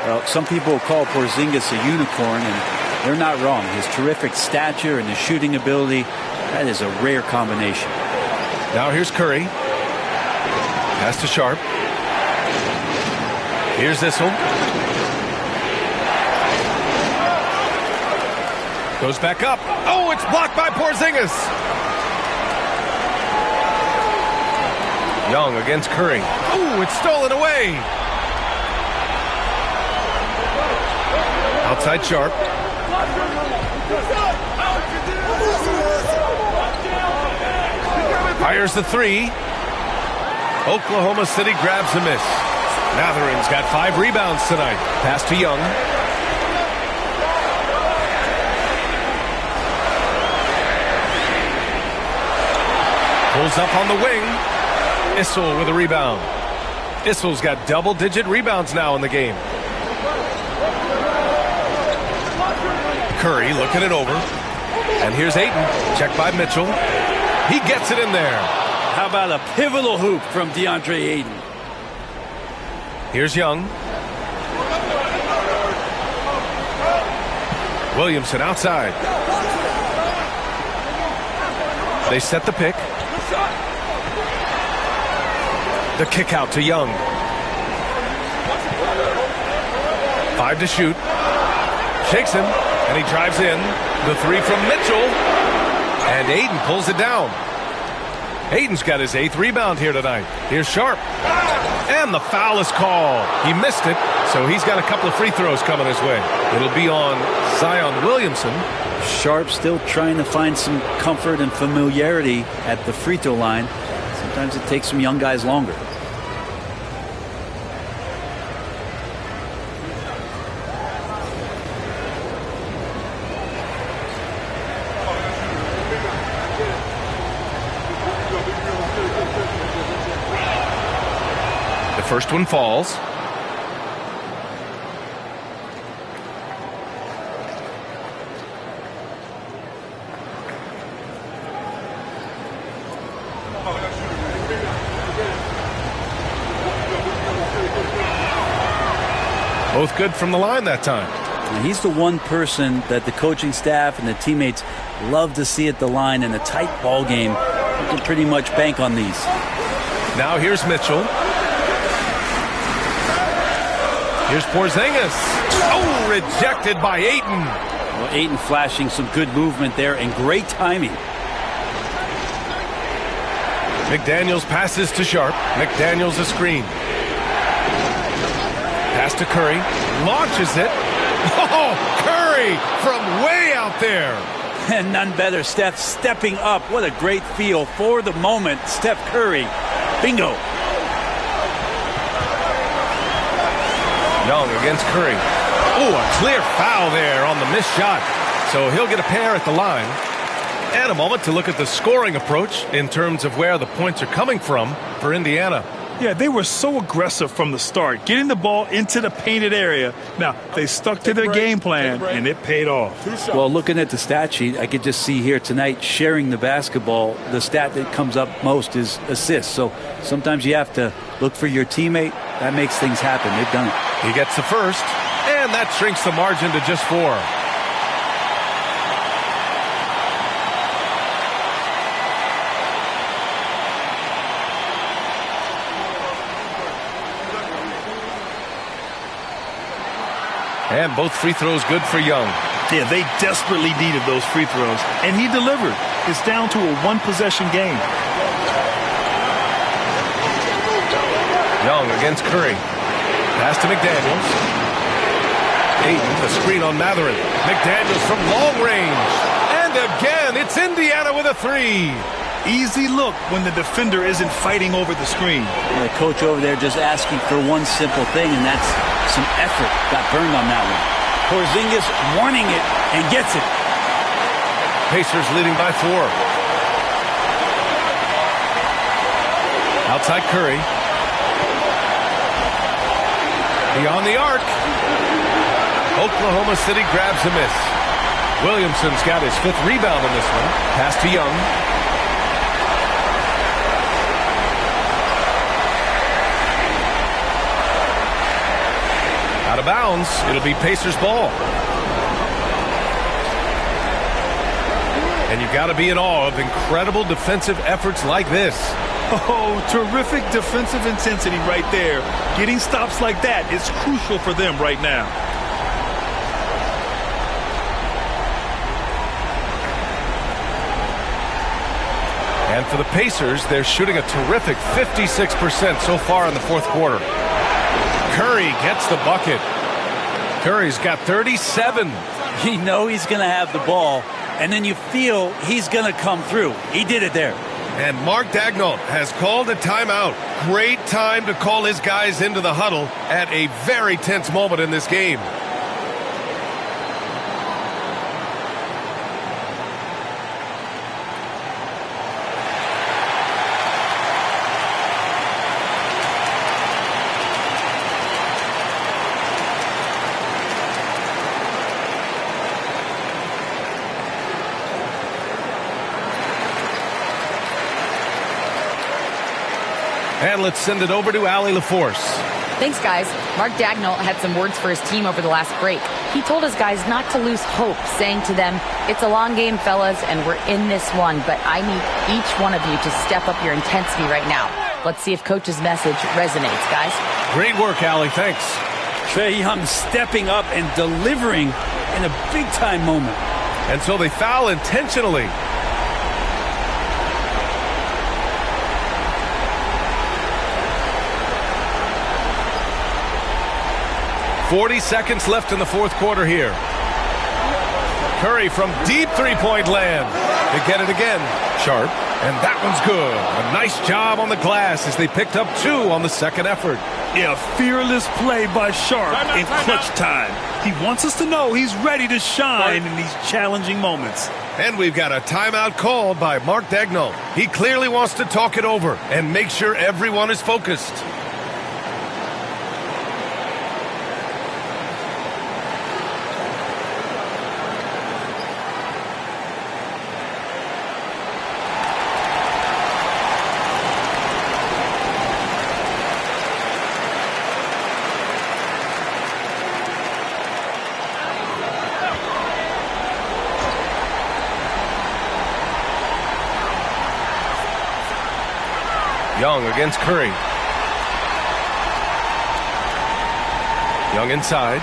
Well, some people call Porzingis a unicorn, and they're not wrong. His terrific stature and his shooting ability, that is a rare combination. Now here's Curry. Pass to Sharp. Here's Issel. Goes back up. Oh, it's blocked by Porzingis. Young against Curry. Oh, it's stolen away. outside Sharp. Fires the three. Oklahoma City grabs a miss. Matherin's got 5 rebounds tonight. Pass to Young. Pulls up on the wing. Issel with a rebound. Issel's got double-digit rebounds now in the game. Curry looking it over. And here's Ayton. Checked by Mitchell. He gets it in there. How about a pivotal hoop from DeAndre Ayton? Here's Young. Williamson outside. They set the pick. The kick out to Young. 5 to shoot. Shakes him, and he drives in. The 3 from Mitchell. And Ayton pulls it down. Ayton's got his 8th rebound here tonight. Here's Sharp. And the foul is called. He missed it, so he's got a couple of free throws coming his way. It'll be on Zion Williamson. Sharp still trying to find some comfort and familiarity at the free throw line. Sometimes it takes some young guys longer. First one falls. Both good from the line that time. He's the one person that the coaching staff and the teammates love to see at the line in a tight ball game. You can pretty much bank on these. Now here's Mitchell. Here's Porzingis. Oh, rejected by Ayton. Well, Ayton flashing some good movement there and great timing. McDaniels passes to Sharp. McDaniels a screen. Pass to Curry. Launches it. Oh, Curry from way out there. And none better. Steph stepping up. What a great feel for the moment. Steph Curry. Bingo. Young against Curry. Oh, a clear foul there on the missed shot. So he'll get a pair at the line. And a moment to look at the scoring approach in terms of where the points are coming from for Indiana. Yeah, they were so aggressive from the start, getting the ball into the painted area. Now, they stuck to their game plan, and it paid off. Well, looking at the stat sheet, I could just see here tonight, sharing the basketball, the stat that comes up most is assists. So sometimes you have to look for your teammate. That makes things happen. They've done it. He gets the first, and that shrinks the margin to just 4. And both free throws good for Young. Yeah, they desperately needed those free throws, and he delivered. It's down to a 1-possession game. Young against Curry. Pass to McDaniels. Ayton, a screen on Matherin. McDaniels from long range. And again, it's Indiana with a 3. Easy look when the defender isn't fighting over the screen. The coach over there just asking for one simple thing, and that's some effort. Got burned on that one. Porzingis wanting it and gets it. Pacers leading by 4. Outside Curry. Beyond the arc. Oklahoma City grabs a miss. Williamson's got his 5th rebound in this one. Pass to Young. Out of bounds. It'll be Pacers ball. And you've got to be in awe of incredible defensive efforts like this. Oh, terrific defensive intensity right there. Getting stops like that is crucial for them right now. And for the Pacers, they're shooting a terrific 56% so far in the 4th quarter. Curry gets the bucket. Curry's got 37. You know he's going to have the ball, and then you feel he's going to come through. He did it there. And Mark Daigneault has called a timeout. Great time to call his guys into the huddle at a very tense moment in this game. And let's send it over to Allie LaForce. Thanks, guys. Mark Daigneault had some words for his team over the last break. He told his guys not to lose hope, saying to them, "It's a long game, fellas, and we're in this one, but I need each one of you to step up your intensity right now." Let's see if Coach's message resonates, guys. Great work, Allie. Thanks. Trae Young stepping up and delivering in a big-time moment. And so they foul intentionally. 40 seconds left in the fourth quarter here. Curry from deep three-point land. They get it again. Sharp. And that one's good. A nice job on the glass as they picked up 2 on the second effort. Yeah, fearless play by Sharp in clutch time. He wants us to know he's ready to shine in these challenging moments. And we've got a timeout called by Mark Daigneault. He clearly wants to talk it over and make sure everyone is focused. Young against Curry. Young inside.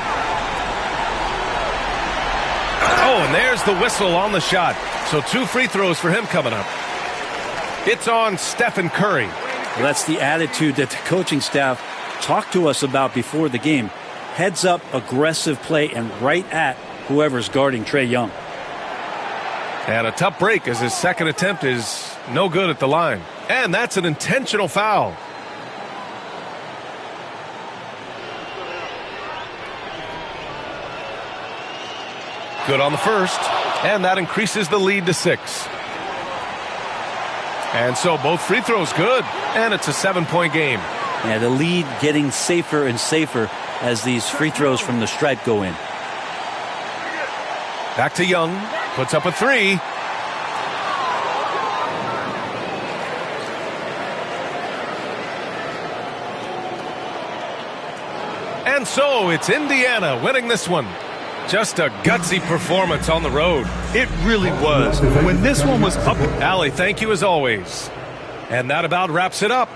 Oh, and there's the whistle on the shot. So 2 free throws for him coming up. It's on Stephen Curry. Well, that's the attitude that the coaching staff talked to us about before the game. Heads up, aggressive play, and right at whoever's guarding Trae Young. And a tough break as his second attempt is no good at the line. And that's an intentional foul. Good on the first. And that increases the lead to 6. And so both free throws good. And it's a 7-point game. Yeah, the lead getting safer and safer as these free throws from the stripe go in. Back to Young. Puts up a 3. And so it's Indiana winning this one. Just a gutsy performance on the road. It really was. When this one was up. Allie, thank you as always. And that about wraps it up.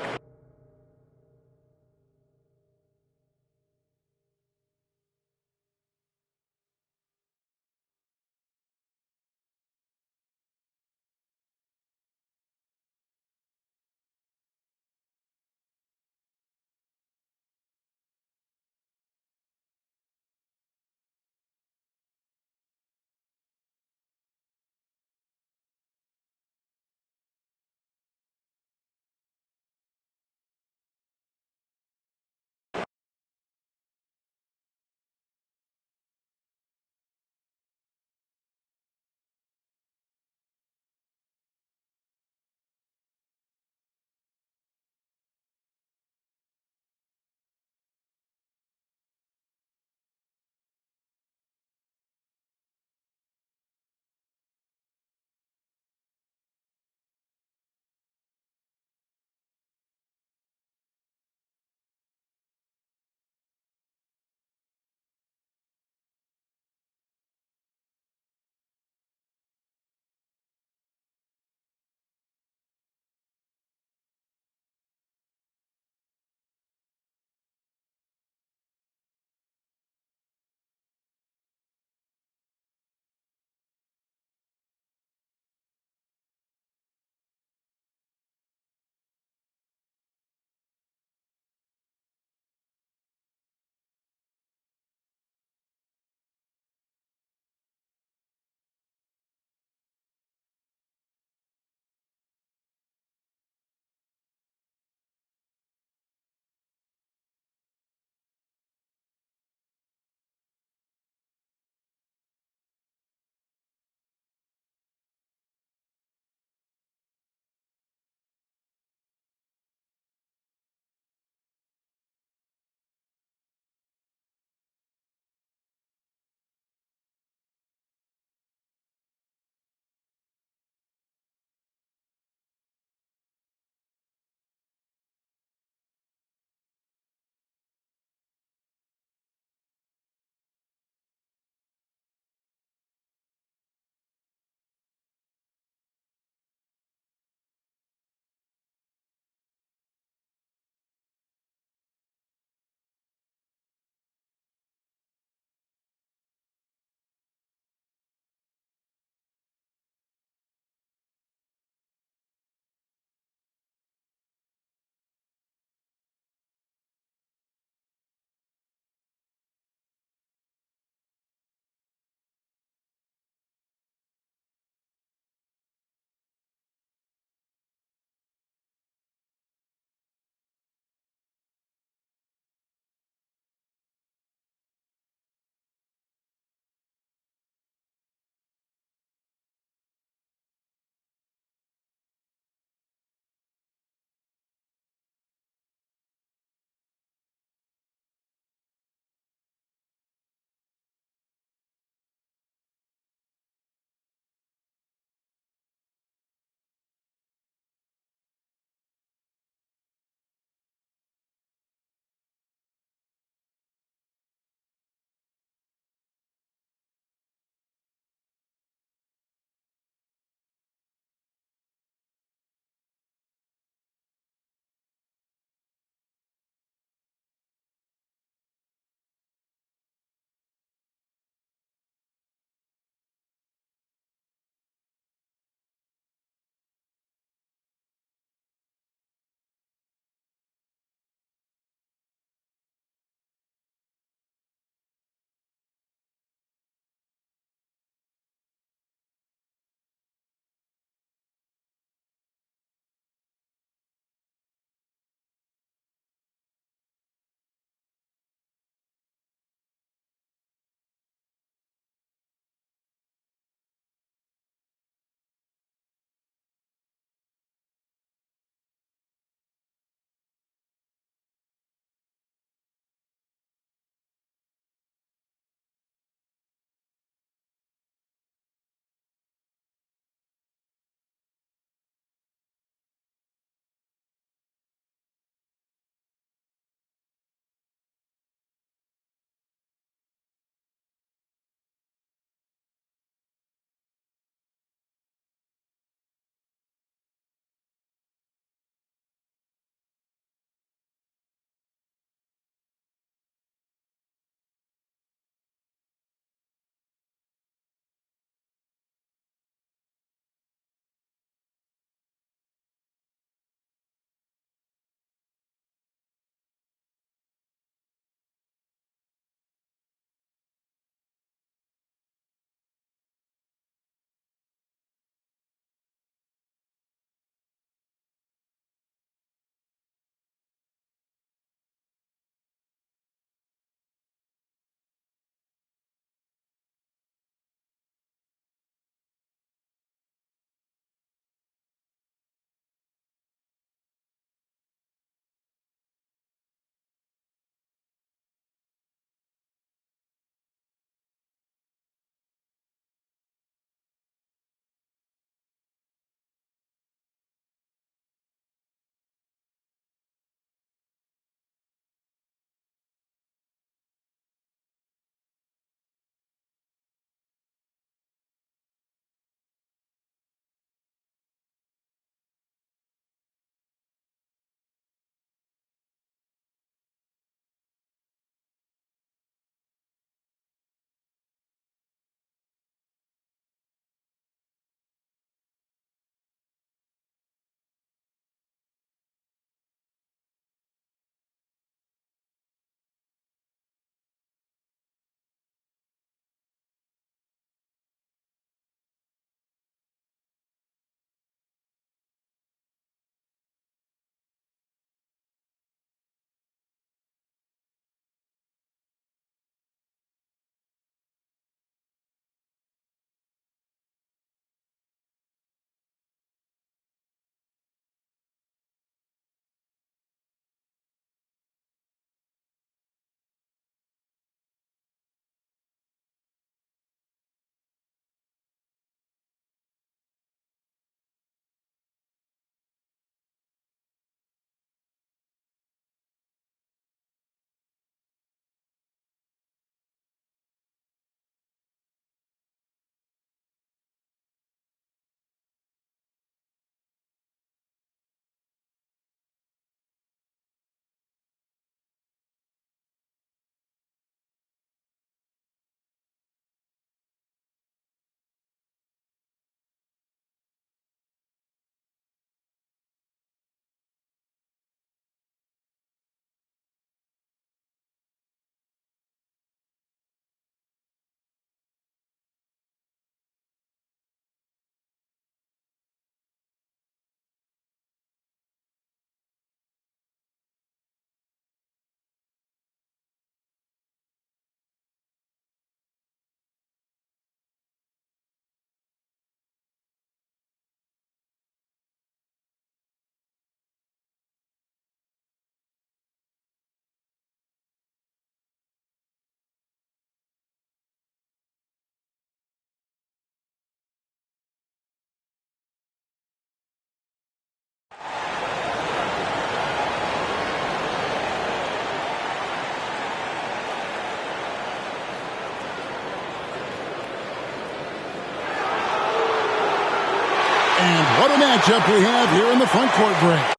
matchup we have here in the front court break.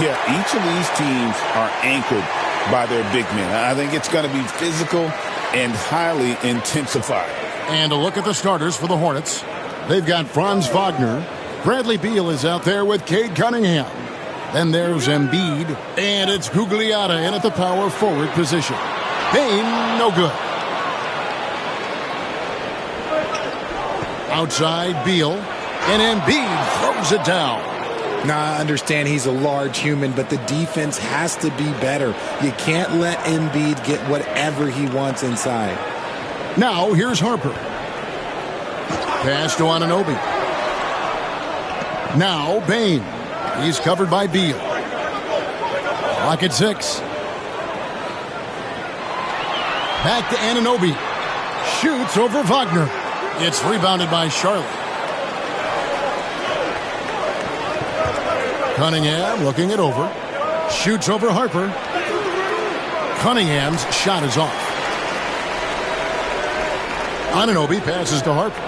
Yeah, each of these teams are anchored by their big men. I think it's going to be physical and highly intensified. And a look at the starters for the Hornets. They've got Franz Wagner. Bradley Beal is out there with Cade Cunningham. Then there's Embiid. And it's Gugliotta in at the power forward position. Bane, no good. Outside, Beal. And Embiid throws it down. Now, I understand he's a large human, but the defense has to be better. You can't let Embiid get whatever he wants inside. Now, here's Harper. Pass to Anunoby. Now, Bane. He's covered by Beal. Clock at 6. Back to Anunoby. Shoots over Wagner. It's rebounded by Charlotte. Cunningham looking it over. Shoots over Harper. Cunningham's shot is off. Anunoby passes to Harper.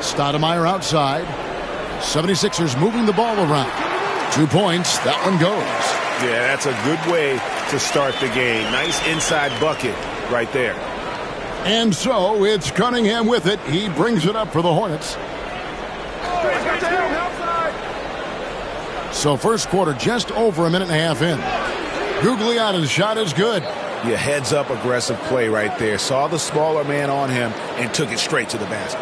Stoudemire outside. 76ers moving the ball around. 2 points. That one goes. Yeah, that's a good way to start the game. Nice inside bucket right there. And so it's Cunningham with it. He brings it up for the Hornets. So first quarter just over a minute and a half in. Gugliotta's shot is good. Yeah, heads up aggressive play right there. Saw the smaller man on him and took it straight to the basket.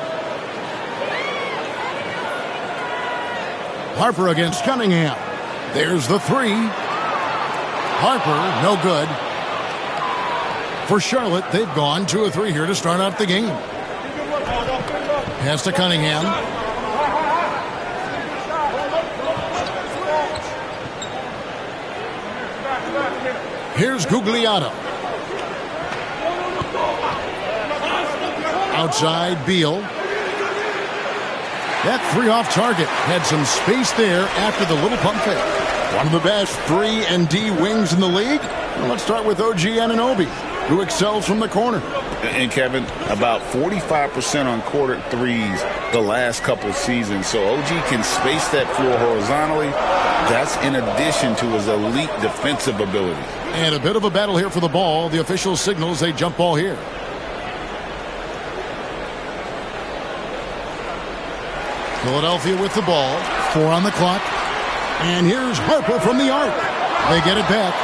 Harper against Cunningham. There's the three. Harper, no good. For Charlotte, they've gone 2 of 3 here to start out the game. Pass to Cunningham. Here's Gugliotta. Outside, Beal. That 3 off target. Had some space there after the little pump fake. One of the best 3 and D wings in the league. Well, let's start with OG Anunoby, who excels from the corner. And Kevin, about 45% on quarter threes the last couple of seasons. So OG can space that floor horizontally. That's in addition to his elite defensive ability. And a bit of a battle here for the ball. The official signals a jump ball here. Philadelphia with the ball. 4 on the clock. And here's Harper from the arc. They get it back.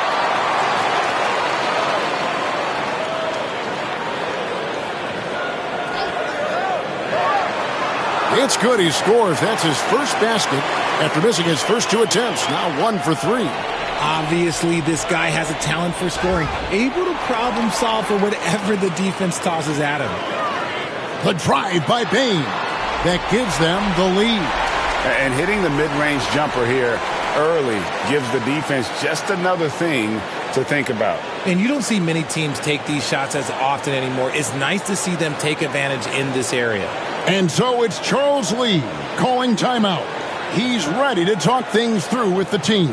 It's good. He scores. That's his first basket after missing his first 2 attempts. Now 1 for 3. Obviously, this guy has a talent for scoring. Able to problem solve for whatever the defense tosses at him. The drive by Bane. That gives them the lead. And hitting the mid-range jumper here early gives the defense just another thing to think about. And you don't see many teams take these shots as often anymore. It's nice to see them take advantage in this area. And so it's Charles Lee calling timeout. He's ready to talk things through with the team.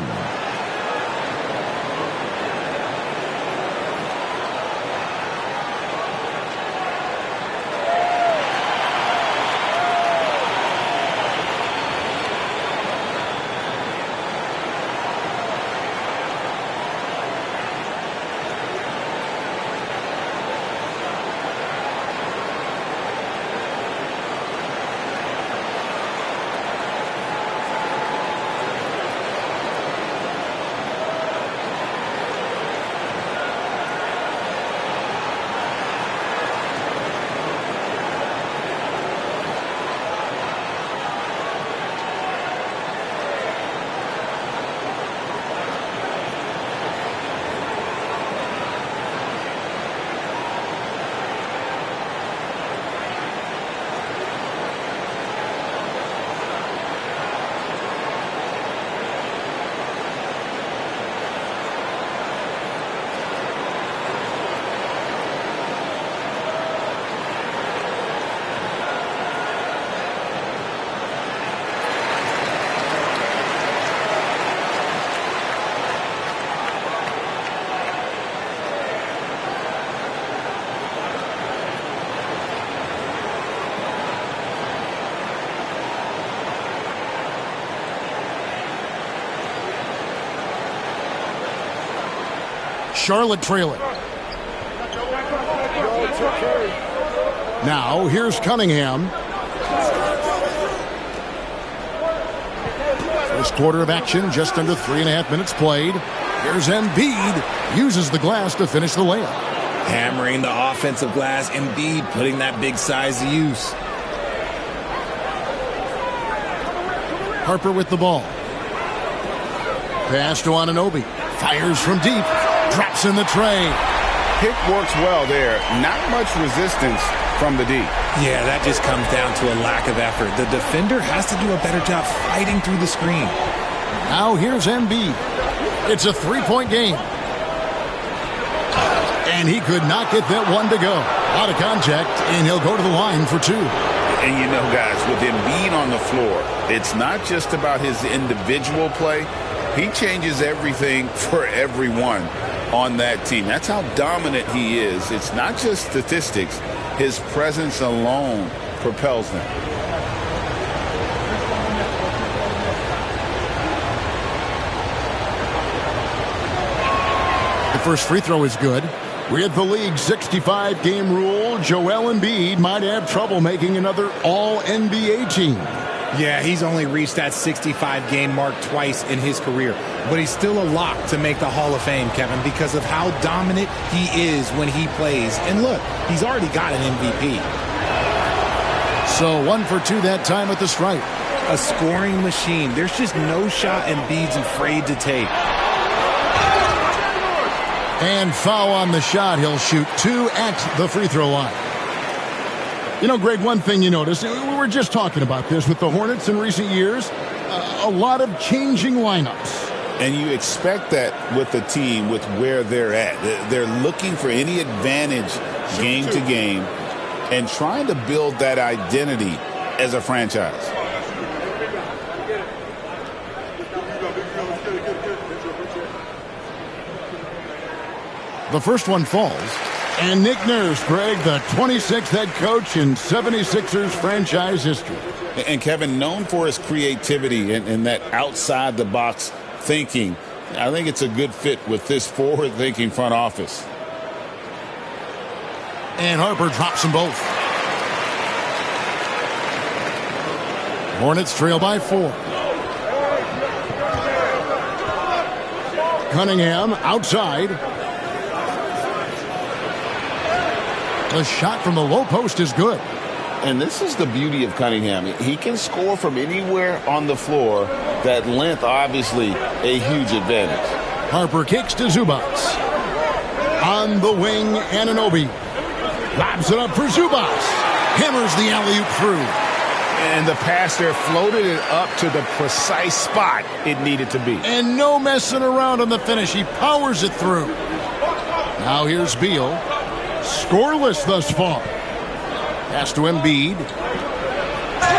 Charlotte trailing. Now, here's Cunningham. First quarter of action, just under 3.5 minutes played. Here's Embiid. Uses the glass to finish the layup. Hammering the offensive glass. Embiid putting that big size to use. Harper with the ball. Pass to Anunoby. Fires from deep. Drops in the tray. Pick works well there. Not much resistance from the D. Yeah, that just comes down to a lack of effort. The defender has to do a better job fighting through the screen. Now here's Embiid. It's a 3-point game. And he could not get that one to go. Out of contact, and he'll go to the line for 2. And you know, guys, with Embiid on the floor, it's not just about his individual play. He changes everything for everyone on that team. That's how dominant he is. It's not just statistics. His presence alone propels them. The first free throw is good. With the league's 65-game rule, Joel Embiid might have trouble making another All-NBA team. Yeah, he's only reached that 65-game mark twice in his career. But he's still a lock to make the Hall of Fame, Kevin, because of how dominant he is when he plays. And look, he's already got an MVP. So 1 for 2 that time at the stripe. A scoring machine. There's just no shot Embiid's afraid to take. And foul on the shot. He'll shoot 2 at the free throw line. You know, Greg, one thing you notice, we were just talking about this with the Hornets in recent years, a lot of changing lineups. And you expect that with the team, with where they're at. They're looking for any advantage game to game and trying to build that identity as a franchise. The first one falls. And Nick Nurse, Greg, the 26th head coach in 76ers franchise history. And Kevin, known for his creativity and that outside-the-box thinking, I think it's a good fit with this forward-thinking front office. And Harper drops them both. Hornets trail by 4. Cunningham outside. The shot from the low post is good. And this is the beauty of Cunningham. He can score from anywhere on the floor. That length, obviously, a huge advantage. Harper kicks to Zubac. On the wing, Anunoby. Lobs it up for Zubac. Hammers the alley-oop through. And the pass there floated it up to the precise spot it needed to be. And no messing around on the finish. He powers it through. Now here's Beal. Scoreless thus far. Pass to Embiid.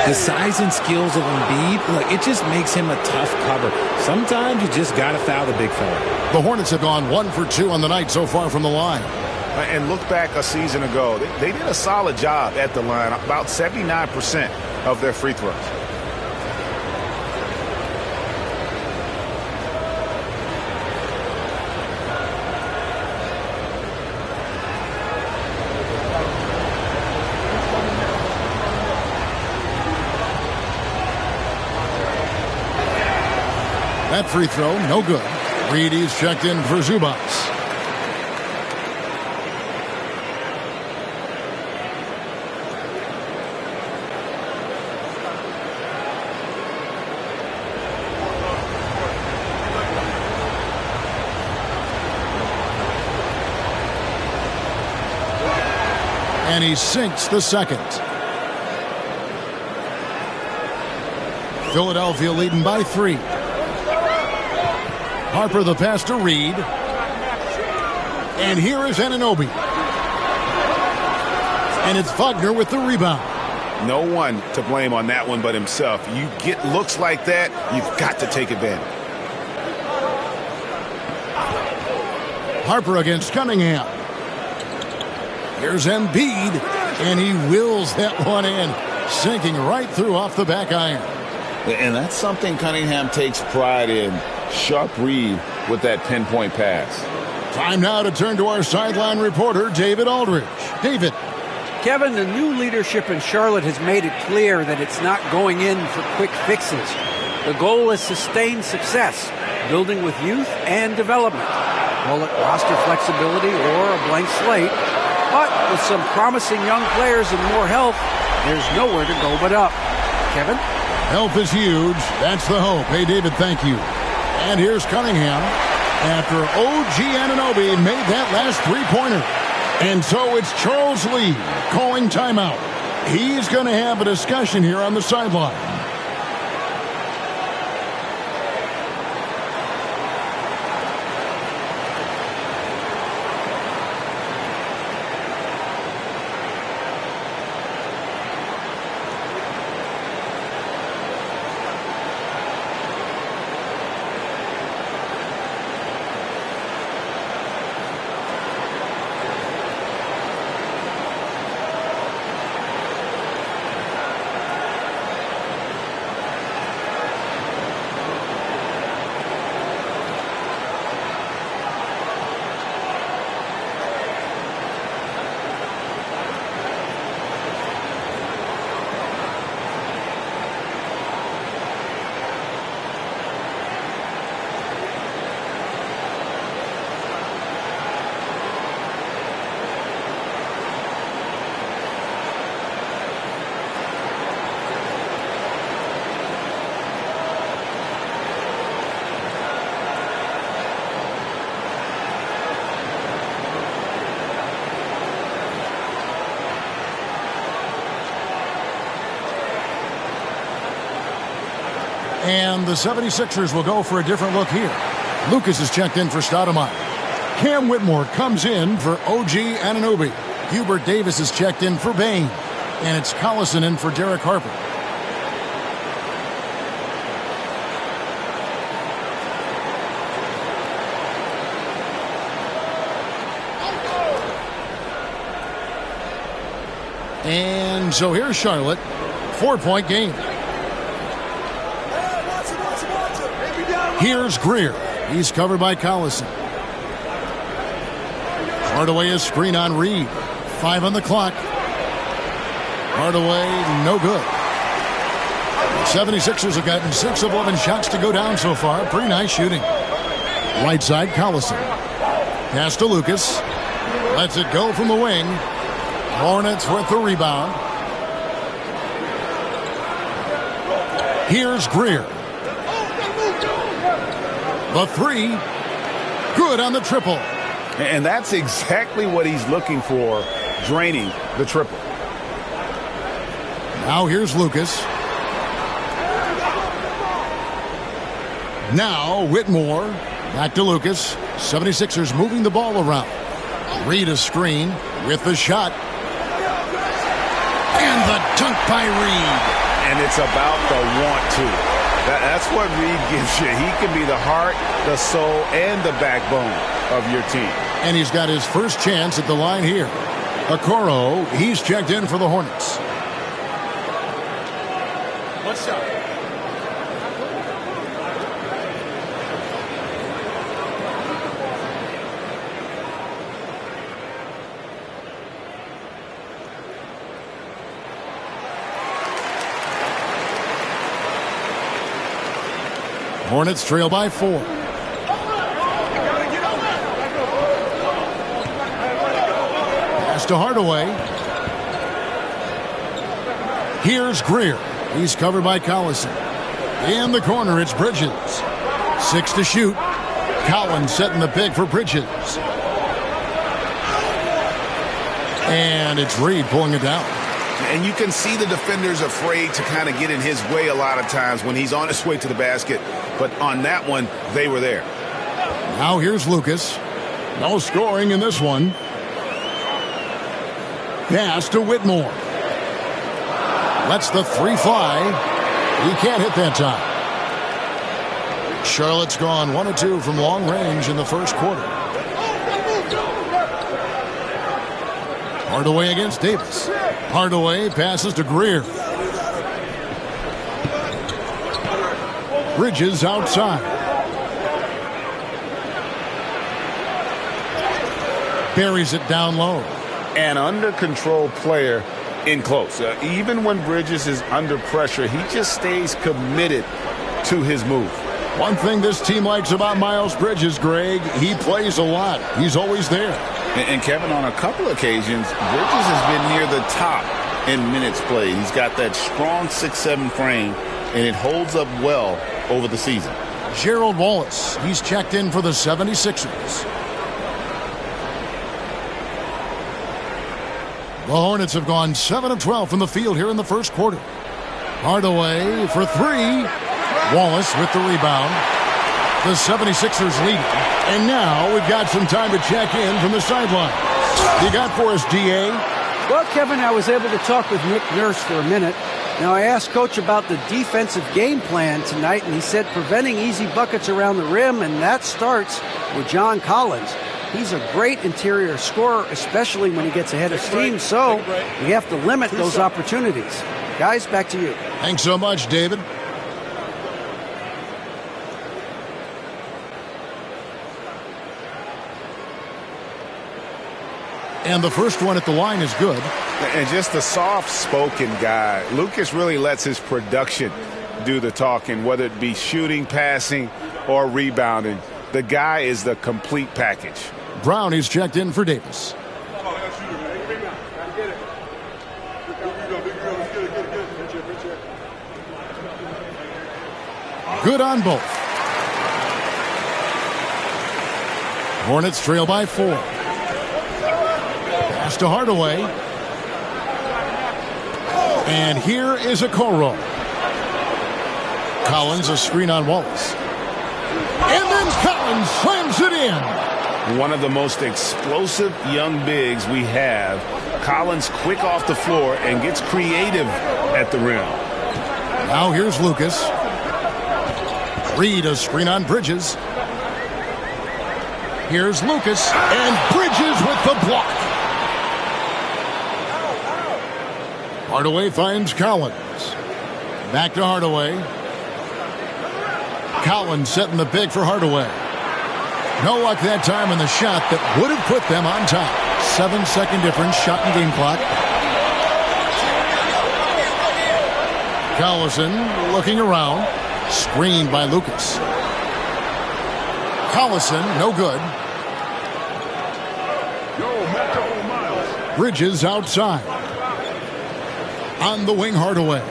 The size and skills of Embiid, look, it just makes him a tough cover. Sometimes you just got to foul the big fella. The Hornets have gone 1 for 2 on the night so far from the line. And look back a season ago. They did a solid job at the line, about 79% of their free throws. That free throw, no good. Reedy's checked in for Zubac. And he sinks the second. Philadelphia leading by 3. Harper the pass to Reed. And here is Anunoby. And it's Wagner with the rebound. No one to blame on that one but himself. You get looks like that, you've got to take advantage. Harper against Cunningham. Here's Embiid, and he wills that one in, sinking right through off the back iron. And that's something Cunningham takes pride in. Sharp read with that pinpoint pass. Time now to turn to our sideline reporter, David Aldridge. David. Kevin, the new leadership in Charlotte has made it clear that it's not going in for quick fixes. The goal is sustained success, building with youth and development. Call it roster flexibility or a blank slate. But with some promising young players and more health, there's nowhere to go but up. Kevin? Health is huge. That's the hope. Hey, David, thank you. And here's Cunningham after OG Anunoby made that last three-pointer. And so it's Charles Lee calling timeout. He's going to have a discussion here on the sideline. And the 76ers will go for a different look here. Lucas is checked in for Stoudemire. Cam Whitmore comes in for OG Anunoby. Hubert Davis is checked in for Bane. And it's Collison in for Derek Harper. And so here's Charlotte. 4-point game. Here's Greer. He's covered by Collison. Hardaway is screen on Reed. 5 on the clock. Hardaway, no good. 76ers have gotten 6 of 11 shots to go down so far. Pretty nice shooting. Right side, Collison. Pass to Lucas. Lets it go from the wing. Hornets with the rebound. Here's Greer. The three, good on the triple. And that's exactly what he's looking for, draining the triple. Now here's Lucas. Now Whitmore, back to Lucas. 76ers moving the ball around. Reed a screen with the shot. And the dunk by Reed. And it's about the want to. That's what Reed gives you. He can be the heart, the soul, and the backbone of your team. And he's got his first chance at the line here. Okoro, he's checked in for the Hornets. What's up? Hornets trail by 4. Pass to Hardaway. Here's Greer. He's covered by Collison. In the corner, it's Bridges. 6 to shoot. Collins setting the pick for Bridges. And it's Reed pulling it down. And you can see the defenders afraid to kind of get in his way a lot of times when he's on his way to the basket. But on that one, they were there. Now here's Lucas. No scoring in this one. Pass to Whitmore. Lets the three fly. He can't hit that time. Charlotte's gone 1 of 2 from long range in the first quarter. Hardaway against Davis. Hardaway passes to Greer. Bridges outside. buries it down low. An under-control player in close. Even when Bridges is under pressure, he just stays committed to his move. One thing this team likes about Miles Bridges, Greg, he plays a lot. He's always there. And Kevin, on a couple occasions, Bridges has been near the top in minutes played. He's got that strong 6'7" frame, and it holds up well over the season. Gerald Wallace, he's checked in for the 76ers. The Hornets have gone 7 of 12 from the field here in the first quarter. Hardaway for three. Wallace with the rebound. The 76ers lead. And now we've got some time to check in from the sideline. You got for us, D.A.? Well, Kevin, I was able to talk with Nick Nurse for a minute. Now, I asked Coach about the defensive game plan tonight, and he said preventing easy buckets around the rim, and that starts with John Collins. He's a great interior scorer, especially when he gets ahead of steam, so we have to limit those opportunities. Guys, back to you. Thanks so much, David. And the first one at the line is good. And just a soft-spoken guy. Lucas really lets his production do the talking, whether it be shooting, passing, or rebounding. The guy is the complete package. Brown is checked in for Davis. Good on both. Hornets trail by 4. Pass to Hardaway. And here is a Okoro. Collins, a screen on Wallace. And then Collins slams it in. One of the most explosive young bigs we have. Collins quick off the floor and gets creative at the rim. Now here's Lucas. Reed, a screen on Bridges. Here's Lucas, and Bridges with the block. Hardaway finds Collins. Back to Hardaway. Collins setting the pick for Hardaway. No luck that time on the shot that would have put them on top. 7-second difference, shot and game clock. Collison looking around. Screened by Lucas. Collison, no good. Bridges outside. On the wing, Hardaway.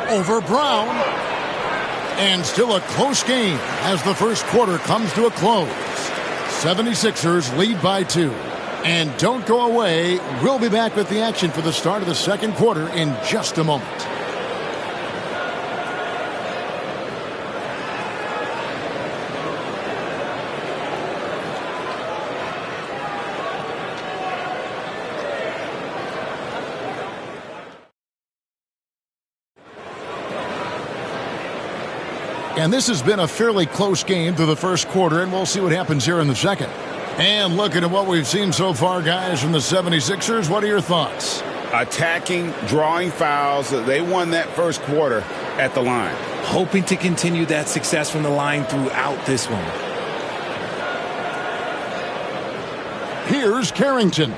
Over Brown. And still a close game as the first quarter comes to a close. 76ers lead by 2. And don't go away. We'll be back with the action for the start of the second quarter in just a moment. And this has been a fairly close game through the first quarter, and we'll see what happens here in the second. And looking at what we've seen so far, guys, from the 76ers, what are your thoughts? Attacking, drawing fouls. They won that first quarter at the line. Hoping to continue that success from the line throughout this one. Here's Carrington.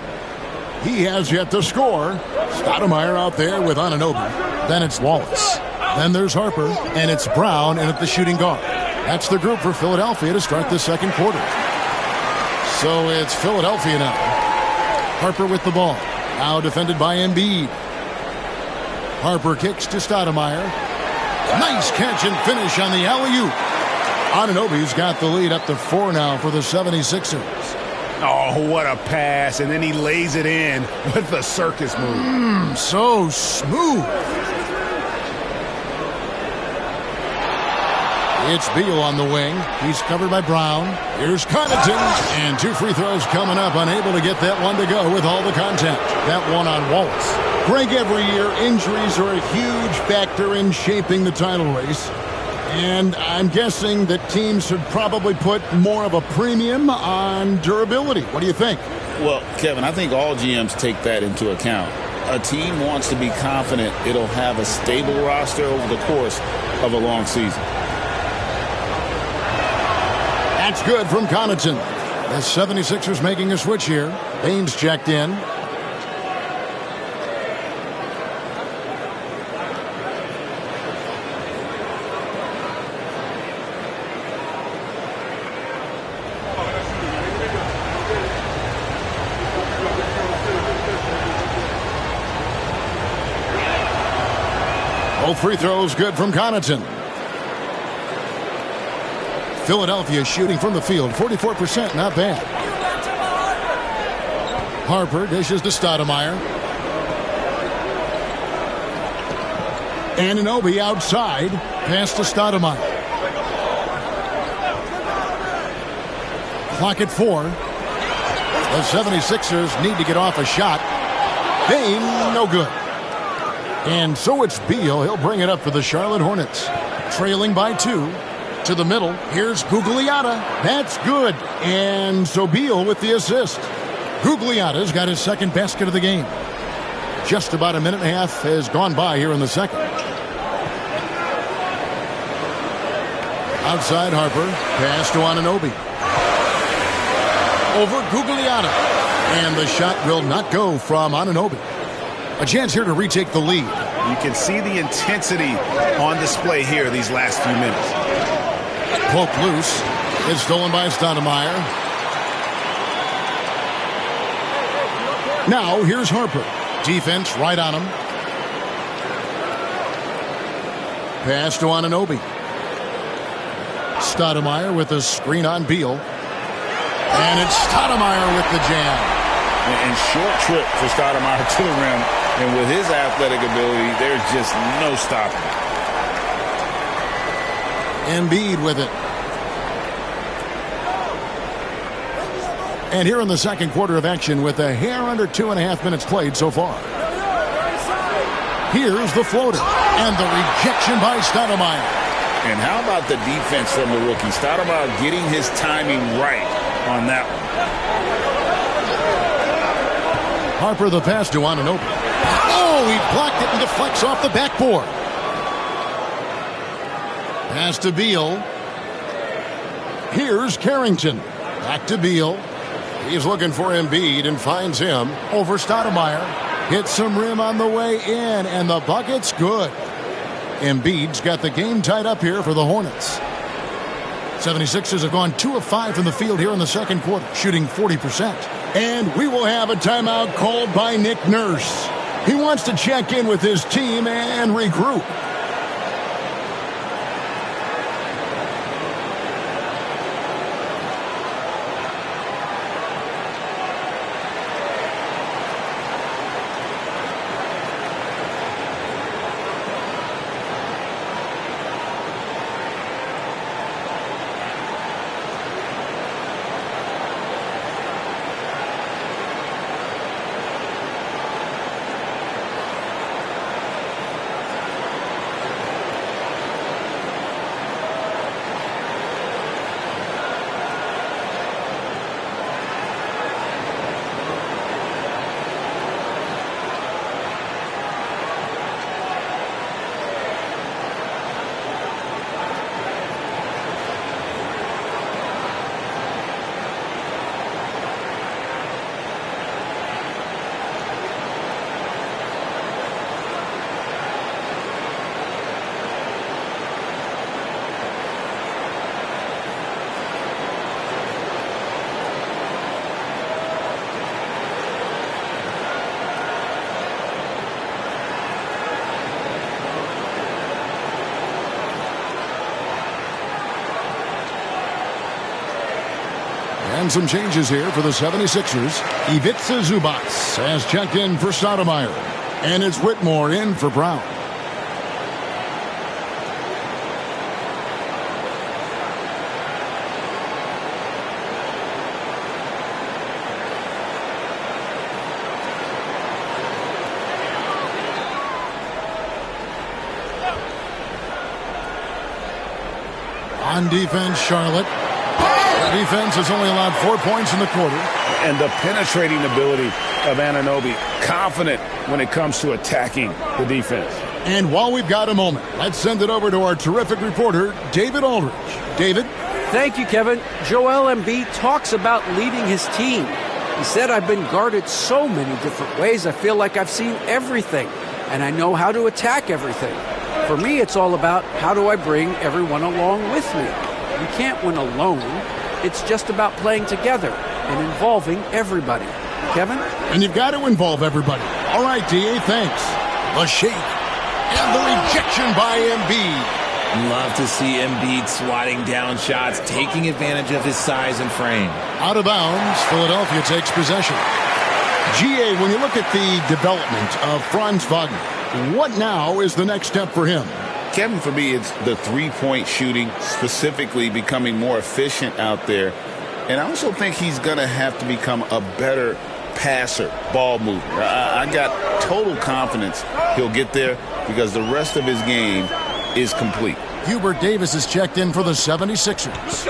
He has yet to score. Stoudemire out there with Anunoby. Then it's Wallace. Then there's Harper, and it's Brown in at the shooting guard. That's the group for Philadelphia to start the second quarter. So it's Philadelphia now. Harper with the ball. Now defended by Embiid. Harper kicks to Stoudemire. Nice catch and finish on the alley-oop. Anunoby's got the lead up to 4 now for the 76ers. Oh, what a pass. And then he lays it in with the circus move. So smooth. It's Beal on the wing. He's covered by Brown. Here's Connaughton. And 2 free throws coming up. Unable to get that one to go with all the contact. That one on Wallace. Greg, every year, injuries are a huge factor in shaping the title race. And I'm guessing that teams should probably put more of a premium on durability. What do you think? Well, Kevin, I think all GMs take that into account. A team wants to be confident it'll have a stable roster over the course of a long season. That's good from Connaughton. The 76ers making a switch here. Baines checked in. Both free throws good from Connaughton. Philadelphia shooting from the field, 44%, not bad. Harper dishes to Stoudemire. Anunoby outside, pass to Stoudemire. Clock at 4. The 76ers need to get off a shot. Bain, no good. And so it's Beal. He'll bring it up for the Charlotte Hornets. Trailing by 2. To the middle. Here's Gugliotta. That's good. And so Beal with the assist. Gugliotta's got his second basket of the game. Just about a minute and a half has gone by here in the second. Outside Harper. Pass to Anunoby. Over Gugliotta. And the shot will not go from Anunoby. A chance here to retake the lead. You can see the intensity on display here these last few minutes. Poke loose. It's stolen by Stoudemire. Now here's Harper. Defense right on him. Pass to Anunoby. Stoudemire with a screen on Beal. And it's Stoudemire with the jam. And short trip for Stoudemire to the rim. And with his athletic ability, there's just no stopping. Embiid with it. And here in the second quarter of action with a hair under 2.5 minutes played so far. Here's the floater. And the rejection by Stoudemire. And how about the defense from the rookie? Stoudemire getting his timing right on that one. Harper the pass to Anunoby. Oh, he blocked it and deflects off the backboard. Pass to Beal. Here's Carrington. Back to Beal. He's looking for Embiid and finds him over Stoudemire. Hits some rim on the way in, and the bucket's good. Embiid's got the game tied up here for the Hornets. 76ers have gone 2 of 5 from the field here in the second quarter, shooting 40%. And we will have a timeout called by Nick Nurse. He wants to check in with his team and regroup. And some changes here for the 76ers. Ivica Zubac has checked in for Stoudemire. And it's Whitmore in for Brown. On defense, Charlotte. The defense has only allowed 4 points in the quarter. And the penetrating ability of Anunoby. Confident when it comes to attacking the defense. And while we've got a moment, let's send it over to our terrific reporter, David Aldridge. David? Thank you, Kevin. Joel Embiid talks about leading his team. He said, I've been guarded so many different ways, I feel like I've seen everything, and I know how to attack everything. For me, it's all about how do I bring everyone along with me. You can't win alone. It's just about playing together and involving everybody. Kevin? And you've got to involve everybody. All right, D.A., thanks. The shake and the rejection by Embiid. Love to see Embiid swatting down shots, taking advantage of his size and frame. Out of bounds, Philadelphia takes possession. G.A., when you look at the development of Franz Wagner, what now is the next step for him? Kevin, for me, it's the three-point shooting, specifically becoming more efficient out there. And I also think he's going to have to become a better passer, ball mover. I got total confidence he'll get there because the rest of his game is complete. Hubert Davis is checked in for the 76ers.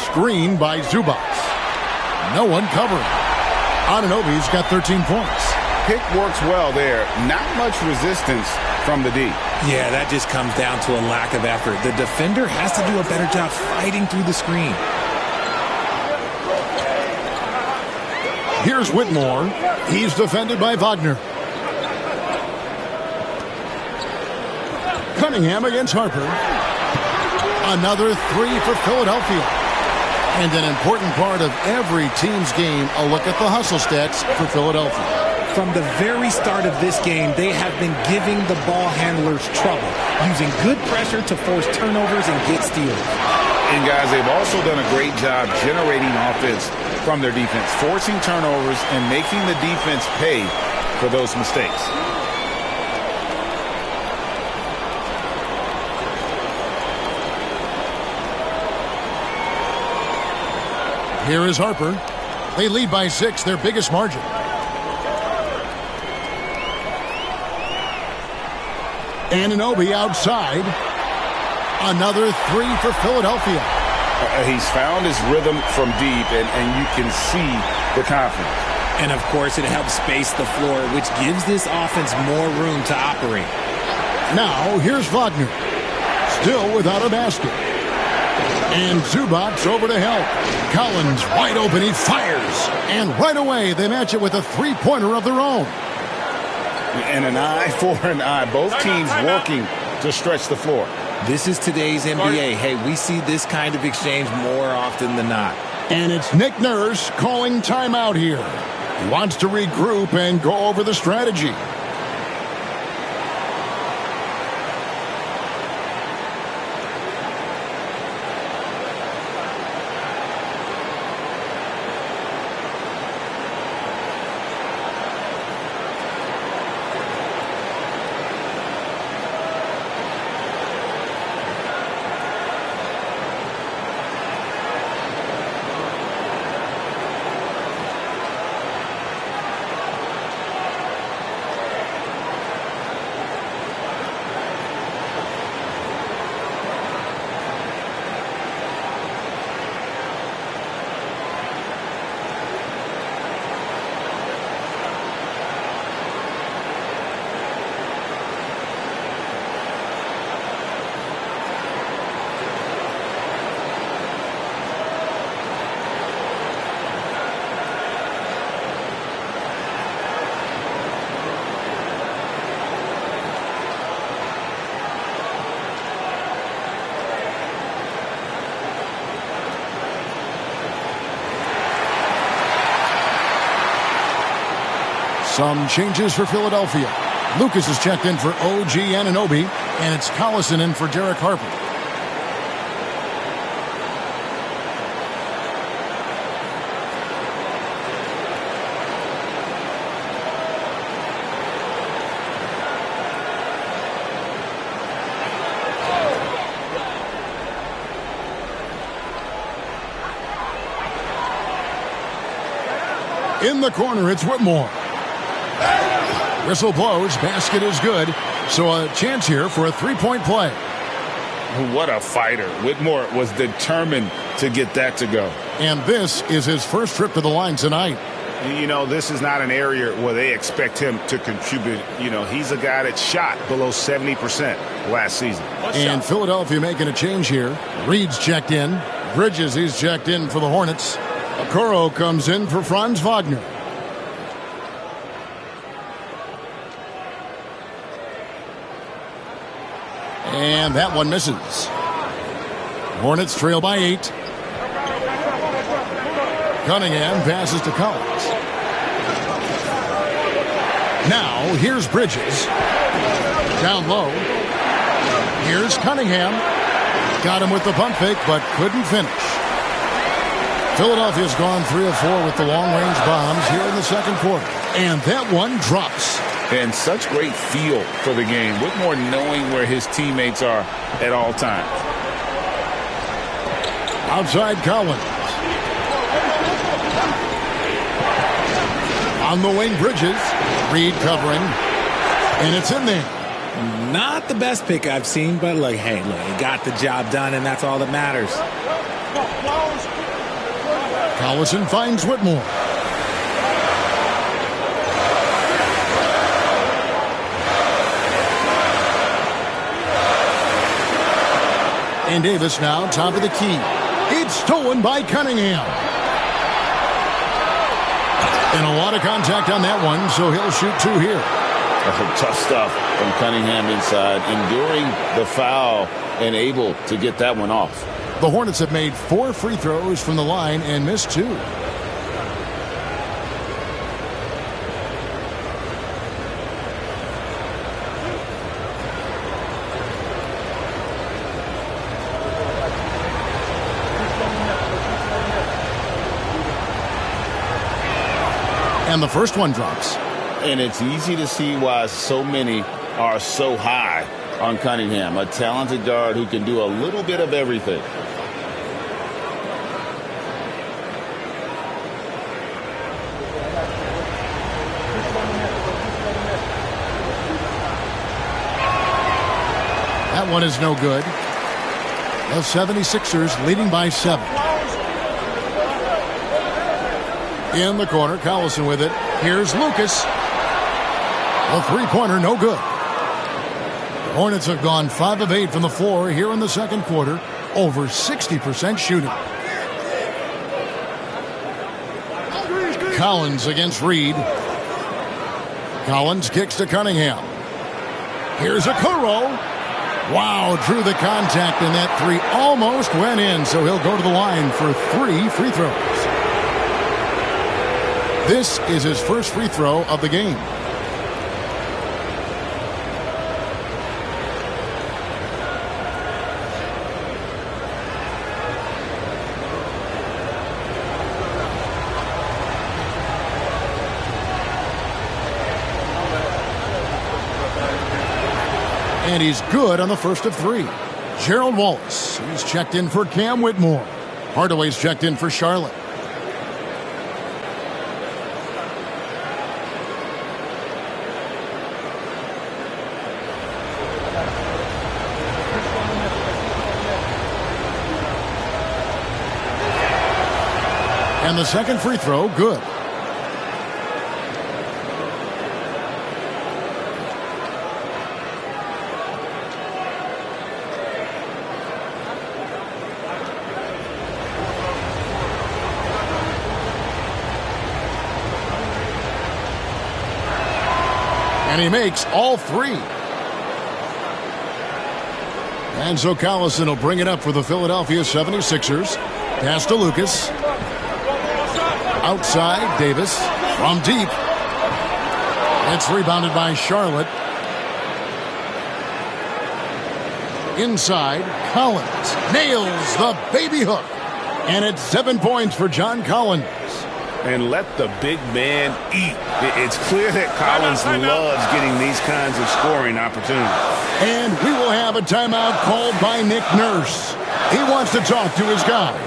Screen by Zubac. No one covering. Anunoby's got 13 points. Pick works well there. Not much resistance from the D. Yeah, that just comes down to a lack of effort. The defender has to do a better job fighting through the screen. Here's Whitmore. He's defended by Wagner. Cunningham against Harper. Another three for Philadelphia. And an important part of every team's game, a look at the hustle stats for Philadelphia. From the very start of this game, they have been giving the ball handlers trouble, using good pressure to force turnovers and get steals. And guys, they've also done a great job generating offense from their defense, forcing turnovers and making the defense pay for those mistakes. Here is Harper. They lead by 6, their biggest margin. Anunoby outside. Another three for Philadelphia. He's found his rhythm from deep, and you can see the confidence. And, of course, it helps space the floor, which gives this offense more room to operate. Now, here's Wagner. Still without a basket. And Zubac over to help. Collins wide open. He fires. And right away, they match it with a three-pointer of their own. And an eye for an eye. Both teams working to stretch the floor. This is today's NBA. Hey, we see this kind of exchange more often than not. And it's Nick Nurse calling timeout here. He wants to regroup and go over the strategy. Some changes for Philadelphia. Lucas is checked in for OG Anunoby, and it's Collison in for Derek Harper. In the corner, it's Whitmore. Whistle blows, basket is good, so a chance here for a three-point play. What a fighter. Whitmore was determined to get that to go. And this is his first trip to the line tonight. You know, this is not an area where they expect him to contribute. You know, he's a guy that shot below 70% last season. And Philadelphia making a change here. Reed's checked in. Bridges, he's checked in for the Hornets. Okoro comes in for Franz Wagner. And that one misses. Hornets trail by 8. Cunningham passes to Collins. Now, here's Bridges. Down low. Here's Cunningham. Got him with the pump fake, but couldn't finish. Philadelphia's gone 3 of 4 with the long-range bombs here in the second quarter. And that one drops. And such great feel for the game. Whitmore knowing where his teammates are at all times. Outside Collins. On the wing, Bridges. Reed covering. And it's in there. Not the best pick I've seen, but look, hey, look, he got the job done, and that's all that matters. Collison finds Whitmore. And Davis now top of the key. It's stolen by Cunningham. And a lot of contact on that one, so he'll shoot 2 here. Tough stuff from Cunningham inside, enduring the foul and able to get that one off. The Hornets have made 4 free throws from the line and missed 2. And the first one drops. And it's easy to see why so many are so high on Cunningham, a talented guard who can do a little bit of everything. That one is no good. The 76ers leading by 7. In the corner, Collison with it. Here's Lucas. The three-pointer, no good. The Hornets have gone 5 of 8 from the floor here in the second quarter. Over 60% shooting. Collins against Reed. Collins kicks to Cunningham. Here's Okoro. Wow, drew the contact, and that 3 almost went in, so he'll go to the line for 3 free throws. This is his first free throw of the game. And he's good on the first of 3. Gerald Wallace, he's checked in for Cam Whitmore. Hardaway's checked in for Charlotte. And the second free throw, good. And he makes all 3. And so Collison will bring it up for the Philadelphia 76ers. Pass to Lucas. Outside, Davis from deep. It's rebounded by Charlotte. Inside, Collins nails the baby hook. And it's 7 points for John Collins. And let the big man eat. It's clear that Collins loves getting these kinds of scoring opportunities. And we will have a timeout called by Nick Nurse. He wants to talk to his guys.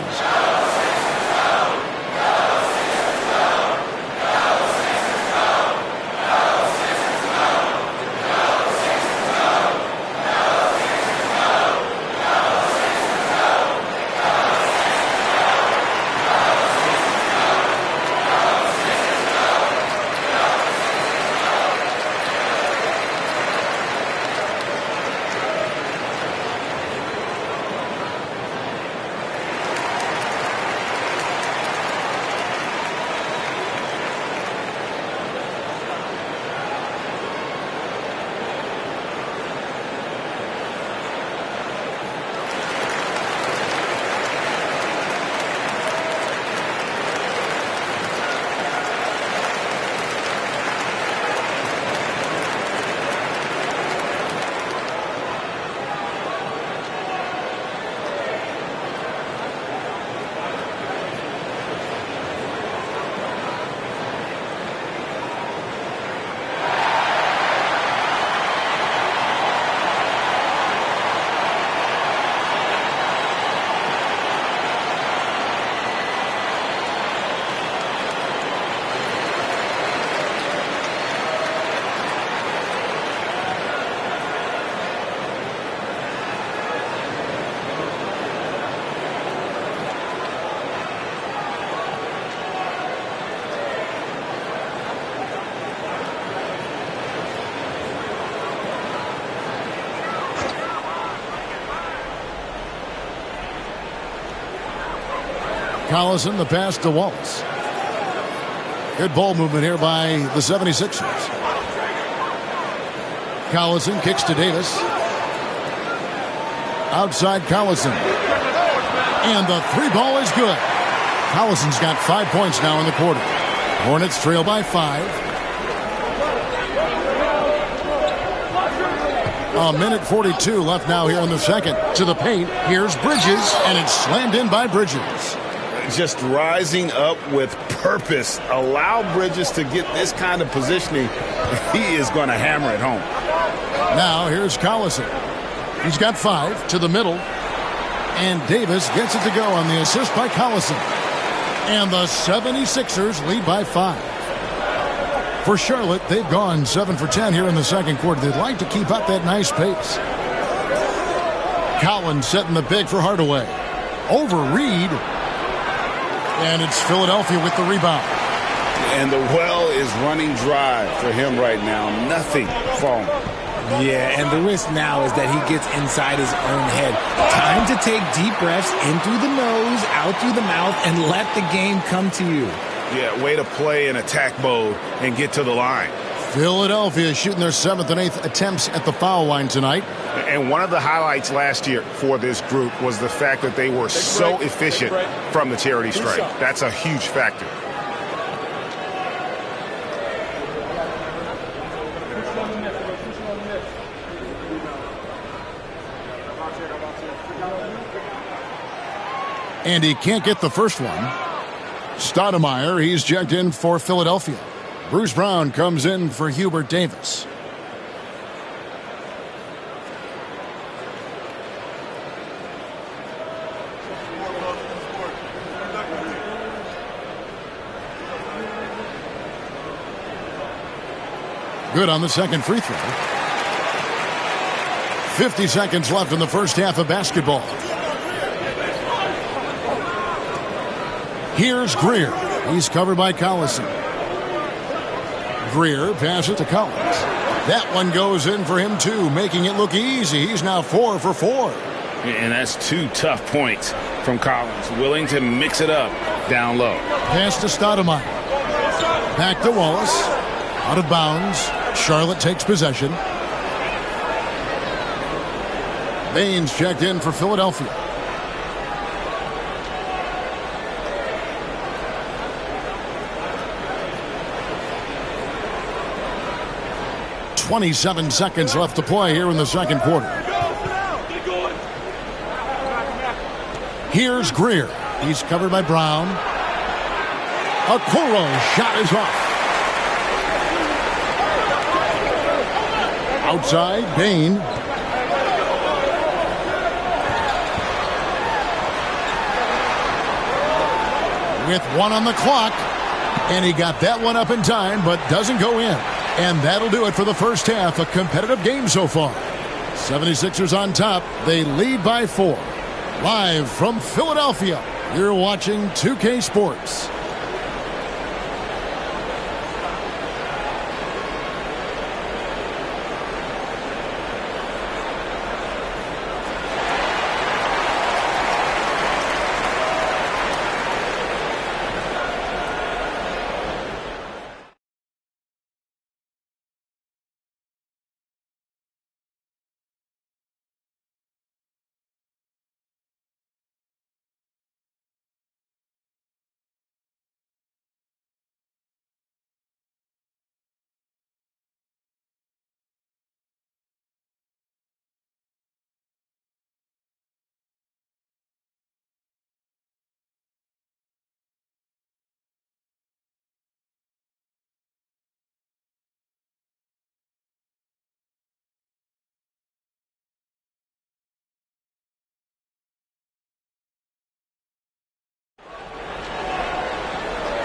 Collison, the pass to Wallace. Good ball movement here by the 76ers. Collison kicks to Davis. Outside Collison. And the three ball is good. Collison's got 5 points now in the quarter. Hornets trail by 5. A minute 42 left now here in the second. To the paint. Here's Bridges, and it's slammed in by Bridges. Just rising up with purpose. Allow Bridges to get this kind of positioning. He is going to hammer it home. Now here's Collison. He's got 5 to the middle. And Davis gets it to go on the assist by Collison. And the 76ers lead by 5. For Charlotte, they've gone 7 for 10 here in the second quarter. They'd like to keep up that nice pace. Collins setting the big for Hardaway. Over Reed. And it's Philadelphia with the rebound. And the well is running dry for him right now. Nothing falling. Yeah, and the risk now is that he gets inside his own head. Time to take deep breaths in through the nose, out through the mouth, and let the game come to you. Yeah, way to play in attack mode and get to the line. Philadelphia shooting their 7th and 8th attempts at the foul line tonight. And one of the highlights last year for this group was the fact that they were so efficient from the charity stripe. That's a huge factor. And he can't get the first one. Stoudemire, he's checked in for Philadelphia. Bruce Brown comes in for Hubert Davis. Good on the second free throw. 50 seconds left in the first half of basketball. Here's Greer. He's covered by Collison. Greer passes to Collins. That one goes in for him too, making it look easy. He's now 4 for 4. And that's 2 tough points from Collins. Willing to mix it up down low. Pass to Stoudemire. Back to Wallace. Out of bounds. Charlotte takes possession. Baines checked in for Philadelphia. .27 seconds left to play here in the second quarter. Here's Greer. He's covered by Brown. Okoro shot is off. Outside, Bain. With 1 on the clock. And he got that one up in time, but doesn't go in. And that'll do it for the first half. A competitive game so far. 76ers on top. They lead by 4. Live from Philadelphia, you're watching 2K Sports.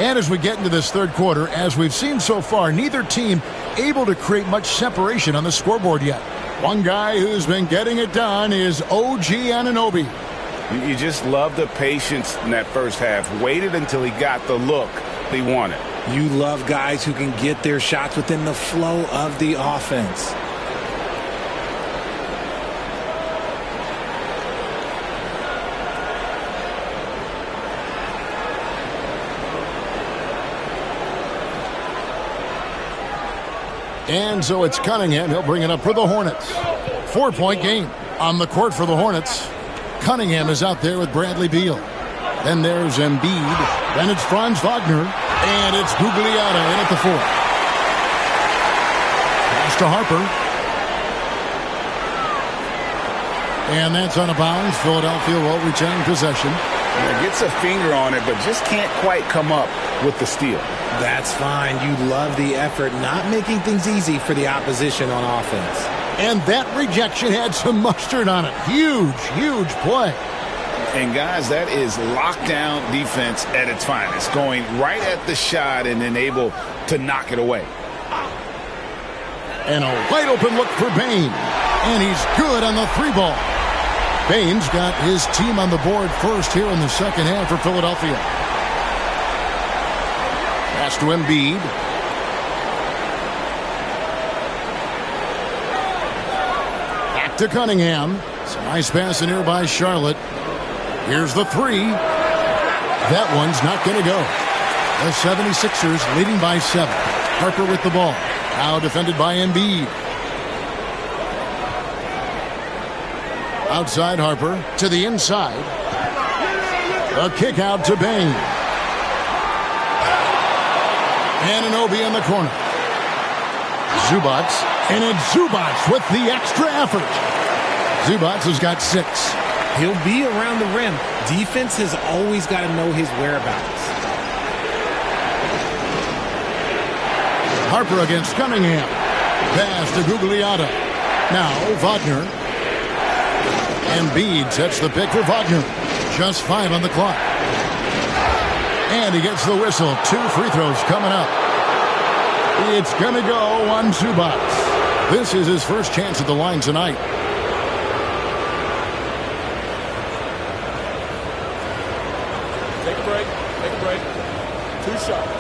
And as we get into this third quarter, as we've seen so far, neither team able to create much separation on the scoreboard yet. One guy who's been getting it done is OG Anunoby. You just love the patience in that first half. Waited until he got the look he wanted. You love guys who can get their shots within the flow of the offense. And so it's Cunningham. He'll bring it up for the Hornets. 4-point game on the court for the Hornets. Cunningham is out there with Bradley Beal. Then there's Embiid. Then it's Franz Wagner. And it's Gugliotta in at the 4. Pass to Harper. And that's out of bounds. Philadelphia will retain possession. Gets a finger on it, but just can't quite come up with the steal. That's fine. You love the effort, not making things easy for the opposition on offense. And that rejection had some mustard on it. Huge, huge play. And, guys, that is lockdown defense at its finest. Going right at the shot and then able to knock it away. And a wide open look for Bane. And he's good on the 3-ball. Bane's got his team on the board first here in the second half for Philadelphia. Pass to Embiid. Back to Cunningham. Some nice pass in here by Charlotte. Here's the 3. That one's not going to go. The 76ers leading by 7. Harper with the ball. Now defended by Embiid. Outside Harper to the inside. A kick out to Bane. Anunoby in the corner. Zubats. And it's Zubats with the extra effort. Zubats has got 6. He'll be around the rim. Defense has always got to know his whereabouts. Harper against Cunningham. Pass to Gugliotta. Now Wagner. Embiid sets the pick for Wagner. Just 5 on the clock. And he gets the whistle. 2 free throws coming up. It's going to go on Zubats. This is his first chance at the line tonight. Take a break. Take a break. 2 shots.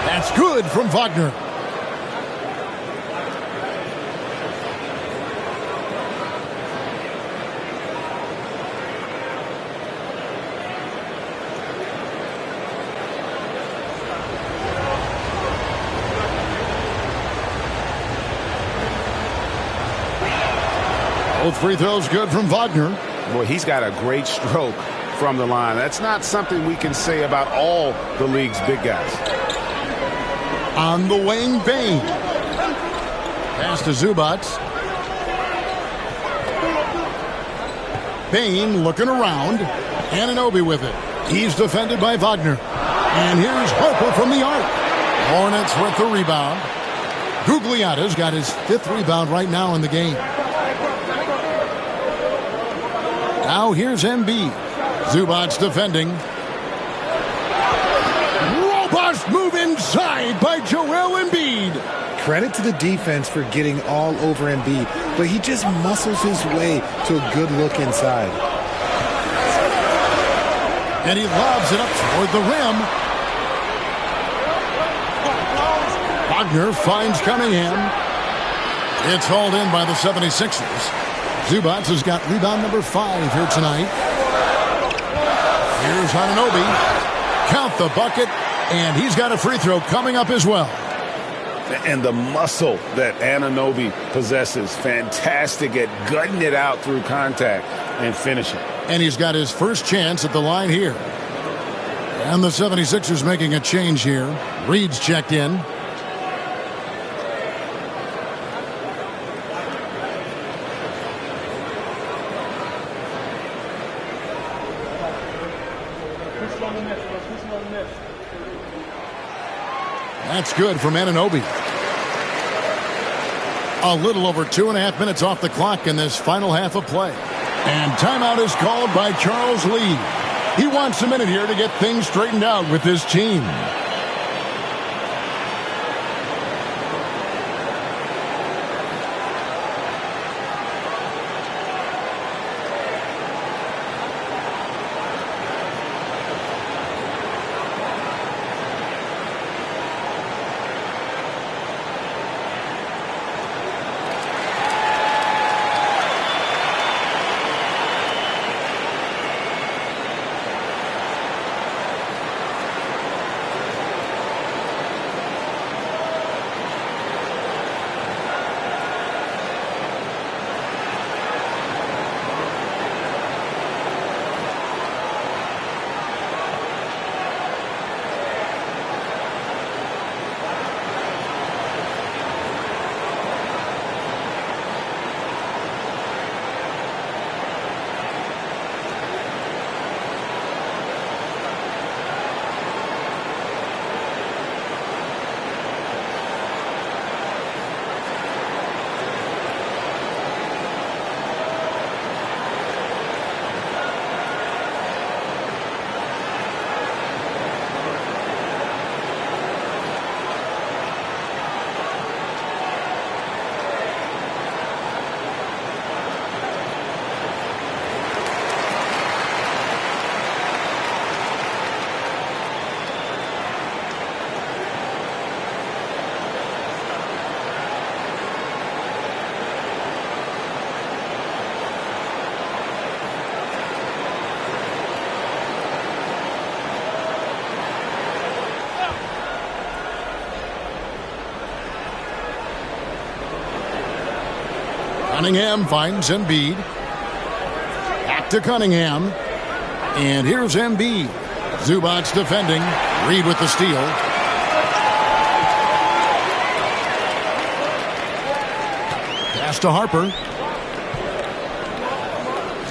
That's good from Wagner. Both free throws good from Wagner. Boy, he's got a great stroke from the line. That's not something we can say about all the league's big guys. On the wing, Bane. Pass to Zubats. Bane looking around. Anunoby with it. He's defended by Wagner. And here's Harper from the arc. Hornets with the rebound. Gugliotta's got his 5th rebound right now in the game. Now here's Embiid. Zubats defending. Robust move inside by Joel Embiid. Credit to the defense for getting all over Embiid, but he just muscles his way to a good look inside. And he lobs it up toward the rim. Wagner finds Cunningham. It's hauled in by the 76ers. Zubats has got rebound number 5 here tonight. Here's Anunoby. Count the bucket, and he's got a free throw coming up as well. And the muscle that Anunoby possesses, fantastic at gutting it out through contact and finishing. And he's got his first chance at the line here. And the 76ers making a change here. Reed's checked in. That's good from Anunoby. A little over 2.5 minutes off the clock in this final half of play. And timeout is called by Charles Lee. He wants a minute here to get things straightened out with his team. Cunningham finds Embiid. Back to Cunningham. And here's Embiid. Zubac defending. Reed with the steal. Pass to Harper.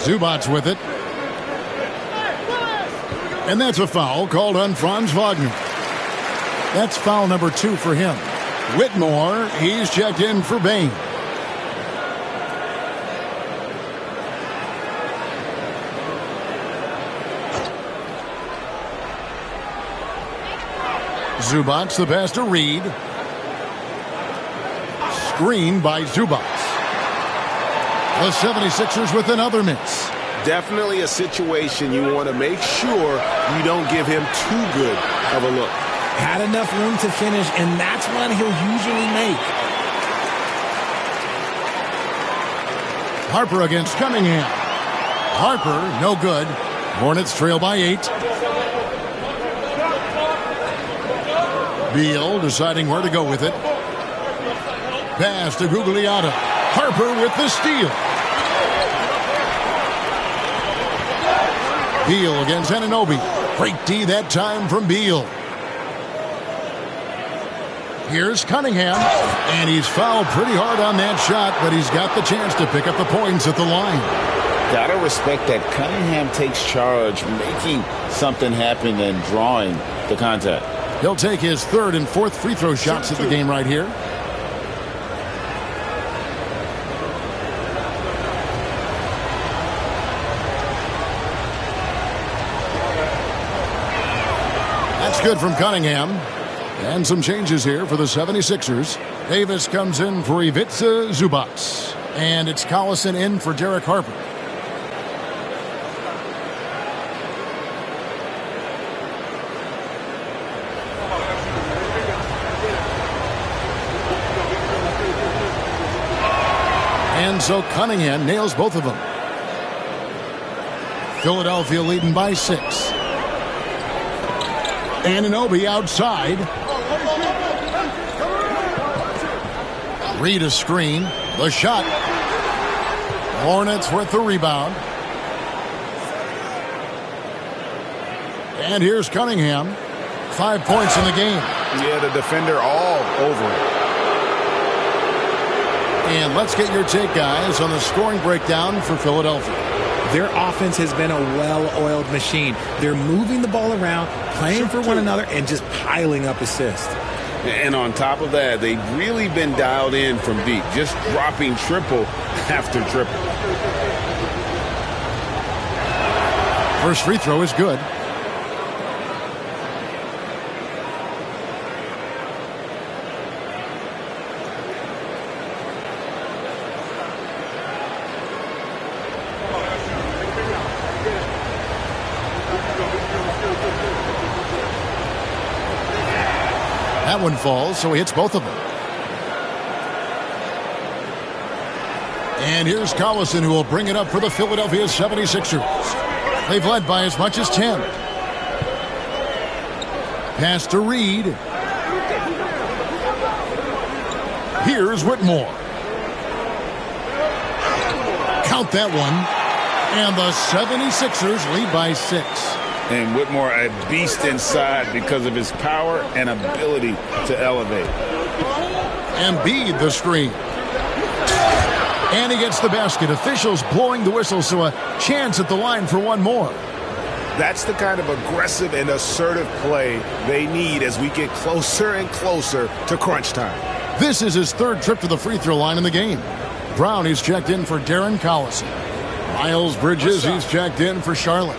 Zubac with it. And that's a foul called on Franz Wagner. That's foul number 2 for him. Whitmore, he's checked in for Bane. Zubac, the pass to Reed. Screen by Zubac. The 76ers with another miss. Definitely a situation you want to make sure you don't give him too good of a look. Had enough room to finish, and that's one he'll usually make. Harper against Cunningham. Harper, no good. Hornets trail by 8. Beal deciding where to go with it. Pass to Gugliotta. Harper with the steal. Beal against Anunoby. Great D that time from Beal. Here's Cunningham, and he's fouled pretty hard on that shot, but he's got the chance to pick up the points at the line. Gotta respect that Cunningham takes charge, making something happen and drawing the contact. He'll take his 3rd and 4th free throw shots of the game right here. That's good from Cunningham. And some changes here for the 76ers. Davis comes in for Ivica Zubac. And it's Collison in for Derek Harper. And so Cunningham nails both of them. Philadelphia leading by 6. Anunoby outside. Reed a screen. The shot. Hornets with the rebound. And here's Cunningham. 5 points in the game. Yeah, the defender all over it. And let's get your take, guys, on the scoring breakdown for Philadelphia. Their offense has been a well-oiled machine. They're moving the ball around, playing for one another, and just piling up assists. And on top of that, they've really been dialed in from deep, just dropping triple after triple. First free throw is good. That one falls, so he hits both of them. And here's Collison, who will bring it up for the Philadelphia 76ers. They've led by as much as 10. Pass to Reed. Here's Whitmore. Count that one. And the 76ers lead by 6. And Whitmore, a beast inside because of his power and ability to elevate. Embiid the screen. And he gets the basket. Officials blowing the whistle, so a chance at the line for one more. That's the kind of aggressive and assertive play they need as we get closer and closer to crunch time. This is his 3rd trip to the free throw line in the game. Brown, he's checked in for Darren Collison. Miles Bridges, he's checked in for Charlotte.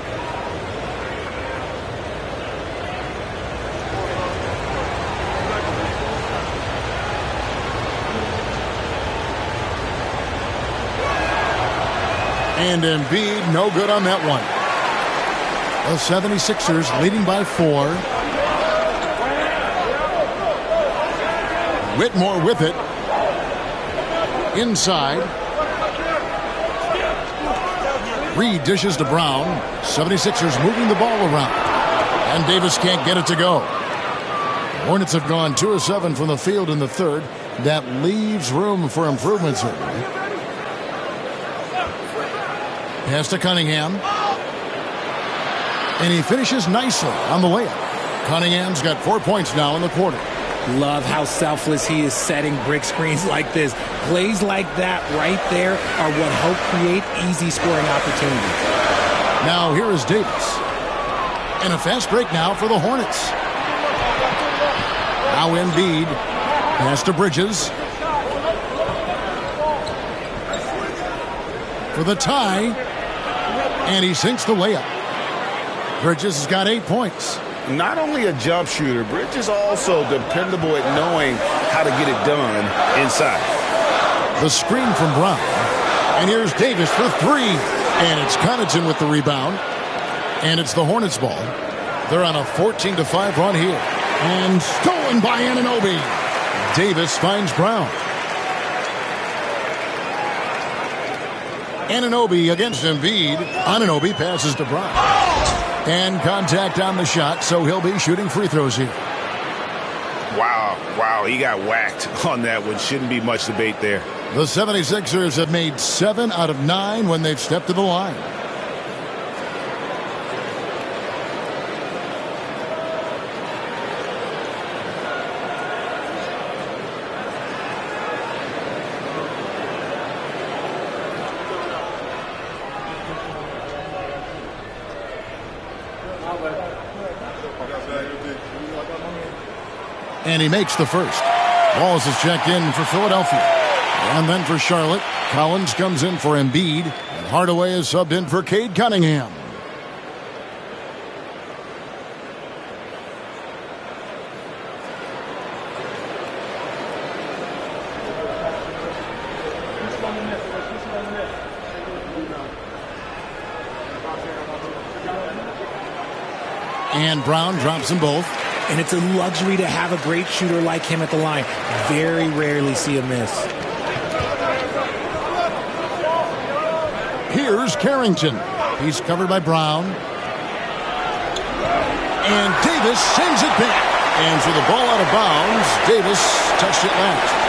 And Embiid, no good on that one. The 76ers leading by 4. Whitmore with it. Inside. Reed dishes to Brown. 76ers moving the ball around. And Davis can't get it to go. Hornets have gone 2 of 7 from the field in the 3rd. That leaves room for improvement, certainly. Pass to Cunningham. And he finishes nicely on the layup. Cunningham's got 4 points now in the quarter. Love how selfless he is setting brick screens like this. Plays like that right there are what help create easy scoring opportunities. Now here is Davis. And a fast break now for the Hornets. Now Embiid. Pass to Bridges. For the tie. And he sinks the layup. Bridges has got 8 points. Not only a jump shooter, Bridges also dependable at knowing how to get it done inside. The screen from Brown. And here's Davis for three. And it's Connaughton with the rebound. And it's the Hornets ball. They're on a 14-5 run here. And stolen by Anunoby. Davis finds Brown. Anunoby against Embiid. Anunoby passes to Brown. And contact on the shot, so he'll be shooting free throws here. Wow, he got whacked on that one. Shouldn't be much debate there. The 76ers have made 7 out of 9 when they've stepped to the line. And he makes the first. Walls is checked in for Philadelphia. And then for Charlotte, Collins comes in for Embiid. And Hardaway is subbed in for Cade Cunningham. And Brown drops them both. And it's a luxury to have a great shooter like him at the line. Very rarely see a miss. Here's Carrington. He's covered by Brown. And Davis sends it back. And for the ball out of bounds, Davis touched it last.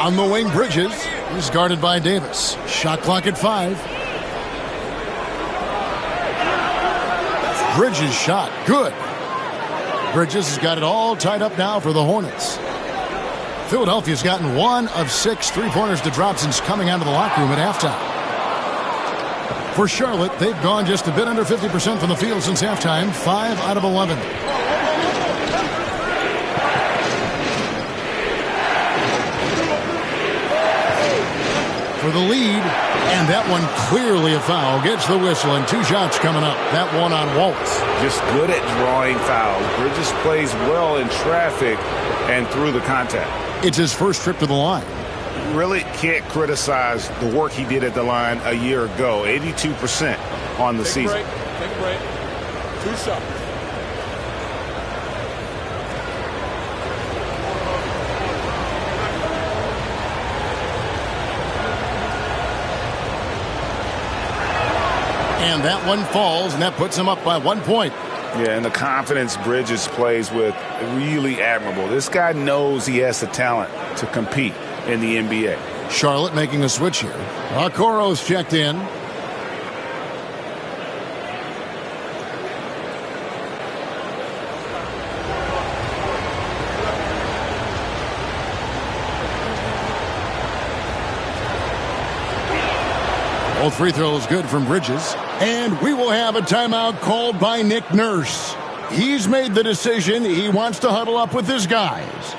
On the wing, Bridges. He's guarded by Davis. Shot clock at 5. Bridges shot. Good. Bridges has got it all tied up now for the Hornets. Philadelphia's gotten 1 of 6 three-pointers to drop since coming out of the locker room at halftime. For Charlotte, they've gone just a bit under 50% from the field since halftime. 5 out of 11. For the lead, and that one clearly a foul. Gets the whistle, and 2 shots coming up. That one on Waltz. Just good at drawing fouls. Bridges plays well in traffic and through the contact. It's his first trip to the line. Really can't criticize the work he did at the line a year ago. 82% on the season. Take a break. 2 shots. And that one falls, and that puts him up by 1 point. Yeah, and the confidence Bridges plays with, really admirable. This guy knows he has the talent to compete in the NBA. Charlotte making a switch here. Okoro's checked in. Both free throws good from Bridges. And we will have a timeout called by Nick Nurse. He's made the decision. He wants to huddle up with his guys.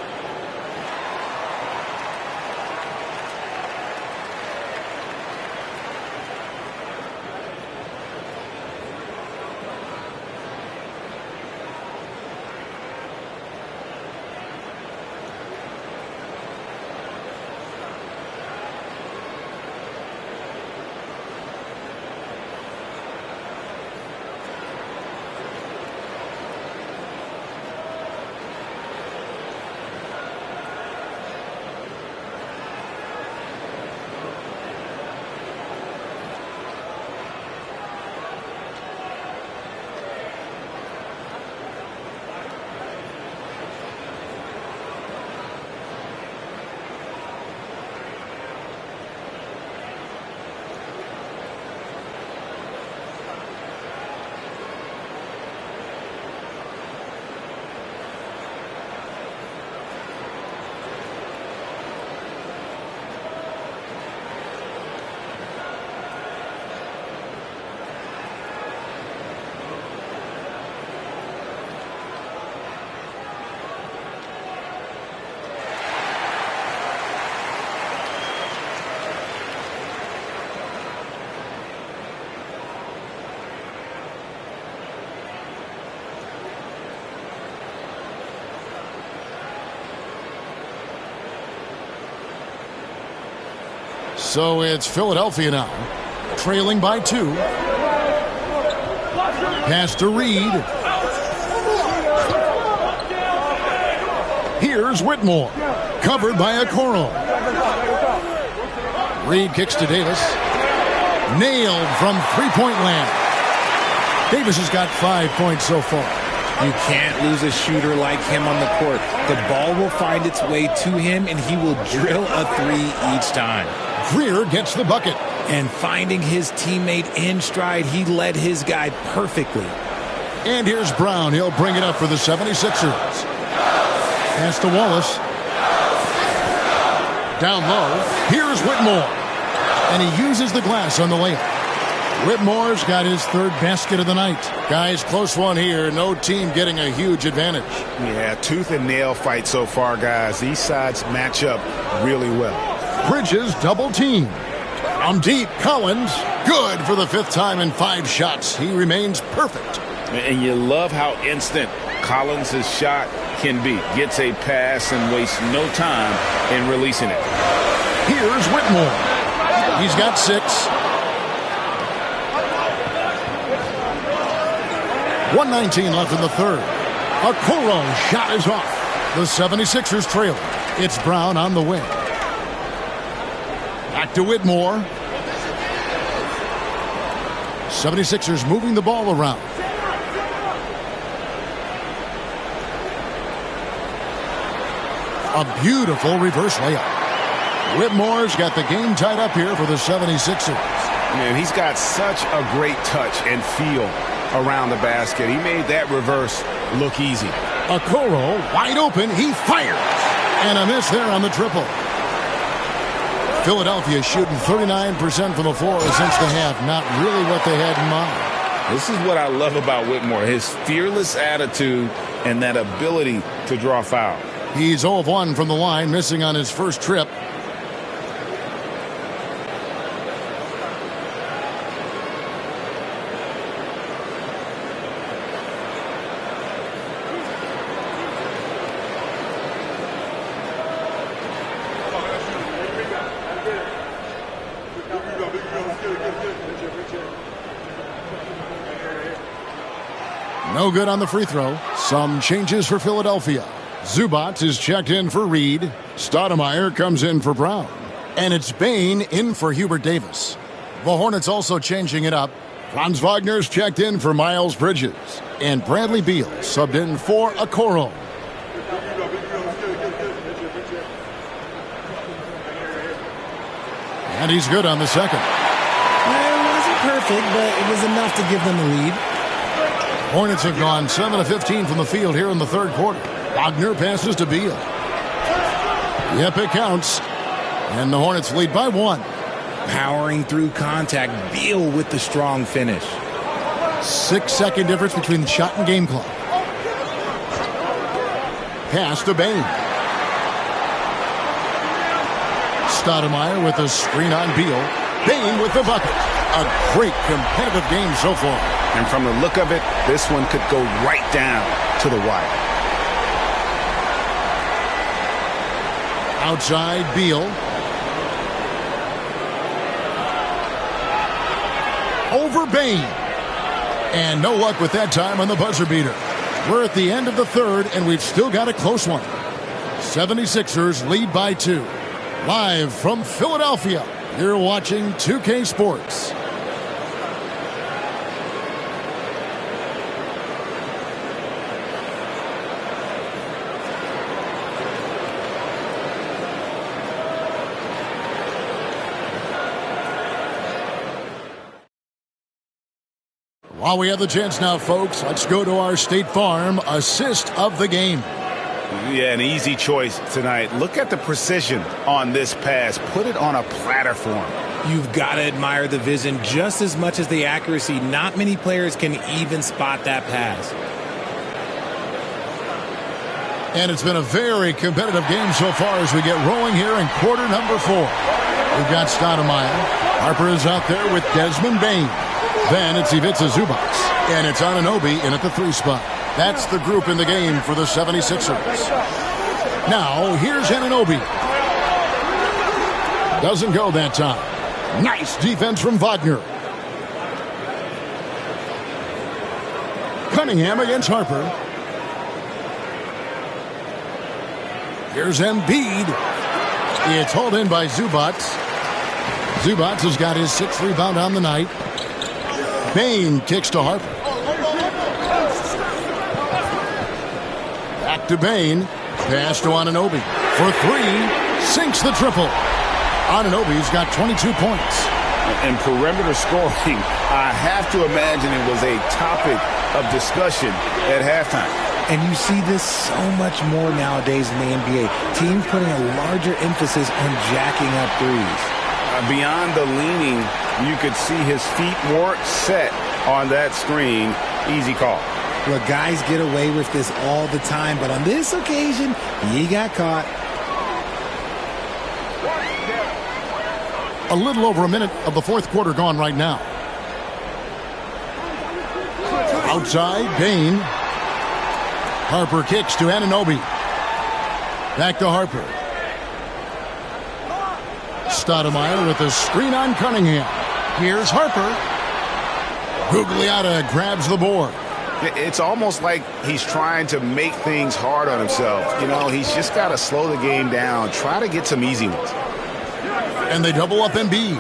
So it's Philadelphia now, trailing by 2. Pass to Reed. Here's Whitmore, covered by Okoro. Reed kicks to Davis. Nailed from three-point land. Davis has got 5 points so far. You can't lose a shooter like him on the court. The ball will find its way to him, and he will drill a 3 each time. Greer gets the bucket. And finding his teammate in stride, he led his guy perfectly. And here's Brown. He'll bring it up for the 76ers. Pass to Wallace. Down low. Here's Whitmore. And he uses the glass on the layup. Whitmore's got his 3rd basket of the night. Guys, close one here. No team getting a huge advantage. Yeah, tooth and nail fight so far, guys. These sides match up really well. Bridges double team. From deep, Collins. Good for the 5th time in 5 shots. He remains perfect. And you love how instant Collins' shot can be. Gets a pass and wastes no time in releasing it. Here's Whitmore. He's got 6. 1:19 left in the 3rd. Okoro shot is off. The 76ers trail. It's Brown on the wing. Back to Whitmore. 76ers moving the ball around. A beautiful reverse layup. Whitmore's got the game tied up here for the 76ers. Man, he's got such a great touch and feel around the basket. He made that reverse look easy. Okoro wide open. He fires. And a miss there on the triple. Philadelphia shooting 39% from the floor since the half. Not really what they had in mind. This is what I love about Whitmore. His fearless attitude and that ability to draw foul. He's 0 of 1 from the line, missing on his first trip. No good on the free throw. Some changes for Philadelphia. Zubac is checked in for Reed. Stoudemire comes in for Brown. And it's Bain in for Hubert Davis. The Hornets also changing it up. Franz Wagner's checked in for Miles Bridges. And Bradley Beal subbed in for Okoro. And he's good on the second. It wasn't perfect, but it was enough to give them the lead. Hornets have gone 7 of 15 from the field here in the 3rd quarter. Wagner passes to Beal. Yep, it counts. And the Hornets lead by 1. Powering through contact. Beal with the strong finish. 6-second difference between the shot and game clock. Pass to Bain. Stoudemire with a screen on Beal. Bain with the bucket. A great competitive game so far. And from the look of it, this one could go right down to the wire. Outside, Beal. Over Bain. And no luck with that time on the buzzer beater. We're at the end of the 3rd, and we've still got a close one. 76ers lead by 2. Live from Philadelphia, you're watching 2K Sports. While we have the chance now, folks, let's go to our State Farm assist of the game. Yeah, an easy choice tonight. Look at the precision on this pass. Put it on a platter for him. You've got to admire the vision just as much as the accuracy. Not many players can even spot that pass. And it's been a very competitive game so far as we get rolling here in quarter number 4. We've got Stoudemire. Harper is out there with Desmond Bain. Then it's Ivica Zubac. And it's Anunoby in at the 3 spot. That's the group in the game for the 76ers. Now, here's Anunoby. Doesn't go that time. Nice defense from Wagner. Cunningham against Harper. Here's Embiid. It's hauled in by Zubac. Zubac has got his 6th rebound on the night. Bane kicks to Harper. Back to Bane. Pass to Anunoby. For 3. Sinks the triple. Anunoby's got 22 points. And perimeter scoring, I have to imagine it was a topic of discussion at halftime. And you see this so much more nowadays in the NBA. Teams putting a larger emphasis on jacking up threes. Beyond the leaning, you could see his feet more set on that screen. Easy call. Look, guys get away with this all the time, but on this occasion, he got caught. A little over a minute of the 4th quarter gone right now. Outside, Bane. Harper kicks to Anunoby. Back to Harper. Stoudemire with a screen on Cunningham. Here's Harper. Gugliotta grabs the board. It's almost like he's trying to make things hard on himself. You know, he's just got to slow the game down. Try to get some easy ones. And they double up Embiid.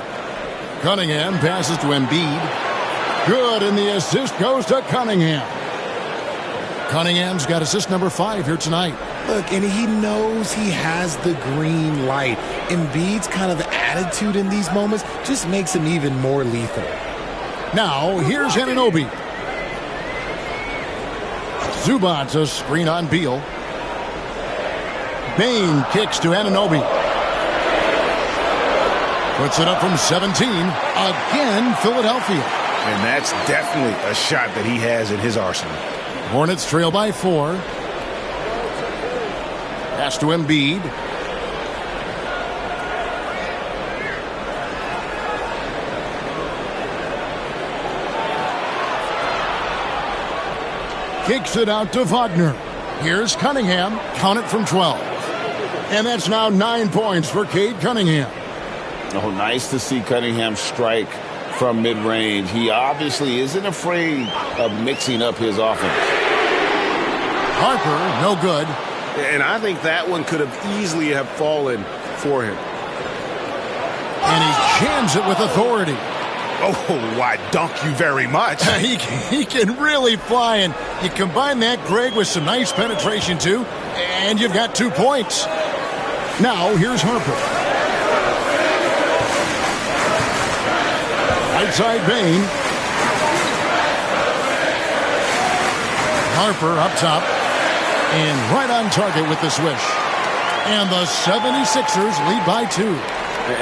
Cunningham passes to Embiid. Good, and the assist goes to Cunningham. Cunningham's got assist number 5 here tonight. Look, and he knows he has the green light. Embiid's kind of attitude in these moments just makes him even more lethal. Now, here's Anunoby. Zubac a screen on Beal. Bane kicks to Anunoby. Puts it up from 17. Again, Philadelphia. And that's definitely a shot that he has in his arsenal. Hornets trail by 4. Pass to Embiid. Kicks it out to Wagner. Here's Cunningham. Count it from 12. And that's now 9 points for Cade Cunningham. Oh, nice to see Cunningham strike from mid-range. He obviously isn't afraid of mixing up his offense. Harper, no good. And I think that one could have easily have fallen for him. And he jams it with authority. Oh, why, dunk you very much. he can really fly, and you combine that, Greg, with some nice penetration, too, and you've got 2 points. Now, here's Harper. Outside Bane. Harper up top, and right on target with the swish. And the 76ers lead by 2.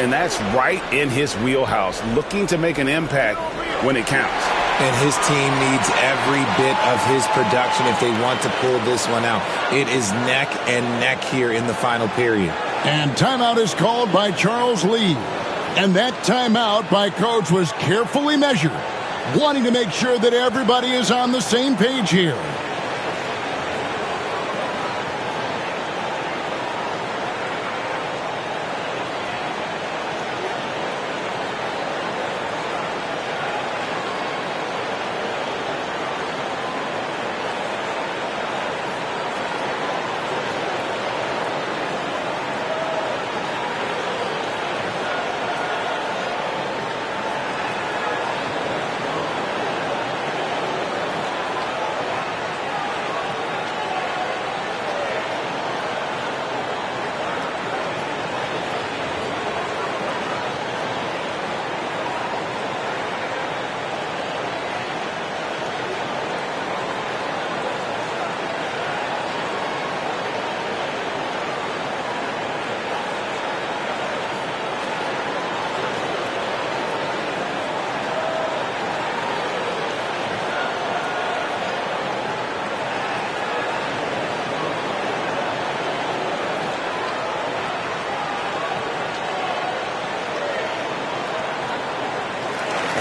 And that's right in his wheelhouse, looking to make an impact when it counts. And his team needs every bit of his production if they want to pull this one out. It is neck and neck here in the final period. And timeout is called by Charles Lee. And that timeout by Coach was carefully measured, wanting to make sure that everybody is on the same page here.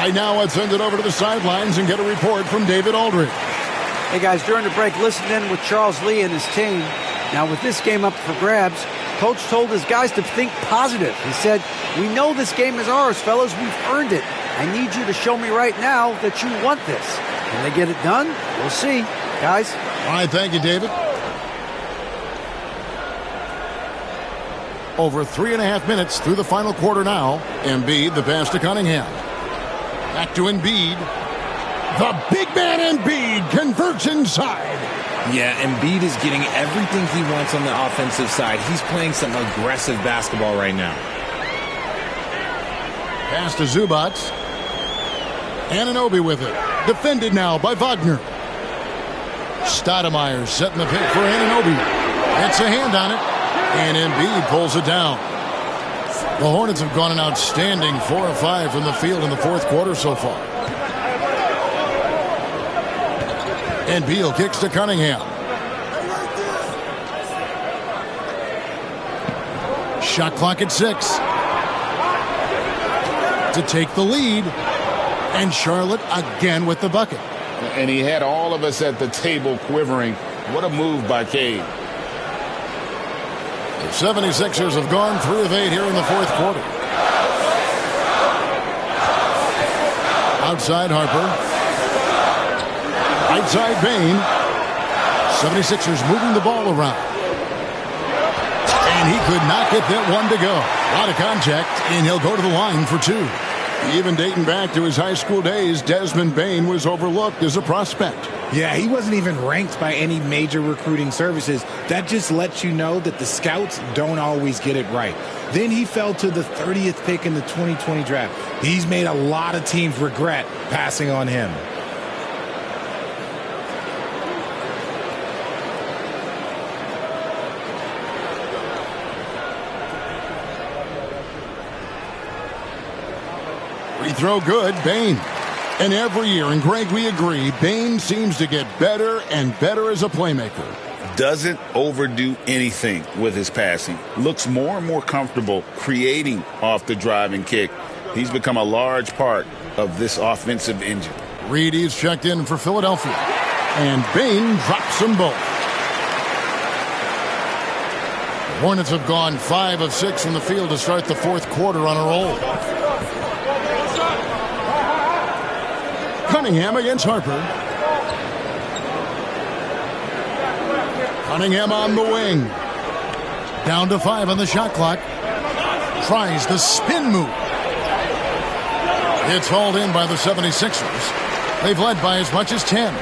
Right now, let's send it over to the sidelines and get a report from David Aldridge. Hey, guys, during the break, listen in with Charles Lee and his team. Now, with this game up for grabs, Coach told his guys to think positive. He said, "We know this game is ours, fellas. We've earned it. I need you to show me right now that you want this." Can they get it done? We'll see. Guys. All right, thank you, David. Over 3.5 minutes through the final quarter now. Embiid, the pass to Cunningham. Back to Embiid. The big man Embiid converts inside. Yeah, Embiid is getting everything he wants on the offensive side. He's playing some aggressive basketball right now. Pass to Zubac. Anunoby with it. Defended now by Wagner. Stoudemire setting the pick for Anunoby. Gets a hand on it. And Embiid pulls it down. The Hornets have gone an outstanding 4 of 5 from the field in the fourth quarter so far. And Beal kicks to Cunningham. Shot clock at 6. To take the lead. And Charlotte again with the bucket. And he had all of us at the table quivering. What a move by Cade. The 76ers have gone 3 of 8 here in the fourth quarter. Outside Harper. Outside Bane. 76ers moving the ball around. And he could not get that one to go. A lot of contact, and he'll go to the line for 2. Even dating back to his high school days, Desmond Bane was overlooked as a prospect. Yeah, he wasn't even ranked by any major recruiting services. That just lets you know that the scouts don't always get it right. Then he fell to the 30th pick in the 2020 draft. He's made a lot of teams regret passing on him. Free throw good, Bane. And every year, and Greg, we agree, Bane seems to get better and better as a playmaker. Doesn't overdo anything with his passing. Looks more and more comfortable creating off the driving kick. He's become a large part of this offensive engine. Reedy's checked in for Philadelphia. And Bane drops them both. The Hornets have gone 5 of 6 from the field to start the fourth quarter on a roll. Cunningham against Harper. Cunningham on the wing. Down to 5 on the shot clock. Tries the spin move. It's hauled in by the 76ers. They've led by as much as 10.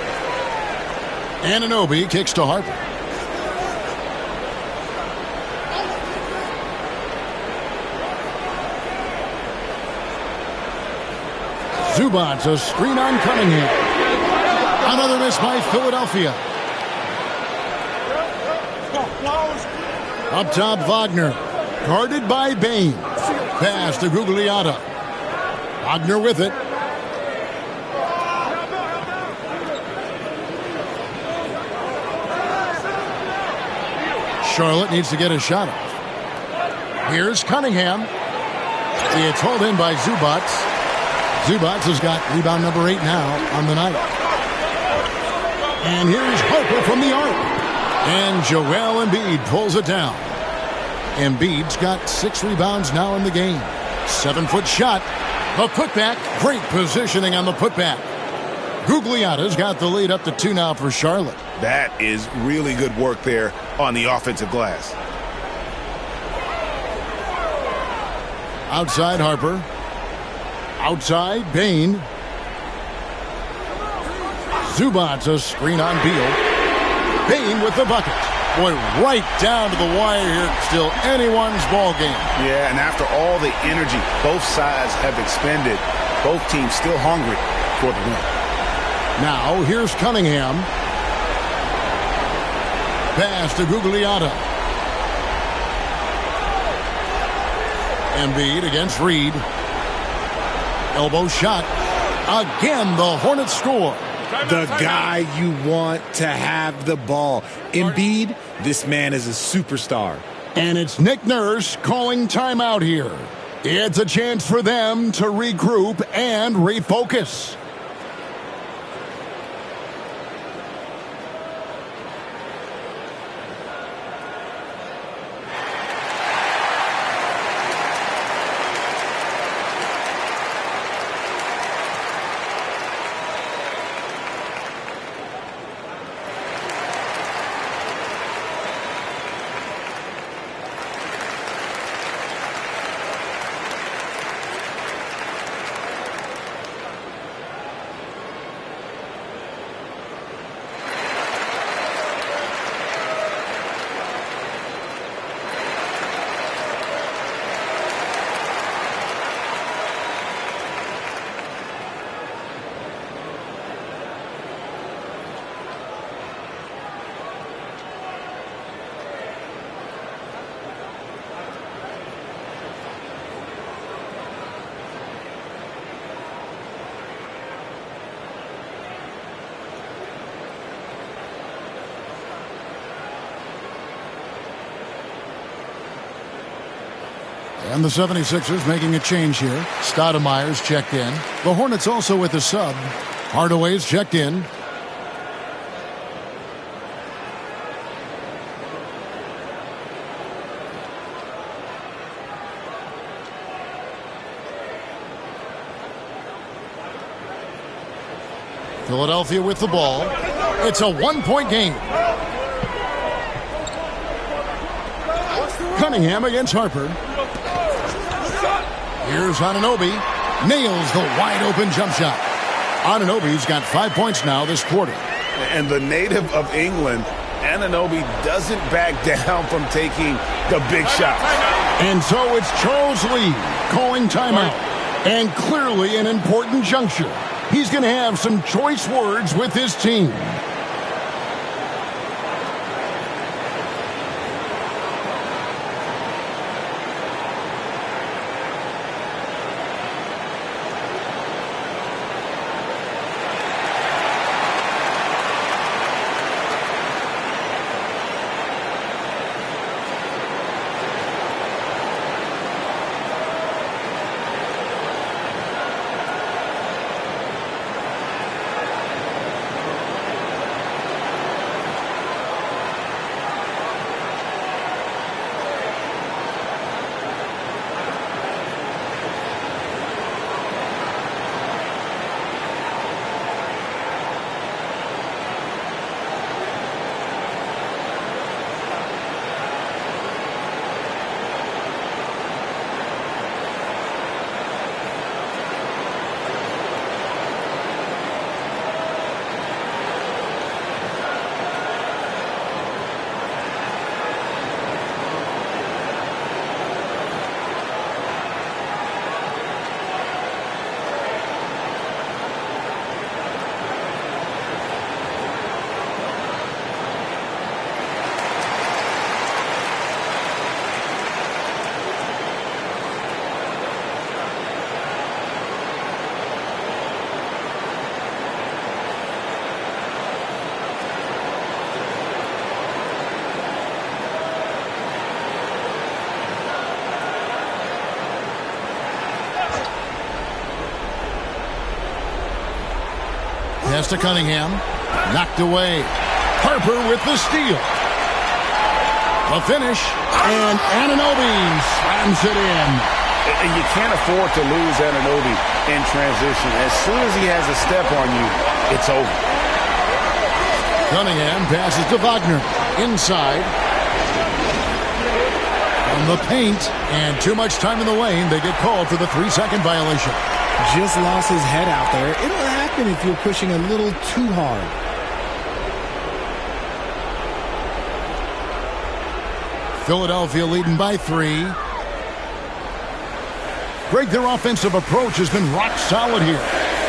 Anunoby kicks to Harper. Zubac, a screen on Cunningham. Another miss by Philadelphia. Up top, Wagner. Guarded by Bane. Pass to Gugliotta. Wagner with it. Charlotte needs to get a shot off. Here's Cunningham. It's hauled in by Zubac. Zubac has got rebound number 8 now on the night. And here's Harper from the arc. And Joel Embiid pulls it down. Embiid's got 6 rebounds now in the game. 7-foot shot. A putback. Great positioning on the putback. Gugliotta's got the lead up to 2 now for Charlotte. That is really good work there on the offensive glass. Outside Harper. Outside Bane. Zubac, a screen on Beal. Bane with the bucket. Boy, right down to the wire here. Still anyone's ball game. Yeah, and after all the energy both sides have expended, both teams still hungry for the win. Now, here's Cunningham. Pass to Gugliotta. Embiid against Reed. Elbow shot. Again, the Hornets score. The guy you want to have the ball. Embiid, this man is a superstar. And it's Nick Nurse calling timeout here. It's a chance for them to regroup and refocus. And the 76ers making a change here. Stoudemire's checked in. The Hornets also with a sub. Hardaway's checked in. Philadelphia with the ball. It's a one-point game. Cunningham against Harper. Here's Anunoby. Nails the wide-open jump shot. Anunoby's got 5 points now this quarter. And the native of England, Anunoby doesn't back down from taking the big shot. And so it's Charles Lee calling timeout. And clearly an important juncture. He's going to have some choice words with his team. Pass to Cunningham. Knocked away. Harper with the steal. The finish. And Anunoby slams it in. And you can't afford to lose Anunoby in transition. As soon as he has a step on you, it's over. Cunningham passes to Wagner. Inside. From the paint. And too much time in the lane. They get called for the 3-second violation. Just lost his head out there. It'll happen if you're pushing a little too hard. Philadelphia leading by 3. Greg, their offensive approach has been rock solid here.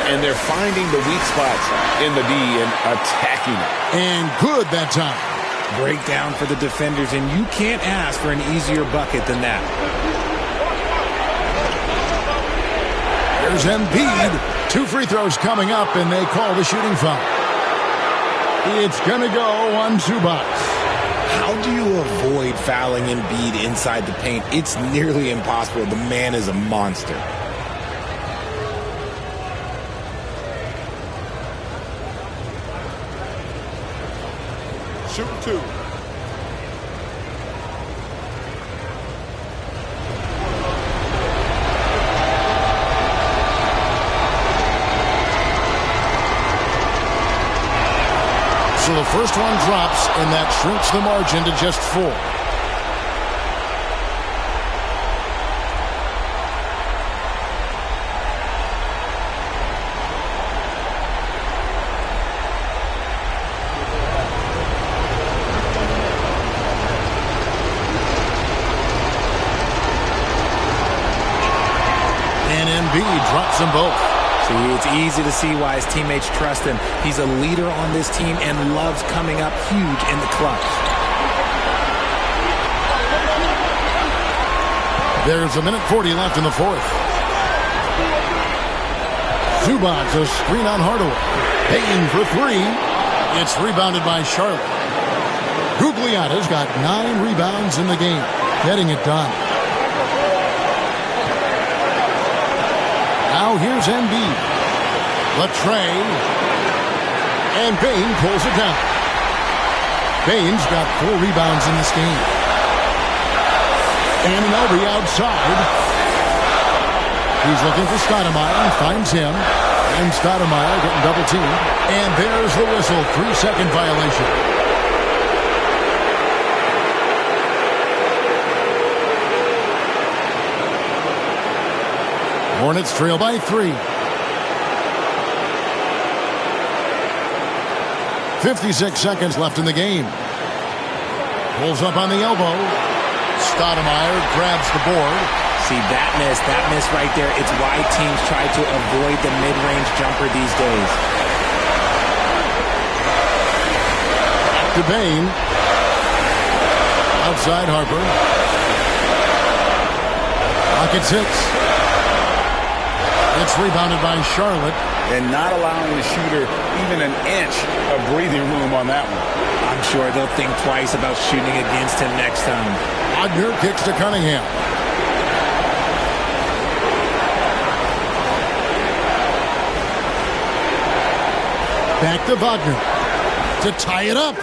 And they're finding the weak spots in the D and attacking it. And good that time. Breakdown for the defenders, and you can't ask for an easier bucket than that. There's Embiid. 2 free throws coming up, and they call the shooting foul. It's going to go on Zubac. How do you avoid fouling Embiid inside the paint? It's nearly impossible. The man is a monster. Shoot 2. So the first one drops, and that shrinks the margin to just 4. And Embiid drops them both. See, it's easy to see why his teammates trust him. He's a leader on this team and loves coming up huge in the clutch. There's 1:40 left in the fourth. Zubac, a screen on Hardaway. Paying for 3. It's rebounded by Charlotte. Gugliotta's got 9 rebounds in the game. Getting it done. Now here's Embiid. Latrey. And Bane pulls it down. Bane's got 4 rebounds in this game. And an LB outside. He's looking for Stoudemire. Finds him. And Stoudemire getting double teamed. And there's the whistle. 3-second violation. Hornets trail by 3. 56 seconds left in the game. Pulls up on the elbow. Stoudemire grabs the board. See, that miss right there, it's why teams try to avoid the mid-range jumper these days. To Bane. Outside Harper. Rockets hits. It's rebounded by Charlotte. And not allowing the shooter even an inch of breathing room on that one. I'm sure they'll think twice about shooting against him next time. Wagner kicks to Cunningham. Back to Wagner to tie it up.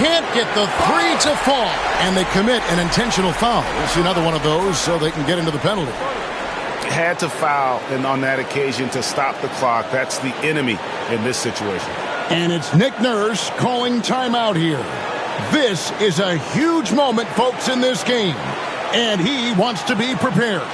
Can't get the 3 to fall. And they commit an intentional foul. We'll see another one of those so they can get into the penalty. Had to foul on that occasion to stop the clock. That's the enemy in this situation. And it's Nick Nurse calling timeout here. This is a huge moment, folks, in this game. And he wants to be prepared.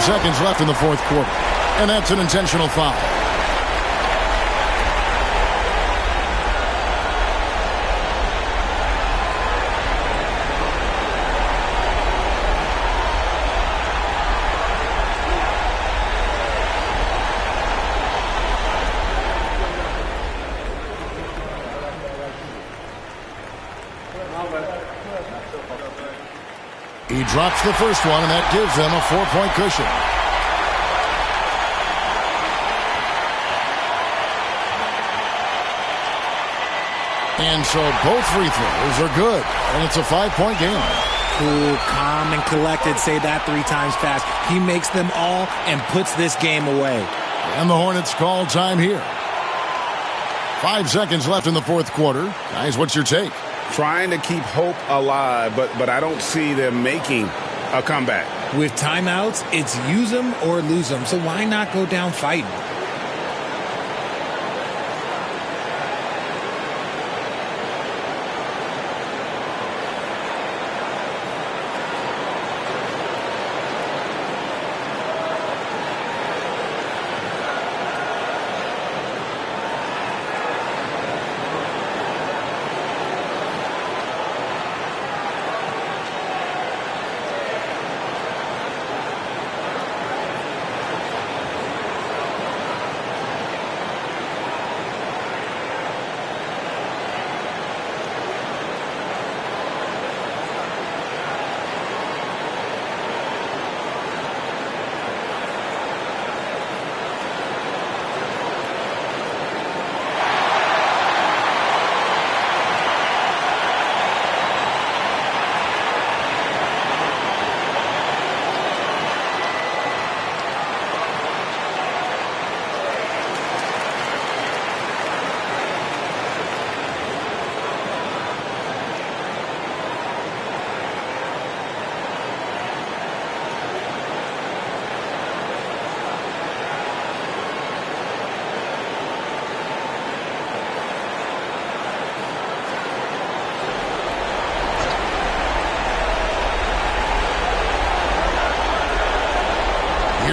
Seconds left in the fourth quarter. And that's an intentional foul. He drops the first one, and that gives them a 4-point cushion. And so both free throws are good, and it's a 5-point game. Cool, calm, and collected. Say that 3 times fast. He makes them all and puts this game away. And the Hornets call time here. 5 seconds left in the fourth quarter. Guys, what's your take? Trying to keep hope alive, but I don't see them making a comeback. With timeouts, it's use them or lose them. So why not go down fighting?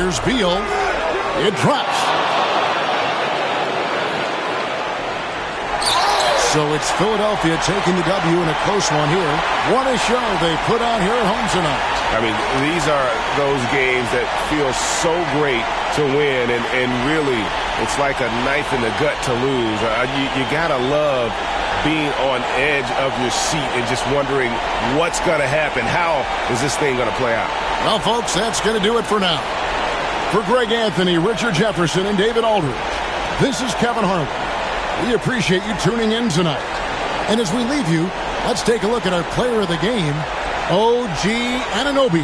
Here's Beal. It drops. So it's Philadelphia taking the W in a close one here. What a show they put on here at home tonight. I mean, these are those games that feel so great to win, and really, it's like a knife in the gut to lose. You gotta love being on edge of your seat and just wondering what's gonna happen. How is this thing gonna play out? Well, folks, that's gonna do it for now. For Greg Anthony, Richard Jefferson, and David Aldridge, this is Kevin Harlan. We appreciate you tuning in tonight. And as we leave you, let's take a look at our player of the game, OG Anunoby.